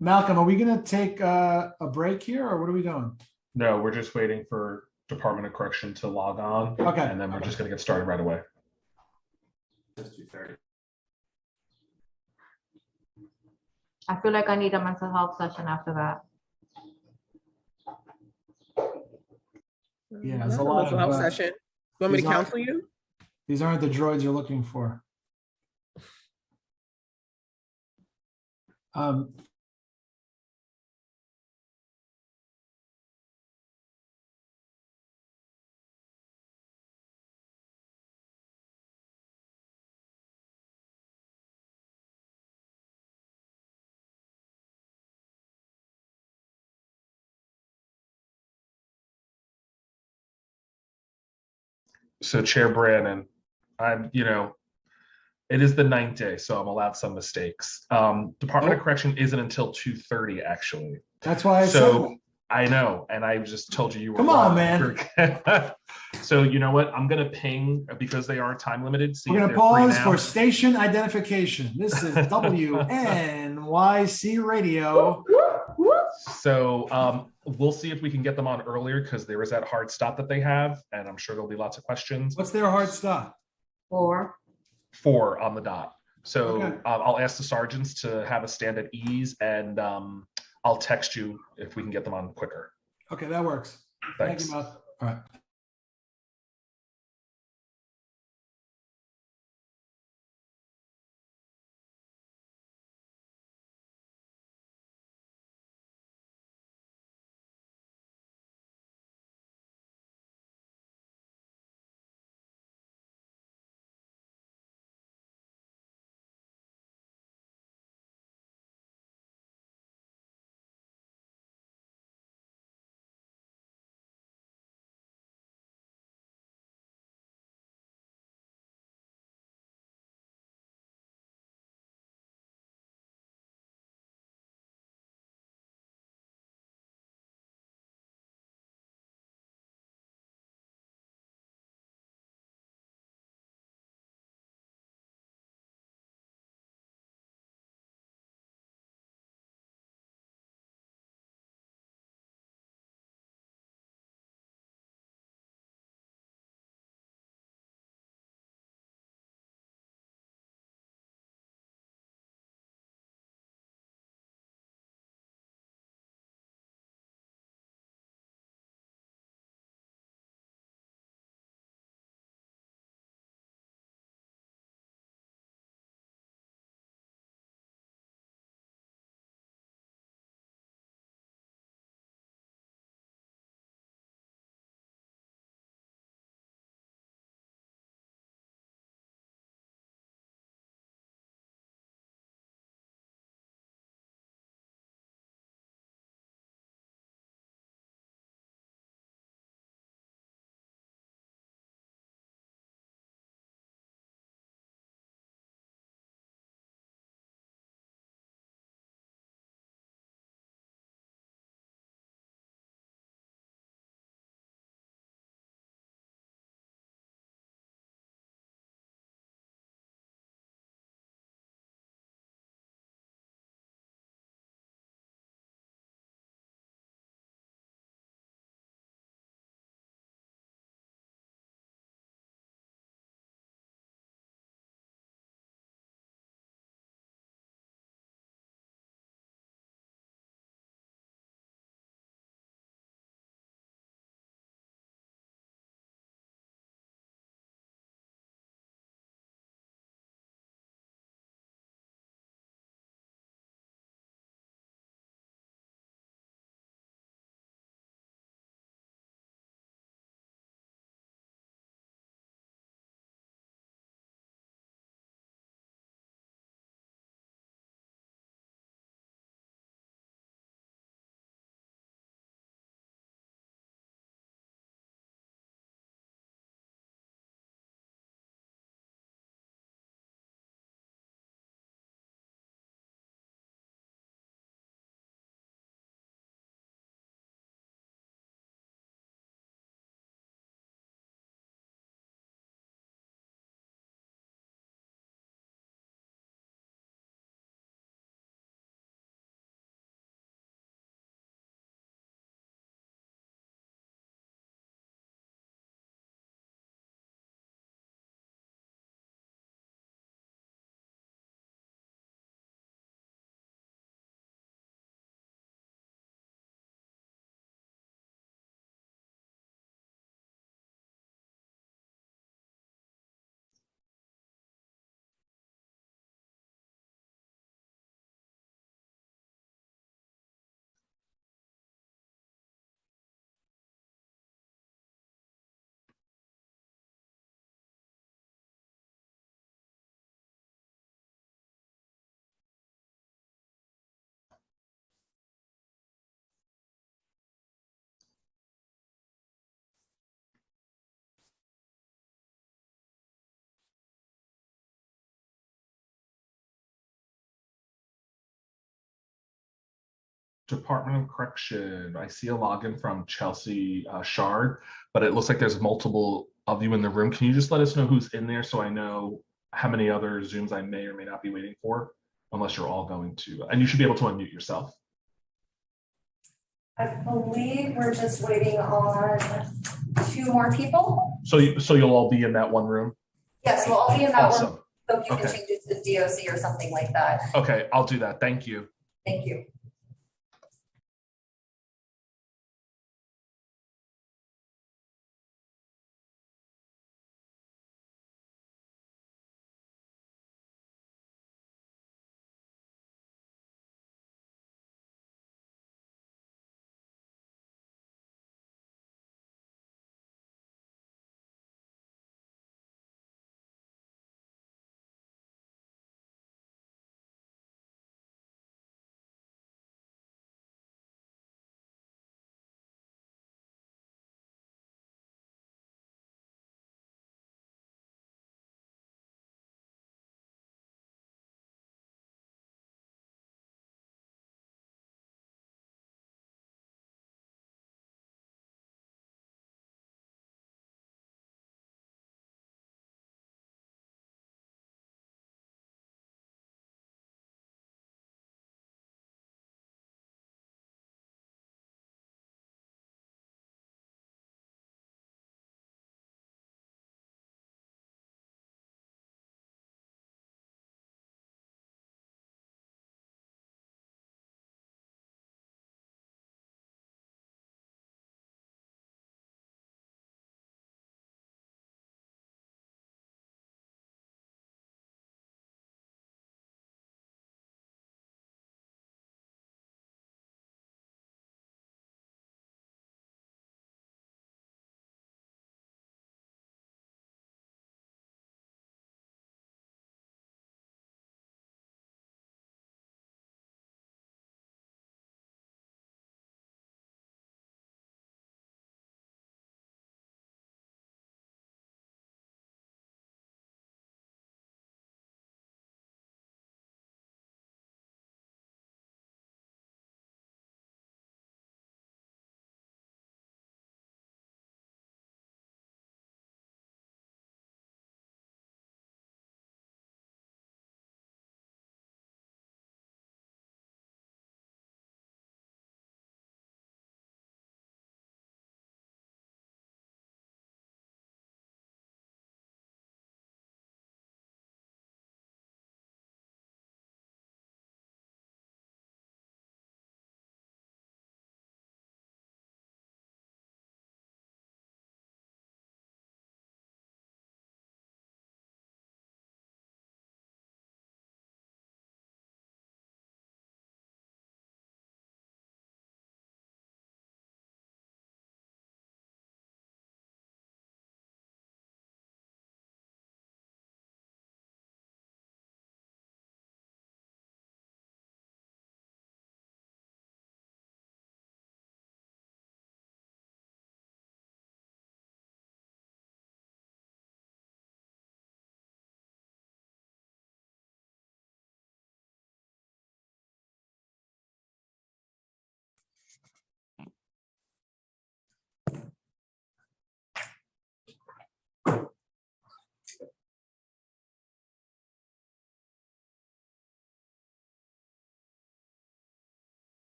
Malcolm, are we going to take a break here, or what are we doing? No, we're just waiting for Department of Correction to log on. Okay. And then we're just going to get started right away. I feel like I need a mental health session after that. Yeah, there's a lot of session. You want me to counsel you? These aren't the droids you're looking for. So Chair Brannon, it is the ninth day, so I'm allowed some mistakes. Department of Correction isn't until 2:30 actually. That's why I said that. I know, and I just told you you were Come wrong. on, man. So you know what? I'm gonna ping because they are time limited. See We're if going to they're free pause now. for station identification. This is WNYC Radio. So we'll see if we can get them on earlier because there is that hard stop that they have, and I'm sure there'll be lots of questions. What's their hard stop? 4. 4 on the dot. So Okay. I'll ask the sergeants to have a stand at ease, and I'll text you if we can get them on quicker. Okay, that works. Thanks. Thank you, Mal. All right. Department of Correction. I see a login from Chelsea Shard, but it looks like there's multiple of you in the room. Can you just let us know who's in there so I know how many other Zooms I may or may not be waiting for, unless you're all going to, and you should be able to unmute yourself. I believe we're just waiting on 2 more people. So you'll all be in that one room? Yes, we'll all be in that Awesome. room. So if you can change it to DOC or something like that. Okay, I'll do that. Thank you. Thank you.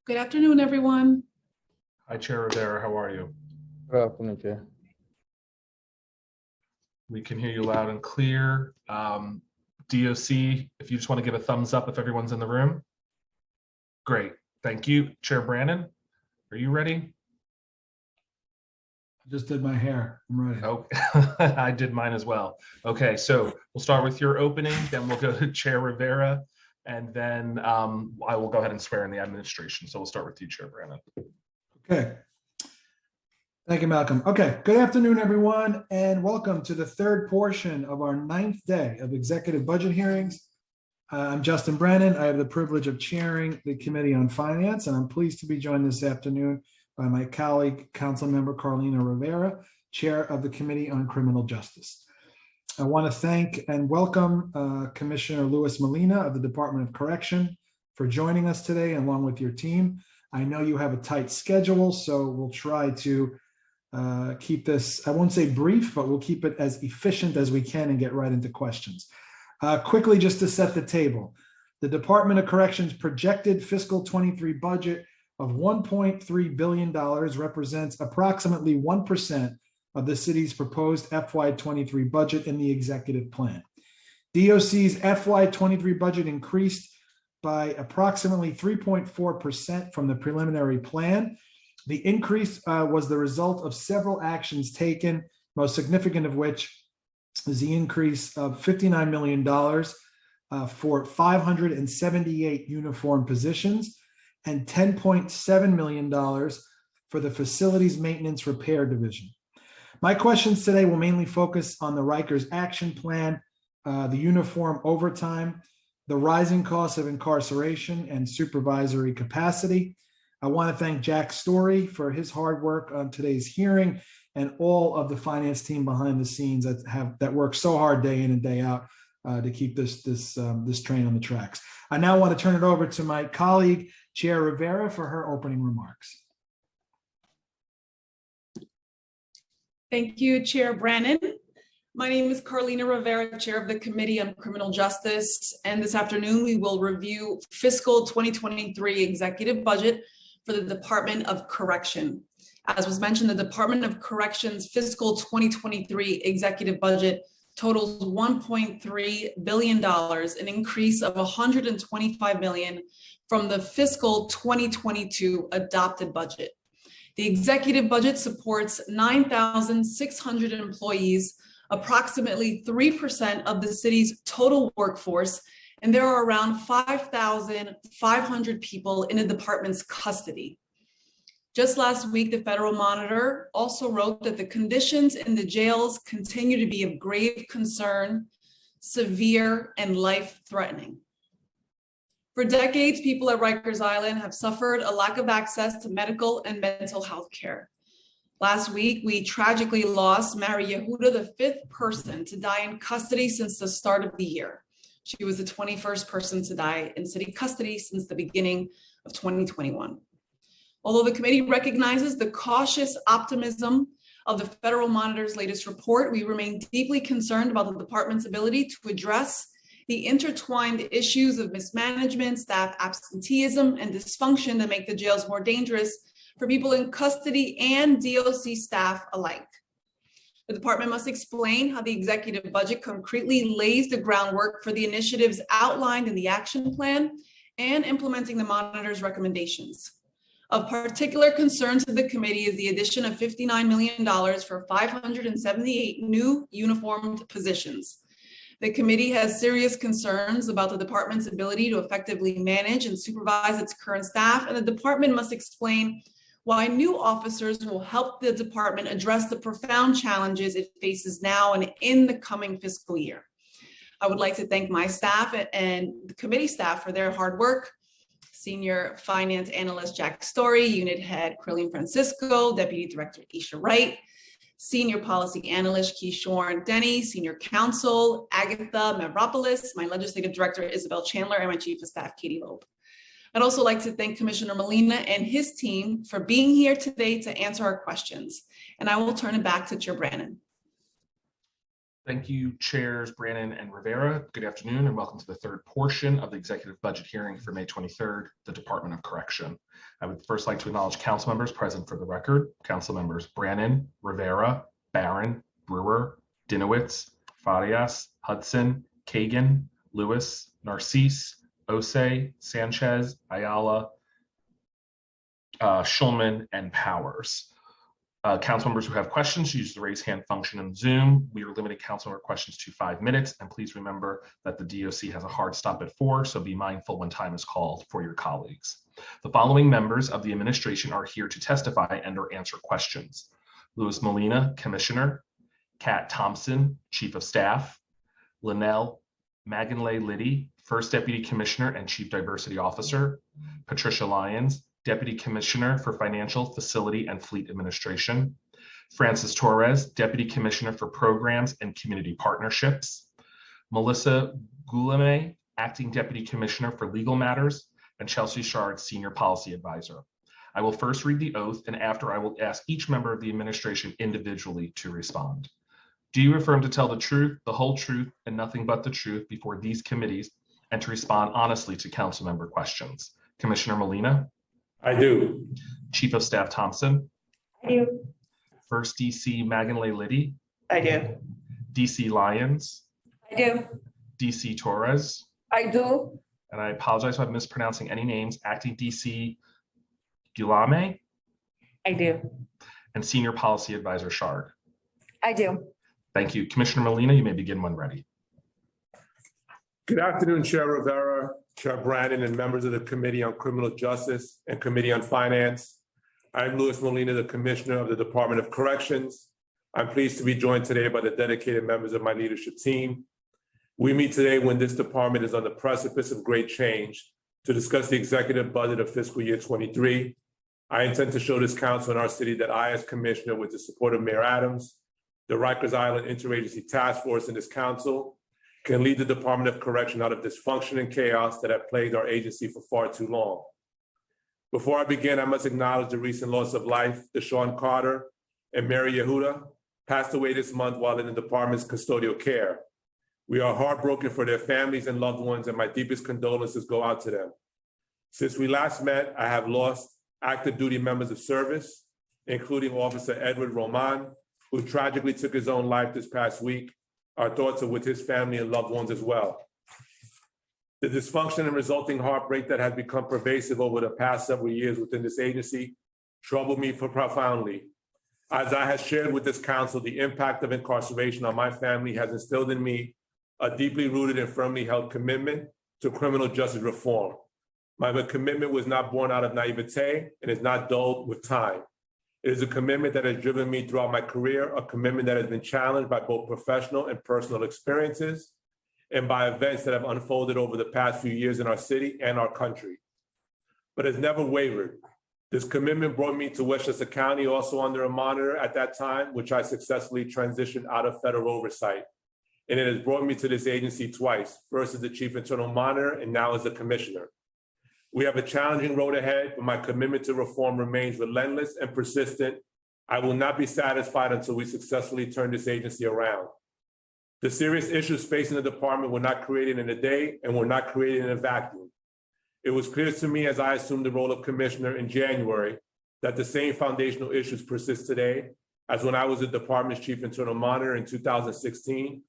Good afternoon, everyone. Hi, Chair Rivera. How are you? Good afternoon, Chair. We can hear you loud and clear. DOC, if you just want to give a thumbs up if everyone's in the room. Great. Thank you. Chair Brannon, are you ready? I just did my hair. I'm ready. Oh, I did mine as well. Okay, so we'll start with your opening, then we'll go to Chair Rivera, and then I will go ahead and swear in the administration. So we'll start with you, Chair Brannon. Okay. Thank you, Malcolm. Okay, good afternoon, everyone, and welcome to the third portion of our 9th day of executive budget hearings. I'm Justin Brannon. I have the privilege of chairing the Committee on Finance, and I'm pleased to be joined this afternoon by my colleague, Councilmember Carlina Rivera, Chair of the Committee on Criminal Justice. I want to thank and welcome Commissioner Luis Molina of the Department of Correction for joining us today, along with your team. I know you have a tight schedule, so we'll try to keep this, I won't say brief, but we'll keep it as efficient as we can and get right into questions. Quickly, just to set the table, the Department of Corrections projected fiscal 23 budget of $1.3 billion represents approximately 1% of the city's proposed FY23 budget in the executive plan. DOC's FY23 budget increased by approximately 3.4% from the preliminary plan. The increase was the result of several actions taken, most significant of which is the increase of $59 million for 578 uniform positions and $10.7 million for the Facilities Maintenance Repair Division. My questions today will mainly focus on the Rikers Action Plan, the uniform overtime, the rising costs of incarceration and supervisory capacity. I want to thank Jack Story for his hard work on today's hearing and all of the finance team behind the scenes that work so hard day in and day out to keep this train on the tracks. I now want to turn it over to my colleague, Chair Rivera, for her opening remarks. Thank you, Chair Brannon. My name is Carlina Rivera, Chair of the Committee on Criminal Justice, and this afternoon we will review fiscal 2023 executive budget for the Department of Correction. As was mentioned, the Department of Corrections fiscal 2023 executive budget totals $1.3 billion, an increase of $125 million from the fiscal 2022 adopted budget. The executive budget supports 9,600 employees, approximately 3% of the city's total workforce, and there are around 5,500 people in the department's custody. Just last week, the Federal Monitor also wrote that the conditions in the jails continue to be of grave concern, severe, and life-threatening. For decades, people at Rikers Island have suffered a lack of access to medical and mental health care. Last week, we tragically lost Mary Yehuda, the 5th person to die in custody since the start of the year. She was the 21st person to die in city custody since the beginning of 2021. Although the committee recognizes the cautious optimism of the Federal Monitor's latest report, we remain deeply concerned about the department's ability to address the intertwined issues of mismanagement, staff absenteeism, and dysfunction that make the jails more dangerous for people in custody and DOC staff alike. The department must explain how the executive budget concretely lays the groundwork for the initiatives outlined in the action plan and implementing the monitor's recommendations. Of particular concern to the committee is the addition of $59 million for 578 new uniformed positions. The committee has serious concerns about the department's ability to effectively manage and supervise its current staff, and the department must explain why new officers will help the department address the profound challenges it faces now and in the coming fiscal year. I would like to thank my staff and the committee staff for their hard work. Senior Finance Analyst Jack Story, Unit Head Quillian Francisco, Deputy Director Isha Wright, Senior Policy Analyst Kishore Denny, Senior Counsel Agatha Mavropoulos, my Legislative Director Isabel Chandler, and my Chief of Staff Katie Loeb. I'd also like to thank Commissioner Molina and his team for being here today to answer our questions. And I will turn it back to Chair Brannon. Thank you, Chairs Brannon and Rivera. Good afternoon and welcome to the third portion of the executive budget hearing for May 23rd, the Department of Correction. I would first like to acknowledge council members present for the record. Council members Brannon, Rivera, Barron, Brewer, Dinowitz, Farias, Hudson, Kagan, Lewis, Narcisse, Osei, Sanchez, Ayala, Schulman, and Powers. Council members who have questions use the raise hand function in Zoom. We are limiting council member questions to 5 minutes, and please remember that the DOC has a hard stop at 4, so be mindful when time is called for your colleagues. The following members of the administration are here to testify and or answer questions. Louis Molina, Commissioner, Kat Thompson, Chief of Staff, Linnell Maganlay Liddy, First Deputy Commissioner and Chief Diversity Officer, Patricia Lyons, Deputy Commissioner for Financial, Facility, and Fleet Administration, Francis Torres, Deputy Commissioner for Programs and Community Partnerships, Melissa Guillaume, Acting Deputy Commissioner for Legal Matters, and Chelsea Shard, Senior Policy Advisor. I will first read the oath, and after I will ask each member of the administration individually to respond. Do you affirm to tell the truth, the whole truth, and nothing but the truth before these committees, and to respond honestly to council member questions? Commissioner Molina? I do. Chief of Staff Thompson? I do. First DC Maganlay Liddy? I do. DC Lyons? I do. DC Torres? I do. And I apologize if I'm mispronouncing any names. Acting DC Guillaume? I do. And Senior Policy Advisor Shard? I do. Thank you. Commissioner Molina, you may begin when ready. Good afternoon, Chair Rivera, Chair Brannon, and members of the Committee on Criminal Justice and Committee on Finance. I'm Louis Molina, the Commissioner of the Department of Corrections. I'm pleased to be joined today by the dedicated members of my leadership team. We meet today when this department is on the precipice of great change to discuss the executive budget of fiscal year 23. I intend to show this council in our city that I, as Commissioner, with the support of Mayor Adams, the Rikers Island Interagency Task Force, and this council, can lead the Department of Correction out of dysfunction and chaos that have plagued our agency for far too long. Before I begin, I must acknowledge the recent loss of life. Deshaun Carter and Mary Yehuda passed away this month while in the department's custodial care. We are heartbroken for their families and loved ones, and my deepest condolences go out to them. Since we last met, I have lost active duty members of service, including Officer Edward Roman, who tragically took his own life this past week. Our thoughts are with his family and loved ones as well. The dysfunction and resulting heartbreak that has become pervasive over the past several years within this agency troubled me profoundly. As I have shared with this council, the impact of incarceration on my family has instilled in me a deeply rooted and firmly held commitment to criminal justice reform. My commitment was not born out of naivete and is not dulled with time. It is a commitment that has driven me throughout my career, a commitment that has been challenged by both professional and personal experiences and by events that have unfolded over the past few years in our city and our country, but has never wavered. This commitment brought me to Westchester County, also under a monitor at that time, which I successfully transitioned out of federal oversight. And it has brought me to this agency twice, first as the Chief Internal Monitor and now as the Commissioner. We have a challenging road ahead, but my commitment to reform remains relentless and persistent. I will not be satisfied until we successfully turn this agency around. The serious issues facing the department were not created in a day and were not created in a vacuum. It was clear to me as I assumed the role of Commissioner in January that the same foundational issues persist today as when I was the department's Chief Internal Monitor in 2016.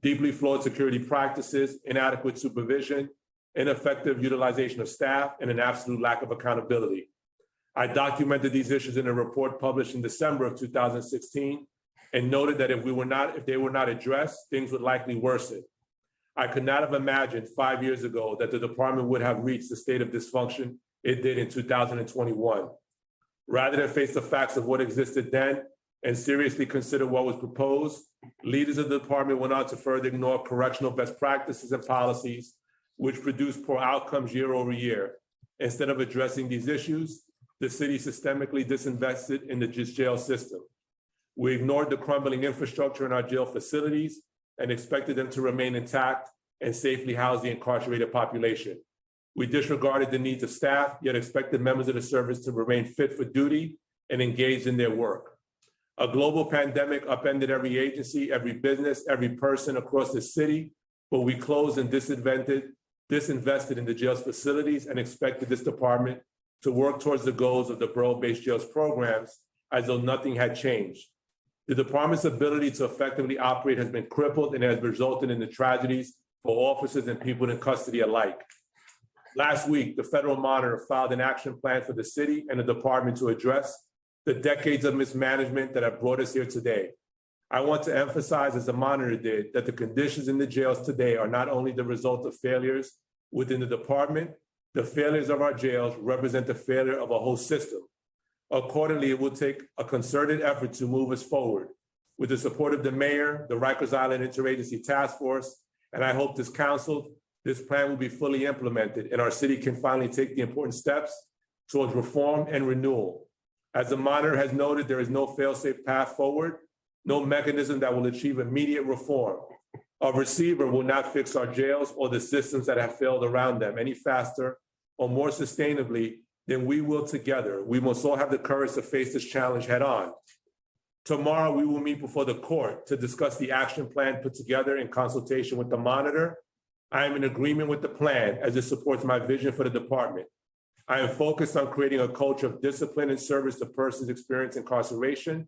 Deeply flawed security practices, inadequate supervision, ineffective utilization of staff, and an absolute lack of accountability. I documented these issues in a report published in December of 2016 and noted that if they were not addressed, things would likely worsen. I could not have imagined 5 years ago that the department would have reached the state of dysfunction it did in 2021. Rather than face the facts of what existed then and seriously consider what was proposed, leaders of the department went on to further ignore correctional best practices and policies, which produced poor outcomes year over year. Instead of addressing these issues, the city systemically disinvested in the jail system. We ignored the crumbling infrastructure in our jail facilities and expected them to remain intact and safely house the incarcerated population. We disregarded the needs of staff, yet expected members of the service to remain fit for duty and engaged in their work. A global pandemic upended every agency, every business, every person across the city, but we closed and disinvested in the jail's facilities and expected this department to work towards the goals of the borough-based jails programs as though nothing had changed. The department's ability to effectively operate has been crippled and has resulted in the tragedies for officers and people in custody alike. Last week, the federal monitor filed an action plan for the city and the department to address the decades of mismanagement that have brought us here today. I want to emphasize, as the monitor did, that the conditions in the jails today are not only the result of failures within the department, the failures of our jails represent the failure of a whole system. Accordingly, it will take a concerted effort to move us forward. With the support of the mayor, the Rikers Island Interagency Task Force, and I hope this council, this plan will be fully implemented and our city can finally take the important steps towards reform and renewal. As the monitor has noted, there is no fail-safe path forward, no mechanism that will achieve immediate reform. A receiver will not fix our jails or the systems that have failed around them any faster or more sustainably than we will together. We must all have the courage to face this challenge head on. Tomorrow, we will meet before the court to discuss the action plan put together in consultation with the monitor. I am in agreement with the plan as it supports my vision for the department. I am focused on creating a culture of discipline and service to persons experiencing incarceration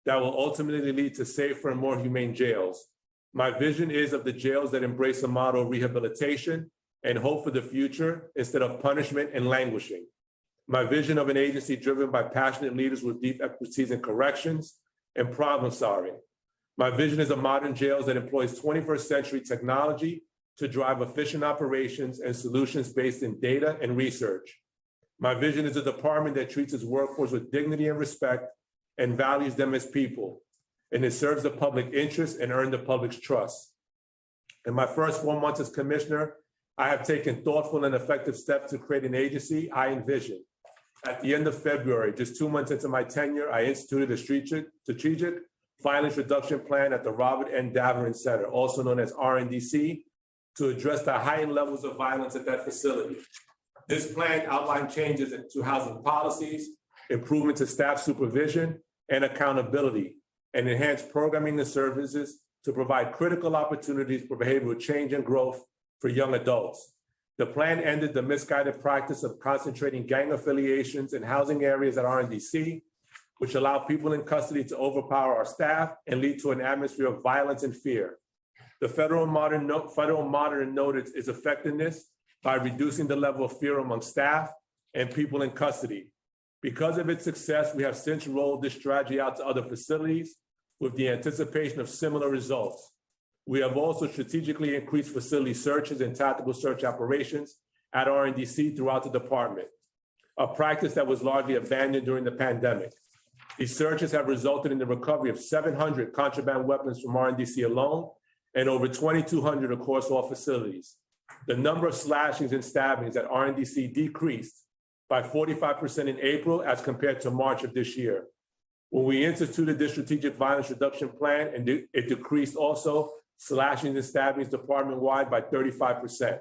that will ultimately lead to safer and more humane jails. My vision is of the jails that embrace a model of rehabilitation and hope for the future instead of punishment and languishing. My vision of an agency driven by passionate leaders with deep expertise in corrections and problem solving. My vision is a modern jails that employs 21st century technology to drive efficient operations and solutions based in data and research. My vision is a department that treats its workforce with dignity and respect and values them as people, and it serves the public interest and earns the public's trust. In my first 4 months as commissioner, I have taken thoughtful and effective steps to create an agency I envision. At the end of February, just 2 months into my tenure, I instituted a strategic violence reduction plan at the Robert N. Daverin Center, also known as RNDC, to address the heightened levels of violence at that facility. This plan outlined changes to housing policies, improvement to staff supervision and accountability, and enhanced programming and services to provide critical opportunities for behavioral change and growth for young adults. The plan ended the misguided practice of concentrating gang affiliations in housing areas at RNDC, which allow people in custody to overpower our staff and lead to an atmosphere of violence and fear. The federal monitor noted its effectiveness by reducing the level of fear among staff and people in custody. Because of its success, we have since rolled this strategy out to other facilities with the anticipation of similar results. We have also strategically increased facility searches and tactical search operations at RNDC throughout the department, a practice that was largely abandoned during the pandemic. These searches have resulted in the recovery of 700 contraband weapons from RNDC alone and over 2,200 across all facilities. The number of slashings and stabbings at RNDC decreased by 45% in April as compared to March of this year. When we instituted this strategic violence reduction plan, and it decreased also slashings and stabbings department-wide by 35%.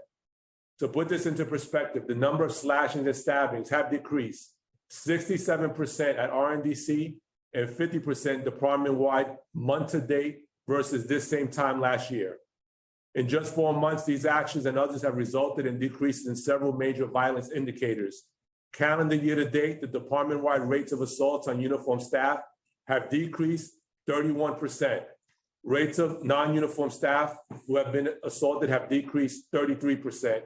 To put this into perspective, the number of slashings and stabbings have decreased 67% at RNDC and 50% department-wide month to date versus this same time last year. In just 4 months, these actions and others have resulted in decreases in several major violence indicators. Calendar year to date, the department-wide rates of assaults on uniformed staff have decreased 31%. Rates of non-uniformed staff who have been assaulted have decreased 33%.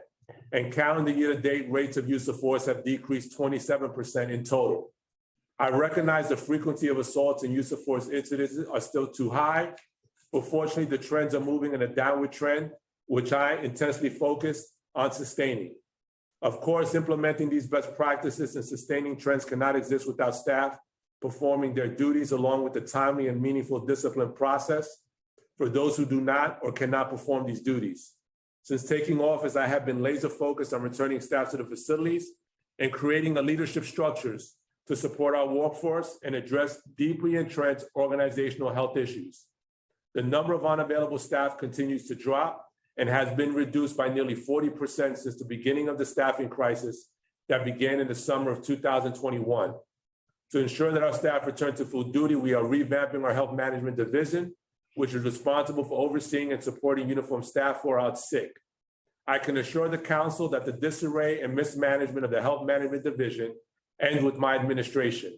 And calendar year to date, rates of use of force have decreased 27% in total. I recognize the frequency of assaults and use of force incidents are still too high, but fortunately the trends are moving in a downward trend, which I intensely focus on sustaining. Of course, implementing these best practices and sustaining trends cannot exist without staff performing their duties along with the timely and meaningful discipline process for those who do not or cannot perform these duties. Since taking office, I have been laser focused on returning staff to the facilities and creating a leadership structures to support our workforce and address deeply entrenched organizational health issues. The number of unavailable staff continues to drop and has been reduced by nearly 40% since the beginning of the staffing crisis that began in the summer of 2021. To ensure that our staff return to full duty, we are revamping our health management division, which is responsible for overseeing and supporting uniformed staff who are out sick. I can assure the council that the disarray and mismanagement of the health management division ends with my administration.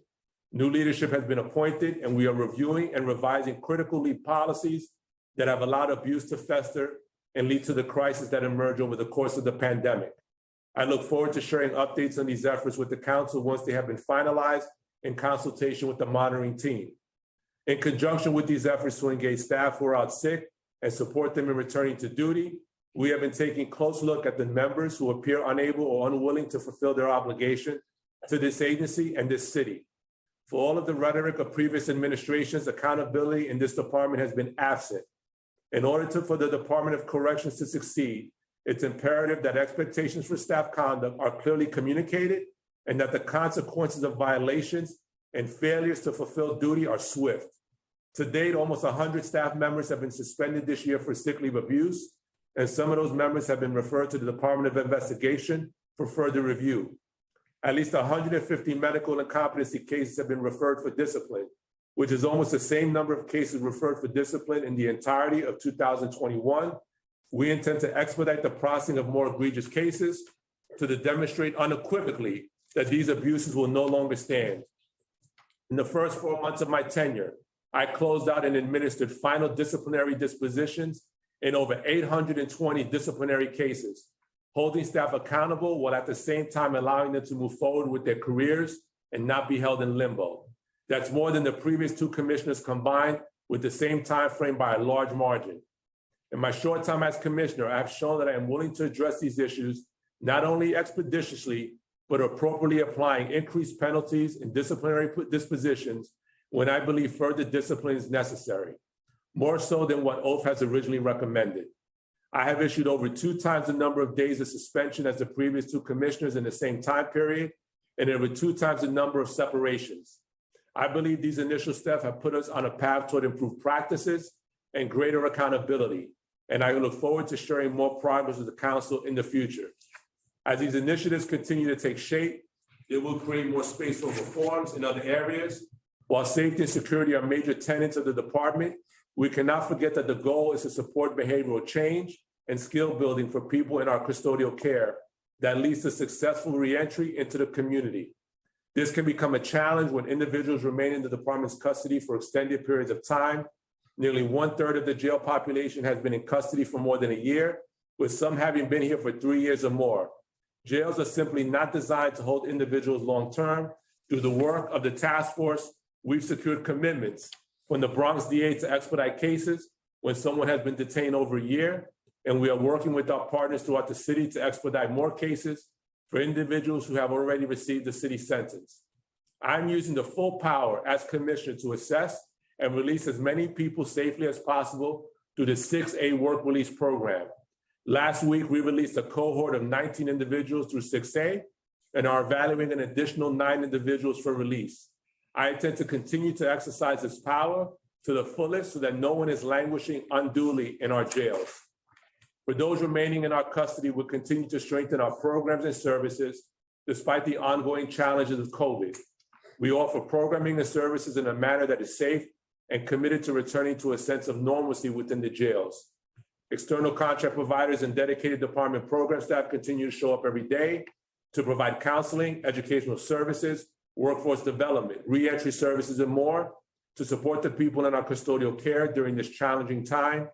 New leadership has been appointed, and we are reviewing and revising critical lead policies that have allowed abuse to fester and lead to the crisis that emerged over the course of the pandemic. I look forward to sharing updates on these efforts with the council once they have been finalized in consultation with the monitoring team. In conjunction with these efforts to engage staff who are out sick and support them in returning to duty, we have been taking a close look at the members who appear unable or unwilling to fulfill their obligation to this agency and this city. For all of the rhetoric of previous administrations, accountability in this department has been absent. In order for the Department of Corrections to succeed, it's imperative that expectations for staff conduct are clearly communicated and that the consequences of violations and failures to fulfill duty are swift. To date, almost 100 staff members have been suspended this year for sick leave abuse, and some of those members have been referred to the Department of Investigation for further review. At least 150 medical incompetency cases have been referred for discipline, which is almost the same number of cases referred for discipline in the entirety of 2021. We intend to expedite the processing of more egregious cases to demonstrate unequivocally that these abuses will no longer stand. In the first 4 months of my tenure, I closed out and administered final disciplinary dispositions in over 820 disciplinary cases, holding staff accountable while at the same time allowing them to move forward with their careers and not be held in limbo. That's more than the previous two commissioners combined with the same time frame by a large margin. In my short time as commissioner, I have shown that I am willing to address these issues not only expeditiously, but appropriately applying increased penalties and disciplinary dispositions when I believe further discipline is necessary, more so than what OATH has originally recommended. I have issued over 2 times the number of days of suspension as the previous two commissioners in the same time period, and over 2 times the number of separations. I believe these initial steps have put us on a path toward improved practices and greater accountability, and I look forward to sharing more progress with the council in the future. As these initiatives continue to take shape, it will create more space for reforms in other areas. While safety and security are major tenets of the department, we cannot forget that the goal is to support behavioral change and skill building for people in our custodial care that leads to successful reentry into the community. This can become a challenge when individuals remain in the department's custody for extended periods of time. Nearly 1/3 of the jail population has been in custody for more than a year, with some having been here for 3 years or more. Jails are simply not designed to hold individuals long-term. Through the work of the task force, we've secured commitments from the Bronx DA to expedite cases when someone has been detained over a year, and we are working with our partners throughout the city to expedite more cases for individuals who have already received the city sentence. I'm using the full power as commissioner to assess and release as many people safely as possible through the 6A work release program. Last week, we released a cohort of 19 individuals through 6A and are evaluating an additional 9 individuals for release. I intend to continue to exercise this power to the fullest so that no one is languishing unduly in our jails. For those remaining in our custody, we'll continue to strengthen our programs and services despite the ongoing challenges of COVID. We offer programming and services in a manner that is safe and committed to returning to a sense of normalcy within the jails. External contract providers and dedicated department program staff continue to show up every day to provide counseling, educational services, workforce development, reentry services, and more to support the people in our custodial care during this challenging time.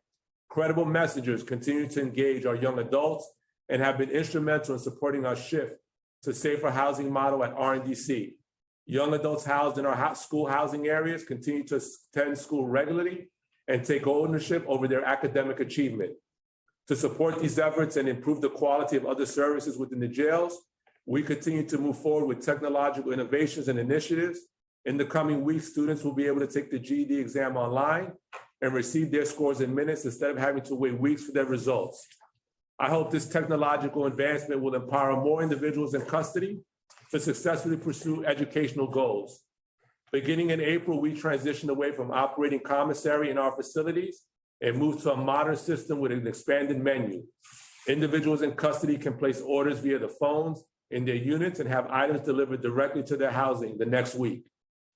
Credible messengers continue to engage our young adults and have been instrumental in supporting our shift to safer housing model at RNDC. Young adults housed in our school housing areas continue to attend school regularly and take ownership over their academic achievement. To support these efforts and improve the quality of other services within the jails, we continue to move forward with technological innovations and initiatives. In the coming weeks, students will be able to take the GED exam online and receive their scores in minutes instead of having to wait weeks for their results. I hope this technological advancement will empower more individuals in custody to successfully pursue educational goals. Beginning in April, we transitioned away from operating commissary in our facilities and moved to a modern system with an expanded menu. Individuals in custody can place orders via the phones in their units and have items delivered directly to their housing the next week.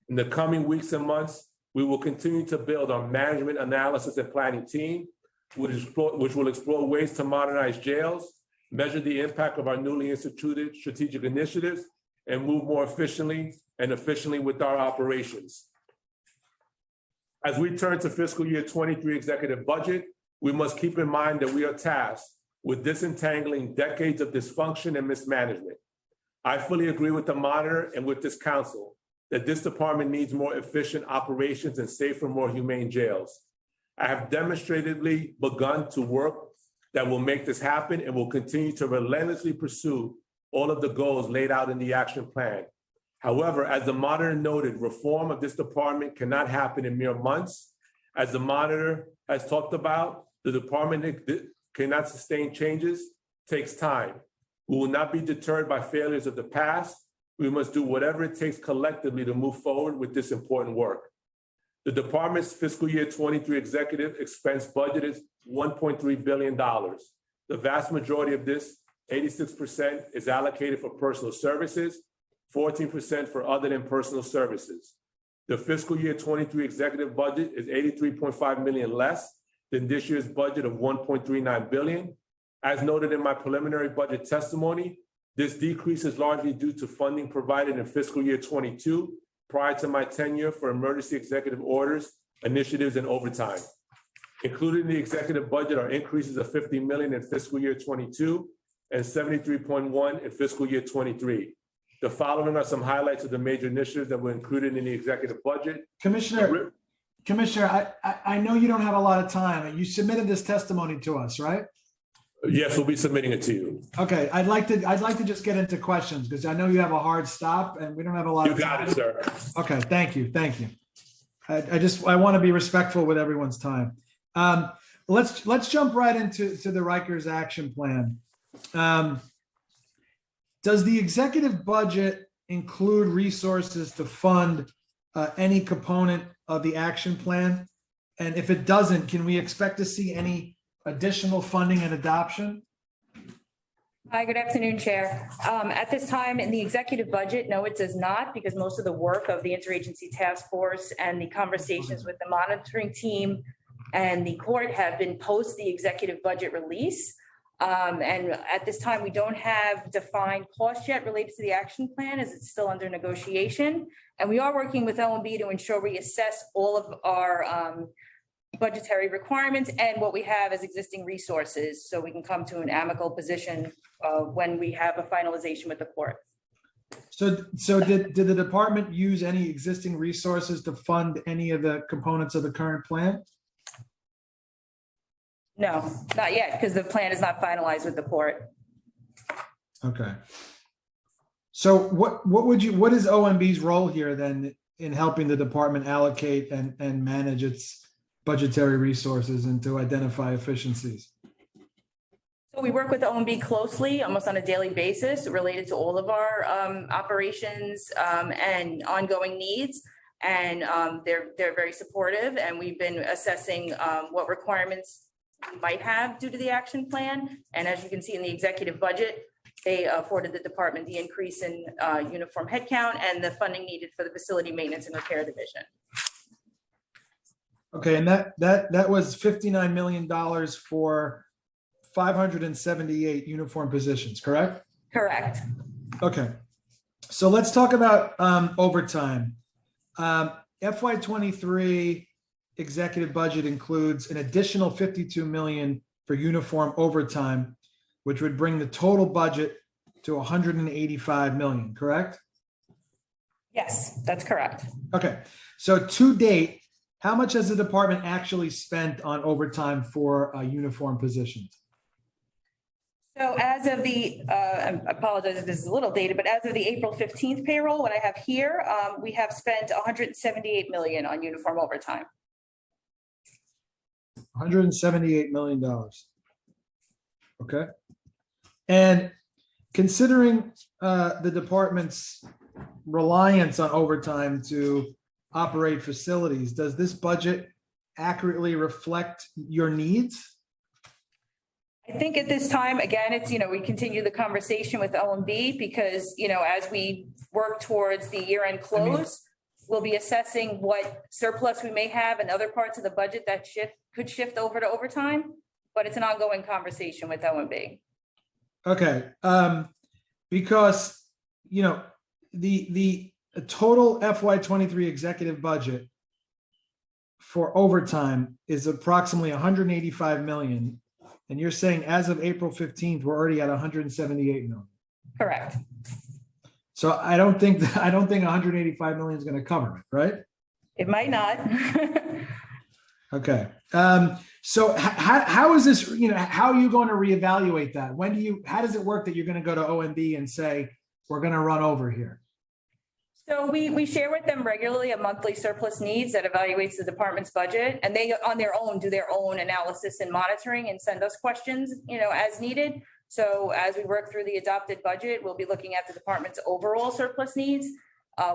In the coming weeks and months, we will continue to build our management analysis and planning team, which will explore ways to modernize jails, measure the impact of our newly instituted strategic initiatives, and move more efficiently and efficiently with our operations. As we turn to fiscal year 23 executive budget, we must keep in mind that we are tasked with disentangling decades of dysfunction and mismanagement. I fully agree with the monitor and with this council that this department needs more efficient operations and safer, more humane jails. I have demonstratively begun to work that will make this happen and will continue to relentlessly pursue all of the goals laid out in the action plan. However, as the monitor noted, reform of this department cannot happen in mere months. As the monitor has talked about, the department cannot sustain changes, takes time. We will not be deterred by failures of the past. We must do whatever it takes collectively to move forward with this important work. The department's fiscal year 23 executive expense budget is $1.3 billion. The vast majority of this, 86%, is allocated for personal services, 14% for other than personal services. The fiscal year 23 executive budget is $83.5 million less than this year's budget of $1.39 billion. As noted in my preliminary budget testimony, this decrease is largely due to funding provided in fiscal year 22 prior to my tenure for emergency executive orders, initiatives, and overtime. Included in the executive budget are increases of $50 million in fiscal year 22 and $73.1 in fiscal year 23. The following are some highlights of the major initiatives that were included in the executive budget. Commissioner, I know you don't have a lot of time. You submitted this testimony to us, right? Yes, we'll be submitting it to you. Okay, I'd like to just get into questions because I know you have a hard stop and we don't have a lot of time. You got it, sir. Okay, thank you. I want to be respectful with everyone's time. Let's jump right into the Rikers action plan. Does the executive budget include resources to fund any component of the action plan? And if it doesn't, can we expect to see any additional funding and adoption? Hi, good afternoon, Chair. At this time in the executive budget, no, it does not, because most of the work of the interagency task force and the conversations with the monitoring team and the court have been post the executive budget release. And at this time, we don't have defined costs yet related to the action plan as it's still under negotiation. And we are working with OMB to ensure we assess all of our budgetary requirements and what we have as existing resources so we can come to an amicable position when we have a finalization with the court. So did the department use any existing resources to fund any of the components of the current plan? No, not yet, because the plan is not finalized with the court. Okay. So what is OMB's role here then in helping the department allocate and manage its budgetary resources and to identify efficiencies? So we work with OMB closely, almost on a daily basis, related to all of our operations and ongoing needs. And they're very supportive, and we've been assessing what requirements we might have due to the action plan. And as you can see in the executive budget, they afforded the department the increase in uniform headcount and the funding needed for the facility maintenance and repair division. Okay, and that was $59 million for 578 uniform positions, correct? Correct. Okay, so let's talk about overtime. FY23 executive budget includes an additional $52 million for uniform overtime, which would bring the total budget to $185 million, correct? Yes, that's correct. Okay, so to date, how much has the department actually spent on overtime for uniform positions? So as of the, I apologize if this is a little dated, but as of the April 15th payroll, what I have here, we have spent $178 million on uniform overtime. $178 million. Okay. And considering the department's reliance on overtime to operate facilities, does this budget accurately reflect your needs? I think at this time, again, it's, we continue the conversation with OMB because, as we work towards the year-end close, We'll be assessing what surplus we may have in other parts of the budget that could shift over to overtime, but it's an ongoing conversation with OMB. Okay, because, you know, the total FY23 executive budget for overtime is approximately 185 million. And you're saying as of April 15th, we're already at 178 million. Correct. So I don't think 185 million is going to cover it, right? It might not. Okay. So how is this, you know, how are you going to reevaluate that? How does it work that you're going to go to OMB and say, we're going to run over here? So we share with them regularly a monthly surplus needs that evaluates the department's budget, and they on their own do their own analysis and monitoring and send us questions, you know, as needed. So as we work through the adopted budget, we'll be looking at the department's overall surplus needs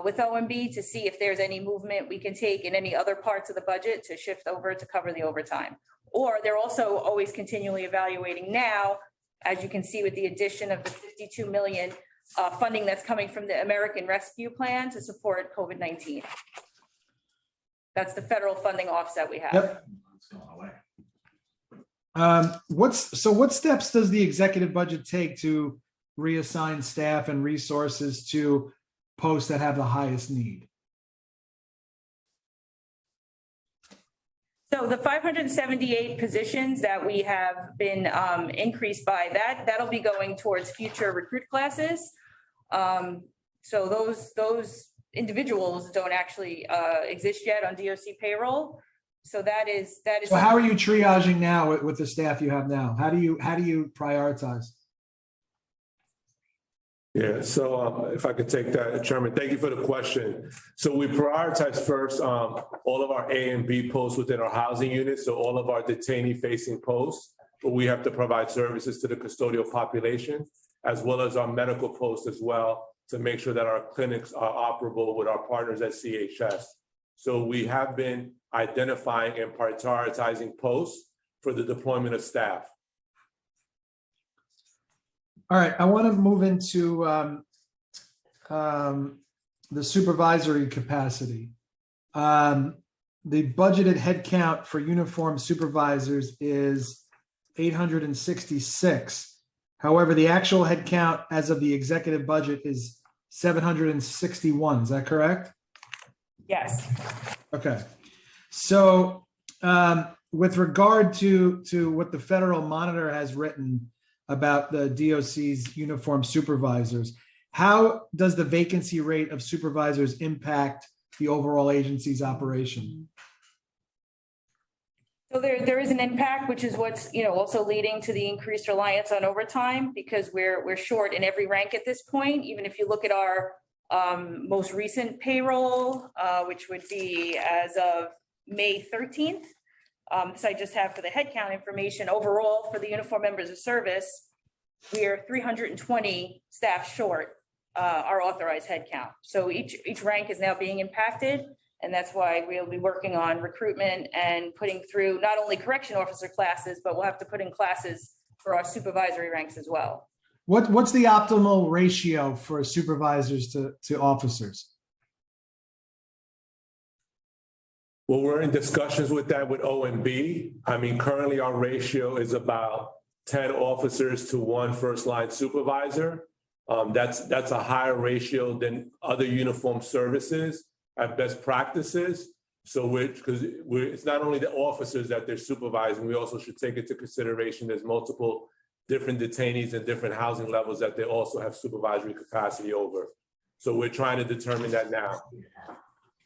with OMB to see if there's any movement we can take in any other parts of the budget to shift over to cover the overtime. Or they're also always continually evaluating now, as you can see with the addition of the 52 million funding that's coming from the American Rescue Plan to support COVID-19. That's the federal funding offset we have. Yep. What steps does the executive budget take to reassign staff and resources to posts that have the highest need? So the 578 positions that we have been increased by, that'll be going towards future recruit classes. So those individuals don't actually exist yet on DOC payroll. So that is. So how are you triaging now with the staff you have now? How do you prioritize? Yeah, so if I could take that, Chairman, thank you for the question. So we prioritize first all of our A and B posts within our housing units, so all of our detainee-facing posts, where we have to provide services to the custodial population, as well as our medical posts as well, to make sure that our clinics are operable with our partners at CHS. So we have been identifying and prioritizing posts for the deployment of staff. All right, I want to move into the supervisory capacity. The budgeted headcount for uniform supervisors is 866. However, the actual headcount as of the executive budget is 761. Is that correct? Yes. Okay. So with regard to what the federal monitor has written about the DOC's uniform supervisors, how does the vacancy rate of supervisors impact the overall agency's operation? So there is an impact, which is what's, you know, also leading to the increased reliance on overtime, because we're short in every rank at this point. Even if you look at our most recent payroll, which would be as of May 13th. So I just have for the headcount information overall for the uniform members of service, we are 320 staff short our authorized headcount. So each rank is now being impacted, and that's why we'll be working on recruitment and putting through not only correction officer classes, but we'll have to put in classes for our supervisory ranks as well. What's the optimal ratio for supervisors to officers? Well, we're in discussions with that with OMB. I mean, currently our ratio is about 10 officers to 1 first-line supervisor. That's a higher ratio than other uniform services at best practices. So it's not only the officers that they're supervising, we also should take into consideration there's multiple different detainees and different housing levels that they also have supervisory capacity over. So we're trying to determine that now.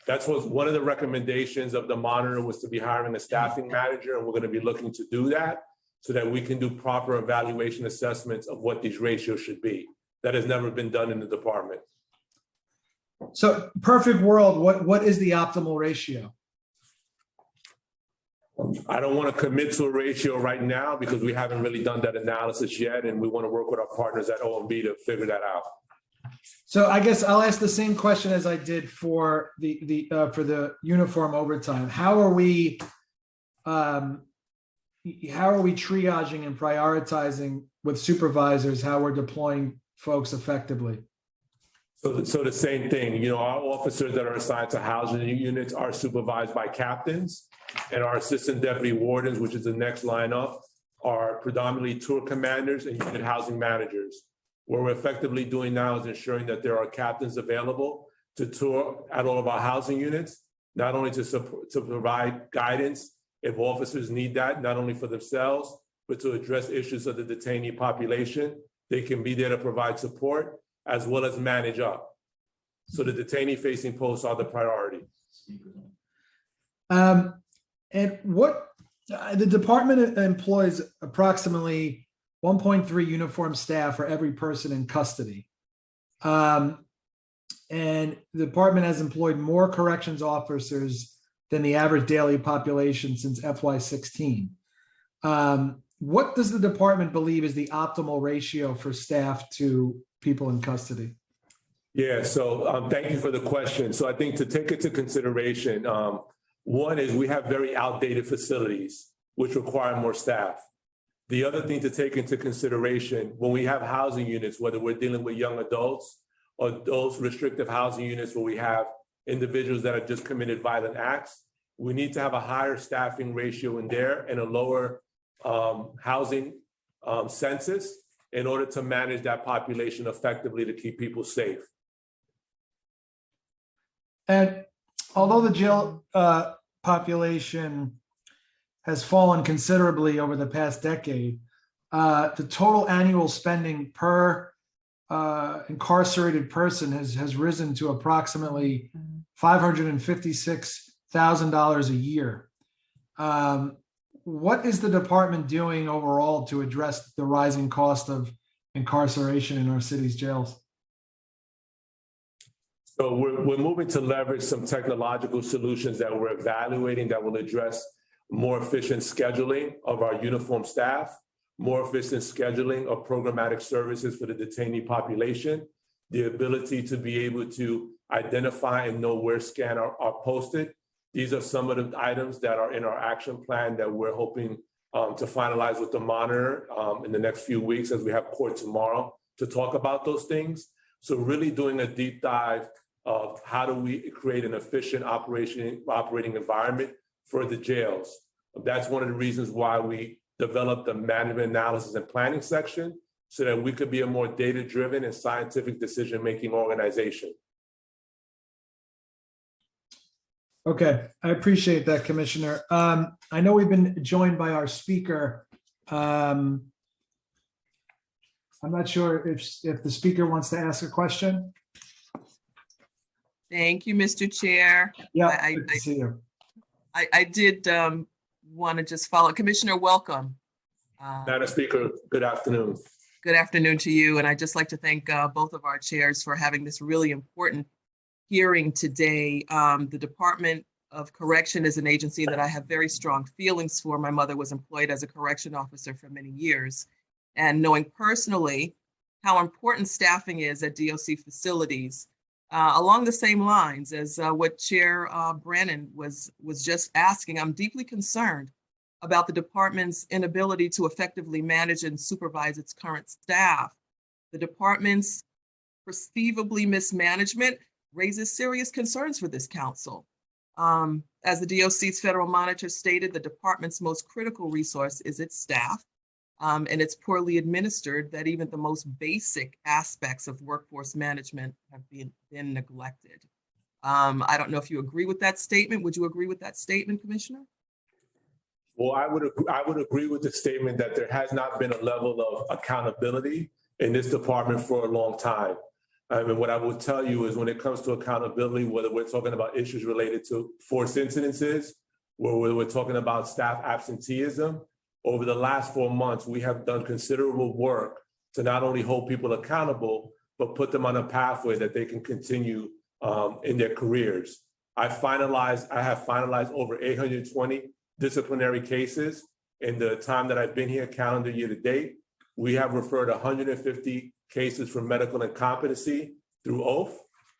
That's what one of the recommendations of the monitor was, to be hiring a staffing manager, and we're going to be looking to do that so that we can do proper evaluation assessments of what these ratios should be. That has never been done in the department. So perfect world, what is the optimal ratio? I don't want to commit to a ratio right now because we haven't really done that analysis yet, and we want to work with our partners at OMB to figure that out. So I guess I'll ask the same question as I did for the uniform overtime. How are we triaging and prioritizing with supervisors how we're deploying folks effectively? So the same thing, you know, our officers that are assigned to housing units are supervised by captains, and our assistant deputy wardens, which is the next line up, are predominantly tour commanders and unit housing managers. What we're effectively doing now is ensuring that there are captains available to tour at all of our housing units, not only to provide guidance if officers need that, not only for themselves, but to address issues of the detainee population. They can be there to provide support as well as manage up. So the detainee facing posts are the priority. And what the department employs approximately 1.3 uniformed staff for every person in custody. And the department has employed more corrections officers than the average daily population since FY16. What does the department believe is the optimal ratio for staff to people in custody? Yeah, so thank you for the question. So I think to take into consideration, one is we have very outdated facilities, which require more staff. The other thing to take into consideration, when we have housing units, whether we're dealing with young adults or those restrictive housing units where we have individuals that have just committed violent acts, we need to have a higher staffing ratio in there and a lower housing census in order to manage that population effectively to keep people safe. And although the jail population has fallen considerably over the past decade, the total annual spending per incarcerated person has risen to approximately $556,000 a year. What is the department doing overall to address the rising cost of incarceration in our city's jails? So we're moving to leverage some technological solutions that we're evaluating that will address more efficient scheduling of our uniformed staff, more efficient scheduling of programmatic services for the detainee population, the ability to be able to identify and know where scans are posted. These are some of the items that are in our action plan that we're hoping to finalize with the monitor in the next few weeks as we have court tomorrow to talk about those things. So really doing a deep dive of how do we create an efficient operating environment for the jails. That's one of the reasons why we developed the management analysis and planning section so that we could be a more data-driven and scientific decision-making organization. Okay, I appreciate that, Commissioner. I know we've been joined by our speaker. I'm not sure if the speaker wants to ask a question. Thank you, Mr. Chair. Yeah, good to see you. I did want to just follow. Commissioner, welcome. Madam Speaker, good afternoon. Good afternoon to you. And I'd just like to thank both of our chairs for having this really important hearing today. The Department of Correction is an agency that I have very strong feelings for. My mother was employed as a correction officer for many years. And knowing personally how important staffing is at DOC facilities, along the same lines as what Chair Brannon was just asking, I'm deeply concerned about the department's inability to effectively manage and supervise its current staff. The department's perceivably mismanagement raises serious concerns for this council. As the DOC's federal monitor stated, the department's most critical resource is its staff, and it's poorly administered that even the most basic aspects of workforce management have been neglected. I don't know if you agree with that statement. Would you agree with that statement, Commissioner? Well, I would agree with the statement that there has not been a level of accountability in this department for a long time. And what I will tell you is when it comes to accountability, whether we're talking about issues related to force incidences, or whether we're talking about staff absenteeism, over the last 4 months, we have done considerable work to not only hold people accountable, but put them on a pathway that they can continue in their careers. I have finalized over 820 disciplinary cases in the time that I've been here, calendar year to date. We have referred 150 cases for medical incompetency through oath.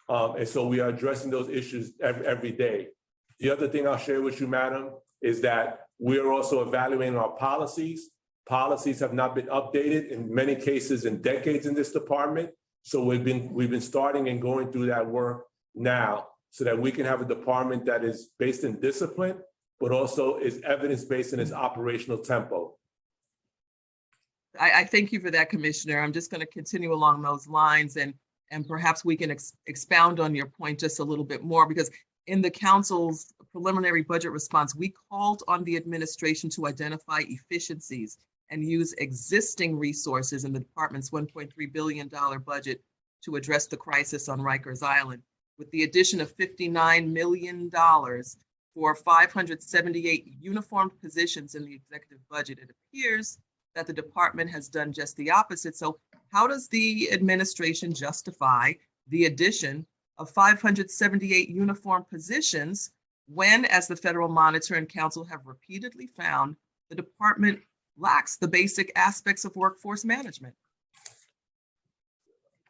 And so we are addressing those issues every day. The other thing I'll share with you, Madam, is that we are also evaluating our policies. Policies have not been updated in many cases in decades in this department. So we've been starting and going through that work now so that we can have a department that is based in discipline, but also is evidence-based in its operational tempo. I thank you for that, Commissioner. I'm just going to continue along those lines and perhaps we can expound on your point just a little bit more, because in the council's preliminary budget response, we called on the administration to identify efficiencies and use existing resources in the department's $1.3 billion budget to address the crisis on Rikers Island. With the addition of $59 million for 578 uniformed positions in the executive budget, it appears that the department has done just the opposite. So how does the administration justify the addition of 578 uniformed positions when, as the Federal Monitor and Council have repeatedly found, the department lacks the basic aspects of workforce management?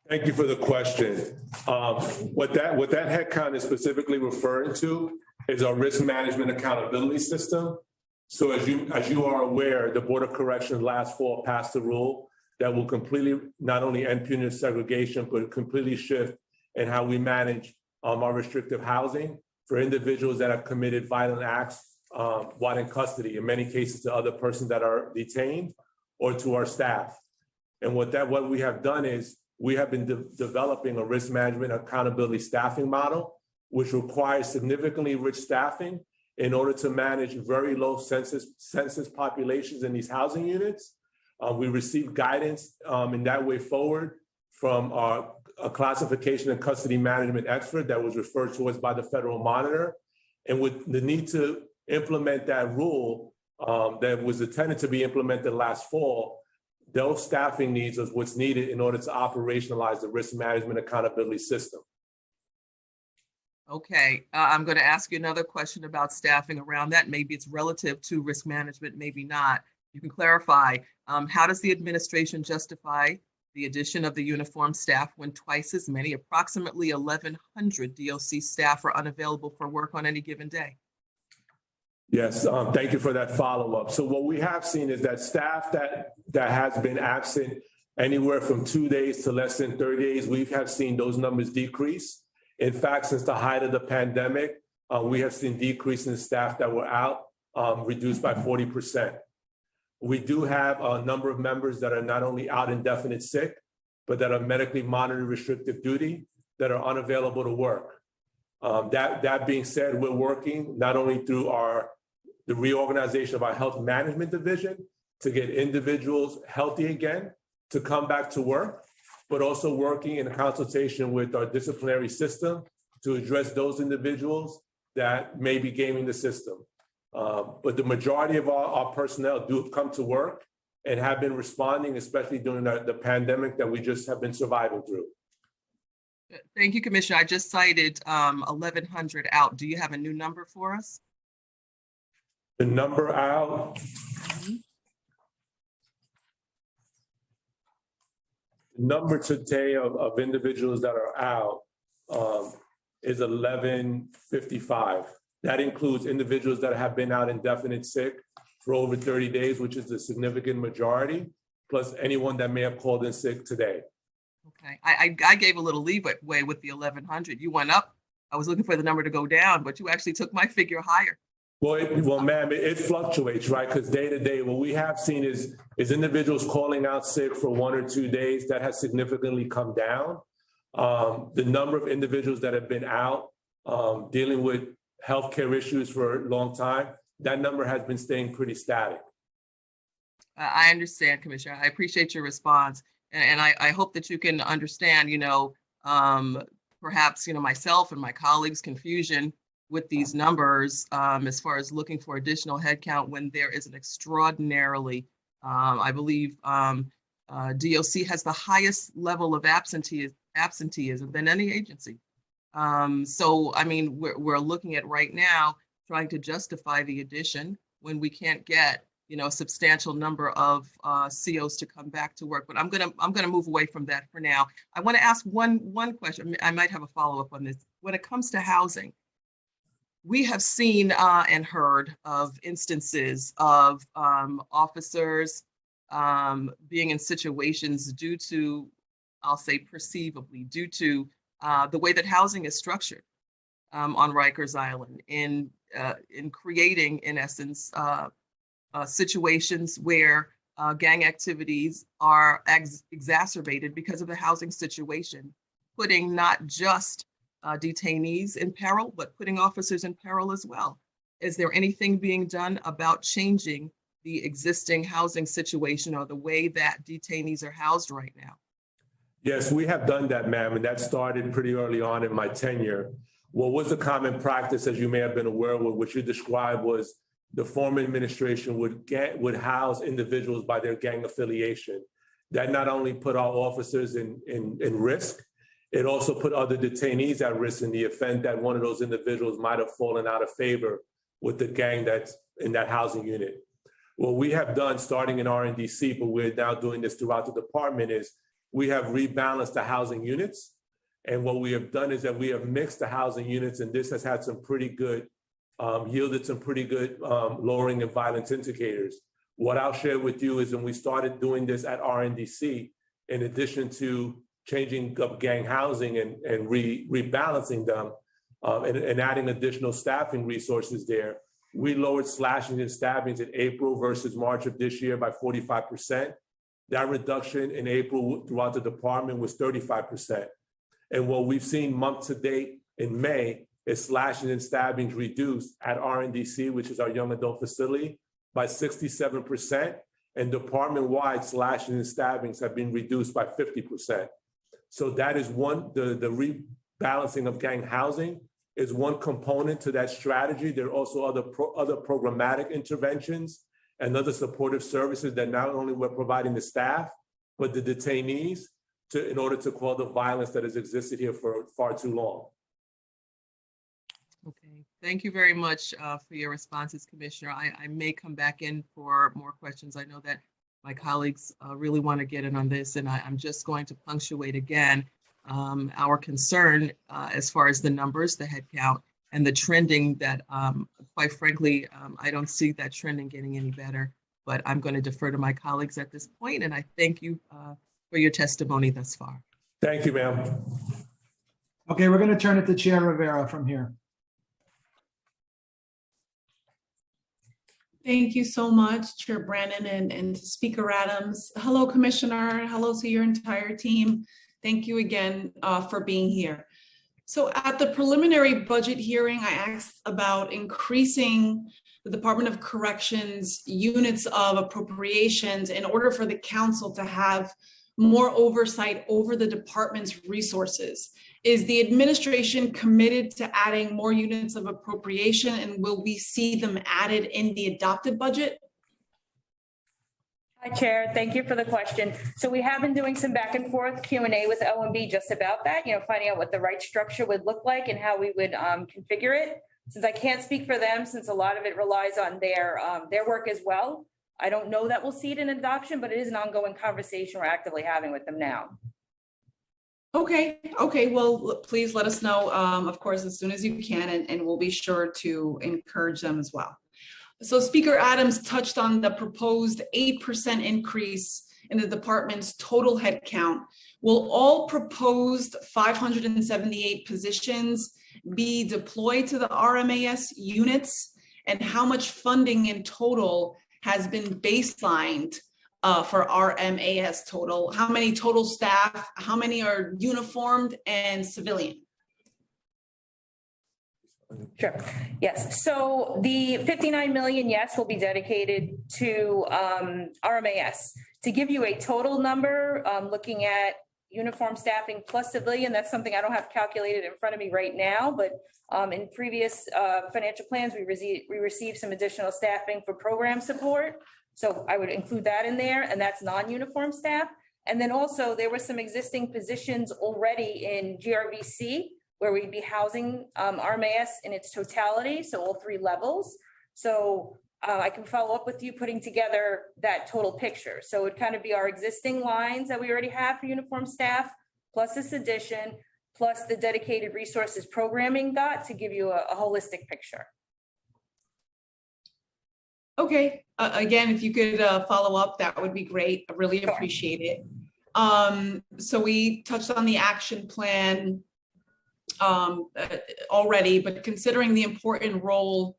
Thank you for the question. What that headcount is specifically referring to is our risk management accountability system. So as you are aware, the Board of Corrections last fall passed a rule that will completely not only end punitive segregation, but completely shift in how we manage our restrictive housing for individuals that have committed violent acts while in custody, in many cases to other persons that are detained or to our staff. And what we have done is we have been developing a risk management accountability staffing model, which requires significantly rich staffing in order to manage very low census populations in these housing units. We received guidance in that way forward from a classification and custody management expert that was referred to us by the Federal Monitor. And with the need to implement that rule that was intended to be implemented last fall, those staffing needs is what's needed in order to operationalize the risk management accountability system. Okay, I'm going to ask you another question about staffing around that. Maybe it's relative to risk management, maybe not. You can clarify. How does the administration justify the addition of the uniformed staff when twice as many, approximately 1,100 DOC staff are unavailable for work on any given day? Yes, thank you for that follow-up. So what we have seen is that staff that has been absent anywhere from 2 days to less than 30 days, we have seen those numbers decrease. In fact, since the height of the pandemic, we have seen decrease in staff that were out, reduced by 40%. We do have a number of members that are not only out indefinite sick, but that are medically monitored restrictive duty that are unavailable to work. That being said, we're working not only through the reorganization of our health management division to get individuals healthy again to come back to work, but also working in consultation with our disciplinary system to address those individuals that may be gaming the system. But the majority of our personnel do come to work and have been responding, especially during the pandemic that we just have been surviving through. Thank you, Commissioner. I just cited 1,100 out. Do you have a new number for us? The number out. The number today of individuals that are out is 1,155. That includes individuals that have been out indefinite sick for over 30 days, which is the significant majority, plus anyone that may have called in sick today. Okay, I gave a little leeway with the 1,100. You went up. I was looking for the number to go down, but you actually took my figure higher. Well, ma'am, it fluctuates, right? Because day to day, what we have seen is individuals calling out sick for 1 or 2 days. That has significantly come down. The number of individuals that have been out dealing with healthcare issues for a long time, that number has been staying pretty static. I understand, Commissioner. I appreciate your response. And I hope that you can understand, perhaps, myself and my colleagues' confusion with these numbers as far as looking for additional headcount when there is an extraordinarily, I believe, DOC has the highest level of absenteeism than any agency. So, I mean, we're looking at right now trying to justify the addition when we can't get, a substantial number of COs to come back to work. But I'm gonna move away from that for now. I want to ask one question. I might have a follow-up on this. When it comes to housing, we have seen and heard of instances of officers being in situations due to I'll say perceivably, due to the way that housing is structured on Rikers Island in creating, in essence, situations where gang activities are exacerbated because of the housing situation, putting not just detainees in peril, but putting officers in peril as well. Is there anything being done about changing the existing housing situation or the way that detainees are housed right now? Yes, we have done that, ma'am, and that started pretty early on in my tenure. What was a common practice, as you may have been aware of, what you described was the former administration would house individuals by their gang affiliation. That not only put our officers in risk, it also put other detainees at risk in the event that one of those individuals might have fallen out of favor with the gang that's in that housing unit. What we have done, starting in RNDC, but we're now doing this throughout the department, is we have rebalanced the housing units. And what we have done is that we have mixed the housing units, and this has had some pretty good, yielded some pretty good lowering of violence indicators. What I'll share with you is when we started doing this at RNDC, in addition to changing up gang housing and rebalancing them and adding additional staffing resources there, we lowered slashings and stabbings in April versus March of this year by 45%. That reduction in April throughout the department was 35%. And what we've seen month to date in May is slashings and stabbings reduced at RNDC, which is our young adult facility, by 67%. And department-wide slashings and stabbings have been reduced by 50%. So that is one, the rebalancing of gang housing is one component to that strategy. There are also other programmatic interventions and other supportive services that not only we're providing the staff, but the detainees in order to quell the violence that has existed here for far too long. Okay, thank you very much for your responses, Commissioner. I may come back in for more questions. I know that my colleagues really want to get in on this, and I'm just going to punctuate again our concern as far as the numbers, the head count, and the trending that, quite frankly, I don't see that trending getting any better, but I'm going to defer to my colleagues at this point, and I thank you for your testimony thus far. Thank you, ma'am. Okay, we're going to turn it to Chair Rivera from here. Thank you so much, Chair Brannon and Speaker Adams. Hello, Commissioner. Hello to your entire team. Thank you again for being here. So at the preliminary budget hearing, I asked about increasing the Department of Corrections units of appropriations in order for the council to have more oversight over the department's resources. Is the administration committed to adding more units of appropriation, and will we see them added in the adopted budget? Hi, Chair. Thank you for the question. So we have been doing some back and forth Q&A with OMB just about that, finding out what the right structure would look like and how we would configure it. Since I can't speak for them, since a lot of it relies on their work as well, I don't know that we'll see it in adoption, but it is an ongoing conversation we're actively having with them now. Okay. Well, please let us know, of course, as soon as you can, and we'll be sure to encourage them as well. So Speaker Adams touched on the proposed 8% increase in the department's total headcount. Will all proposed 578 positions be deployed to the RMAS units? And how much funding in total has been baselined for RMAS total? How many total staff? How many are uniformed and civilian? Sure. Yes. So the 59 million, yes, will be dedicated to RMAS. To give you a total number, looking at uniform staffing plus civilian, that's something I don't have calculated in front of me right now, but in previous financial plans, we received some additional staffing for program support. So I would include that in there, and that's non-uniform staff. And then also there were some existing positions already in GRVC where we'd be housing RMAS in its totality, so all 3 levels. So I can follow up with you putting together that total picture. So it would kind of be our existing lines that we already have for uniform staff, plus this addition, plus the dedicated resources programming dot to give you a holistic picture. Okay. Again, if you could follow up, that would be great. I really appreciate it. So we touched on the action plan already, but considering the important role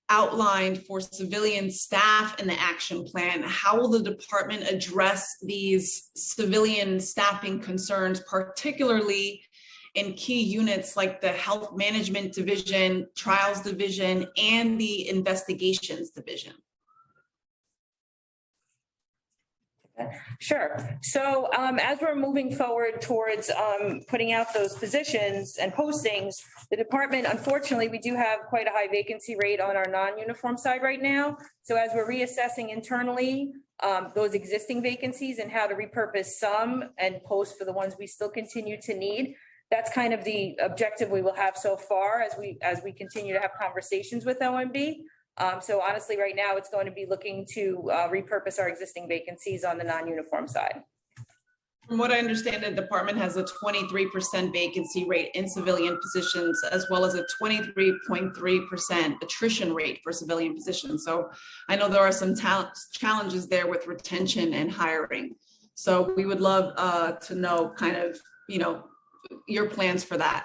outlined for civilian staff in the action plan, how will the department address these civilian staffing concerns, particularly in key units like the Health Management Division, Trials Division, and the Investigations Division? Sure. So as we're moving forward towards putting out those positions and postings, the department, unfortunately, we do have quite a high vacancy rate on our non-uniform side right now. So as we're reassessing internally those existing vacancies and how to repurpose some and post for the ones we still continue to need, that's kind of the objective we will have so far as we continue to have conversations with OMB. So honestly, right now, it's going to be looking to repurpose our existing vacancies on the non-uniform side. From what I understand, the department has a 23% vacancy rate in civilian positions, as well as a 23.3% attrition rate for civilian positions. So I know there are some challenges there with retention and hiring. So we would love to know kind of, your plans for that.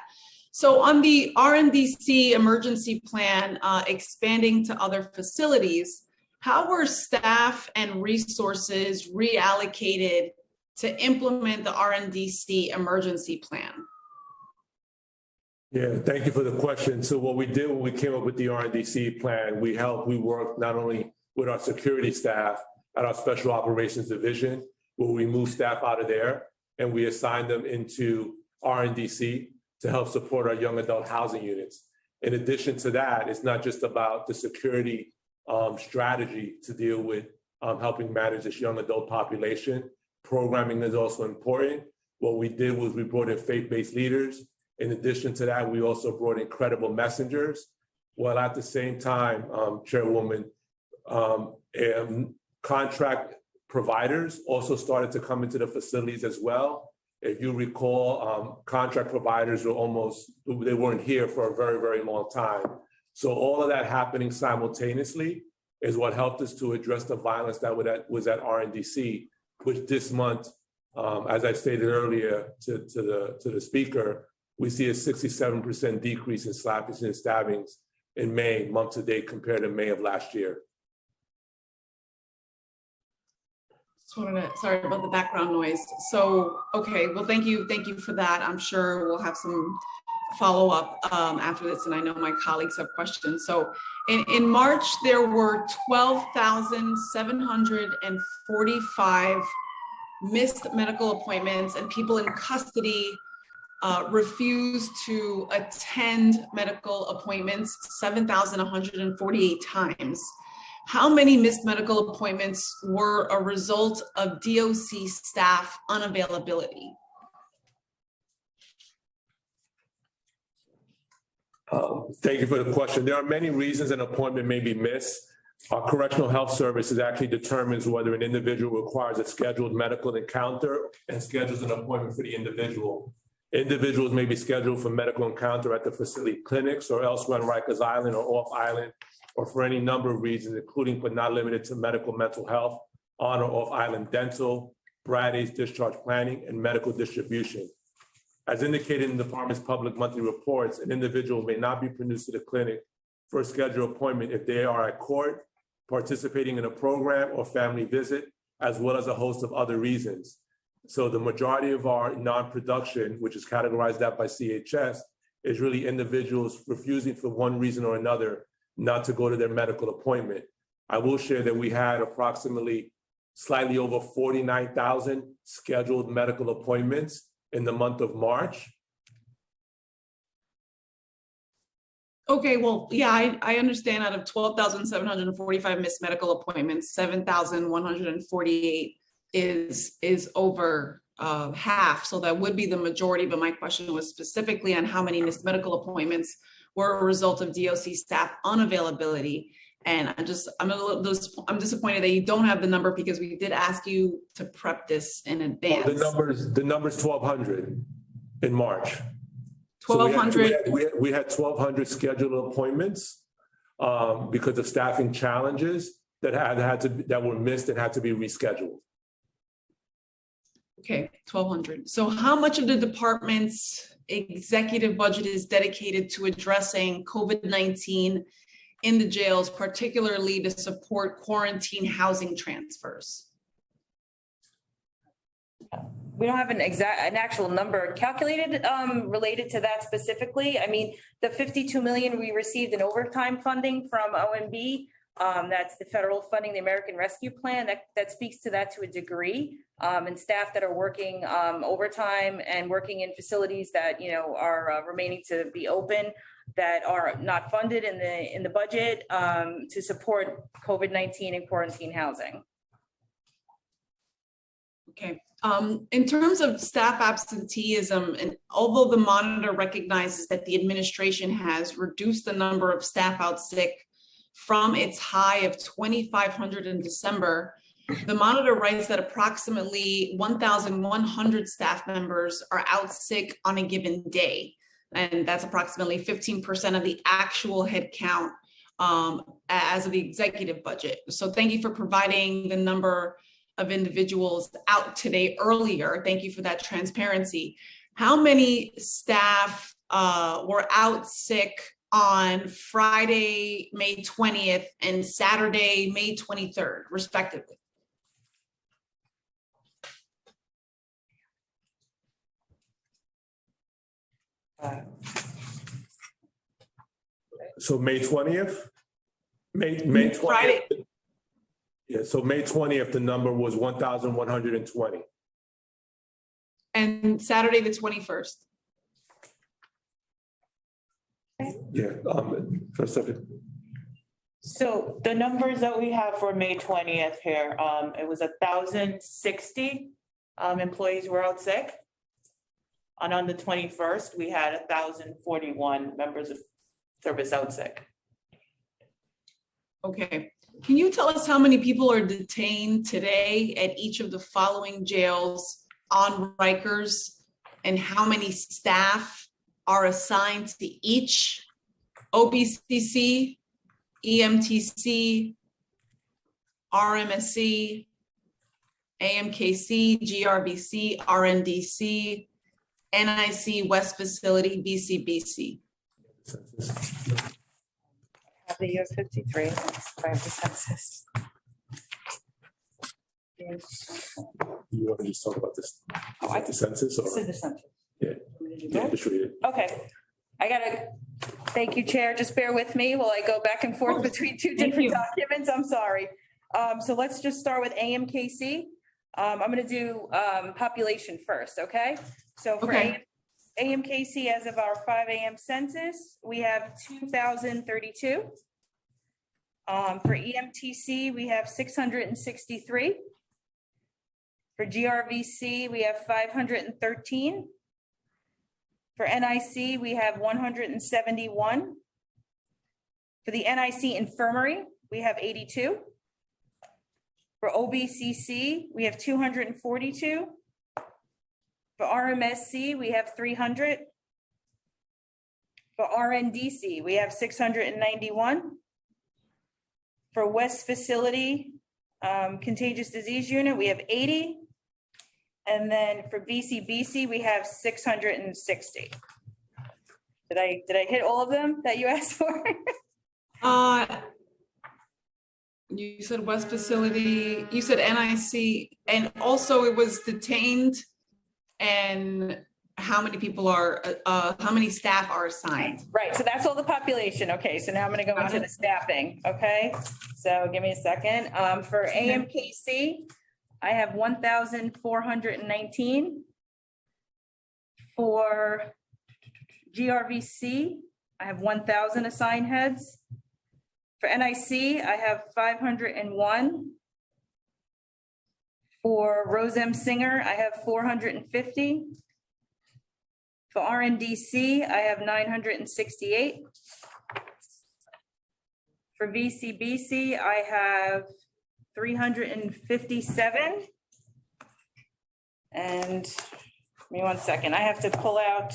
So on the RNDC emergency plan, expanding to other facilities, how were staff and resources reallocated to implement the RNDC emergency plan? Yeah, thank you for the question. So what we did when we came up with the RNDC plan, we worked not only with our security staff at our Special Operations Division, where we moved staff out of there and we assigned them into RNDC to help support our young adult housing units. In addition to that, it's not just about the security strategy to deal with helping manage this young adult population. Programming is also important. What we did was we brought in faith-based leaders. In addition to that, we also brought in credible messengers. While at the same time, Chairwoman, contract providers also started to come into the facilities as well. If you recall, contract providers they weren't here for a very, very long time. So all of that happening simultaneously is what helped us to address the violence that was at RNDC, which this month, as I stated earlier to the speaker, we see a 67% decrease in slappings and stabbings in May, month to date, compared to May of last year. Sorry about the background noise. So, okay, well, thank you for that. I'm sure we'll have some follow-up after this, and I know my colleagues have questions. So in March, there were 12,745 missed medical appointments, and people in custody refused to attend medical appointments 7,148 times. How many missed medical appointments were a result of DOC staff unavailability? Thank you for the question. There are many reasons an appointment may be missed. Our Correctional Health Services actually determines whether an individual requires a scheduled medical encounter and schedules an appointment for the individual. Individuals may be scheduled for medical encounter at the facility clinics or elsewhere on Rikers Island or off island, or for any number of reasons, including but not limited to medical mental health, on or off island dental, BRAD-A's discharge planning, and medical distribution. As indicated in the department's public monthly reports, an individual may not be produced to the clinic for a scheduled appointment if they are at court, participating in a program or family visit, as well as a host of other reasons. So the majority of our non-production, which is categorized out by CHS, is really individuals refusing for one reason or another not to go to their medical appointment. I will share that we had approximately slightly over 49,000 scheduled medical appointments in the month of March. Okay, well, yeah, I understand out of 12,745 missed medical appointments, 7,148 is over half. So that would be the majority, but my question was specifically on how many missed medical appointments were a result of DOC staff unavailability. And I'm disappointed that you don't have the number because we did ask you to prep this in advance. The number's 1,200 in March. 1,200. So we had 1,200 scheduled appointments because of staffing challenges that were missed and had to be rescheduled. Okay, 1,200. So how much of the department's executive budget is dedicated to addressing COVID-19 in the jails, particularly to support quarantine housing transfers? We don't have an actual number calculated related to that specifically. I mean, the 52 million we received in overtime funding from OMB, that's the federal funding, the American Rescue Plan, that speaks to that to a degree. And staff that are working overtime and working in facilities that, you know, are remaining to be open, that are not funded in the budget to support COVID-19 and quarantine housing. Okay. In terms of staff absenteeism, and although the monitor recognizes that the administration has reduced the number of staff out sick from its high of 2,500 in December, the monitor writes that approximately 1,100 staff members are out sick on a given day. And that's approximately 15% of the actual head count as of the executive budget. So thank you for providing the number of individuals out today earlier. Thank you for that transparency. How many staff were out sick on Friday, May 20th and Saturday, May 23rd, respectively? So May 20th? May 20th. Friday. Yeah, so May 20th, the number was 1,120. And Saturday, the 21st. Yeah, for a second. So the numbers that we have for May 20th here, it was 1,060 employees were out sick. And on the 21st, we had 1,041 members of service out sick. Okay. Can you tell us how many people are detained today at each of the following jails on Rikers, and how many staff are assigned to each? OBCC, EMTC, RMSC, AMKC, GRVC, RNDC, NIC, West Facility, BCBC. The year 53, by the census. You want to just talk about this? The census or? This is the census. Yeah. Yeah, just read it. Okay. Thank you, Chair. Just bear with me while I go back and forth between two different documents. I'm sorry. So let's just start with AMKC. I'm going to do population first, okay? So for AMKC, as of our 5 a.m. census, we have 2,032. For EMTC, we have 663. For GRVC, we have 513. For NIC, we have 171. For the NIC Infirmary, we have 82. For OBCC, we have 242. For RMSC, we have 300. For RNDC, we have 691. For West Facility Contagious Disease Unit, we have 80. And then for BCBC, we have 660. Did I hit all of them that you asked for? You said West Facility, you said NIC, and also it was detained, and how many people are, how many staff are assigned? Right, so that's all the population. Okay, so now I'm gonna go into the staffing, okay? So give me a second. For AMKC, I have 1,419. For GRVC, I have 1,000 assigned heads. For NIC, I have 501. For Rose M. Singer, I have 450. For RNDC, I have 968. For VCBC, I have 357. And give me 1 second, I have to pull out,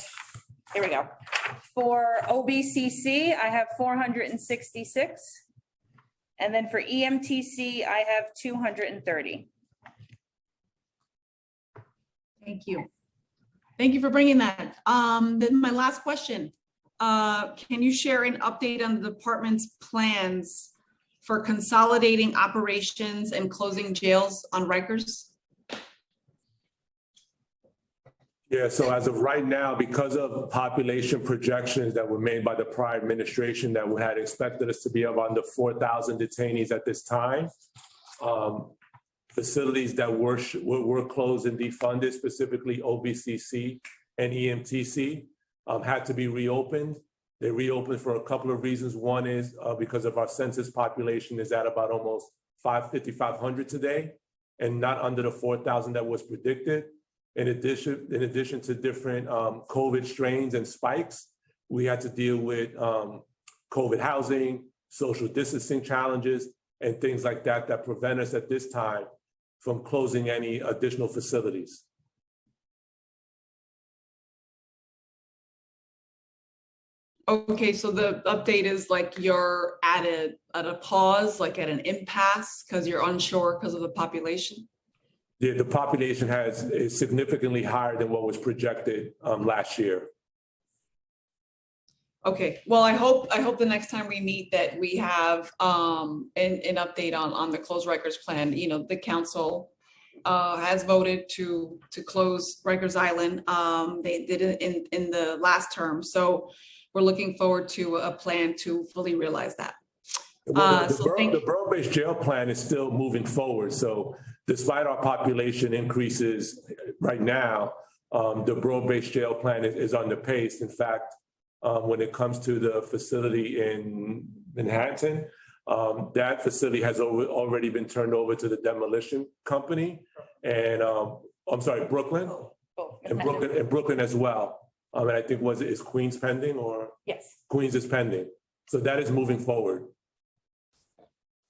here we go. For OBCC, I have 466. And then for EMTC, I have 230. Thank you. Thank you for bringing that. Then my last question. Can you share an update on the department's plans for consolidating operations and closing jails on Rikers? Yeah, so as of right now, because of population projections that were made by the prior administration that we had expected us to be around the 4,000 detainees at this time, facilities that were closed and defunded, specifically OBCC and EMTC, had to be reopened. They reopened for a couple of reasons. One is because of our census population is at about almost 5,500 today, and not under the 4,000 that was predicted. In addition to different COVID strains and spikes, we had to deal with COVID housing, social distancing challenges, and things like that that prevent us at this time from closing any additional facilities. Okay, so the update is like you're at a pause, like at an impasse because you're unsure because of the population? The population is significantly higher than what was projected last year. Okay, well, I hope the next time we meet that we have an update on the closed Rikers plan. You know, the council has voted to close Rikers Island. They did it in the last term, so we're looking forward to a plan to fully realize that. Well, the borough-based jail plan is still moving forward. So despite our population increases right now, the borough-based jail plan is on the pace. In fact, when it comes to the facility in Manhattan, that facility has already been turned over to the demolition company. And I'm sorry, Brooklyn, and Brooklyn as well. And I think is Queens pending or? Yes. Queens is pending. So that is moving forward.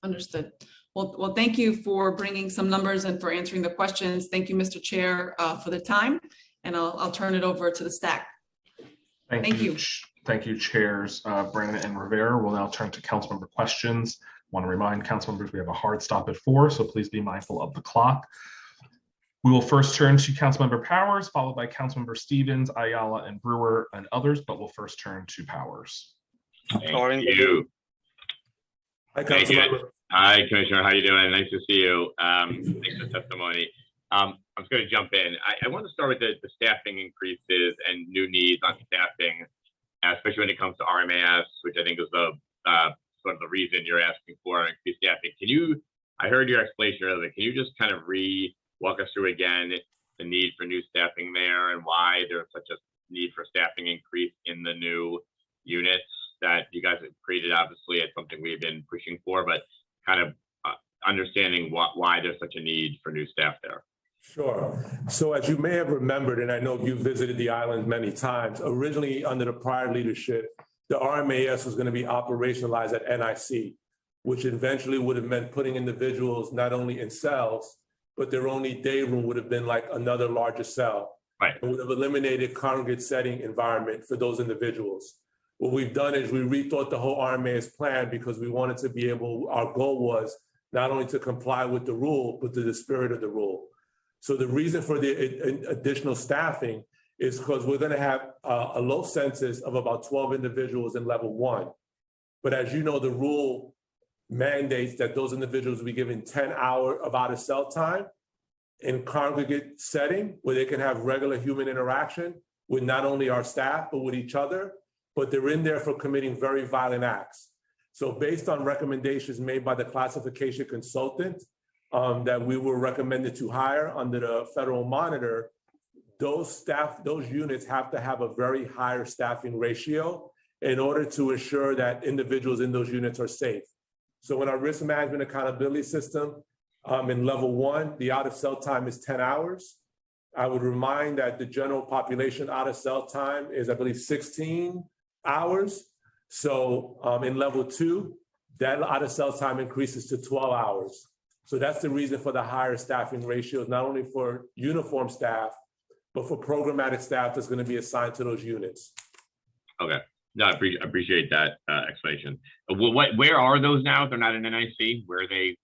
Understood. Well, thank you for bringing some numbers and for answering the questions. Thank you, Mr. Chair, for the time, and I'll turn it over to the stack. Thank you. Thank you, Chairs Brandon and Rivera. We'll now turn to council member questions. I want to remind council members we have a hard stop at 4, so please be mindful of the clock. We will first turn to Councilmember Powers, followed by Councilmember Stevens, Ayala, and Brewer, and others, but we'll first turn to Powers. Thank you. Hi, Thank you. Councilmember. Hi, Commissioner. How you doing? Nice to see you. Thanks for the testimony. I'm just going to jump in. I want to start with the staffing increases and new needs on staffing, especially when it comes to RMAS, which I think is the sort of the reason you're asking for increased staffing. I heard your explanation earlier. Can you just kind of walk us through again the need for new staffing there and why there's such a need for staffing increase in the new units that you guys have created? Obviously, it's something we've been pushing for, but kind of understanding why there's such a need for new staff there. Sure. So as you may have remembered, and I know you visited the island many times, originally under the prior leadership, the RMAS was going to be operationalized at NIC, which eventually would have meant putting individuals not only in cells, but their only day room would have been like another larger cell. Right. It would have eliminated congregate setting environment for those individuals. What we've done is we rethought the whole RMAS plan because we wanted to be able, our goal was not only to comply with the rule, but to the spirit of the rule. So the reason for the additional staffing is because we're going to have a low census of about 12 individuals in level 1. But as you know, the rule mandates that those individuals be given 10 hours of out of cell time in congregate setting where they can have regular human interaction with not only our staff, but with each other, but they're in there for committing very violent acts. So based on recommendations made by the classification consultant that we were recommended to hire under the federal monitor, those units have to have a very higher staffing ratio in order to ensure that individuals in those units are safe. So in our risk management accountability system, in level 1, the out of cell time is 10 hours. I would remind that the general population out of cell time is, I believe, 16 hours. So in level 2, that out of cell time increases to 12 hours. So that's the reason for the higher staffing ratios, not only for uniform staff, but for programmatic staff that's going to be assigned to those units. Okay. No, I appreciate that explanation. Where are those now? If they're not in NIC. Where are they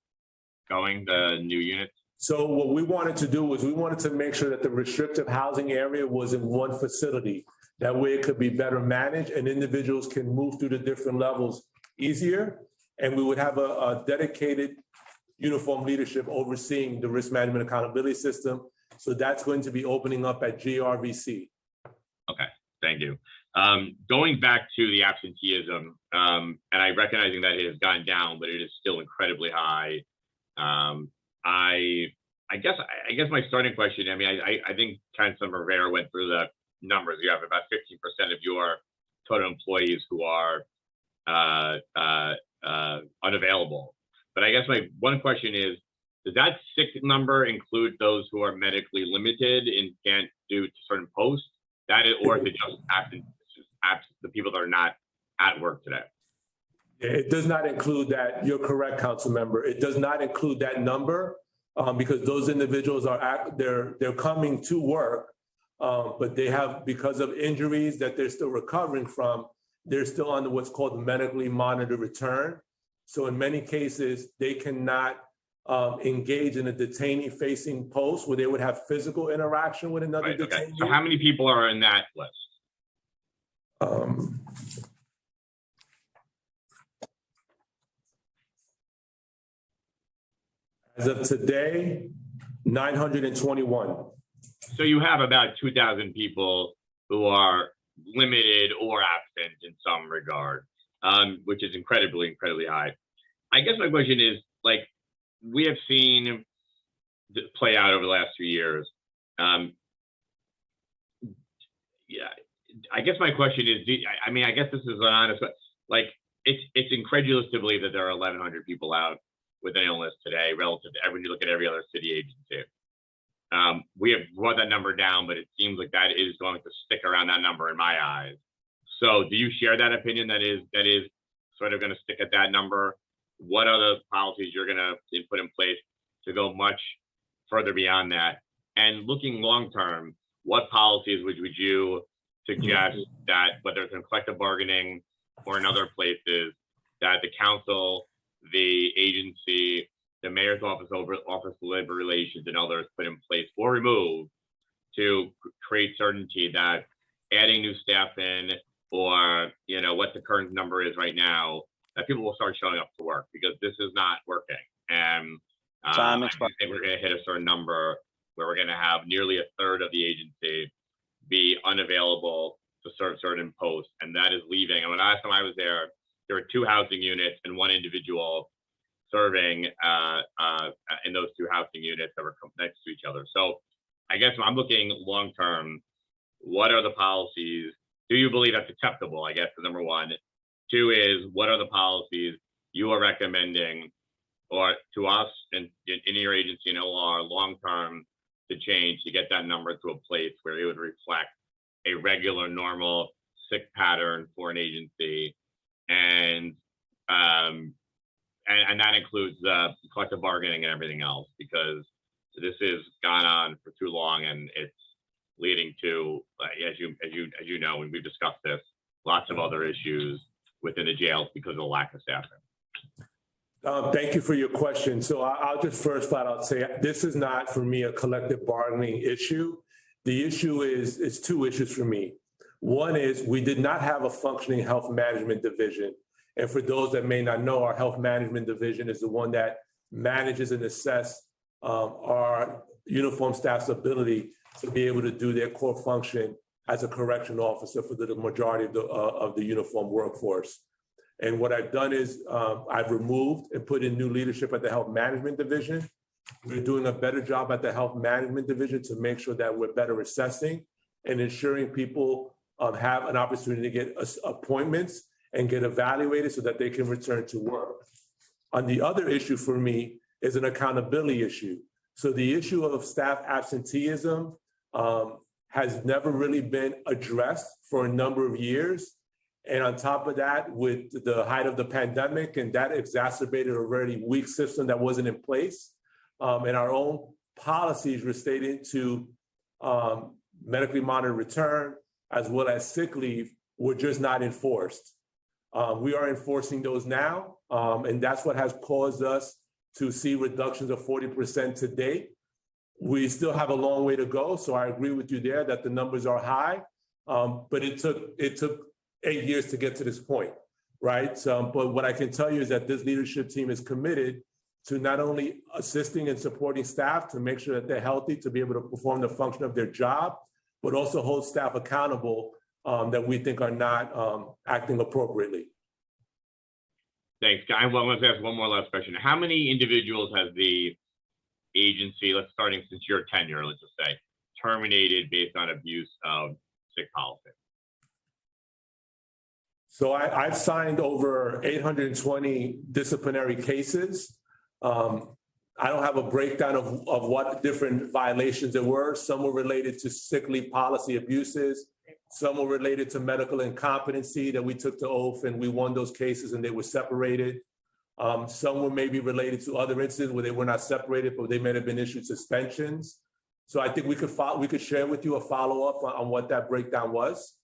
going, the new units? So what we wanted to do was we wanted to make sure that the restrictive housing area was in one facility. That way it could be better managed and individuals can move through the different levels easier. And we would have a dedicated uniform leadership overseeing the risk management accountability system. So that's going to be opening up at GRVC. Okay, thank you. Going back to the absenteeism, and I recognizing that it has gone down, but it is still incredibly high. I guess my starting question, I mean, I think Councilmember Rivera went through the numbers. You have about 15% of your total employees who are unavailable. But I guess my one question is, does that sick number include those who are medically limited and can't do certain posts? That is, or is it just absent, the people that are not at work today? It does not include that. You're correct, council member. It does not include that number because those individuals are they're coming to work, but they have, because of injuries that they're still recovering from, they're still under what's called medically monitored return. So in many cases, they cannot engage in a detainee facing post where they would have physical interaction with another detainee. Okay. So how many people are in that list? As of today, 921. So you have about 2,000 people who are limited or absent in some regard, which is incredibly high. I guess my question is, like, we have seen this play out over the last 3 years. Yeah, I guess my question is, I mean, I guess this is an honest, but like, it's incredulous to believe that there are 1,100 people out with an illness today relative to when you look at every other city agency. We have brought that number down, but it seems like that is going to stick around that number in my eyes. So do you share that opinion that is sort of going to stick at that number? What are the policies you're going to put in place to go much further beyond that? And looking long term, what policies would you suggest that, whether it's in collective bargaining or in other places, that the council, the agency, the mayor's office, Office of Labor Relations, and others put in place or remove to create certainty that adding new staff in, or what the current number is right now, that people will start showing up to work, because this is not working. And I think we're going to hit a certain number where we're going to have nearly a third of the agency be unavailable to serve certain posts, and that is leaving. And when last time I was there were 2 housing units and 1 individual serving in those 2 housing units that were next to each other. So I guess I'm looking long term. What are the policies? Do you believe that's acceptable? I guess is number 1. 2 is, what are the policies you are recommending, or to us and in your agency and OR long term, to change to get that number to a place where it would reflect a regular, normal sick pattern for an agency, and that includes collective bargaining and everything else, because this has gone on for too long, and it's leading to, as you know, and we've discussed this, lots of other issues within the jails because of the lack of staffing. Thank you for your question. So I'll just first flat out say, this is not for me a collective bargaining issue. The issue is 2 issues for me. One is, we did not have a functioning health management division. And for those that may not know, our health management division is the one that manages and assesses our uniform staff's ability to be able to do their core function as a correction officer for the majority of the uniform workforce. And what I've done is I've removed and put in new leadership at the health management division. We're doing a better job at the health management division to make sure that we're better assessing and ensuring people have an opportunity to get appointments and get evaluated so that they can return to work. On the other issue for me is an accountability issue. So the issue of staff absenteeism has never really been addressed for a number of years. And on top of that, with the height of the pandemic, and that exacerbated a already weak system that wasn't in place, and our own policies related to medically monitored return, as well as sick leave, were just not enforced. We are enforcing those now, and that's what has caused us to see reductions of 40% to date. We still have a long way to go, so I agree with you there that the numbers are high, but it took 8 years to get to this point, right? But what I can tell you is that this leadership team is committed to not only assisting and supporting staff to make sure that they're healthy to be able to perform the function of their job, but also hold staff accountable that we think are not acting appropriately. Thanks, Guy. Well, let's ask one more last question. How many individuals has the agency, starting since your tenure, let's just say, terminated based on abuse of sick policy? So I've signed over 820 disciplinary cases. I don't have a breakdown of what different violations there were. Some were related to sick leave policy abuses. Some were related to medical incompetency that we took to oath and we won those cases and they were separated. Some were maybe related to other incidents where they were not separated, but they may have been issued suspensions. So I think we could share with you a follow-up on what that breakdown was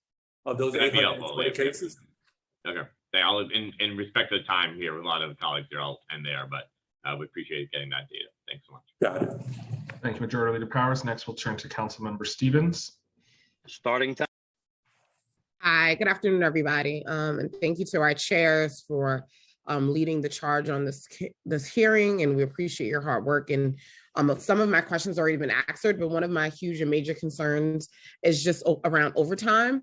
of those 820 cases. Okay. In respect to the time here, a lot of colleagues are all end there, but we appreciate getting that data. Thanks so much. Got it. Thank you, Majority Leader Powers. Next, we'll turn to Councilmember Stevens. Starting time. Hi, good afternoon, everybody. And thank you to our chairs for leading the charge on this hearing, and we appreciate your hard work. And some of my questions already been answered, but one of my huge and major concerns is just around overtime,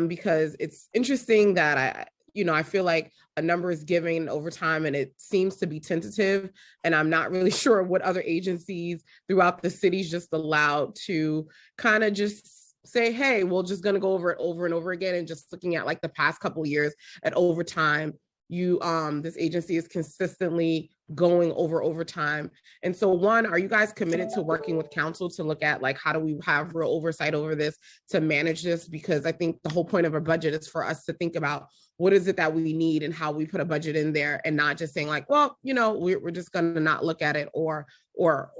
because it's interesting that I feel like a number is given in overtime and it seems to be tentative, and I'm not really sure what other agencies throughout the city is just allowed to kind of just say, hey, we're just going to go over it over and over again. And just looking at like the past couple of years at overtime, this agency is consistently going over overtime. And so one, are you guys committed to working with council to look at like, how do we have real oversight over this to manage this? Because I think the whole point of our budget is for us to think about what is it that we need and how we put a budget in there, and not just saying like, well, we're just going to not look at it or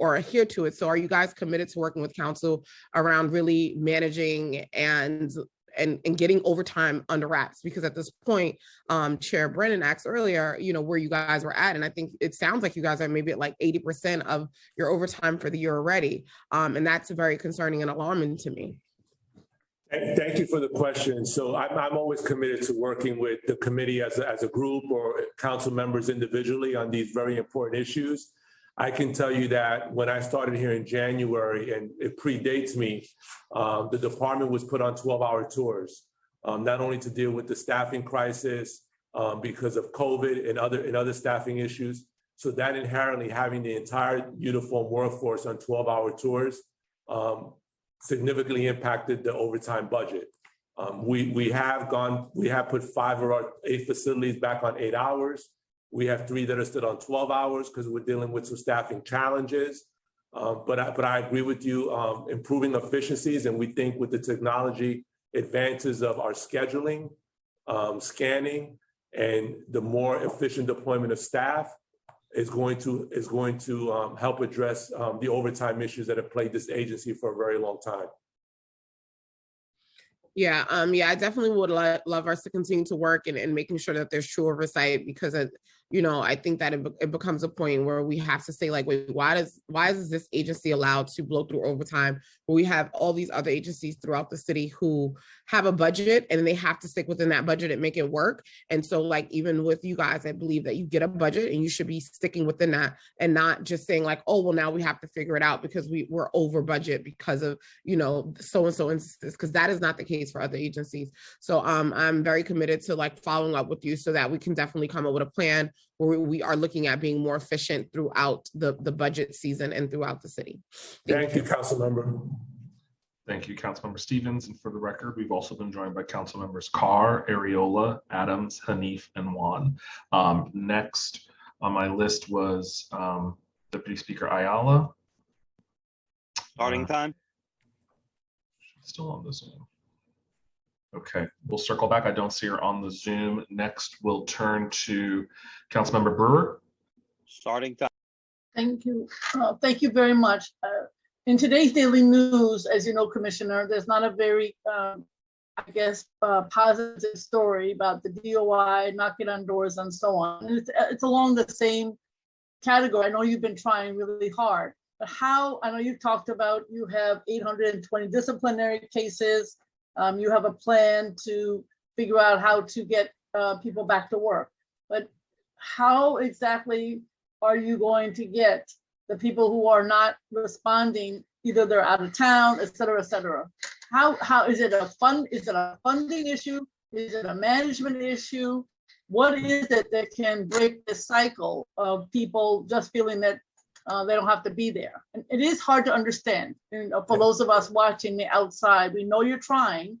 adhere to it. So are you guys committed to working with council around really managing and getting overtime under wraps? Because at this point, Chair Brennan asked earlier, where you guys were at. And I think it sounds like you guys are maybe at like 80% of your overtime for the year already. And that's very concerning and alarming to me. Thank you for the question. So I'm always committed to working with the committee as a group or council members individually on these very important issues. I can tell you that when I started here in January, and it predates me, the department was put on 12-hour tours, not only to deal with the staffing crisis because of COVID and other staffing issues. So that inherently having the entire uniform workforce on 12-hour tours significantly impacted the overtime budget. We have put 5 of our 8 facilities back on 8 hours. We have 3 that are still on 12 hours because we're dealing with some staffing challenges. But I agree with you, improving efficiencies. And we think with the technology advances of our scheduling, scanning, and the more efficient deployment of staff is going to help address the overtime issues that have plagued this agency for a very long time. Yeah, I definitely would love us to continue to work and making sure that there's true oversight, because I think that it becomes a point where we have to say like, wait, why is this agency allowed to blow through overtime when we have all these other agencies throughout the city who have a budget and they have to stick within that budget and make it work? And so like, even with you guys, I believe that you get a budget and you should be sticking within that and not just saying like, oh, well, now we have to figure it out because we're over budget because of, so-and-so instances, because that is not the case for other agencies. So I'm very committed to like following up with you so that we can definitely come up with a plan where we are looking at being more efficient throughout the budget season and throughout the city. Thank you, Councilmember. Thank you, Councilmember Stevens. And for the record, we've also been joined by Councilmembers Carr, Areola, Adams, Hanif, and Juan. Next on my list was Deputy Speaker Ayala. Starting time. Still on the Zoom. Okay, we'll circle back. I don't see her on the Zoom. Next, we'll turn to Councilmember Brewer. Starting time. Thank you. Thank you very much. In today's daily news, as you know, Commissioner, there's not a very, positive story about the DOI, knocking on doors and so on. And it's along the same category, I know you've been trying really hard, but how, I know you talked about you have 820 disciplinary cases. You have a plan to figure out how to get people back to work. But how exactly are you going to get the people who are not responding, either they're out of town, et cetera, et cetera? How is it a funding issue? Is it a management issue? What is it that can break the cycle of people just feeling that they don't have to be there? And it is hard to understand. And for those of us watching the outside, we know you're trying,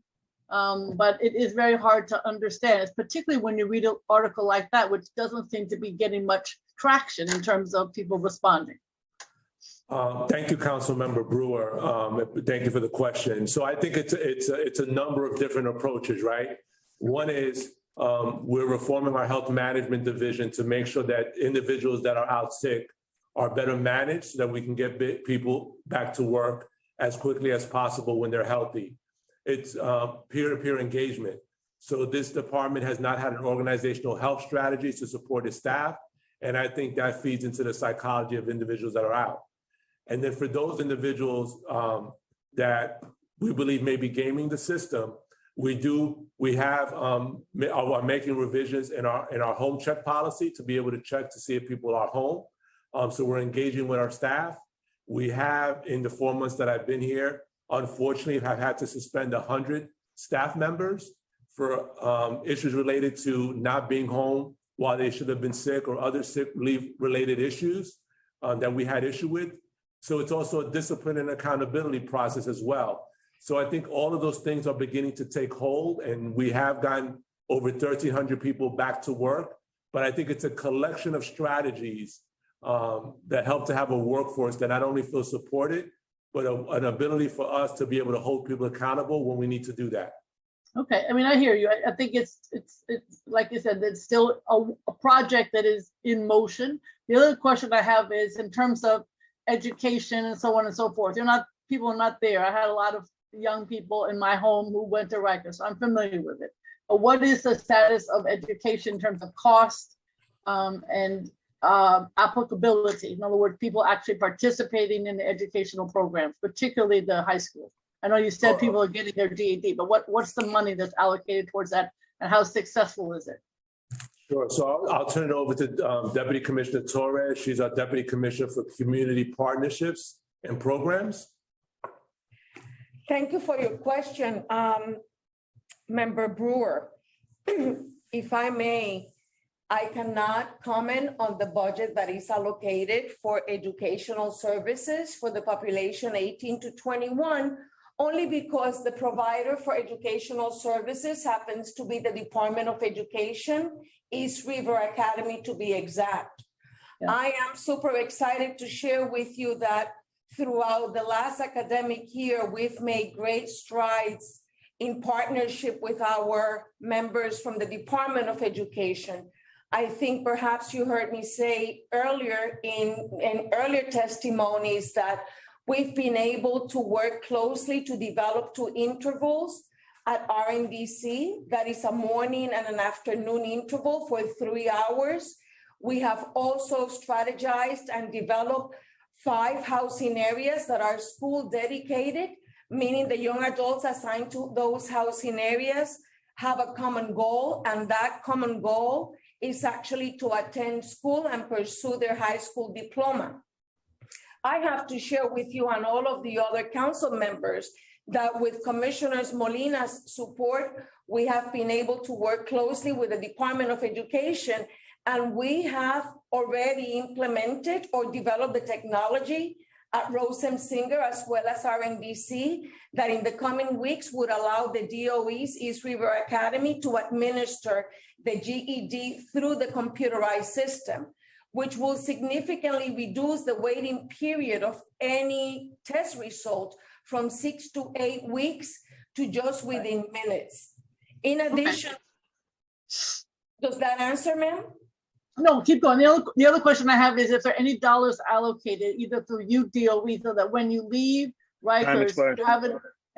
but it is very hard to understand, particularly when you read an article like that, which doesn't seem to be getting much traction in terms of people responding. Thank you, Councilmember Brewer. Thank you for the question. So I think it's a number of different approaches, right? One is we're reforming our health management division to make sure that individuals that are out sick are better managed so that we can get people back to work as quickly as possible when they're healthy. It's peer-to-peer engagement. So this department has not had an organizational health strategy to support its staff. And I think that feeds into the psychology of individuals that are out. And then for those individuals that we believe may be gaming the system, we are making revisions in our home check policy to be able to check to see if people are home. So we're engaging with our staff. We have, in the 4 months that I've been here, unfortunately, have had to suspend 100 staff members for issues related to not being home while they should have been sick or other sick leave related issues that we had issue with. So it's also a discipline and accountability process as well. So I think all of those things are beginning to take hold, and we have gotten over 1,300 people back to work. But I think it's a collection of strategies that help to have a workforce that not only feels supported, but an ability for us to be able to hold people accountable when we need to do that. Okay, I mean, I hear you. I think it's like you said, it's still a project that is in motion. The other question I have is in terms of education and so on and so forth. People are not there. I had a lot of young people in my home who went to Rikers, so I'm familiar with it. But what is the status of education in terms of cost and applicability? In other words, people actually participating in the educational programs, particularly the high school. I know you said people are getting their GED, but what's the money that's allocated towards that, and how successful is it? Sure. So I'll turn it over to Deputy Commissioner Torres. She's our Deputy Commissioner for Community Partnerships and Programs. Thank you for your question, Member Brewer. If I may, I cannot comment on the budget that is allocated for educational services for the population 18 to 21, only because the provider for educational services happens to be the Department of Education, East River Academy to be exact. Yeah. I am super excited to share with you that throughout the last academic year, we've made great strides in partnership with our members from the Department of Education. I think perhaps you heard me say earlier in earlier testimonies that we've been able to work closely to develop 2 intervals at RNDC. That is a morning and an afternoon interval for 3 hours. We have also strategized and developed 5 housing areas that are school dedicated, meaning the young adults assigned to those housing areas have a common goal, and that common goal is actually to attend school and pursue their high school diploma. I have to share with you and all of the other council members that with Commissioner Molina's support, we have been able to work closely with the Department of Education, and we have already implemented or developed the technology at Rosensinger as well as RNDC that in the coming weeks would allow the DOE's East River Academy to administer the GED through the computerized system, which will significantly reduce the waiting period of any test result from 6 to 8 weeks to just within minutes. In addition, does that answer, ma'am? No, keep going. The other question I have is if there are any dollars allocated either through you DOE so that when you leave Rikers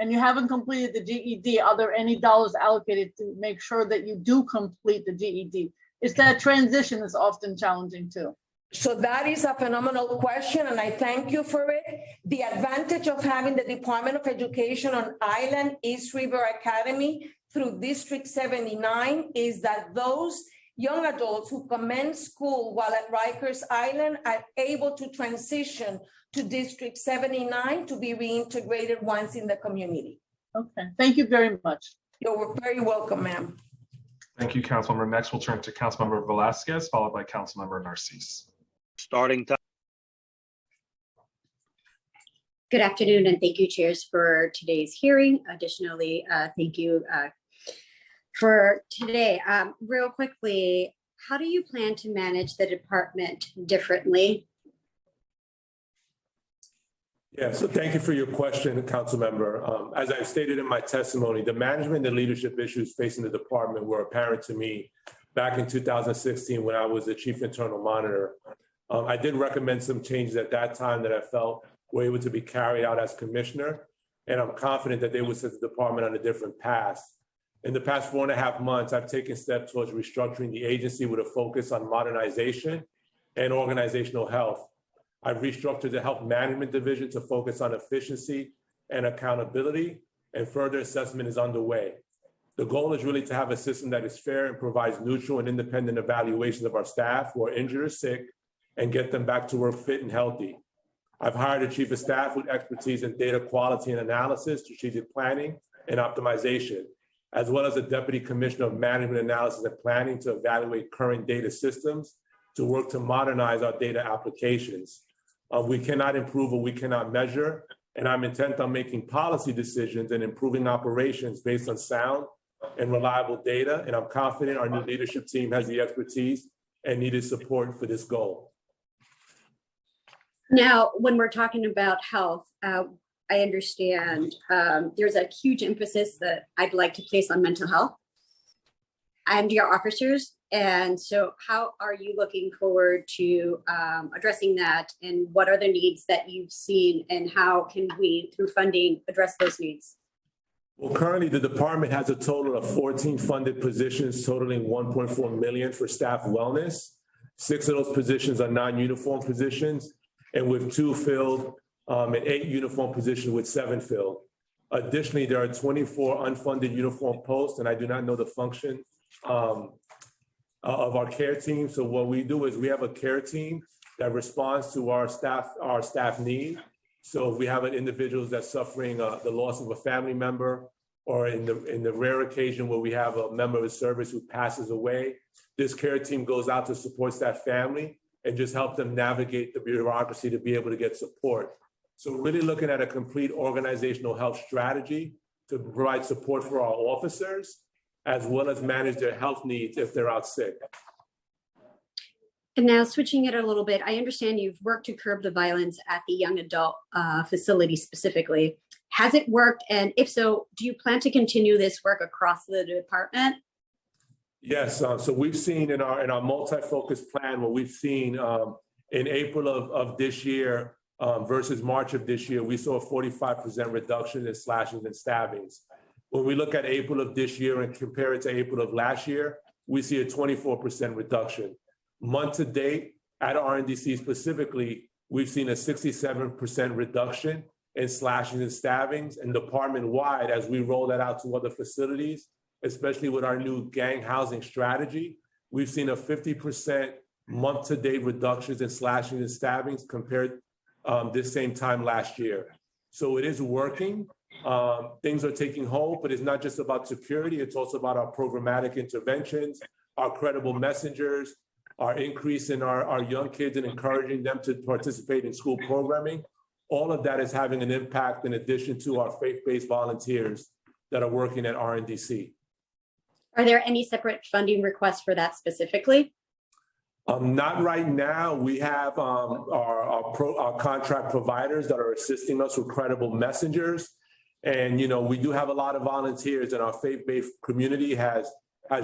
you haven't completed the GED, are there any dollars allocated to make sure that you do complete the GED? It's that transition is often challenging too. So that is a phenomenal question, and I thank you for it. The advantage of having the Department of Education on Island East River Academy through District 79 is that those young adults who commence school while at Rikers Island are able to transition to District 79 to be reintegrated once in the community. Okay, thank you very much. You're very welcome, ma'am. Thank you, Councilmember. Next, we'll turn to Councilmember Velasquez, followed by Councilmember Narcisse. Starting time. Good afternoon, and thank you, chairs, for today's hearing. Additionally, thank you for today. Real quickly, how do you plan to manage the department differently? Yeah, so thank you for your question, Council Member. As I stated in my testimony, the management and leadership issues facing the department were apparent to me back in 2016 when I was the Chief Internal Monitor. I did recommend some changes at that time that I felt were able to be carried out as commissioner, and I'm confident that they would set the department on a different path. In the past 4.5 months, I've taken steps towards restructuring the agency with a focus on modernization and organizational health. I've restructured the Health Management Division to focus on efficiency and accountability, and further assessment is underway. The goal is really to have a system that is fair and provides neutral and independent evaluations of our staff who are injured or sick and get them back to work fit and healthy. I've hired a chief of staff with expertise in data quality and analysis, strategic planning, and optimization, as well as a deputy commissioner of management analysis and planning to evaluate current data systems to work to modernize our data applications. We cannot improve what we cannot measure, and I'm intent on making policy decisions and improving operations based on sound and reliable data, and I'm confident our new leadership team has the expertise and needed support for this goal. Now, when we're talking about health, I understand there's a huge emphasis that I'd like to place on mental health and your officers. And so how are you looking forward to addressing that? And what are the needs that you've seen, and how can we, through funding, address those needs? Well, currently the department has a total of 14 funded positions totaling $1.4 million for staff wellness. 6 of those positions are non-uniform positions, and with 2 filled and 8 uniform positions with 7 filled. Additionally, there are 24 unfunded uniform posts, and I do not know the function of our care team. So what we do is we have a care team that responds to our staff need. So if we have an individual that's suffering the loss of a family member, or in the rare occasion where we have a member of the service who passes away, this care team goes out to support that family and just help them navigate the bureaucracy to be able to get support. So really looking at a complete organizational health strategy to provide support for our officers, as well as manage their health needs if they're out sick. And now switching it a little bit, I understand you've worked to curb the violence at the young adult facility specifically. Has it worked? And if so, do you plan to continue this work across the department? Yes, so we've seen in our multi-focus plan, what we've seen in April of this year versus March of this year, we saw a 45% reduction in slashes and stabbings. When we look at April of this year and compare it to April of last year, we see a 24% reduction. Month to date, at RNDC specifically, we've seen a 67% reduction in slashes and stabbings, and department-wide, as we roll that out to other facilities, especially with our new gang housing strategy, we've seen a 50% month-to-date reductions in slashing and stabbings compared this same time last year. So it is working. Things are taking hold, but it's not just about security. It's also about our programmatic interventions, our credible messengers, our increase in our young kids and encouraging them to participate in school programming. All of that is having an impact in addition to our faith-based volunteers that are working at RNDC. Are there any separate funding requests for that specifically? Not right now. We have our contract providers that are assisting us with credible messengers. And, we do have a lot of volunteers, and our faith-based community has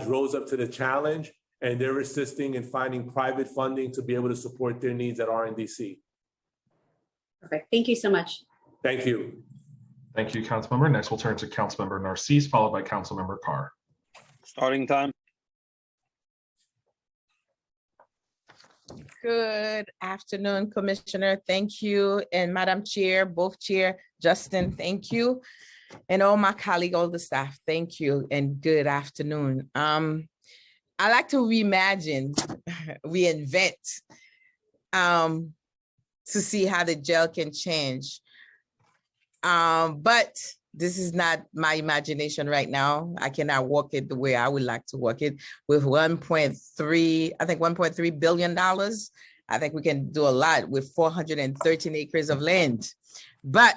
rose up to the challenge, and they're assisting in finding private funding to be able to support their needs at RNDC. Perfect. Thank you so much. Thank you. Thank you, Councilmember. Next, we'll turn to Councilmember Narcisse, followed by Councilmember Carr. Starting time. Good afternoon, Commissioner. Thank you. And Madam Chair, both Chair, Justin, thank you. And all my colleagues, all the staff, thank you and good afternoon. I like to reimagine, reinvent, to see how the jail can change. But this is not my imagination right now. I cannot walk it the way I would like to walk it with 1.3, I think $1.3 billion. I think we can do a lot with 413 acres of land. But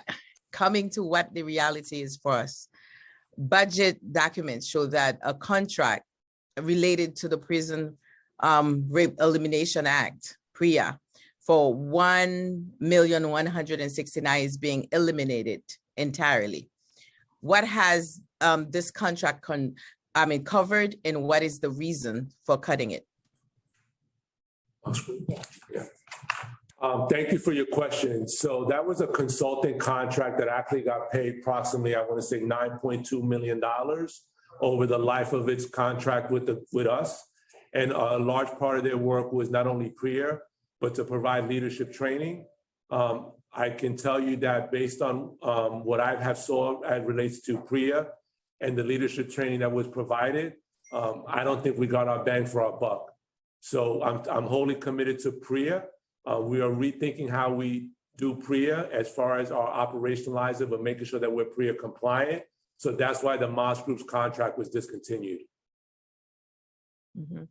coming to what the reality is for us, budget documents show that a contract related to the Prison Rape Elimination Act, PREA, for $1,169,000 is being eliminated entirely. What has this contract covered, and what is the reason for cutting it? Thank you for your question. So that was a consulting contract that actually got paid approximately, I want to say $9.2 million over the life of its contract with us. And a large part of their work was not only PREA, but to provide leadership training. I can tell you that based on what I have saw as relates to PREA and the leadership training that was provided, I don't think we got our bang for our buck. So I'm wholly committed to PREA. We are rethinking how we do PREA as far as our operationalize it, but making sure that we're PREA compliant. So that's why the Moss Group's contract was discontinued. Mm-hmm.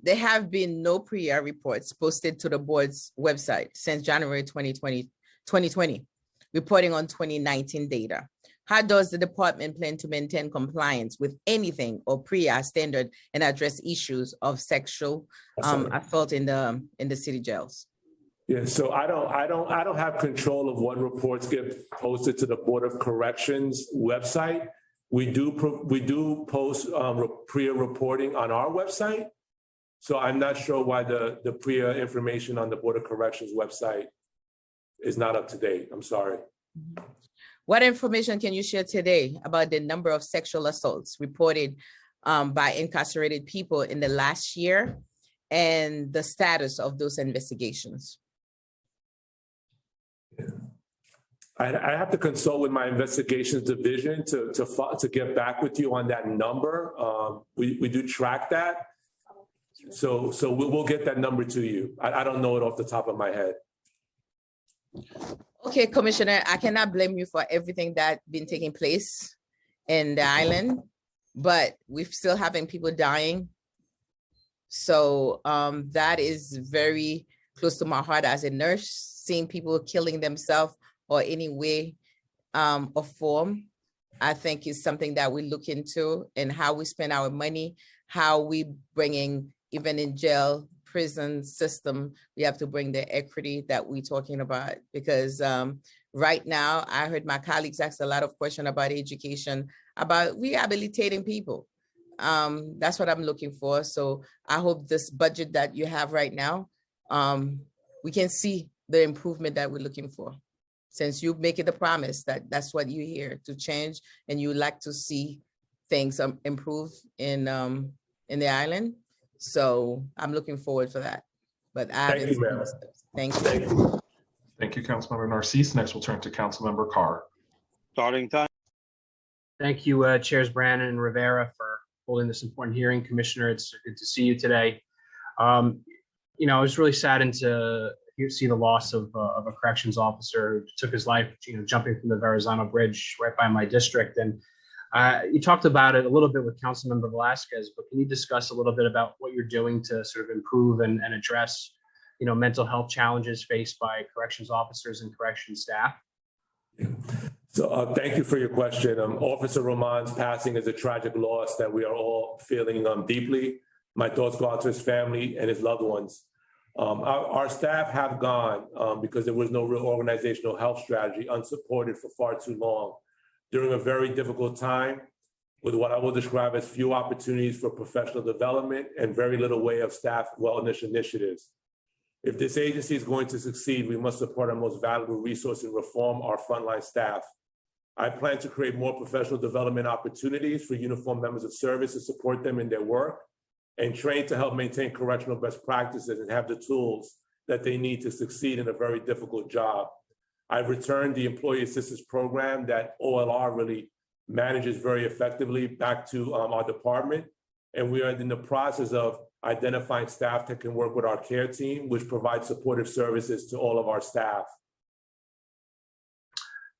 There have been no PREA reports posted to the board's website since January 2020, reporting on 2019 data. How does the department plan to maintain compliance with anything or PREA standard and address issues of sexual assault in the city jails? Yeah, so I don't have control of what reports get posted to the Board of Corrections website. We do post PREA reporting on our website. So I'm not sure why the PREA information on the Board of Corrections website is not up to date. I'm sorry. What information can you share today about the number of sexual assaults reported by incarcerated people in the last year and the status of those investigations? I have to consult with my investigations division to get back with you on that number. We do track that. So we'll get that number to you. I don't know it off the top of my head. Okay, Commissioner, I cannot blame you for everything that's been taking place in the island, but we're still having people dying. So that is very close to my heart as a nurse, seeing people killing themselves or any way or form. I think is something that we look into, and how we spend our money, how we bringing, even in jail, prison system, we have to bring the equity that we're talking about. Because right now, I heard my colleagues ask a lot of questions about education, about rehabilitating people. That's what I'm looking for. So I hope this budget that you have right now, we can see the improvement that we're looking for. Since you make it a promise that that's what you're here to change, and you like to see things improve in the island. So I'm looking forward for that. But Thank you, ma'am. Thank you. Thank you. Thank you, Councilmember Narcisse. Next, we'll turn to Councilmember Carr. Starting time. Thank you, Chairs Brannon and Rivera, for holding this important hearing. Commissioner, it's good to see you today. I was really saddened to see the loss of a corrections officer who took his life, jumping from the Verrazano Bridge right by my district. And you talked about it a little bit with Councilmember Velasquez, but can you discuss a little bit about what you're doing to sort of improve and address, mental health challenges faced by corrections officers and corrections staff? So thank you for your question. Officer Roman's passing is a tragic loss that we are all feeling deeply. My thoughts go out to his family and his loved ones. Our staff have gone because there was no real organizational health strategy, unsupported for far too long during a very difficult time with what I will describe as few opportunities for professional development and very little way of staff wellness initiatives. If this agency is going to succeed, we must support our most valuable resource and reform our frontline staff. I plan to create more professional development opportunities for uniformed members of service to support them in their work. and trained to help maintain correctional best practices and have the tools that they need to succeed in a very difficult job. I've returned the Employee Assistance Program that OLR really manages very effectively back to our department. And we are in the process of identifying staff that can work with our care team, which provides supportive services to all of our staff.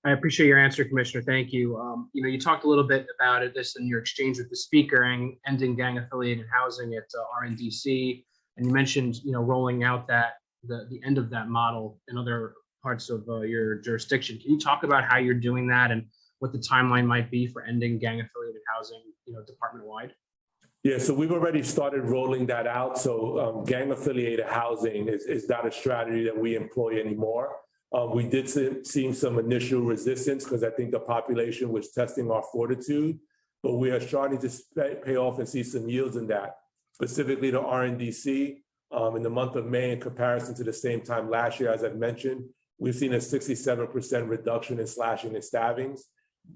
I appreciate your answer, Commissioner. Thank you. You talked a little bit about this in your exchange with the speaker and ending gang-affiliated housing at RNDC, and you mentioned, rolling out the end of that model in other parts of your jurisdiction. Can you talk about how you're doing that and what the timeline might be for ending gang-affiliated housing, department-wide? Yeah, so we've already started rolling that out. So gang-affiliated housing is not a strategy that we employ anymore. We did see some initial resistance because I think the population was testing our fortitude, but we are starting to pay off and see some yields in that. Specifically to RNDC, in the month of May, in comparison to the same time last year, as I've mentioned, we've seen a 67% reduction in slashing and stabbings,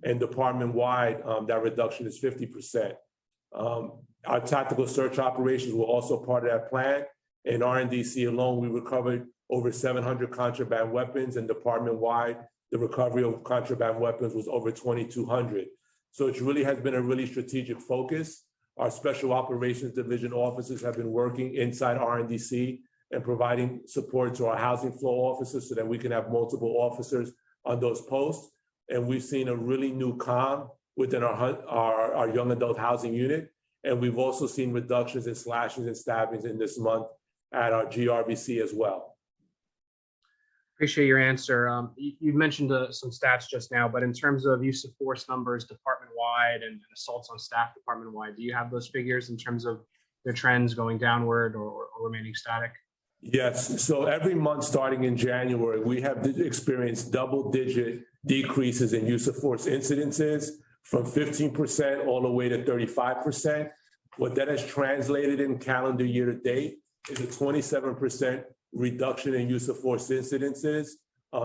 and department-wide, that reduction is 50%. Our tactical search operations were also part of that plan. In RNDC alone, we recovered over 700 contraband weapons, and department-wide, the recovery of contraband weapons was over 2,200. So it really has been a really strategic focus. Our Special Operations Division officers have been working inside RNDC and providing support to our housing floor officers so that we can have multiple officers on those posts. And we've seen a really new calm within our young adult housing unit. And we've also seen reductions in slashings and stabbings in this month at our GRBC as well. Appreciate your answer. You mentioned some stats just now, but in terms of use of force numbers department-wide and assaults on staff department-wide, do you have those figures in terms of their trends going downward or remaining static? Yes. So every month starting in January, we have experienced double-digit decreases in use of force incidences from 15% all the way to 35%. What that has translated in calendar year to date is a 27% reduction in use of force incidences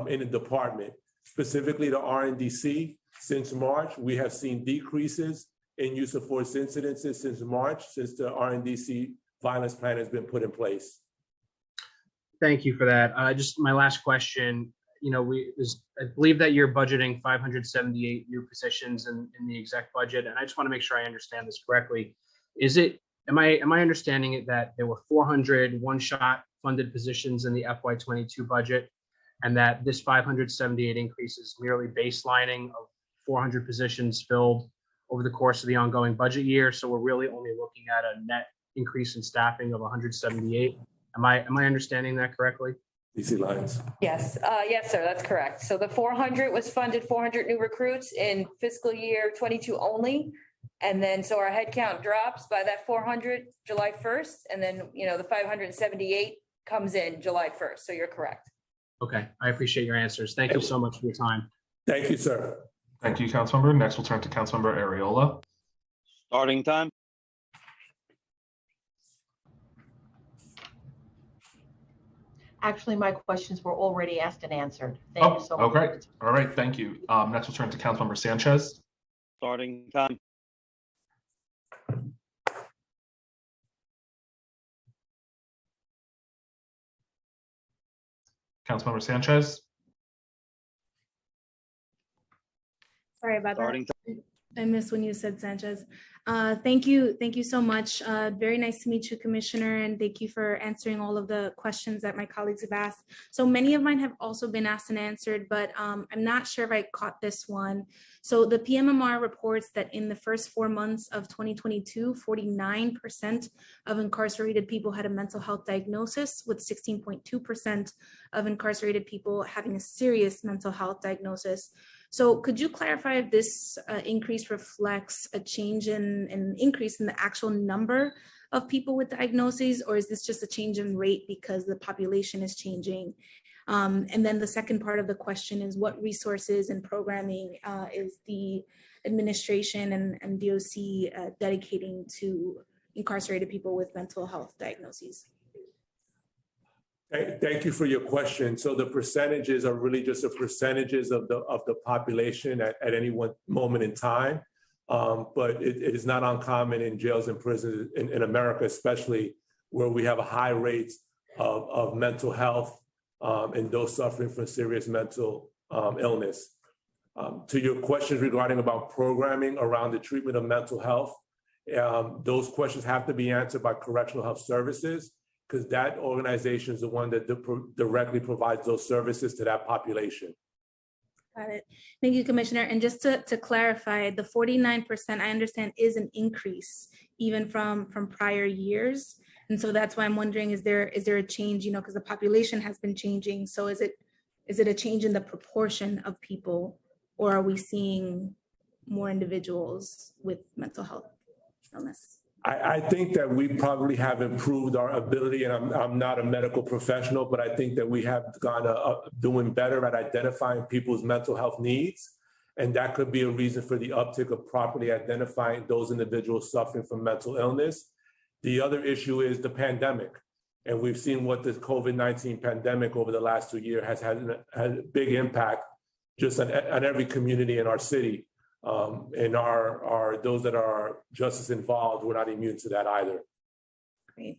in the department. Specifically to RNDC, since March, we have seen decreases in use of force incidences since March, since the RNDC violence plan has been put in place. Thank you for that. Just my last question. I believe that you're budgeting 578 new positions in the exec budget, and I just want to make sure I understand this correctly. Am I understanding it that there were 400 one-shot funded positions in the FY22 budget, and that this 578 increase is merely baselining of 400 positions filled over the course of the ongoing budget year? So we're really only looking at a net increase in staffing of 178. Am I understanding that correctly? DC Lyons. Yes, yes, sir, that's correct. So the 400 was funded, 400 new recruits in fiscal year 22 only. And then, so our headcount drops by that 400 July 1st. And then, the 578 comes in July 1st. So you're correct. Okay, I appreciate your answers. Thank you so much for your time. Thank you, sir. Thank you, Councilmember. Next, we'll turn to Councilmember Ariola. Starting time. Actually, my questions were already asked and answered. Thank you so much. Okay. All right. Thank you. Next, we'll turn to Councilmember Sanchez. Starting time. Councilmember Sanchez. Sorry about Starting that. I missed when you said Sanchez. Thank you so much. Very nice to meet you, Commissioner, and thank you for answering all of the questions that my colleagues have asked. So many of mine have also been asked and answered, but I'm not sure if I caught this one. So the PMMR reports that in the first 4 months of 2022, 49% of incarcerated people had a mental health diagnosis, with 16.2% of incarcerated people having a serious mental health diagnosis. So could you clarify if this increase reflects a change in an increase in the actual number of people with diagnoses, or is this just a change in rate because the population is changing? And then the second part of the question is, what resources and programming is the administration and DOC dedicating to incarcerated people with mental health diagnoses? Thank you for your question. So the percentages are really just the percentages of the population at any one moment in time. But it is not uncommon in jails and prisons in America, especially where we have a high rates of mental health and those suffering from serious mental illness. To your questions regarding about programming around the treatment of mental health, those questions have to be answered by Correctional Health Services, because that organization is the one that directly provides those services to that population. Got it. Thank you, Commissioner. And just to clarify, the 49% I understand is an increase even from prior years. And so that's why I'm wondering, is there a change, because the population has been changing. So is it a change in the proportion of people, or are we seeing more individuals with mental health illness? I think that we probably have improved our ability, and I'm not a medical professional, but I think that we have gone doing better at identifying people's mental health needs. And that could be a reason for the uptick of properly identifying those individuals suffering from mental illness. The other issue is the pandemic. And we've seen what the COVID-19 pandemic over the last 2 years has had a big impact just on every community in our city. And those that are justice involved, we're not immune to that either. Great.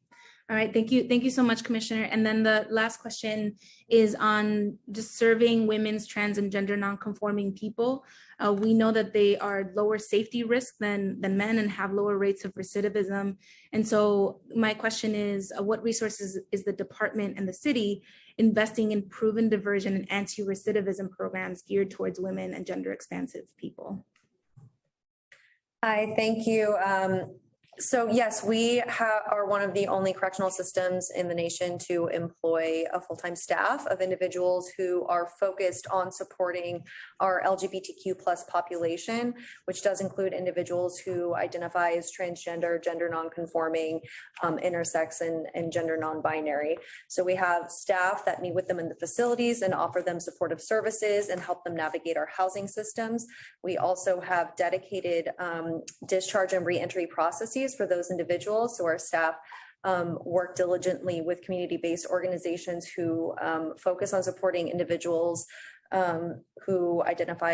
All right. Thank you. Thank you so much, Commissioner. And then the last question is on just serving women's, trans, and gender nonconforming people. We know that they are lower safety risk than men and have lower rates of recidivism. And so my question is, what resources is the department and the city investing in proven diversion and anti-recidivism programs geared towards women and gender expansive people? Hi, thank you. So yes, we are one of the only correctional systems in the nation to employ a full-time staff of individuals who are focused on supporting our LGBTQ+ population, which does include individuals who identify as transgender, gender nonconforming, intersex, and gender non-binary. So we have staff that meet with them in the facilities and offer them supportive services and help them navigate our housing systems. We also have dedicated discharge and reentry processes for those individuals. So our staff work diligently with community-based organizations who focus on supporting individuals who identify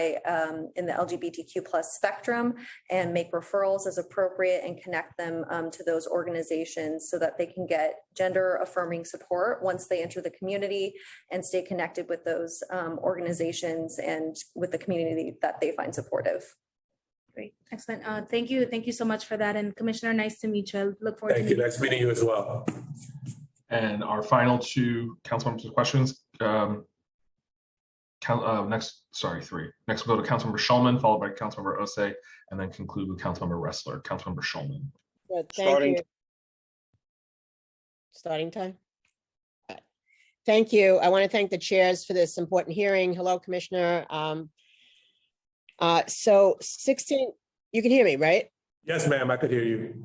in the LGBTQ+ spectrum and make referrals as appropriate and connect them to those organizations so that they can get gender affirming support once they enter the community and stay connected with those organizations and with the community that they find supportive. Great. Excellent. Thank you. Thank you so much for that. And Commissioner, nice to meet you. Look forward to Thank you. Nice meeting you as well. And our final two council members' questions. Three. Next we'll go to Councilmember Schulman, followed by Councilmember Osei, and then conclude with Councilmember Ressler. Councilmember Schulman. Good, thank you. Starting time. Thank you. I want to thank the chairs for this important hearing. Hello, Commissioner. So 16, you can hear me, right? Yes, ma'am, I could hear you.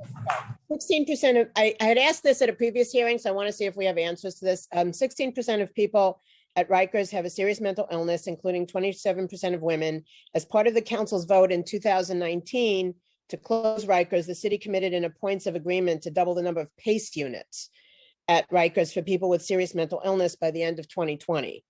16% of, I had asked this at a previous hearing, so I want to see if we have answers to this. 16% of people at Rikers have a serious mental illness, including 27% of women. As part of the council's vote in 2019 to close Rikers, the city committed in a points of agreement to double the number of PACE units at Rikers for people with serious mental illness by the end of 2020.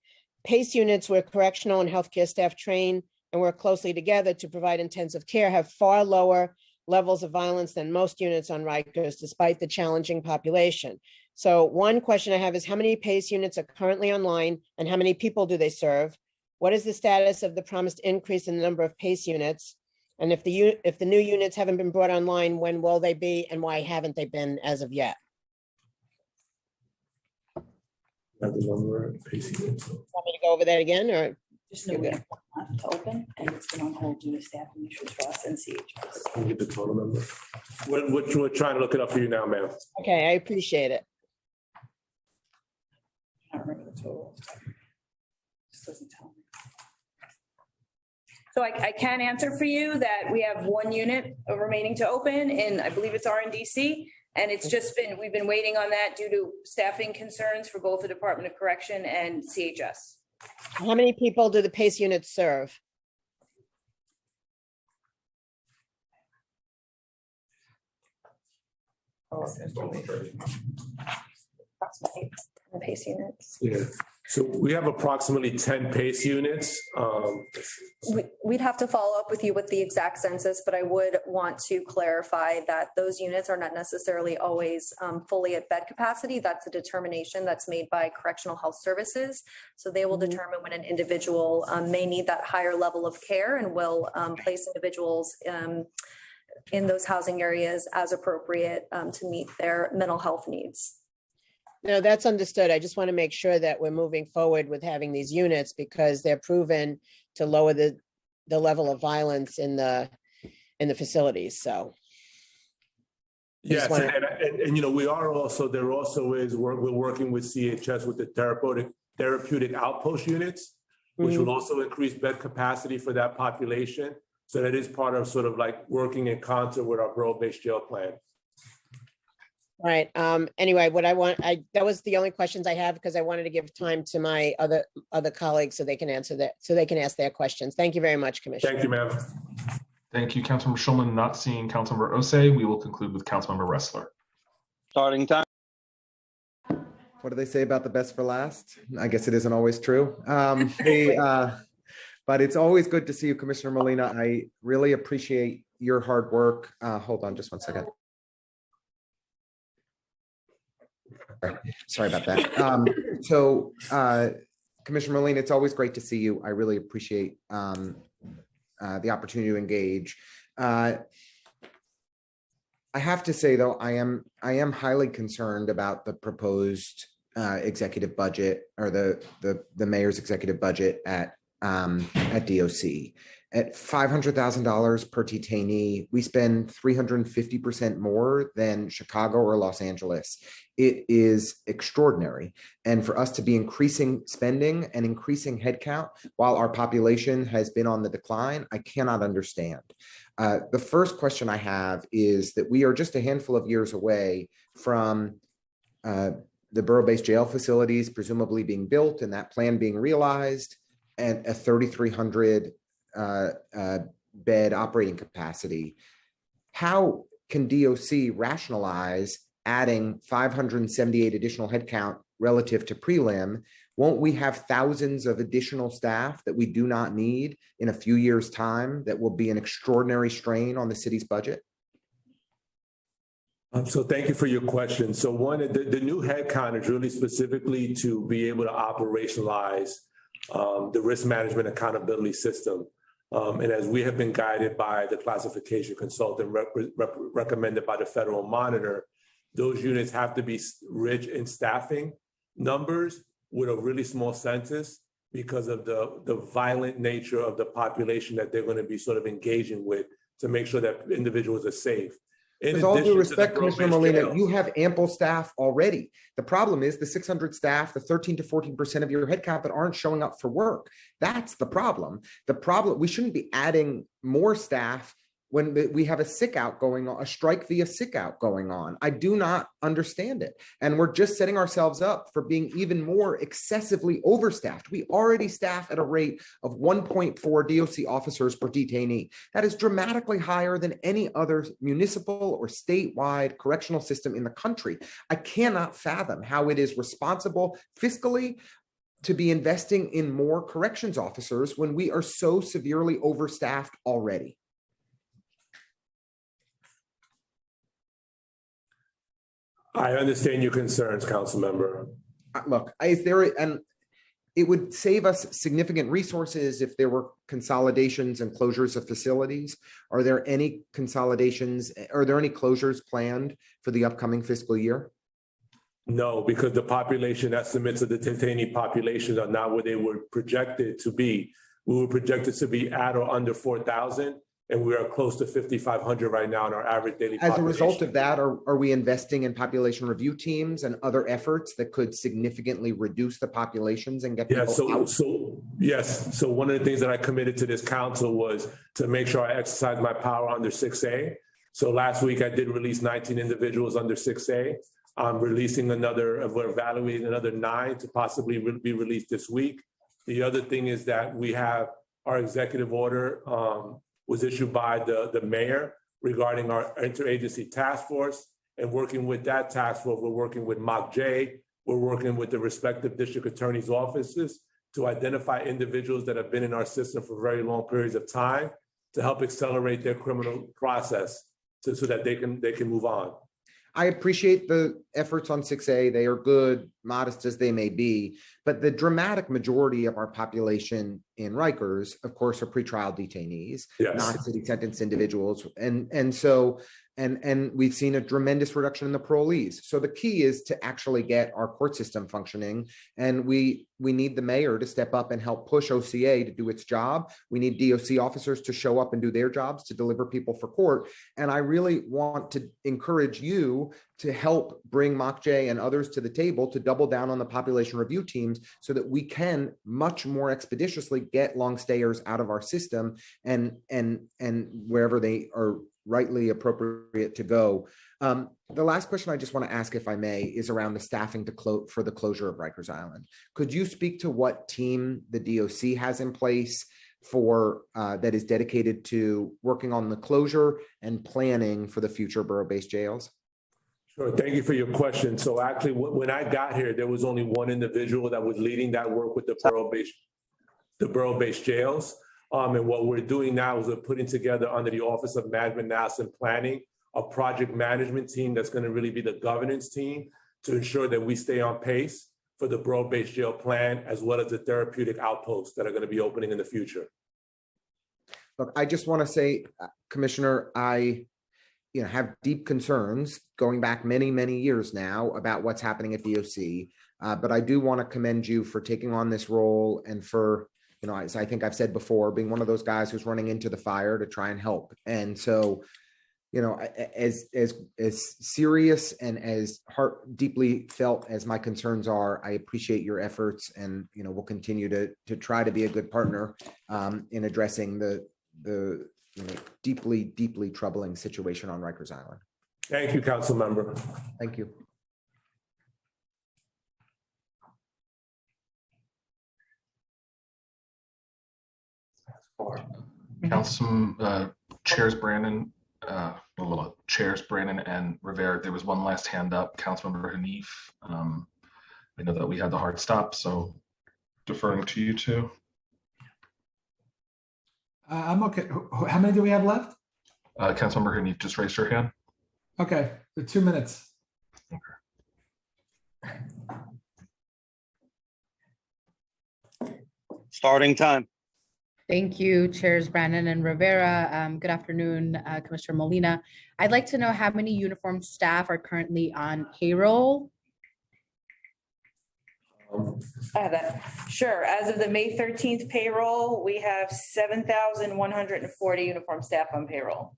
PACE units where correctional and healthcare staff train and work closely together to provide intensive care have far lower levels of violence than most units on Rikers, despite the challenging population. So one question I have is, how many PACE units are currently online and how many people do they serve? What is the status of the promised increase in the number of PACE units? And if the new units haven't been brought online, when will they be and why haven't they been as of yet? The number of PACE units. Want me to go over that again, or? Just know we have one month to open, and it's been on hold due to staffing issues for us and CHS. Can you get the total number? We're trying to look it up for you now, ma'am. Okay, I appreciate it. I don't remember the total. Just doesn't tell me. So I can answer for you that we have one unit remaining to open, and I believe it's RNDC. And it's just been, we've been waiting on that due to staffing concerns for both the Department of Correction and CHS. How many people do the PACE units serve? Approximately the PACE units. Yeah. So we have approximately 10 PACE units. We'd have to follow up with you with the exact census, but I would want to clarify that those units are not necessarily always fully at bed capacity. That's a determination that's made by Correctional Health Services. So they will determine when an individual may need that higher level of care and will place individuals in those housing areas as appropriate to meet their mental health needs. No, that's understood. I just want to make sure that we're moving forward with having these units because they're proven to lower the level of violence in the facilities. So. Yes, and you know, we're working with CHS with the therapeutic outpost units, which will also increase bed capacity for that population. So that is part of sort of like working in concert with our borough-based jail plan. Right. Anyway, that was the only questions I have because I wanted to give time to my other colleagues so they can answer that, so they can ask their questions. Thank you very much, Commissioner. Thank you, ma'am. Thank you, Councilmember Schulman. Not seeing Councilmember Osei, we will conclude with Councilmember Ressler. Starting time. What do they say about the best for last? I guess it isn't always true. But it's always good to see you, Commissioner Molina. I really appreciate your hard work. Hold on just one second. Sorry about that. Commissioner Molina, it's always great to see you. I really appreciate the opportunity to engage. I have to say, though, I am highly concerned about the proposed executive budget or the mayor's executive budget at DOC. At $500,000 per detainee, we spend 350% more than Chicago or Los Angeles. It is extraordinary. And for us to be increasing spending and increasing headcount while our population has been on the decline, I cannot understand. The first question I have is that we are just a handful of years away from the borough-based jail facilities presumably being built and that plan being realized, and a 3,300 bed operating capacity. How can DOC rationalize adding 578 additional headcount relative to prelim? Won't we have thousands of additional staff that we do not need in a few years' time that will be an extraordinary strain on the city's budget? So thank you for your question. So the new headcount is really specifically to be able to operationalize the risk management accountability system. And as we have been guided by the classification consultant recommended by the federal monitor, those units have to be rich in staffing numbers with a really small census because of the violent nature of the population that they're going to be sort of engaging with to make sure that individuals are safe. With all due respect, Commissioner Molina, you have ample staff already. The problem is the 600 staff, the 13 to 14% of your headcount that aren't showing up for work. That's the problem. We shouldn't be adding more staff when we have a sick out going on, a strike via sick out going on. I do not understand it. And we're just setting ourselves up for being even more excessively overstaffed. We already staff at a rate of 1.4 DOC officers per detainee. That is dramatically higher than any other municipal or statewide correctional system in the country. I cannot fathom how it is responsible fiscally to be investing in more corrections officers when we are so severely overstaffed already. I understand your concerns, Council Member. Look, and it would save us significant resources if there were consolidations and closures of facilities. Are there any consolidations? Are there any closures planned for the upcoming fiscal year? No, because the population estimates of the detainee populations are not where they were projected to be. We were projected to be at or under 4,000. And we are close to 5,500 right now in our average daily population. As a result of that, are we investing in population review teams and other efforts that could significantly reduce the populations and get people out? So one of the things that I committed to this council was to make sure I exercise my power under 6A. So last week I did release 19 individuals under 6A. I'm releasing we're evaluating another 9 to possibly be released this week. The other thing is that we have our executive order was issued by the mayor regarding our interagency task force, and working with that task force, we're working with MOCJ we're working with the respective district attorney's offices to identify individuals that have been in our system for very long periods of time to help accelerate their criminal process so that they can move on. I appreciate the efforts on 6A. They are good, modest as they may be, but the dramatic majority of our population in Rikers, of course, are pretrial detainees, not city sentenced individuals. And we've seen a tremendous reduction in the parolees. So the key is to actually get our court system functioning. And we need the mayor to step up and help push OCA to do its job. We need DOC officers to show up and do their jobs to deliver people for court. And I really want to encourage you to help bring Nycc and others to the table to double down on the population review teams so that we can much more expeditiously get long stayers out of our system and wherever they are rightly appropriate to go. The last question I just want to ask, if I may, is around the staffing for the closure of Rikers Island. Could you speak to what team the DOC has in place for that is dedicated to working on the closure and planning for the future borough-based jails? Sure. Thank you for your question. So actually, when I got here, there was only one individual that was leading that work with the borough-based jails. And what we're doing now is we're putting together under the Office of Management, Analysis, and Planning, a project management team that's going to really be the governance team to ensure that we stay on pace for the borough-based jail plan, as well as the therapeutic outposts that are going to be opening in the future. Look, I just want to say, Commissioner, I have deep concerns going back many, many years now about what's happening at DOC. But I do want to commend you for taking on this role and for, as I think I've said before, being one of those guys who's running into the fire to try and help. And so, as serious and as deeply felt as my concerns are, I appreciate your efforts, and we'll continue to try to be a good partner in addressing the deeply, deeply troubling situation on Rikers Island. Thank you, Council Member. Thank you. Chairs Brandon and Rivera. There was one last hand up, Councilmember Hanif. I know that we had the hard stop, so deferring to you two. I'm okay. How many do we have left? Councilmember Hanif, just raise your hand. Okay, the 2 minutes. Starting time. Thank you, Chairs Brandon and Rivera. Good afternoon, Commissioner Molina. I'd like to know how many uniformed staff are currently on payroll. I have that. Sure. As of the May 13th payroll, we have 7,140 uniformed staff on payroll.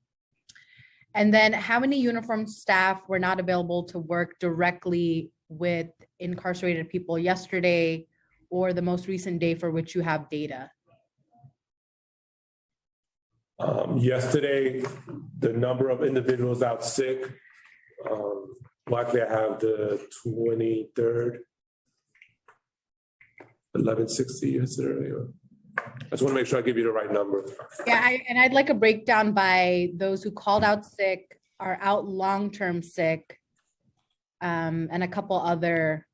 And then how many uniformed staff were not available to work directly with incarcerated people yesterday or the most recent day for which you have data? Yesterday, the number of individuals out sick, likely I have the 23rd, 1160 yesterday. I just want to make sure I give you the right number. Yeah, and I'd like a breakdown by those who called out sick, are out long-term sick, and a couple other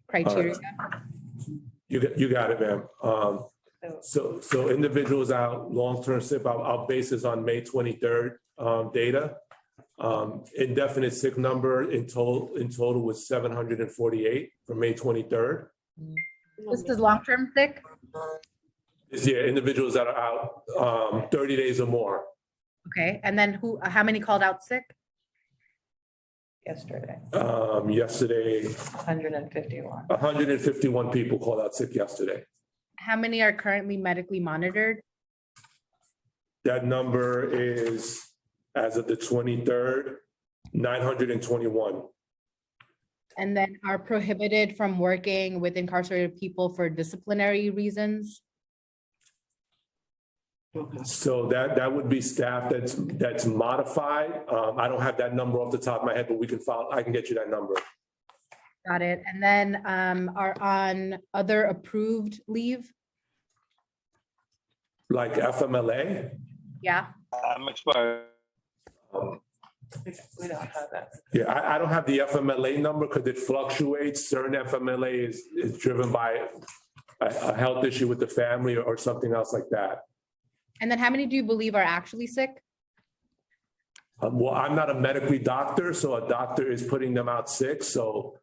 criteria. You got it, ma'am. So individuals out long-term sick, our base is on May 23rd data. Indefinite sick number in total was 748 for May 23rd. This is long-term sick? Yeah, individuals that are out 30 days or more. Okay, and then how many called out sick? Yesterday. Yesterday. 151. 151 people called out sick yesterday. How many are currently medically monitored? That number is, as of the 23rd, 921. And then are prohibited from working with incarcerated people for disciplinary reasons? So that would be staff that's modified. I don't have that number off the top of my head, but I can get you that number. Got it. And then are on other approved leave? Like FMLA? Yeah. I'm expired. We don't have that. Yeah, I don't have the FMLA number because it fluctuates. Certain FMLA is driven by a health issue with the family or something else like that. And then how many do you believe are actually sick? Well, I'm not a medically doctor, so a doctor is putting them out sick. So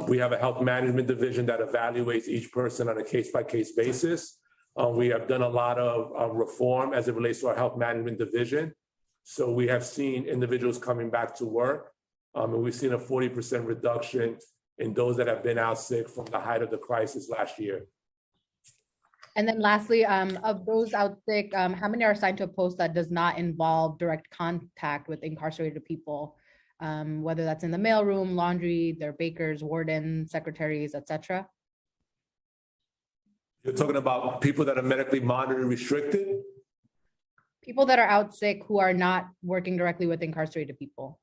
we have a health management division that evaluates each person on a case-by-case basis. We have done a lot of reform as it relates to our health management division. So we have seen individuals coming back to work, and we've seen a 40% reduction in those that have been out sick from the height of the crisis last year. And then lastly, of those out sick, how many are assigned to a post that does not involve direct contact with incarcerated people, whether that's in the mailroom, laundry, their bakers, wardens, secretaries, etc.? You're talking about people that are medically monitored, restricted? People that are out sick who are not working directly with incarcerated people.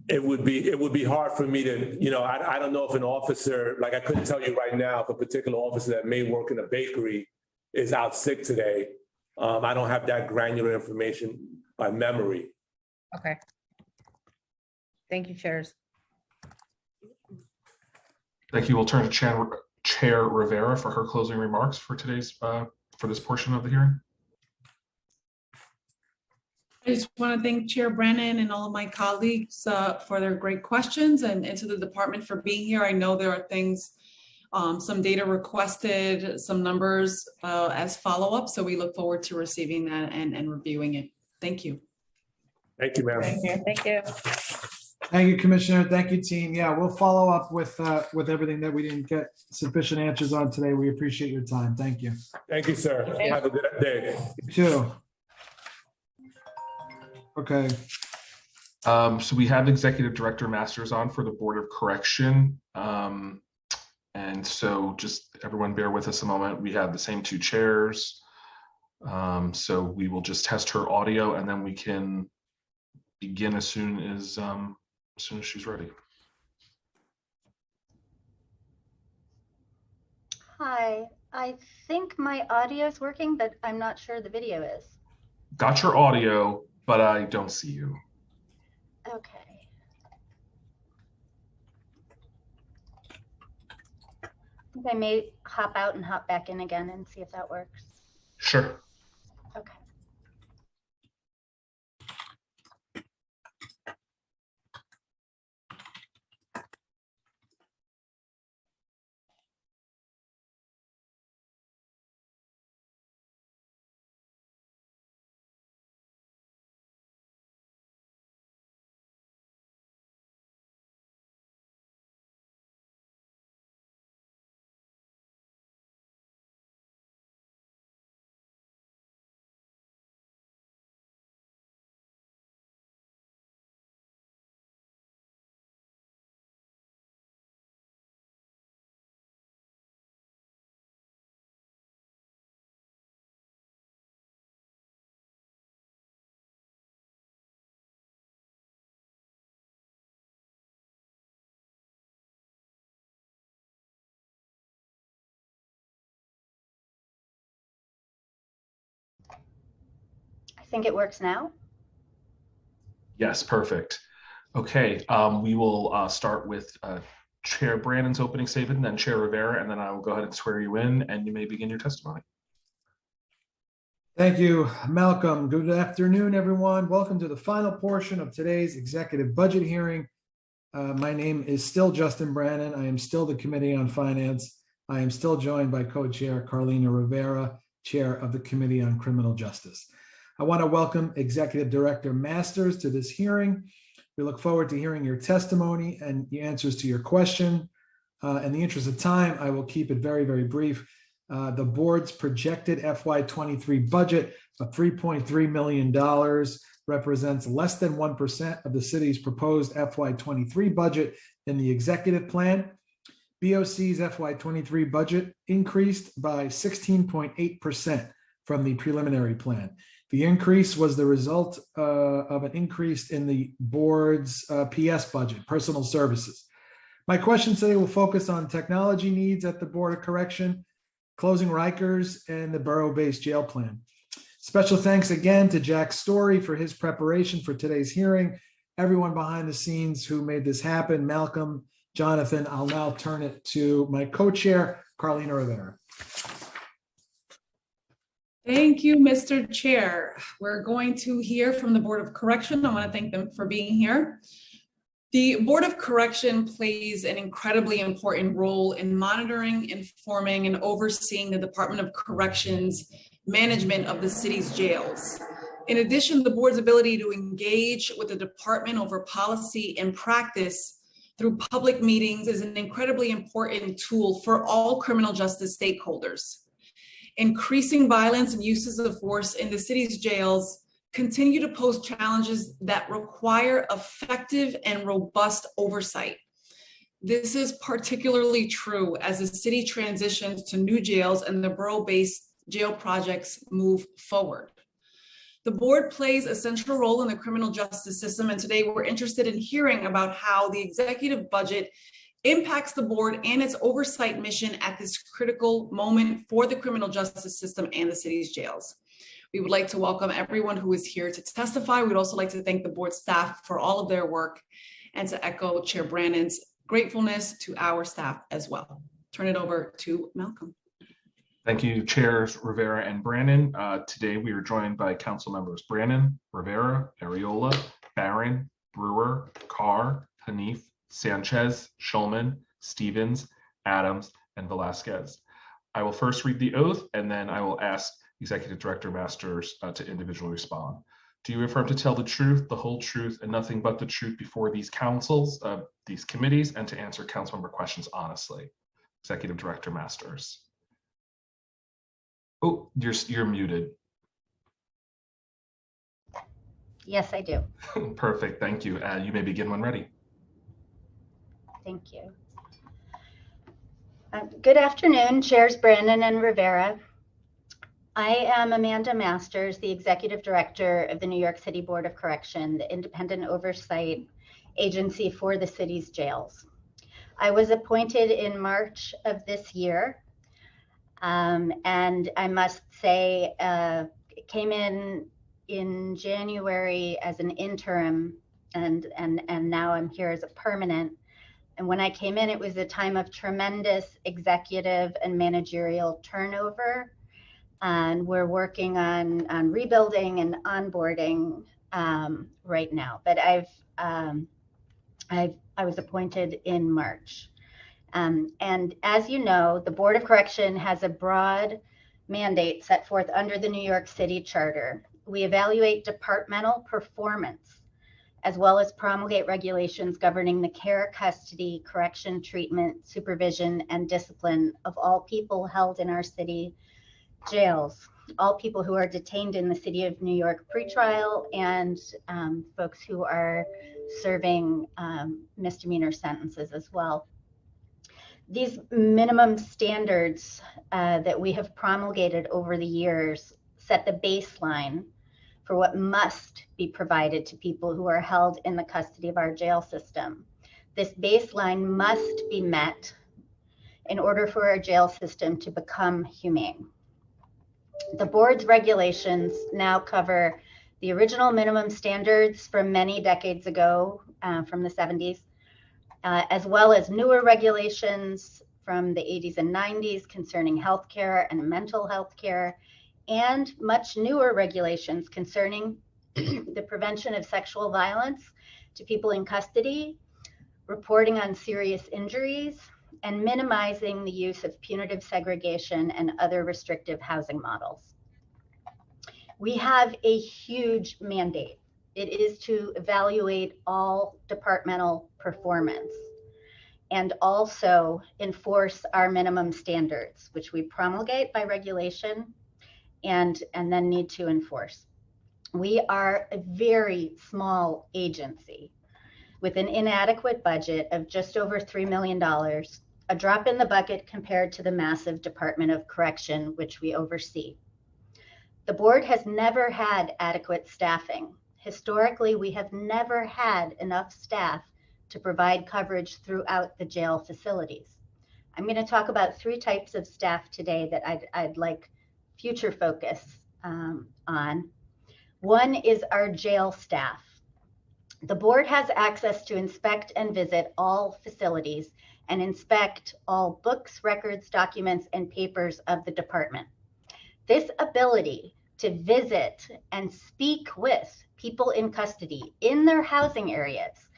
It would be hard for me to, I don't know if an officer, like I couldn't tell you right now if a particular officer that may work in a bakery is out sick today. I don't have that granular information by memory. Okay. Thank you, chairs. Thank you. We'll turn to Chair Rivera for her closing remarks for today's for this portion of the hearing. I just want to thank Chair Brennan and all of my colleagues for their great questions and to the department for being here. I know there are things, some data requested, some numbers as follow-up. So we look forward to receiving that and reviewing it. Thank you. Thank you, ma'am. Thank you. Thank you. Thank you, Commissioner. Thank you, team. Yeah, we'll follow up with everything that we didn't get sufficient answers on today. We appreciate your time. Thank you. Thank you, sir. Have a good day. You too. Okay. So we have Executive Director Masters on for the Board of Correction. And so just everyone bear with us a moment. We have the same two chairs. So we will just test her audio and then we can begin as soon as she's ready. Hi, I think my audio is working, but I'm not sure the video is. Got your audio, but I don't see you. Okay. I think I may hop out and hop back in again and see if that works. Sure. Okay. I think it works now. Yes, perfect. Okay, we will start with Chair Brandon's opening statement, then Chair Rivera, and then I will go ahead and swear you in, and you may begin your testimony. Thank you, Malcolm. Good afternoon, everyone. Welcome to the final portion of today's executive budget hearing. My name is still Justin Brannon. I am still the Committee on Finance. I am still joined by Co-Chair Carlina Rivera, Chair of the Committee on Criminal Justice. I want to welcome Executive Director Masters to this hearing. We look forward to hearing your testimony and the answers to your question. In the interest of time, I will keep it very, very brief. The board's projected FY23 budget of $3.3 million represents less than 1% of the city's proposed FY23 budget in the executive plan. BOC's FY23 budget increased by 16.8% from the preliminary plan. The increase was the result of an increase in the board's PS budget, personal services. My question today will focus on technology needs at the Board of Correction, closing Rikers, and the borough-based jail plan. Special thanks again to Jack Story for his preparation for today's hearing. Everyone behind the scenes who made this happen, Malcolm, Jonathan. I'll now turn it to my co-chair, Carlina Rivera. Thank you, Mr. Chair. We're going to hear from the Board of Correction. I want to thank them for being here. The Board of Correction plays an incredibly important role in monitoring, informing, and overseeing the Department of Corrections management of the city's jails. In addition, the board's ability to engage with the department over policy and practice through public meetings is an incredibly important tool for all criminal justice stakeholders. Increasing violence and uses of force in the city's jails continue to pose challenges that require effective and robust oversight. This is particularly true as the city transitions to new jails and the borough-based jail projects move forward. The board plays a central role in the criminal justice system, and today we're interested in hearing about how the executive budget impacts the board and its oversight mission at this critical moment for the criminal justice system and the city's jails. We would like to welcome everyone who is here to testify. We'd also like to thank the board staff for all of their work and to echo Chair Brannon's gratefulness to our staff as well. Turn it over to Malcolm. Thank you, Chairs Rivera and Brannon. Today we are joined by Council Members Brannon, Rivera, Ariola, Barron, Brewer, Carr, Hanif, Sanchez, Schulman, Stevens, Adams, and Velasquez. I will first read the oath, and then I will ask Executive Director Masters to individually respond. Do you affirm to tell the truth, the whole truth, and nothing but the truth before these councils, these committees, and to answer council member questions honestly? Executive Director Masters. Oh, you're muted. Yes, I do. Perfect, thank you. You may begin when ready. Thank you. Good afternoon, Chairs Brannon and Rivera. I am Amanda Masters, the Executive Director of the New York City Board of Correction, the independent oversight agency for the city's jails. I was appointed in March of this year, and I must say, came in January as an interim, and now I'm here as a permanent. And when I came in, it was a time of tremendous executive and managerial turnover. And we're working on rebuilding and onboarding right now. But I was appointed in March. And as you know, the Board of Correction has a broad mandate set forth under the New York City Charter. We evaluate departmental performance, as well as promulgate regulations governing the care, custody, correction, treatment, supervision, and discipline of all people held in our city jails, all people who are detained in the City of New York pretrial, and folks who are serving misdemeanor sentences as well. These minimum standards that we have promulgated over the years set the baseline for what must be provided to people who are held in the custody of our jail system. This baseline must be met in order for our jail system to become humane. The board's regulations now cover the original minimum standards from many decades ago, from the 70s, as well as newer regulations from the 80s and 90s concerning healthcare and mental health care, and much newer regulations concerning the prevention of sexual violence to people in custody, reporting on serious injuries, and minimizing the use of punitive segregation and other restrictive housing models. We have a huge mandate. It is to evaluate all departmental performance and also enforce our minimum standards, which we promulgate by regulation and then need to enforce. We are a very small agency with an inadequate budget of just over $3 million, a drop in the bucket compared to the massive Department of Correction, which we oversee. The board has never had adequate staffing. Historically, we have never had enough staff to provide coverage throughout the jail facilities. I'm going to talk about 3 types of staff today that I'd like future focus on. One is our jail staff. The board has access to inspect and visit all facilities and inspect all books, records, documents, and papers of the department. This ability to visit and speak with people in custody in their housing areas,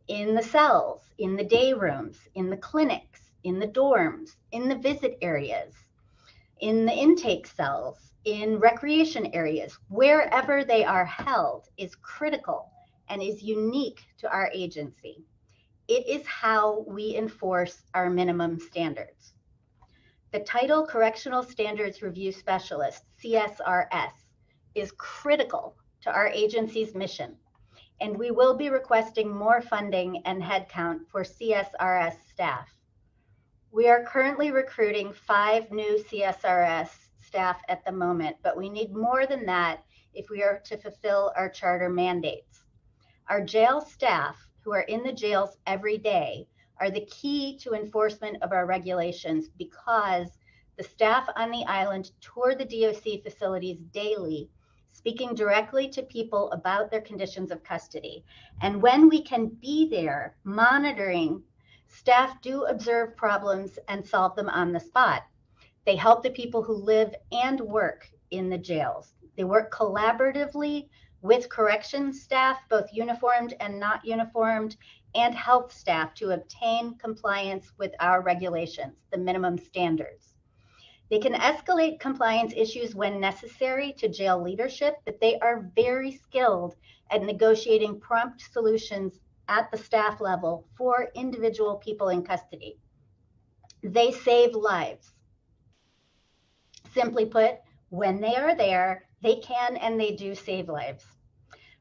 in the cells, in the day rooms, in the clinics, in the dorms, in the visit areas, in the intake cells, in recreation areas, wherever they are held, is critical and is unique to our agency. It is how we enforce our minimum standards. The title Correctional Standards Review Specialist, CSRS, is critical to our agency's mission, and we will be requesting more funding and headcount for CSRS staff. We are currently recruiting 5 new CSRS staff at the moment, but we need more than that if we are to fulfill our charter mandates. Our jail staff, who are in the jails every day, are the key to enforcement of our regulations because the staff on the island tour the DOC facilities daily, speaking directly to people about their conditions of custody. And when we can be there monitoring, staff do observe problems and solve them on the spot. They help the people who live and work in the jails. They work collaboratively with corrections staff, both uniformed and not uniformed, and health staff to obtain compliance with our regulations, the minimum standards. They can escalate compliance issues when necessary to jail leadership, but they are very skilled at negotiating prompt solutions at the staff level for individual people in custody. They save lives. Simply put, when they are there, they can and they do save lives.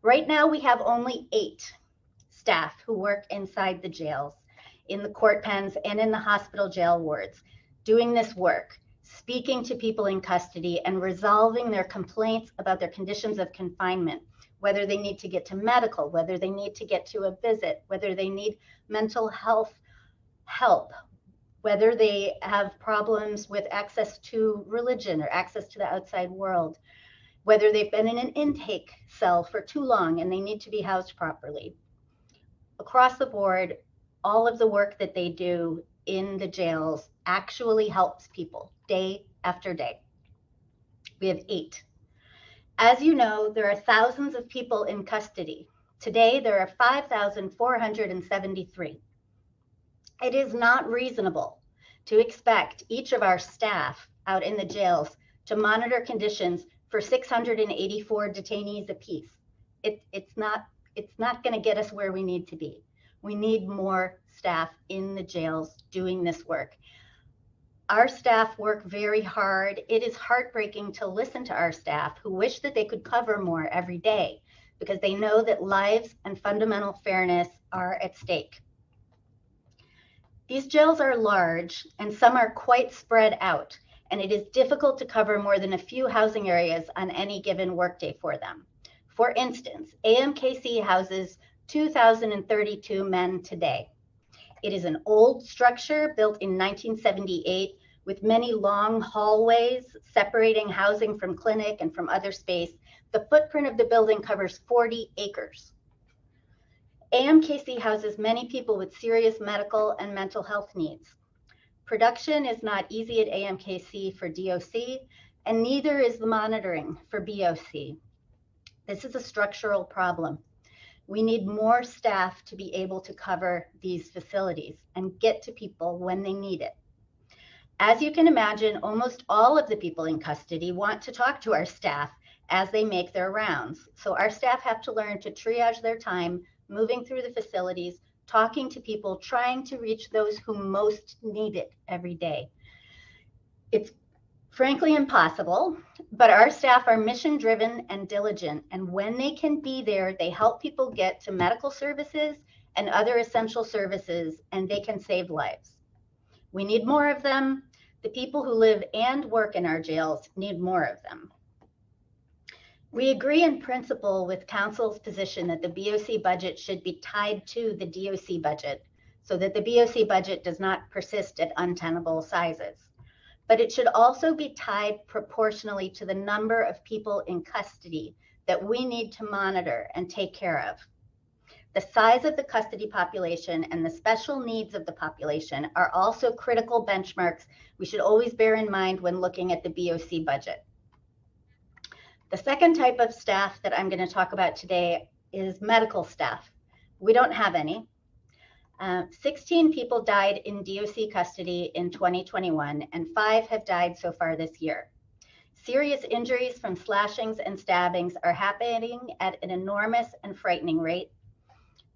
Right now, we have only 8 staff who work inside the jails, in the court pens and in the hospital jail wards, doing this work, speaking to people in custody and resolving their complaints about their conditions of confinement, whether they need to get to medical, whether they need to get to a visit, whether they need mental health help, whether they have problems with access to religion or access to the outside world, whether they've been in an intake cell for too long and they need to be housed properly. Across the board, all of the work that they do in the jails actually helps people day after day. We have 8. As you know, there are thousands of people in custody. Today, there are 5,473. It is not reasonable to expect each of our staff out in the jails to monitor conditions for 684 detainees apiece. It's not going to get us where we need to be. We need more staff in the jails doing this work. Our staff work very hard. It is heartbreaking to listen to our staff who wish that they could cover more every day because they know that lives and fundamental fairness are at stake. These jails are large and some are quite spread out, and it is difficult to cover more than a few housing areas on any given workday for them. For instance, AMKC houses 2,032 men today. It is an old structure built in 1978 with many long hallways separating housing from clinic and from other space. The footprint of the building covers 40 acres. AMKC houses many people with serious medical and mental health needs. Production is not easy at AMKC for DOC, and neither is the monitoring for BOC. This is a structural problem. We need more staff to be able to cover these facilities and get to people when they need it. As you can imagine, almost all of the people in custody want to talk to our staff as they make their rounds. So our staff have to learn to triage their time, moving through the facilities, talking to people, trying to reach those who most need it every day. It's frankly impossible, but our staff are mission driven and diligent, and when they can be there, they help people get to medical services and other essential services, and they can save lives. We need more of them. The people who live and work in our jails need more of them. We agree in principle with Council's position that the BOC budget should be tied to the DOC budget so that the BOC budget does not persist at untenable sizes. but it should also be tied proportionally to the number of people in custody that we need to monitor and take care of. The size of the custody population and the special needs of the population are also critical benchmarks we should always bear in mind when looking at the BOC budget. The second type of staff that I'm going to talk about today is medical staff. We don't have any. 16 people died in DOC custody in 2021, and 5 have died so far this year. Serious injuries from slashings and stabbings are happening at an enormous and frightening rate.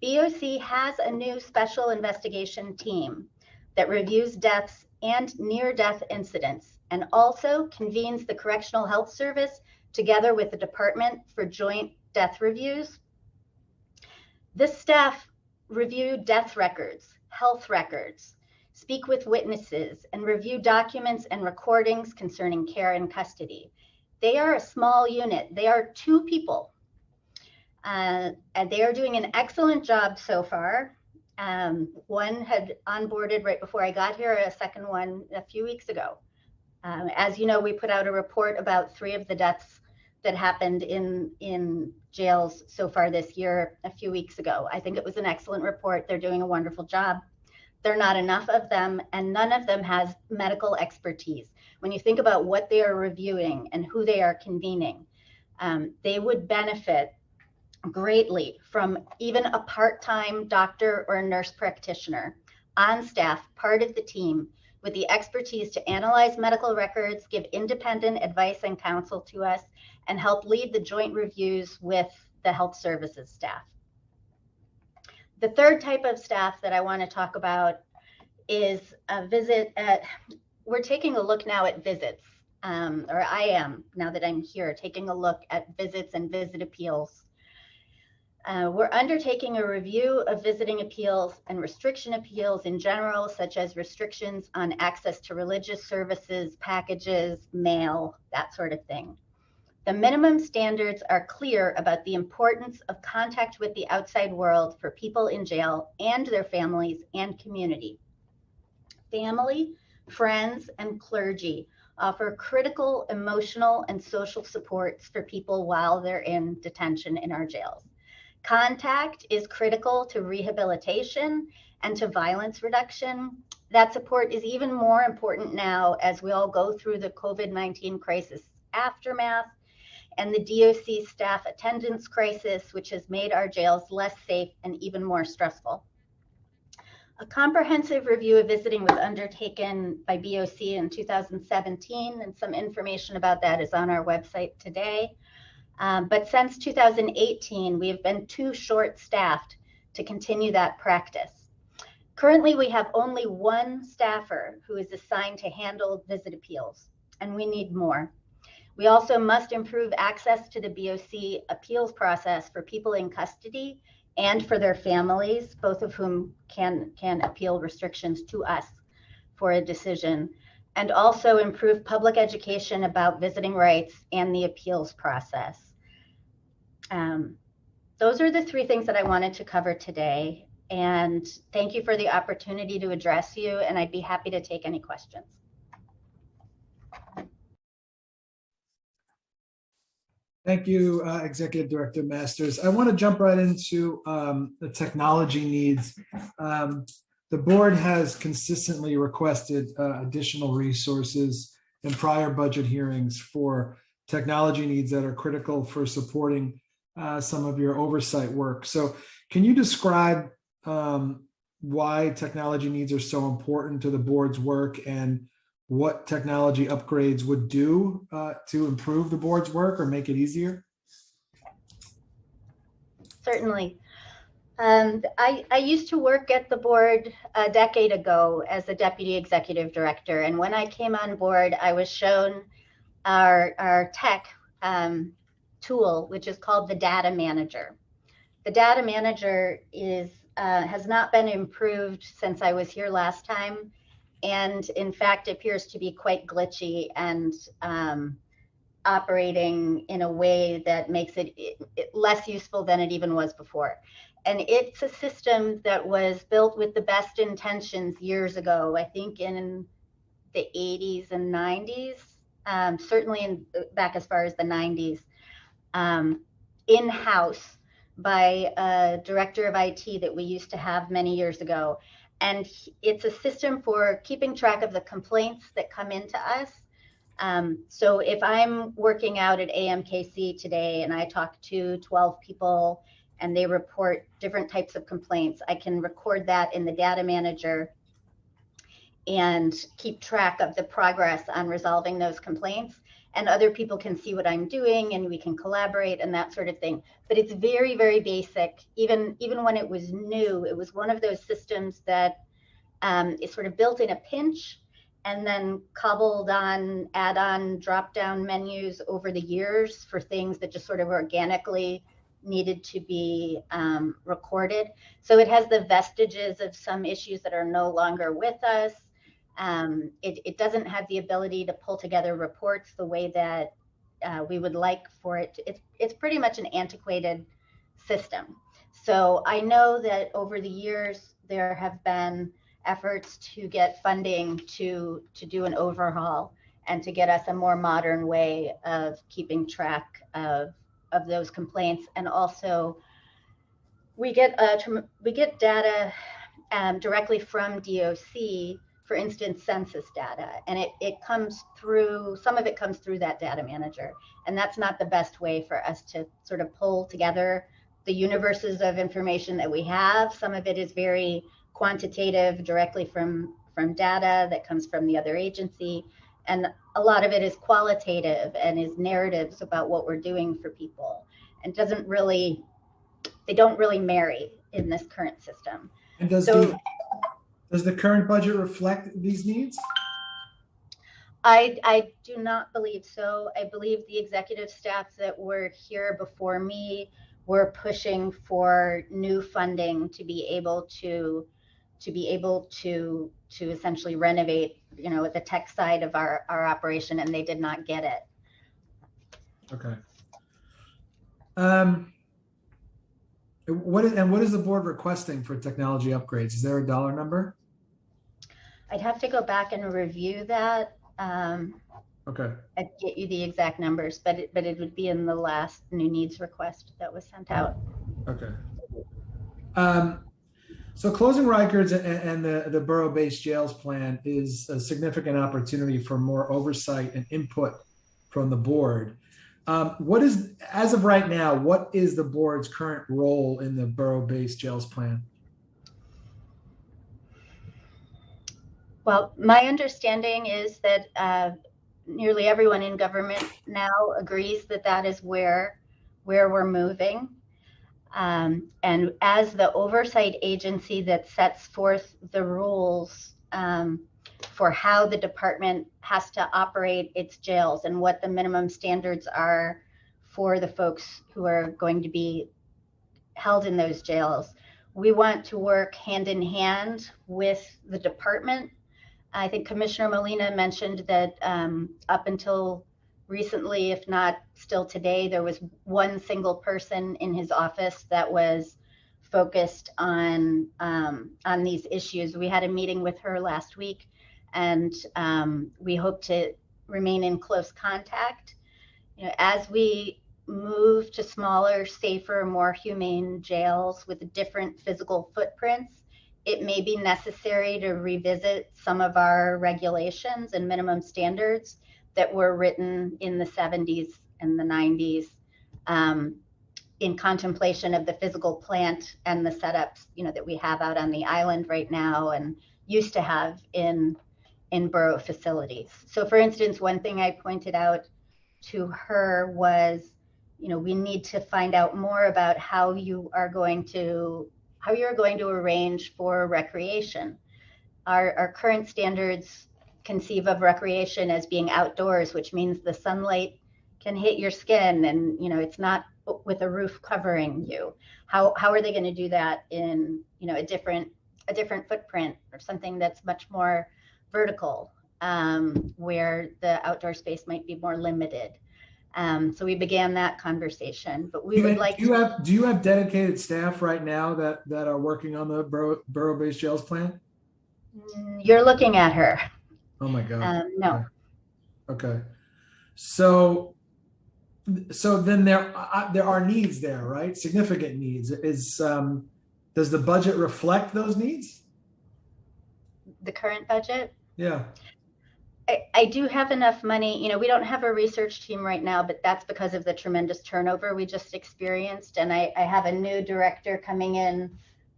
BOC has a new special investigation team that reviews deaths and near-death incidents, and also convenes the Correctional Health Service together with the Department for Joint Death Reviews. This staff review death records, health records, speak with witnesses, and review documents and recordings concerning care and custody. They are a small unit. They are 2 people. And they are doing an excellent job so far. One had onboarded right before I got here, a second one a few weeks ago. As you know, we put out a report about 3 of the deaths that happened in jails so far this year a few weeks ago. I think it was an excellent report. They're doing a wonderful job. There are not enough of them, and none of them has medical expertise. When you think about what they are reviewing and who they are convening, they would benefit greatly from even a part-time doctor or nurse practitioner on staff, part of the team, with the expertise to analyze medical records, give independent advice and counsel to us, and help lead the joint reviews with the health services staff. The third type of staff that I want to talk about is we're taking a look now at visits, or I am, now that I'm here, taking a look at visits and visit appeals. We're undertaking a review of visiting appeals and restriction appeals in general, such as restrictions on access to religious services, packages, mail, that sort of thing. The minimum standards are clear about the importance of contact with the outside world for people in jail and their families and community. Family, friends, and clergy offer critical emotional and social supports for people while they're in detention in our jails. Contact is critical to rehabilitation and to violence reduction. That support is even more important now as we all go through the COVID-19 crisis aftermath and the DOC staff attendance crisis, which has made our jails less safe and even more stressful. A comprehensive review of visiting was undertaken by BOC in 2017, and some information about that is on our website today. But since 2018, we have been too short-staffed to continue that practice. Currently, we have only 1 staffer who is assigned to handle visit appeals, and we need more. We also must improve access to the BOC appeals process for people in custody and for their families, both of whom can appeal restrictions to us for a decision, and also improve public education about visiting rights and the appeals process. Those are the 3 things that I wanted to cover today. And thank you for the opportunity to address you, and I'd be happy to take any questions. Thank you, Executive Director Masters. I want to jump right into the technology needs. The board has consistently requested additional resources in prior budget hearings for technology needs that are critical for supporting some of your oversight work. So can you describe why technology needs are so important to the board's work and what technology upgrades would do to improve the board's work or make it easier? Certainly. I used to work at the board a decade ago as a deputy executive director. And when I came on board, I was shown our tech tool, which is called the Data Manager. The Data Manager has not been improved since I was here last time, and in fact appears to be quite glitchy and operating in a way that makes it less useful than it even was before. And it's a system that was built with the best intentions years ago, I think in the 80s and 90s, certainly back as far as the 90s, in-house by a director of IT that we used to have many years ago. And it's a system for keeping track of the complaints that come into us. So if I'm working out at AMKC today and I talk to 12 people and they report different types of complaints, I can record that in the data manager and keep track of the progress on resolving those complaints. And other people can see what I'm doing and we can collaborate and that sort of thing. But it's very, very basic. Even when it was new, it was one of those systems that is sort of built in a pinch and then cobbled on add-on drop-down menus over the years for things that just sort of organically needed to be recorded. So it has the vestiges of some issues that are no longer with us. It doesn't have the ability to pull together reports the way that we would like for it. It's pretty much an antiquated system. So I know that over the years, there have been efforts to get funding to do an overhaul and to get us a more modern way of keeping track of those complaints. And also we get data directly from DOC, for instance, census data, and it comes through, some of it comes through that data manager. And that's not the best way for us to sort of pull together the universes of information that we have. Some of it is very quantitative directly from data that comes from the other agency. And a lot of it is qualitative and is narratives about what we're doing for people. And they don't really marry in this current system. And does the current budget reflect these needs? I do not believe so. I believe the executive staff that were here before me were pushing for new funding to be able to essentially renovate, the tech side of our operation, and they did not get it. Okay. What is the board requesting for technology upgrades? Is there a dollar number? I'd have to go back and review that. Okay. I'd get you the exact numbers, but it would be in the last new needs request that was sent out. Okay. So closing Rikers and the borough-based jails plan is a significant opportunity for more oversight and input from the board. What is, as of right now, what is the board's current role in the borough-based jails plan? Well, my understanding is that nearly everyone in government now agrees that that is where we're moving. And as the oversight agency that sets forth the rules for how the department has to operate its jails and what the minimum standards are for the folks who are going to be held in those jails, we want to work hand in hand with the department. I think Commissioner Molina mentioned that up until recently, if not still today, there was one single person in his office that was focused on these issues. We had a meeting with her last week, and we hope to remain in close contact. As we move to smaller, safer, more humane jails with different physical footprints, it may be necessary to revisit some of our regulations and minimum standards that were written in the 70s and the 90s in contemplation of the physical plant and the setups, that we have out on the island right now and used to have in borough facilities. So for instance, one thing I pointed out to her was, we need to find out more about how you are going to arrange for recreation. Our current standards conceive of recreation as being outdoors, which means the sunlight can hit your skin and it's not with a roof covering you. How are they going to do that in a different footprint or something that's much more vertical, where the outdoor space might be more limited? So we began that conversation, but we would like do you have dedicated staff right now that are working on the borough-based jails plan? You're looking at her. Oh my God. No. Okay. So then there are needs there, right? Significant needs. Does the budget reflect those needs? The current budget? Yeah. I do have enough money. You know, we don't have a research team right now, but that's because of the tremendous turnover we just experienced. And I have a new director coming in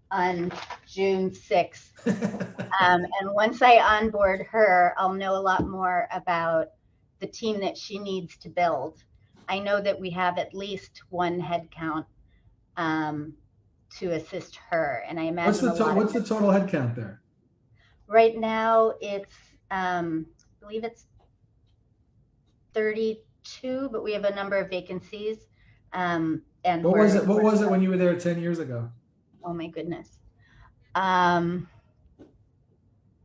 on June 6th. And once I onboard her, I'll know a lot more about the team that she needs to build. I know that we have at least one headcount to assist her. And I imagine what's the total headcount there? Right now it's, I believe it's 32, but we have a number of vacancies. And what was it when you were there 10 years ago? Oh my goodness.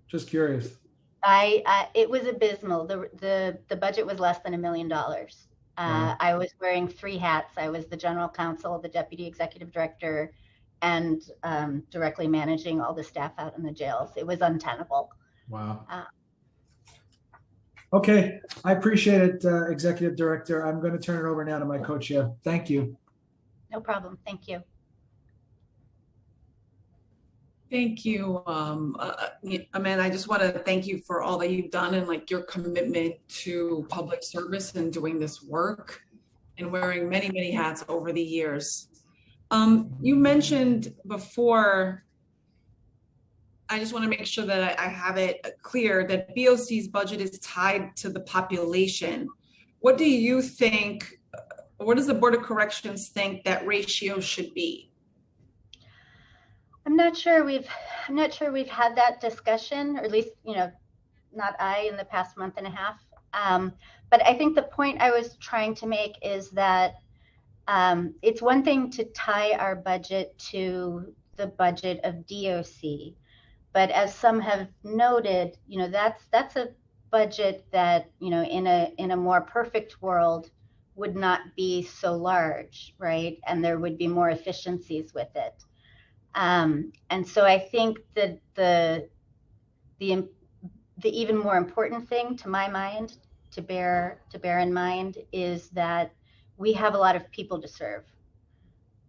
Just curious. It was abysmal. The budget was less than $1 million. Wow. I was wearing 3 hats. I was the general counsel, the deputy executive director, and directly managing all the staff out in the jails. It was untenable. Wow. Okay, I appreciate it, Executive Director. I'm going to turn it over now to my co-chair. Thank you. No problem. Thank you. Thank you, Amanda. I just want to thank you for all that you've done and like your commitment to public service and doing this work and wearing many, many hats over the years. You mentioned before, I just want to make sure that I have it clear that BOC's budget is tied to the population. What do you think, what does the Board of Corrections think that ratio should be? I'm not sure we've had that discussion, or at least, you know, not I in the past month and a half. But I think the point I was trying to make is that it's one thing to tie our budget to the budget of DOC, but as some have noted, you know, that's a budget that, you know, in a more perfect world would not be so large, right? And there would be more efficiencies with it. And so I think that the even more important thing to my mind to bear in mind is that we have a lot of people to serve.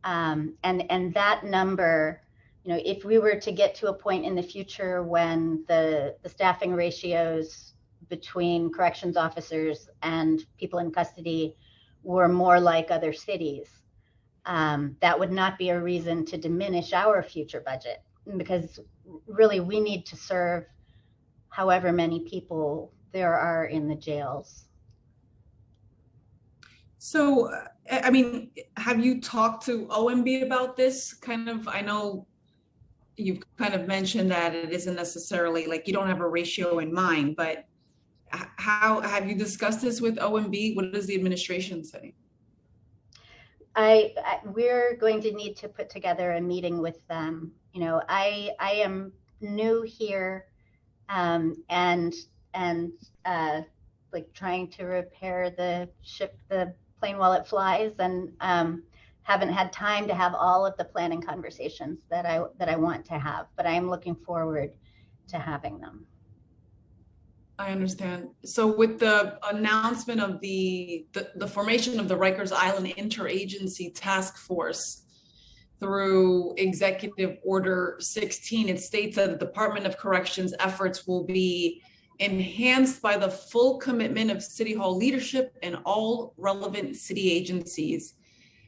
And that number, you know, if we were to get to a point in the future when the staffing ratios between corrections officers and people in custody were more like other cities, that would not be a reason to diminish our future budget, because really we need to serve however many people there are in the jails. So, I mean, have you talked to OMB about this? Kind of, I know you've kind of mentioned that it isn't necessarily like you don't have a ratio in mind, but how have you discussed this with OMB? What does the administration say? We're going to need to put together a meeting with them. You know, I am new here, and like trying to repair the plane while it flies, and haven't had time to have all of the planning conversations that I want to have, but I am looking forward to having them. I understand. So with the announcement of the formation of the Rikers Island Interagency Task Force through Executive Order 16, it states that the Department of Corrections efforts will be enhanced by the full commitment of City Hall leadership and all relevant city agencies.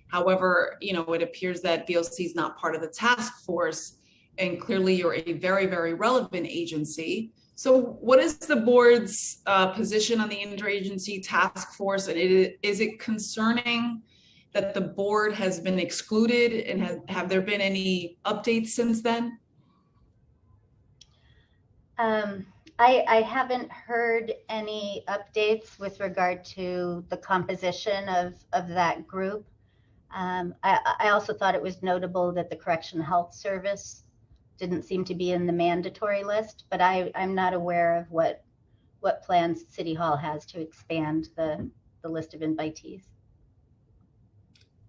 However, you know, it appears that BOC is not part of the task force, and clearly you're a very, very relevant agency. So what is the board's position on the interagency task force? And is it concerning that the board has been excluded, and have there been any updates since then? I haven't heard any updates with regard to the composition of that group. I also thought it was notable that the Correctional Health Service didn't seem to be in the mandatory list, but I'm not aware of what plans City Hall has to expand the list of invitees.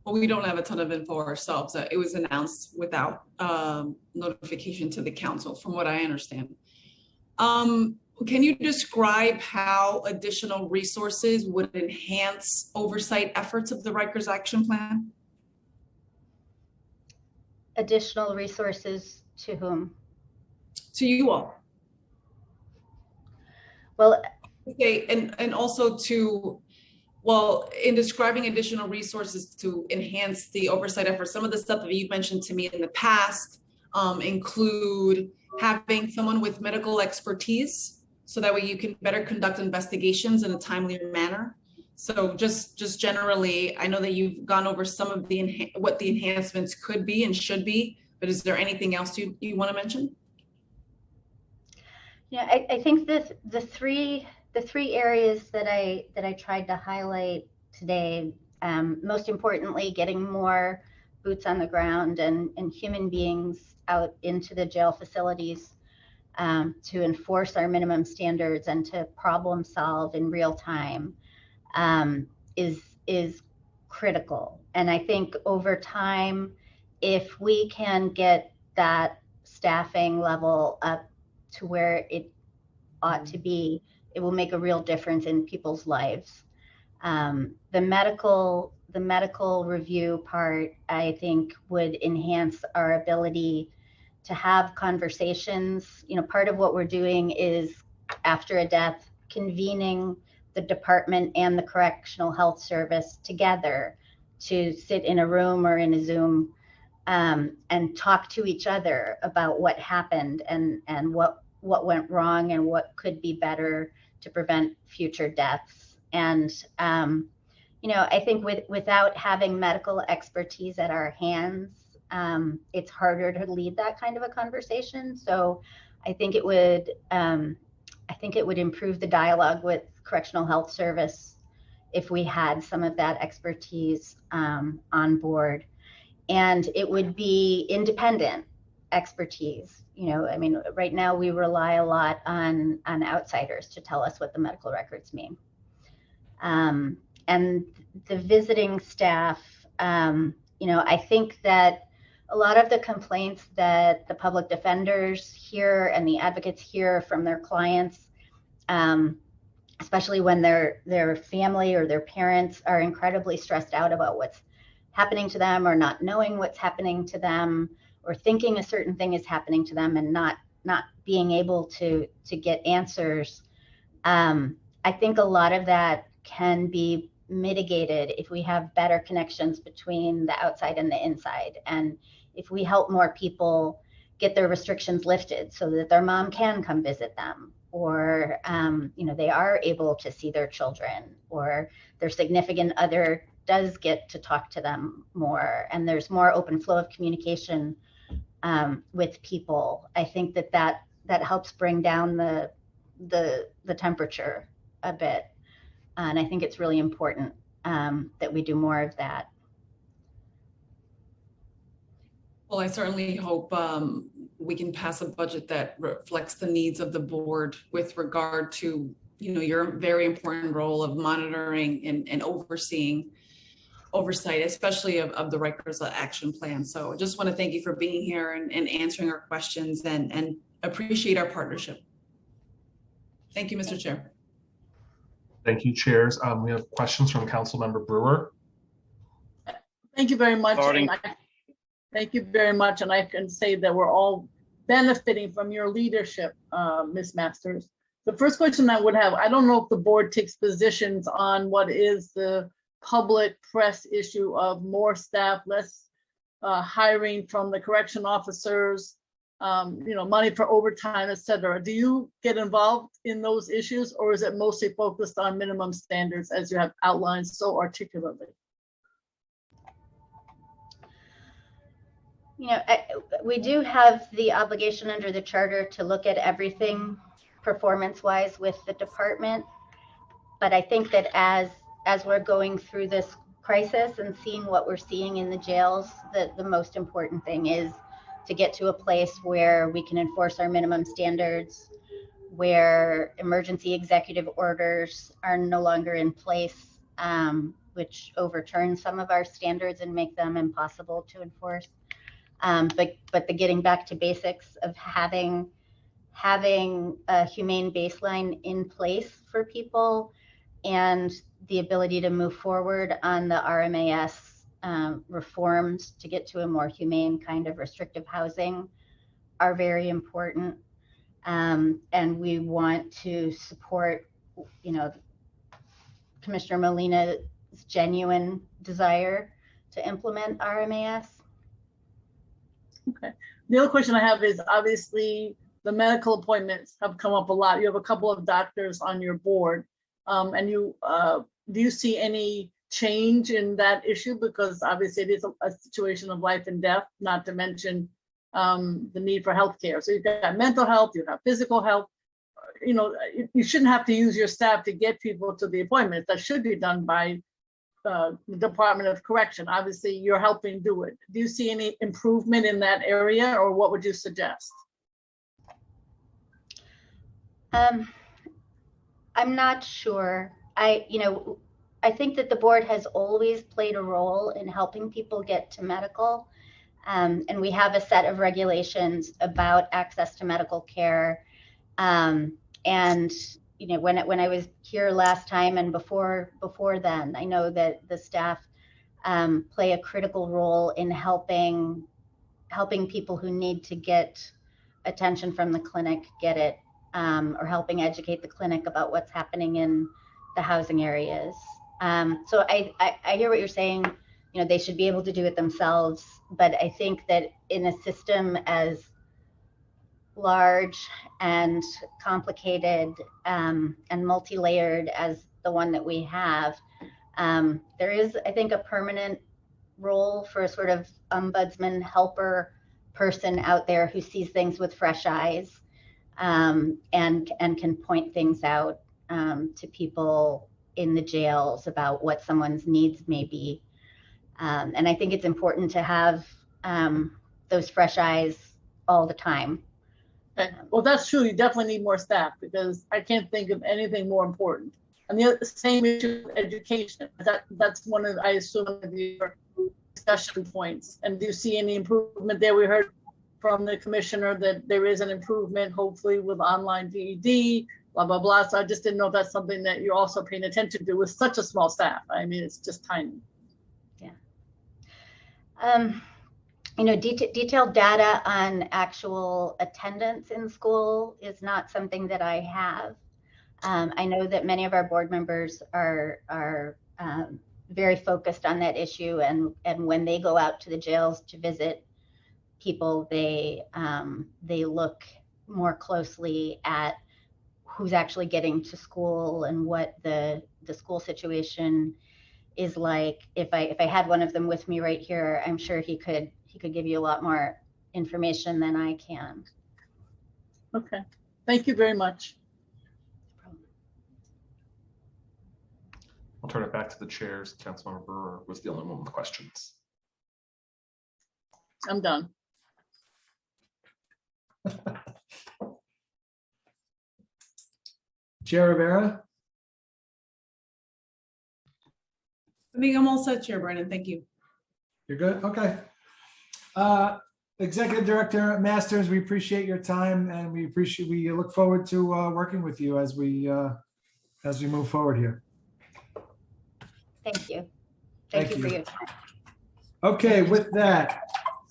Well, we don't have a ton of info ourselves. It was announced without notification to the council, from what I understand. can you describe how additional resources would enhance oversight efforts of the Rikers Action Plan? Additional resources to whom? To you all. Well, okay, and also to, well, in describing additional resources to enhance the oversight efforts, some of the stuff that you've mentioned to me in the past include having someone with medical expertise, so that way you can better conduct investigations in a timely manner. So just generally, I know that you've gone over some of the what the enhancements could be and should be, but is there anything else you want to mention? Yeah, I think the three areas that I tried to highlight today, most importantly, getting more boots on the ground and human beings out into the jail facilities to enforce our minimum standards and to problem solve in real time is critical. And I think over time, if we can get that staffing level up to where it ought to be, it will make a real difference in people's lives. The medical review part, I think, would enhance our ability to have conversations. You know, part of what we're doing is, after a death, convening the department and the Correctional Health Service together to sit in a room or in a Zoom and talk to each other about what happened and what went wrong and what could be better to prevent future deaths. And you know, I think without having medical expertise at our hands, it's harder to lead that kind of a conversation. So I think it would improve the dialogue with Correctional Health Service if we had some of that expertise on board. And it would be independent expertise. You know, I mean, right now we rely a lot on outsiders to tell us what the medical records mean. And the visiting staff, you know, I think that a lot of the complaints that the public defenders hear and the advocates hear from their clients, especially when their family or their parents are incredibly stressed out about what's happening to them, or not knowing what's happening to them, or thinking a certain thing is happening to them and not being able to get answers. I think a lot of that can be mitigated if we have better connections between the outside and the inside, and if we help more people get their restrictions lifted so that their mom can come visit them, or you know, they are able to see their children, or their significant other does get to talk to them more, and there's more open flow of communication with people. I think that helps bring down the temperature a bit, and I think it's really important that we do more of that. Well, I certainly hope we can pass a budget that reflects the needs of the board with regard to, you know, your very important role of monitoring and overseeing oversight, especially of the Rikers Action Plan. So I just want to thank you for being here and answering our questions, and appreciate our partnership. Thank you, Mr. Chair. Thank you, chairs. We have questions from Councilmember Brewer. Thank you very much. Thank you very much. And I can say that we're all benefiting from your leadership, Ms. Masters. The first question I would have, I don't know if the board takes positions on what is the public press issue of more staff, less hiring from the correction officers, you know, money for overtime, et cetera. Do you get involved in those issues, or is it mostly focused on minimum standards as you have outlined so articulately? You know, we do have the obligation under the charter to look at everything performance-wise with the department. But I think that as we're going through this crisis and seeing what we're seeing in the jails, the most important thing is to get to a place where we can enforce our minimum standards, where emergency executive orders are no longer in place, which overturn some of our standards and make them impossible to enforce. But the getting back to basics of having having a humane baseline in place for people and the ability to move forward on the RMAS reforms to get to a more humane kind of restrictive housing are very important. And we want to support, Commissioner Molina's genuine desire to implement RMAS. Okay. The other question I have is, obviously the medical appointments have come up a lot. You have a couple of doctors on your board, and do you see any change in that issue? Because obviously it is a situation of life and death, not to mention the need for healthcare. So you've got mental health, you have physical health. You shouldn't have to use your staff to get people to the appointments. That should be done by the Department of Correction. Obviously, you're helping do it. Do you see any improvement in that area, or what would you suggest? I'm not sure. I think that the board has always played a role in helping people get to medical. And we have a set of regulations about access to medical care. And when I was here last time and before then, I know that the staff play a critical role in helping people who need to get attention from the clinic get it, or helping educate the clinic about what's happening in the housing areas. So I hear what you're saying. They should be able to do it themselves, but I think that in a system as large and complicated and multi-layered as the one that we have, there is, I think, a permanent role for a sort of ombudsman helper person out there who sees things with fresh eyes, and can point things out to people in the jails about what someone's needs may be. And I think it's important to have those fresh eyes all the time. Okay. Well, that's true. You definitely need more staff, because I can't think of anything more important. And the same issue with education. That's one of, I assume, one of your discussion points. And do you see any improvement there? We heard from the commissioner that there is an improvement, hopefully, with online GED, blah, blah, blah. So I just didn't know if that's something that you're also paying attention to with such a small staff. I mean, it's just tiny. Detailed data on actual attendance in school is not something that I have. I know that many of our board members are very focused on that issue, and when they go out to the jails to visit people, they look more closely at who's actually getting to school and what the school situation is like. If I had one of them with me right here, I'm sure he could give you a lot more information than I can. Okay, thank you very much. I'll turn it back to the chairs. Councilmember Brewer was the only one with questions. I'm done. Chair Rivera? I think I'm all set, Chair Brennan. Thank you. You're good? Okay. Executive Director Masters, we appreciate your time, and we look forward to working with you as we move forward here. Thank you. Thank you for your time. Okay, with that,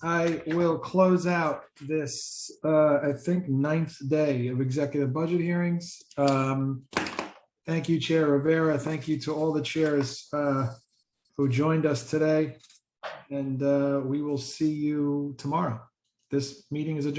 I will close out this, I think, 9th day of executive budget hearings. Thank you, Chair Rivera. Thank you to all the chairs who joined us today. And we will see you tomorrow. This meeting is adjourned.